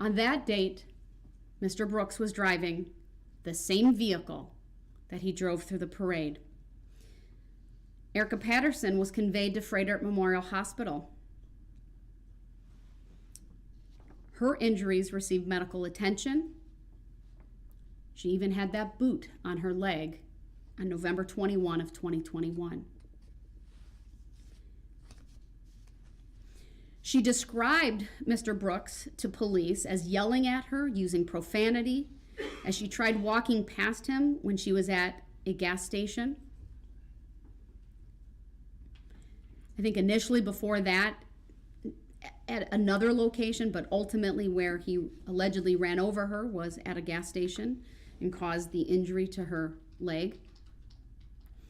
On that date, Mr. Brooks was driving the same vehicle that he drove through the parade. Erica Patterson was conveyed to Frederick Memorial Hospital. Her injuries received medical attention. She even had that boot on her leg on November 21 of 2021. She described Mr. Brooks to police as yelling at her, using profanity, as she tried walking past him when she was at a gas station. I think initially before that, at another location, but ultimately where he allegedly ran over her was at a gas station and caused the injury to her leg.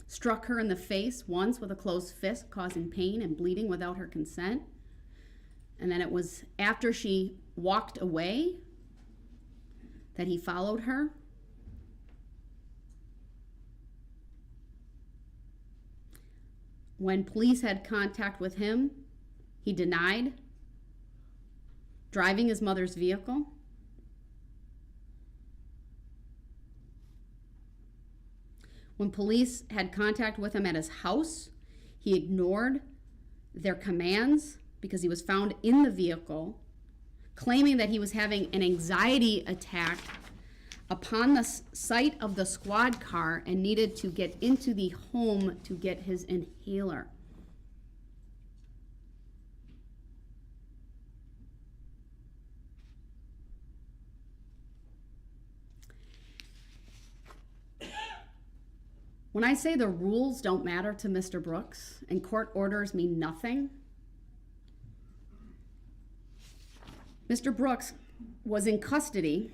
Struck her in the face once with a closed fist, causing pain and bleeding without her consent. And then it was after she walked away that he followed her. When police had contact with him, he denied driving his mother's vehicle. When police had contact with him at his house, he ignored their commands because he was found in the vehicle, claiming that he was having an anxiety attack upon the sight of the squad car and needed to get into the home to get his inhaler. When I say the rules don't matter to Mr. Brooks and court orders mean nothing, Mr. Brooks was in custody,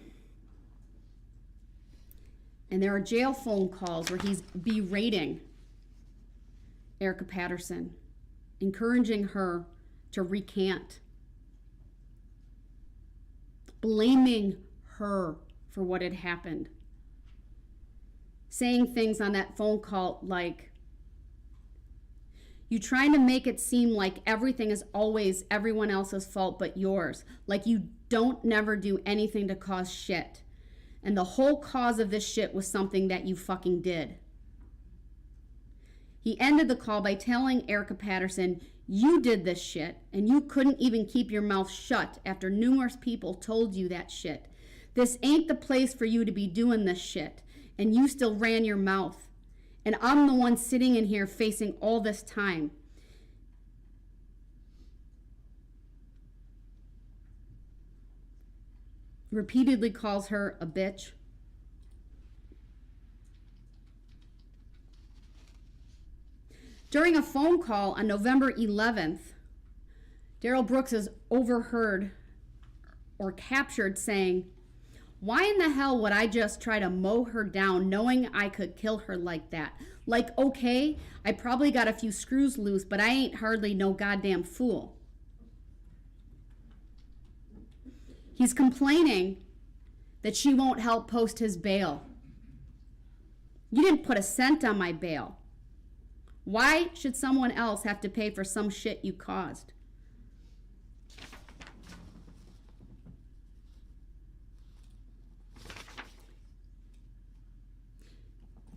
and there are jail phone calls where he's berating Erica Patterson, encouraging her to recant, blaming her for what had happened, saying things on that phone call like, "You trying to make it seem like everything is always everyone else's fault but yours, like you don't never do anything to cause shit. And the whole cause of this shit was something that you fucking did." He ended the call by telling Erica Patterson, "You did this shit, and you couldn't even keep your mouth shut after numerous people told you that shit. This ain't the place for you to be doing this shit, and you still ran your mouth. And I'm the one sitting in here facing all this time." Repeatedly calls her a bitch. During a phone call on November 11th, Darrell Brooks is overheard or captured saying, "Why in the hell would I just try to mow her down knowing I could kill her like that? Like, okay, I probably got a few screws loose, but I ain't hardly no goddamn fool." He's complaining that she won't help post his bail. "You didn't put a cent on my bail. Why should someone else have to pay for some shit you caused?"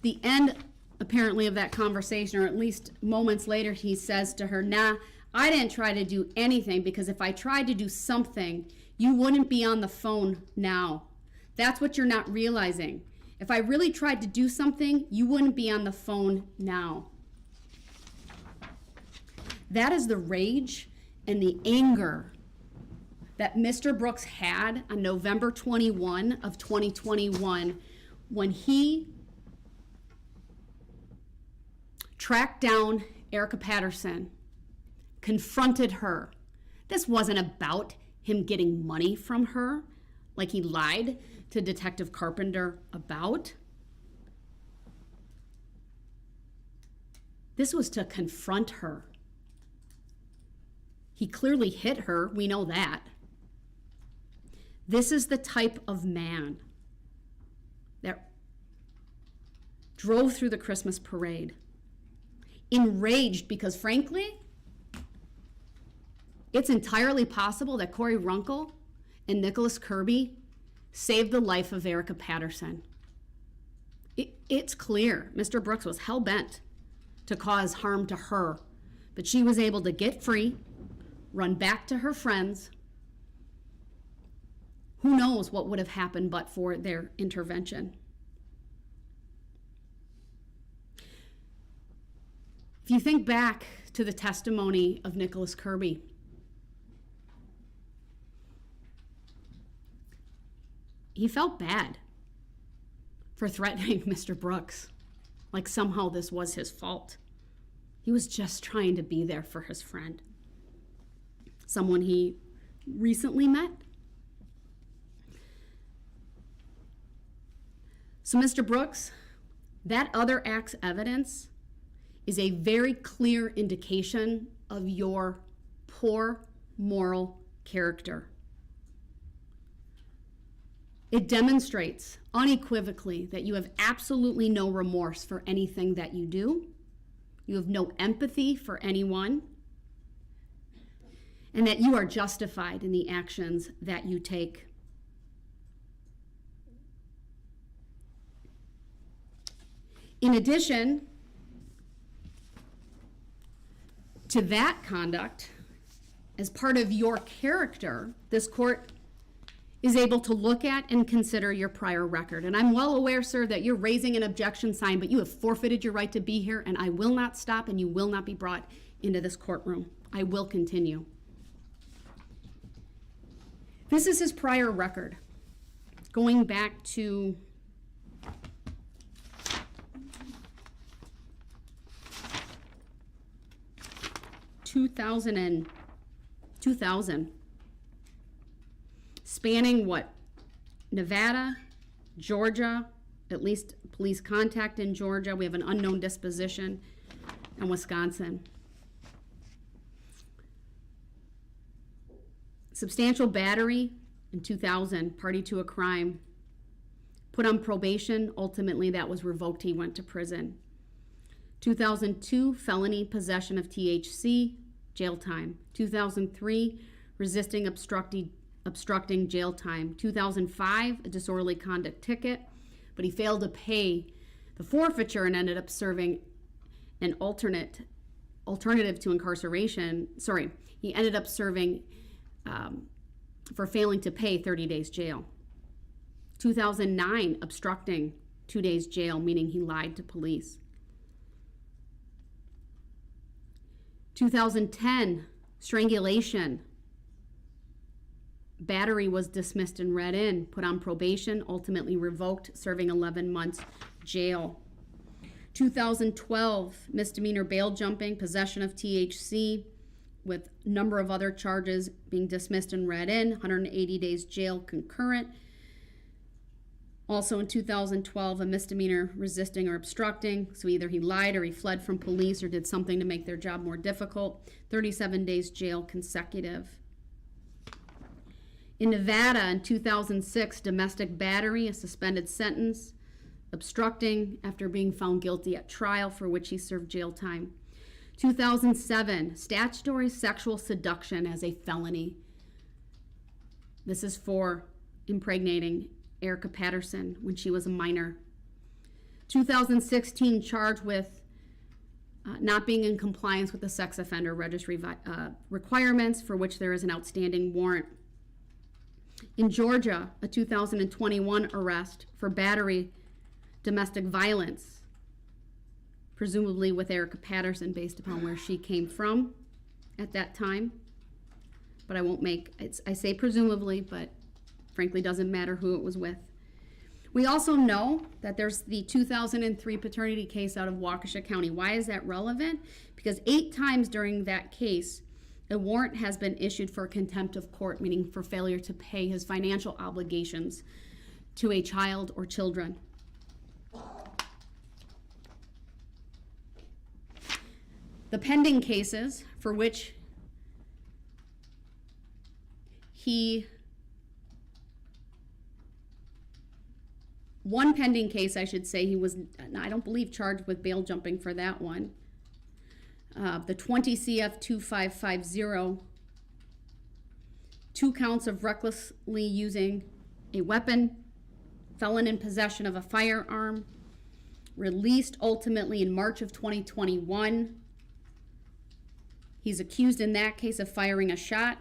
The end, apparently, of that conversation, or at least moments later, he says to her, "Nah, I didn't try to do anything, because if I tried to do something, you wouldn't be on the phone now. That's what you're not realizing. If I really tried to do something, you wouldn't be on the phone now." That is the rage and the anger that Mr. Brooks had on November 21 of 2021 when he tracked down Erica Patterson, confronted her. This wasn't about him getting money from her, like he lied to Detective Carpenter about. This was to confront her. He clearly hit her, we know that. This is the type of man that drove through the Christmas parade, enraged because, frankly, it's entirely possible that Corey Runkle and Nicholas Kirby saved the life of Erica Patterson. It's clear Mr. Brooks was hell-bent to cause harm to her. But she was able to get free, run back to her friends. Who knows what would have happened but for their intervention. If you think back to the testimony of Nicholas Kirby, he felt bad for threatening Mr. Brooks, like somehow this was his fault. He was just trying to be there for his friend, someone he recently met. So, Mr. Brooks, that other act's evidence is a very clear indication of your poor moral character. It demonstrates unequivocally that you have absolutely no remorse for anything that you do. You have no empathy for anyone, and that you are justified in the actions that you take. In addition to that conduct, as part of your character, this court is able to look at and consider your prior record. And I'm well aware, sir, that you're raising an objection sign, but you have forfeited your right to be here, and I will not stop, and you will not be brought into this courtroom. I will continue. This is his prior record, going back to 2000, spanning what? Nevada, Georgia, at least police contact in Georgia. We have an unknown disposition, and Wisconsin. Substantial battery in 2000, party to a crime. Put on probation, ultimately that was revoked, he went to prison. 2002, felony possession of THC, jail time. 2003, resisting obstructing, jail time. 2005, a disorderly conduct ticket, but he failed to pay the forfeiture and ended up serving an alternative to incarceration. Sorry, he ended up serving for failing to pay 30 days jail. 2009, obstructing, 2 days jail, meaning he lied to police. 2010, strangulation. Battery was dismissed and read in, put on probation, ultimately revoked, serving 11 months jail. 2012, misdemeanor bail jumping, possession of THC, with a number of other charges being dismissed and read in, 180 days jail concurrent. Also in 2012, a misdemeanor resisting or obstructing, so either he lied or he fled from police or did something to make their job more difficult, 37 days jail consecutive. In Nevada in 2006, domestic battery, a suspended sentence, obstructing after being found guilty at trial, for which he served jail time. 2007, statutory sexual seduction as a felony. This is for impregnating Erica Patterson when she was a minor. 2016, charged with not being in compliance with the sex offender registry requirements, for which there is an outstanding warrant. In Georgia, a 2021 arrest for battery, domestic violence, presumably with Erica Patterson based upon where she came from at that time. But I won't make, I say presumably, but frankly doesn't matter who it was with. We also know that there's the 2003 paternity case out of Waukesha County. Why is that relevant? Because 8 times during that case, a warrant has been issued for contempt of court, meaning for failure to pay his financial obligations to a child or children. The pending cases for which one pending case, I should say, he was, I don't believe, charged with bail jumping for that one. The 20 CF 2550, 2 counts of recklessly using a weapon, felon in possession of a firearm, released ultimately in March of 2021. He's accused in that case of firing a shot.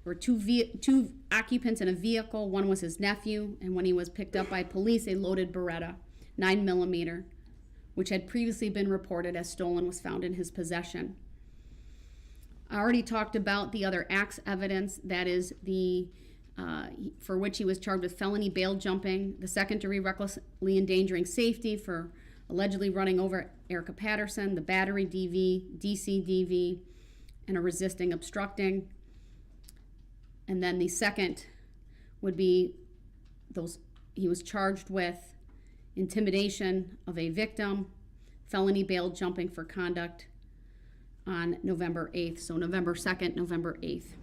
There were two occupants in a vehicle. One was his nephew, and when he was picked up by police, a loaded Beretta, 9mm, which had previously been reported as stolen, was found in his possession. I already talked about the other acts evidence, that is the for which he was charged with felony bail jumping, the second-degree recklessly endangering safety for allegedly running over Erica Patterson, the battery DV, DCDV, and a resisting obstructing. And then the second would be those he was charged with intimidation of a victim, felony bail jumping for conduct on November 8th. So November 2nd, November 8th.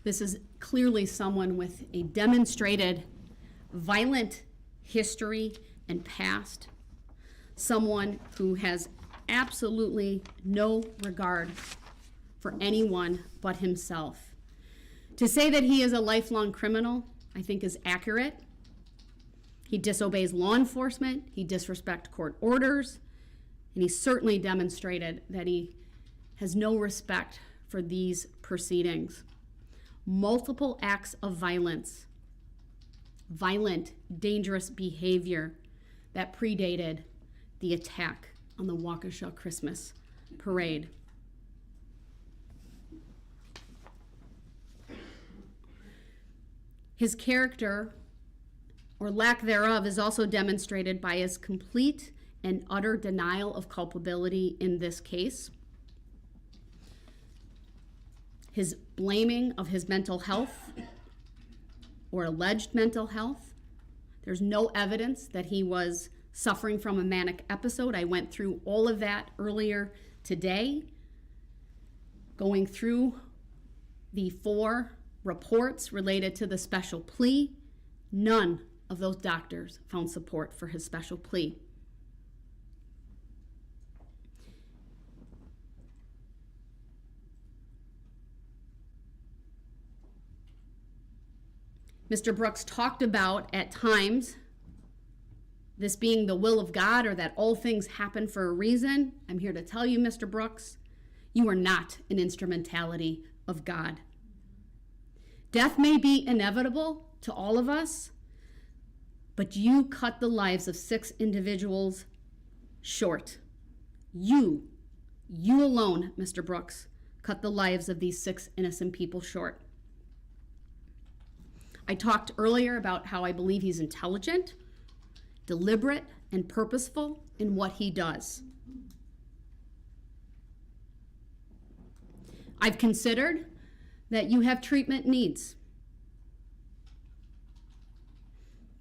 This is clearly someone with a demonstrated violent history and past. Someone who has absolutely no regard for anyone but himself. To say that he is a lifelong criminal, I think is accurate. He disobeys law enforcement, he disrespects court orders, and he certainly demonstrated that he has no respect for these proceedings. Multiple acts of violence, violent, dangerous behavior that predated the attack on the Waukesha Christmas parade. His character, or lack thereof, is also demonstrated by his complete and utter denial of culpability in this case. His blaming of his mental health or alleged mental health. There's no evidence that he was suffering from a manic episode. I went through all of that earlier today, going through the 4 reports related to the special plea. None of those doctors found support for his special plea. Mr. Brooks talked about, at times, this being the will of God or that all things happen for a reason. I'm here to tell you, Mr. Brooks, you are not an instrumentality of God. Death may be inevitable to all of us, but you cut the lives of 6 individuals short. You alone, Mr. Brooks, cut the lives of these 6 innocent people short. I talked earlier about how I believe he's intelligent, deliberate, and purposeful in what he does. I've considered that you have treatment needs.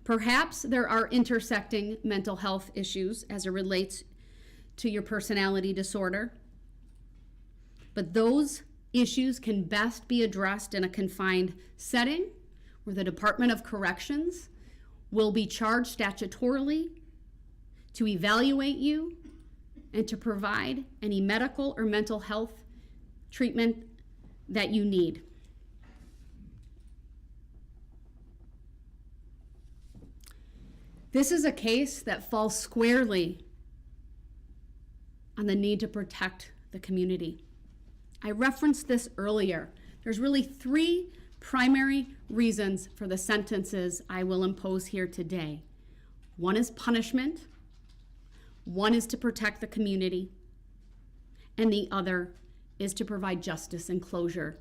Perhaps there are intersecting mental health issues as it relates to your personality disorder, but those issues can best be addressed in a confined setting where the Department of Corrections will be charged statutorily to evaluate you and to provide any medical or mental health treatment that you need. This is a case that falls squarely on the need to protect the community. I referenced this earlier. There's really 3 primary reasons for the sentences I will impose here today. One is punishment, one is to protect the community, and the other is to provide justice and closure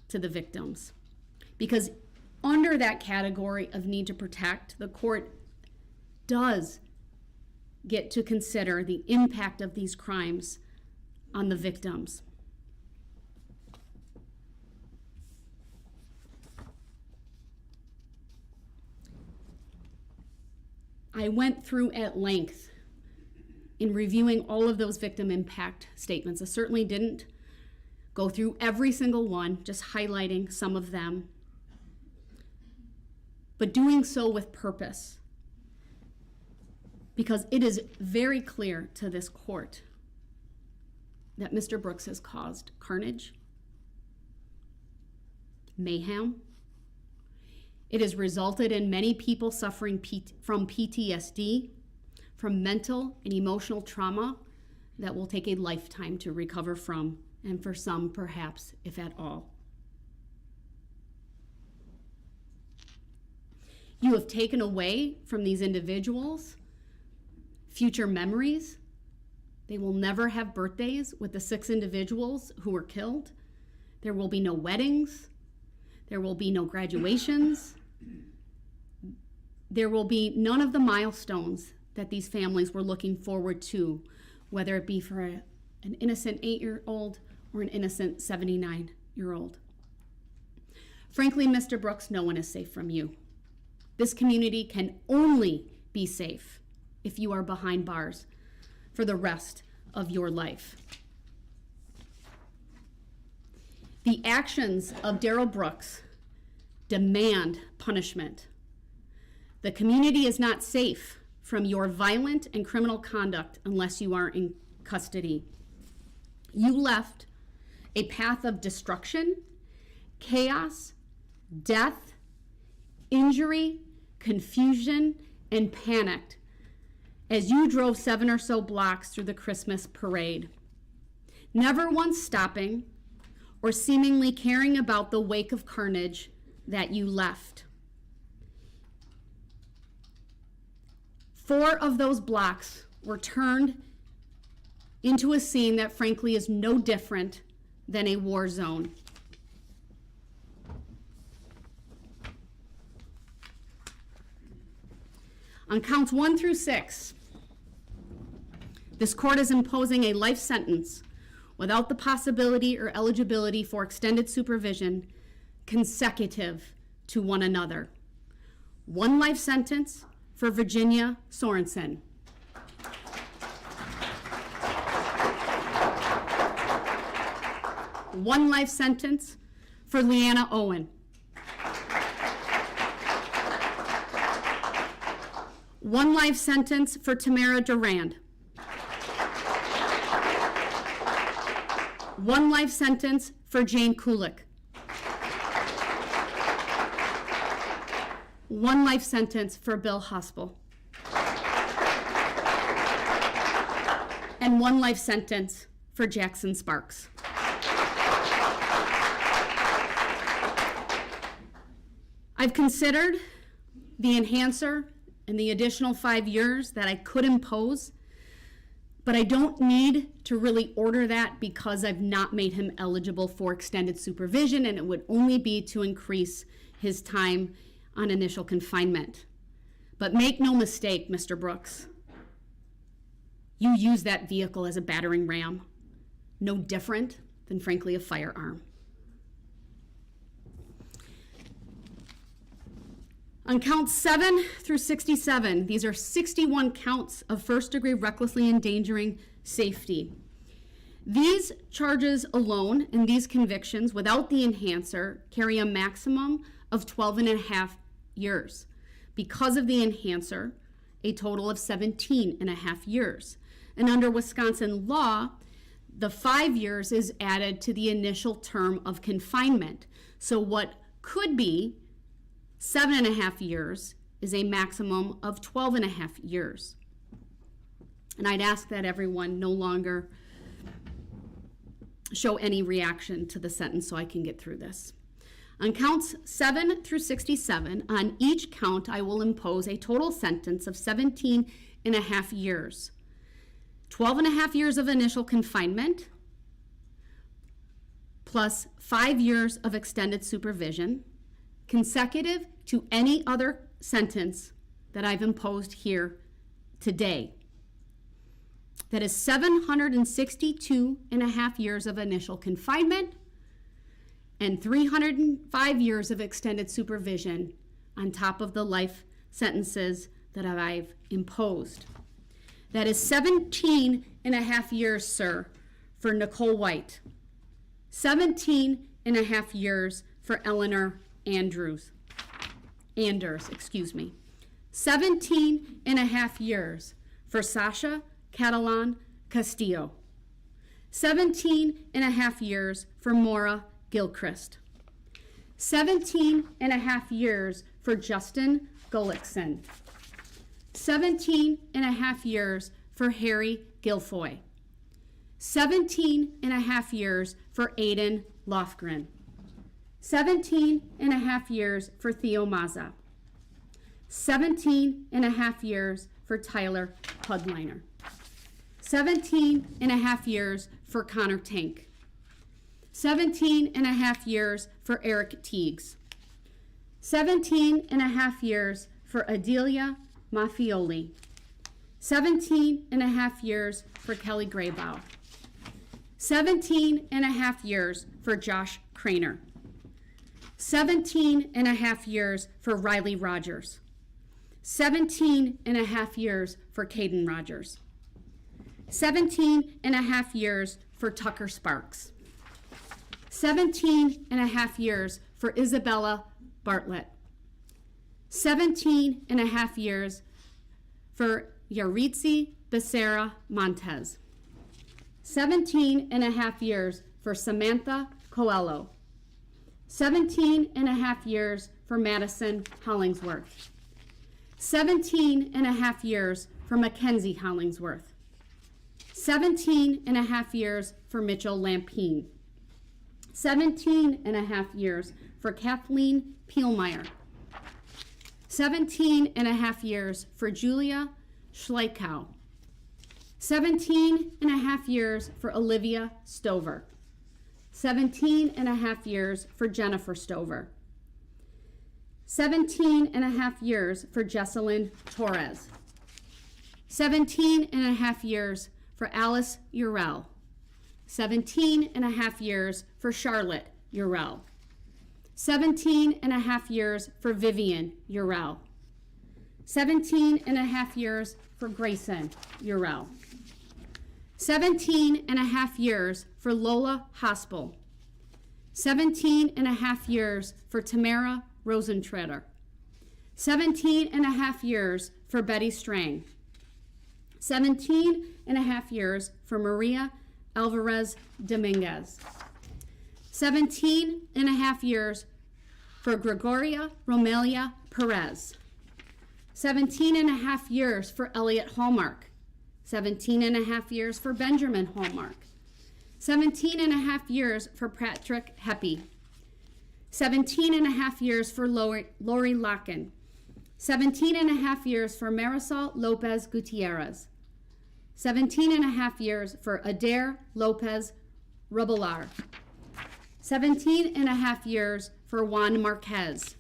to the victims. Because under that category of need to protect, the court does get to consider the impact of these crimes on the victims. I went through at length in reviewing all of those victim impact statements. I certainly didn't go through every single one, just highlighting some of them, but doing so with purpose, because it is very clear to this court that Mr. Brooks has caused carnage, mayhem, It has resulted in many people suffering from PTSD, from mental and emotional trauma that will take a lifetime to recover from, and for some, perhaps, if at all. You have taken away from these individuals future memories. They will never have birthdays with the 6 individuals who were killed. There will be no weddings. There will be no graduations. There will be none of the milestones that these families were looking forward to, whether it be for an innocent 8-year-old or an innocent 79-year-old. Frankly, Mr. Brooks, no one is safe from you. This community can only be safe if you are behind bars for the rest of your life. The actions of Darrell Brooks demand punishment. The community is not safe from your violent and criminal conduct unless you are in custody. You left a path of destruction, chaos, death, injury, confusion, and panic as you drove 7 or so blocks through the Christmas parade, never once stopping or seemingly caring about the wake of carnage that you left. 4 of those blocks were turned into a scene that frankly is no different than a war zone. On counts 1 through 6, this court is imposing a life sentence without the possibility or eligibility for extended supervision consecutive to one another. 1 life sentence for Virginia Sorensen. 1 life sentence for Leanna Owen. 1 life sentence for Tamara Durand. 1 life sentence for Jane Kulik. 1 life sentence for Bill Hospel. And 1 life sentence for Jackson Sparks. I've considered the enhancer and the additional 5 years that I could impose, but I don't need to really order that because I've not made him eligible for extended supervision, and it would only be to increase his time on initial confinement. But make no mistake, Mr. Brooks, you use that vehicle as a battering ram, no different than, frankly, a firearm. On counts 7 through 67, these are 61 counts of first-degree recklessly endangering safety. These charges alone and these convictions without the enhancer carry a maximum of 12.5 years. Because of the enhancer, a total of 17.5 years. And under Wisconsin law, the 5 years is added to the initial term of confinement. So what could be 7.5 years is a maximum of 12.5 years. And I'd ask that everyone no longer show any reaction to the sentence so I can get through this. On counts 7 through 67, on each count I will impose a total sentence of 17.5 years. 12.5 years of initial confinement, plus 5 years of extended supervision, consecutive to any other sentence that I've imposed here today. That is 762.5 years of initial confinement and 305 years of extended supervision on top of the life sentences that I've imposed. That is 17.5 years, sir, for Nicole White. 17.5 years for Eleanor Anders. 17.5 years for Sasha Catalan Castillo. 17.5 years for Maura Gilchrist. 17 and a half years for Justin Gullickson. 17 and a half years for Harry Guilfoy. 17 and a half years for Aiden Lofgren. 17 and a half years for Theo Mazza. 17 and a half years for Tyler Pudliner. 17 and a half years for Connor Tank. 17 and a half years for Eric Teagues. 17 and a half years for Adelia Maffioli. 17 and a half years for Kelly Graybow. 17 and a half years for Josh Craner. 17 and a half years for Riley Rogers. 17 and a half years for Caden Rogers. 17 and a half years for Tucker Sparks. 17 and a half years for Isabella Bartlett. 17 and a half years for Yaritzi Becerra Montez. 17 and a half years for Samantha Coelho. 17 and a half years for Madison Hollingsworth. 17 and a half years for Mackenzie Hollingsworth. 17 and a half years for Mitchell Lampine. 17 and a half years for Kathleen Pielmeyer. 17 and a half years for Julia Schleichow. 17 and a half years for Olivia Stover. 17 and a half years for Jennifer Stover. 17 and a half years for Jesselyn Torres. 17 and a half years for Alice Urell. 17 and a half years for Charlotte Urell. 17 and a half years for Vivian Urell. 17 and a half years for Grayson Urell. 17 and a half years for Lola Hospital. 17 and a half years for Tamara Rosentreter. 17 and a half years for Betty Strang. 17 and a half years for Maria Alvarez Dominguez. 17 and a half years for Gregoria Romelia Perez. 17 and a half years for Elliot Hallmark. 17 and a half years for Benjamin Hallmark. 17 and a half years for Patrick Heppy. 17 and a half years for Lori Locken. 17 and a half years for Marisol Lopez Gutierrez. 17 and a half years for Adair Lopez Rubelar. 17 and a half years for Juan Marquez.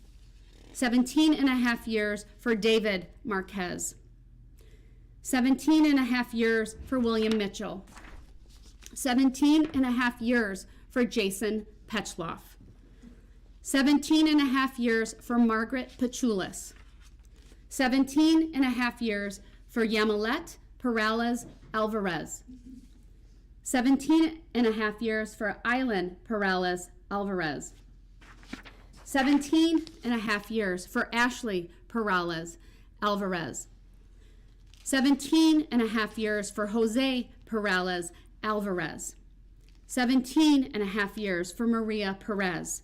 17 and a half years for David Marquez. 17 and a half years for William Mitchell. 17 and a half years for Jason Petchloff. 17 and a half years for Margaret Pachulis. 17 and a half years for Yamilet Perales Alvarez. 17 and a half years for Island Perales Alvarez. 17 and a half years for Ashley Perales Alvarez. 17 and a half years for Jose Perales Alvarez. 17 and a half years for Maria Perez.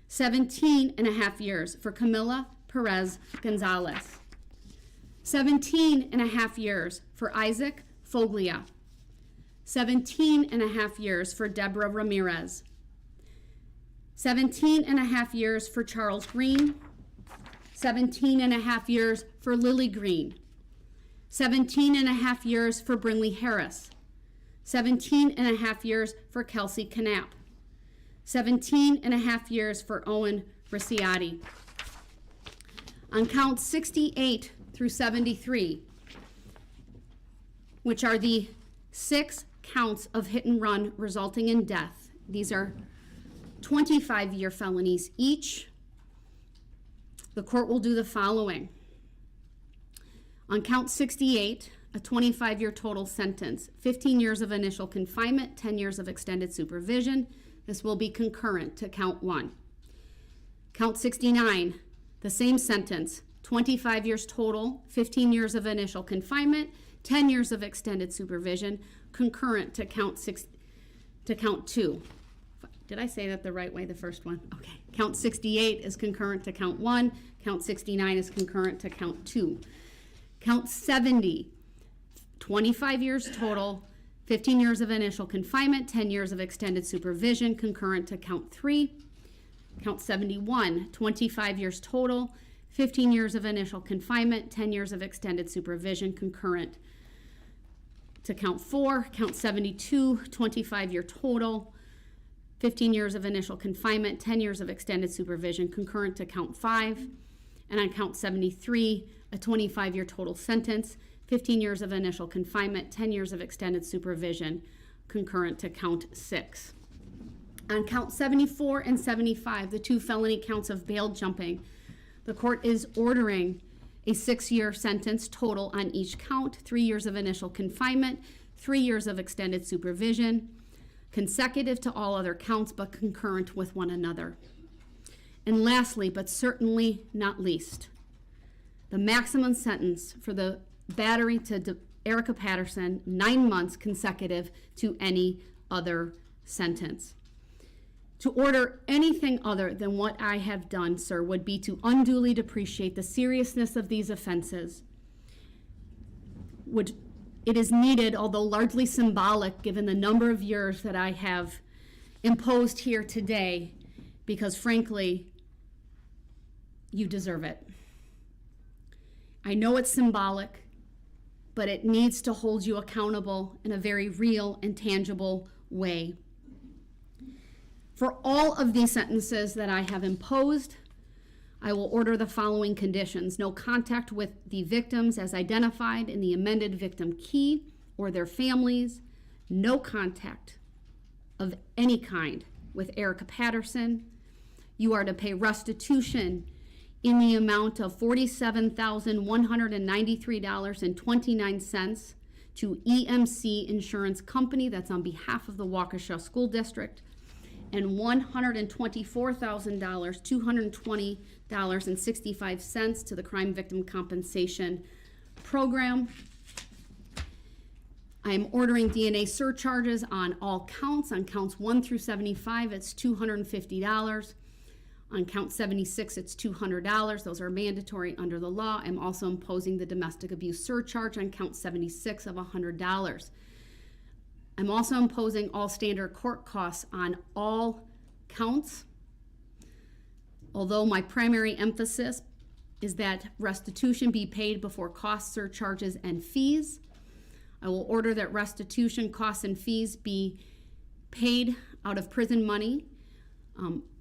17 and a half years for Camila Perez Gonzalez. 17 and a half years for Isaac Foglia. 17 and a half years for Deborah Ramirez. 17 and a half years for Charles Green. 17 and a half years for Lily Green. 17 and a half years for Brinley Harris. 17 and a half years for Kelsey Knapp. 17 and a half years for Owen Ricciati. On count 68 through 73, which are the 6 counts of hit and run resulting in death, these are 25-year felonies each. The court will do the following. On count 68, a 25-year total sentence, 15 years of initial confinement, 10 years of extended supervision. This will be concurrent to count 1. Count 69, the same sentence, 25 years total, 15 years of initial confinement, 10 years of extended supervision, concurrent to count 2. Did I say that the right way, the first one? Okay. Count 68 is concurrent to count 1. Count 69 is concurrent to count 2. Count 70, 25 years total, 15 years of initial confinement, 10 years of extended supervision, concurrent to count 3. Count 71, 25 years total, 15 years of initial confinement, 10 years of extended supervision, concurrent to count 4. Count 72, 25-year total, 15 years of initial confinement, 10 years of extended supervision, concurrent to count 5. And on count 73, a 25-year total sentence, 15 years of initial confinement, 10 years of extended supervision, concurrent to count 6. On count 74 and 75, the 2 felony counts of bail jumping, the court is ordering a 6-year sentence total on each count, 3 years of initial confinement, 3 years of extended supervision, consecutive to all other counts but concurrent with one another. And lastly, but certainly not least, the maximum sentence for the battery to Erica Patterson, 9 months consecutive to any other sentence. To order anything other than what I have done, sir, would be to unduly depreciate the seriousness of these offenses. It is needed, although largely symbolic, given the number of years that I have imposed here today, because frankly, you deserve it. I know it's symbolic, but it needs to hold you accountable in a very real and tangible way. For all of these sentences that I have imposed, I will order the following conditions: no contact with the victims as identified in the amended victim key or their families, no contact of any kind with Erica Patterson. You are to pay restitution in the amount of $47,193.29 to EMC Insurance Company, that's on behalf of the Waukesha School District, and $124,000, $220.65 to the Crime Victim Compensation Program. I am ordering DNA surcharges on all counts. On counts 1 through 75, it's $250. On count 76, it's $200. Those are mandatory under the law. I'm also imposing the domestic abuse surcharge on count 76 of $100. I'm also imposing all standard court costs on all counts, although my primary emphasis is that restitution be paid before costs, surcharges, and fees. I will order that restitution, costs, and fees be paid out of prison money.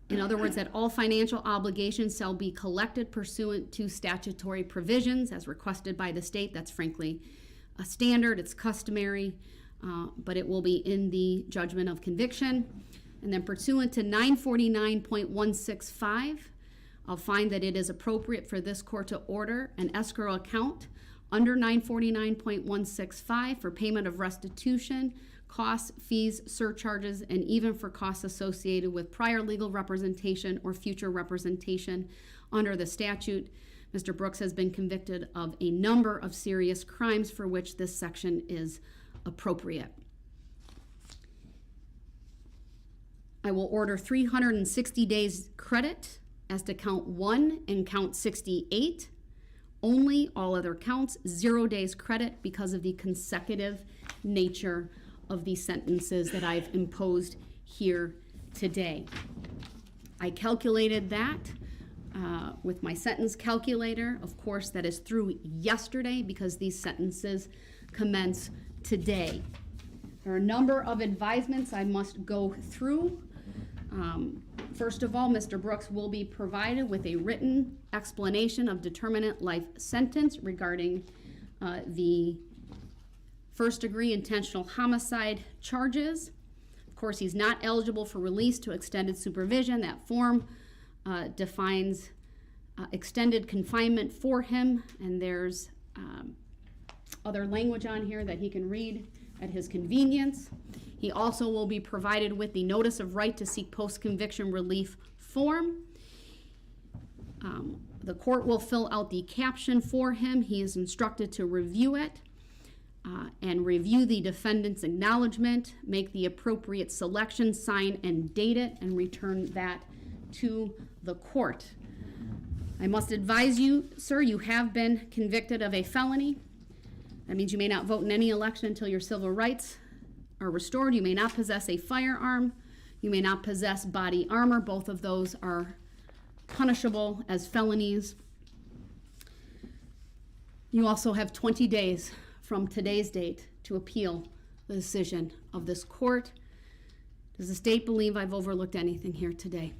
In other words, that all financial obligations shall be collected pursuant to statutory provisions as requested by the state. That's frankly a standard, it's customary, but it will be in the judgment of conviction. And then pursuant to 949.165, I'll find that it is appropriate for this court to order an escrow account under 949.165 for payment of restitution, costs, fees, surcharges, and even for costs associated with prior legal representation or future representation under the statute. Mr. Brooks has been convicted of a number of serious crimes for which this section is appropriate. I will order 360 days credit as to count 1 and count 68. Only all other counts, 0 days credit because of the consecutive nature of the sentences that I've imposed here today. I calculated that with my sentence calculator. Of course, that is through yesterday because these sentences commence today. There are a number of advisements I must go through. First of all, Mr. Brooks will be provided with a written explanation of determinate life sentence regarding the first-degree intentional homicide charges. Of course, he's not eligible for release to extended supervision. That form defines extended confinement for him, and there's other language on here that he can read at his convenience. He also will be provided with the notice of right to seek post-conviction relief form. The court will fill out the caption for him. He is instructed to review it. and review the defendant's acknowledgement, make the appropriate selection, sign and date it, and return that to the court. I must advise you, sir, you have been convicted of a felony. That means you may not vote in any election until your civil rights are restored. You may not possess a firearm. You may not possess body armor. Both of those are punishable as felonies. You also have 20 days from today's date to appeal the decision of this court. Does the state believe I've overlooked anything here today?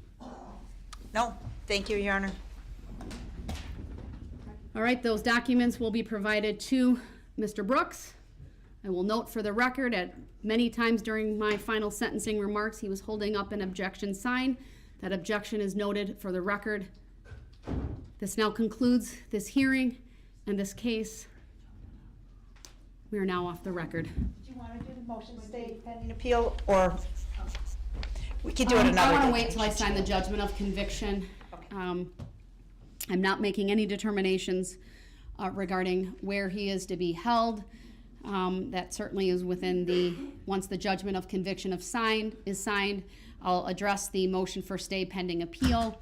No, thank you, Your Honor. All right, those documents will be provided to Mr. Brooks. I will note for the record, at many times during my final sentencing remarks, he was holding up an objection sign. That objection is noted for the record. This now concludes this hearing and this case. We are now off the record. Do you want to do the motion to stay pending appeal, or we can do it another day? I want to wait till I sign the judgment of conviction. Okay. I'm not making any determinations regarding where he is to be held. That certainly is within the, once the judgment of conviction is signed, I'll address the motion for stay pending appeal.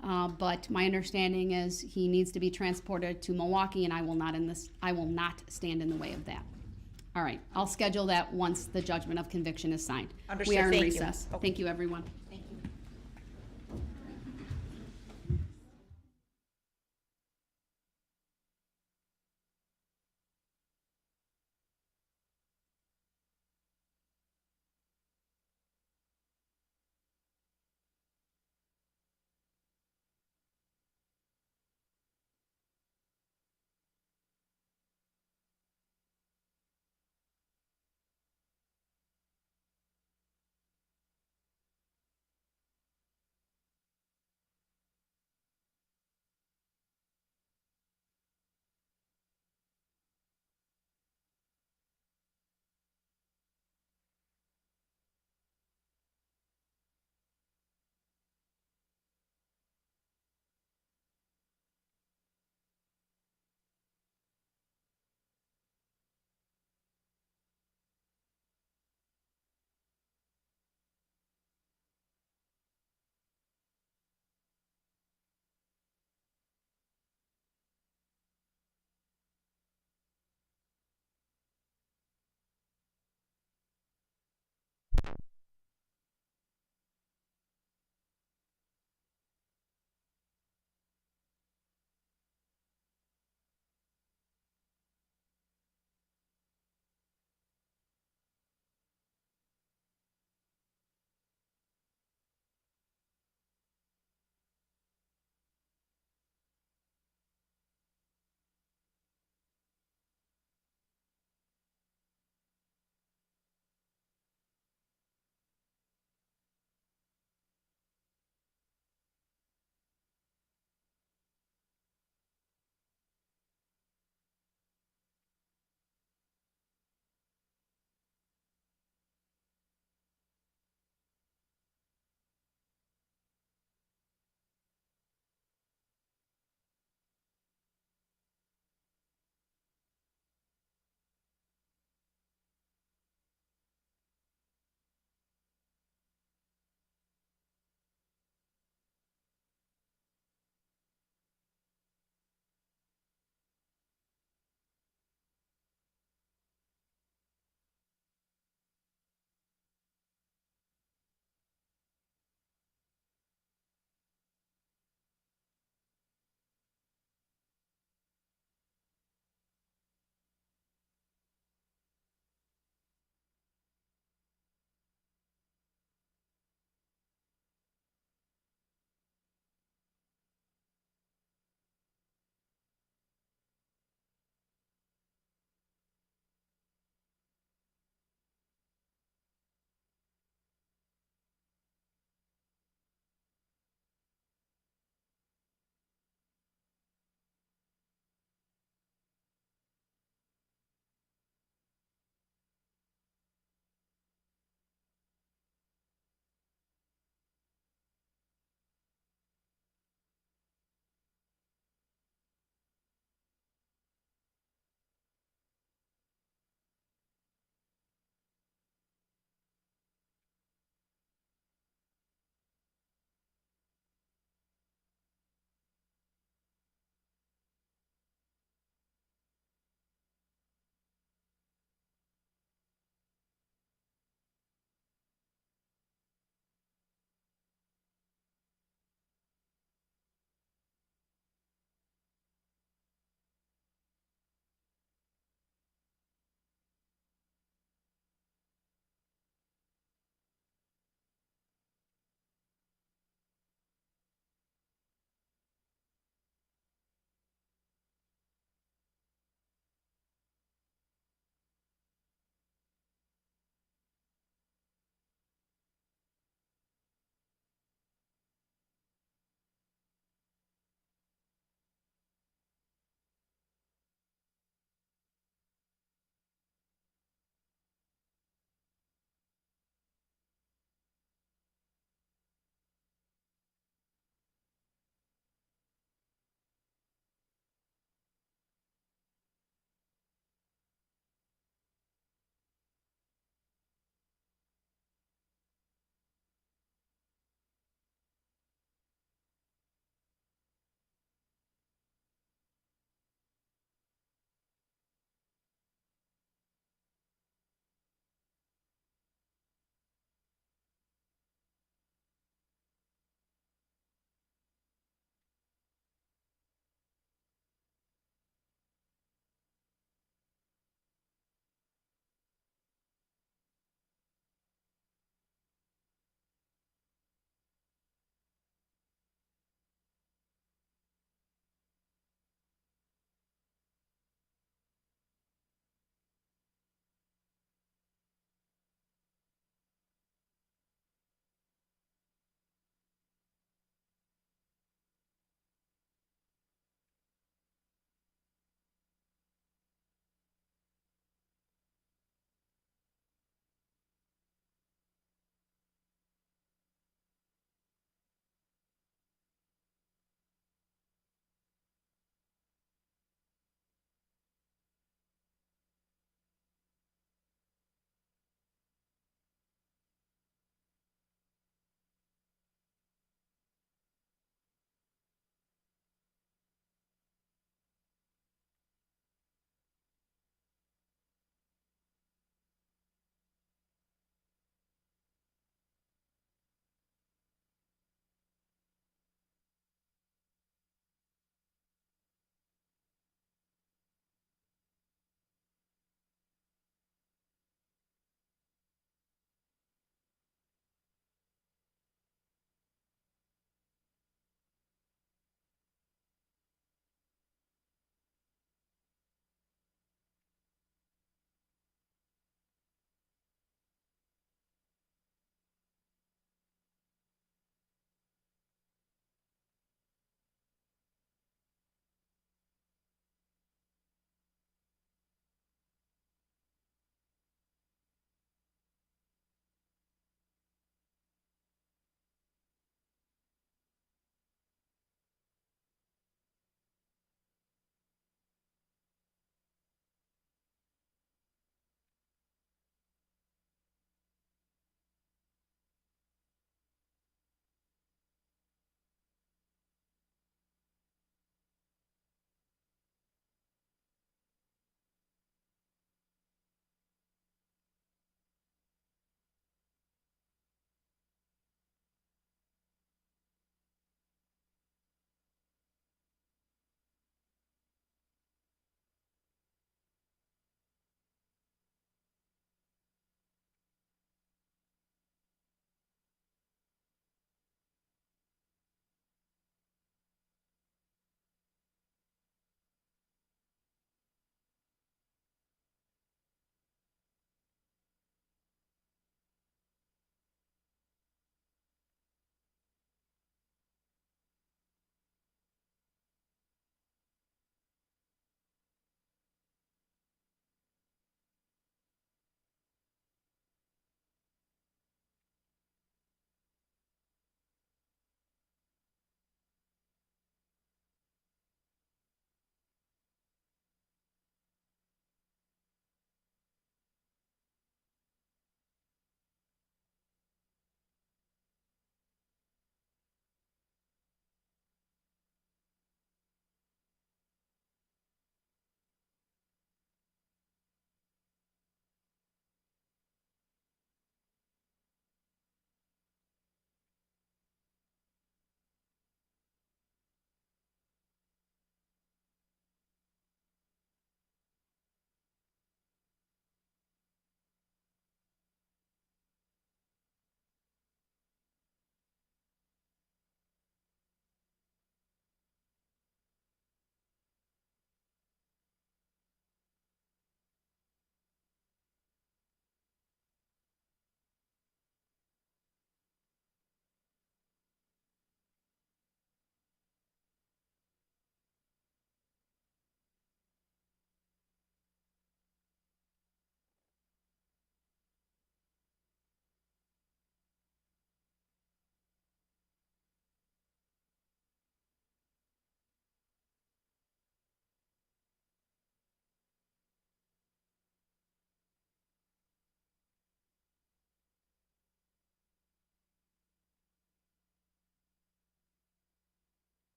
But my understanding is he needs to be transported to Milwaukee, and I will not stand in the way of that. All right, I'll schedule that once the judgment of conviction is signed. Understood. We are in Thank you. recess. Okay. Thank you, everyone.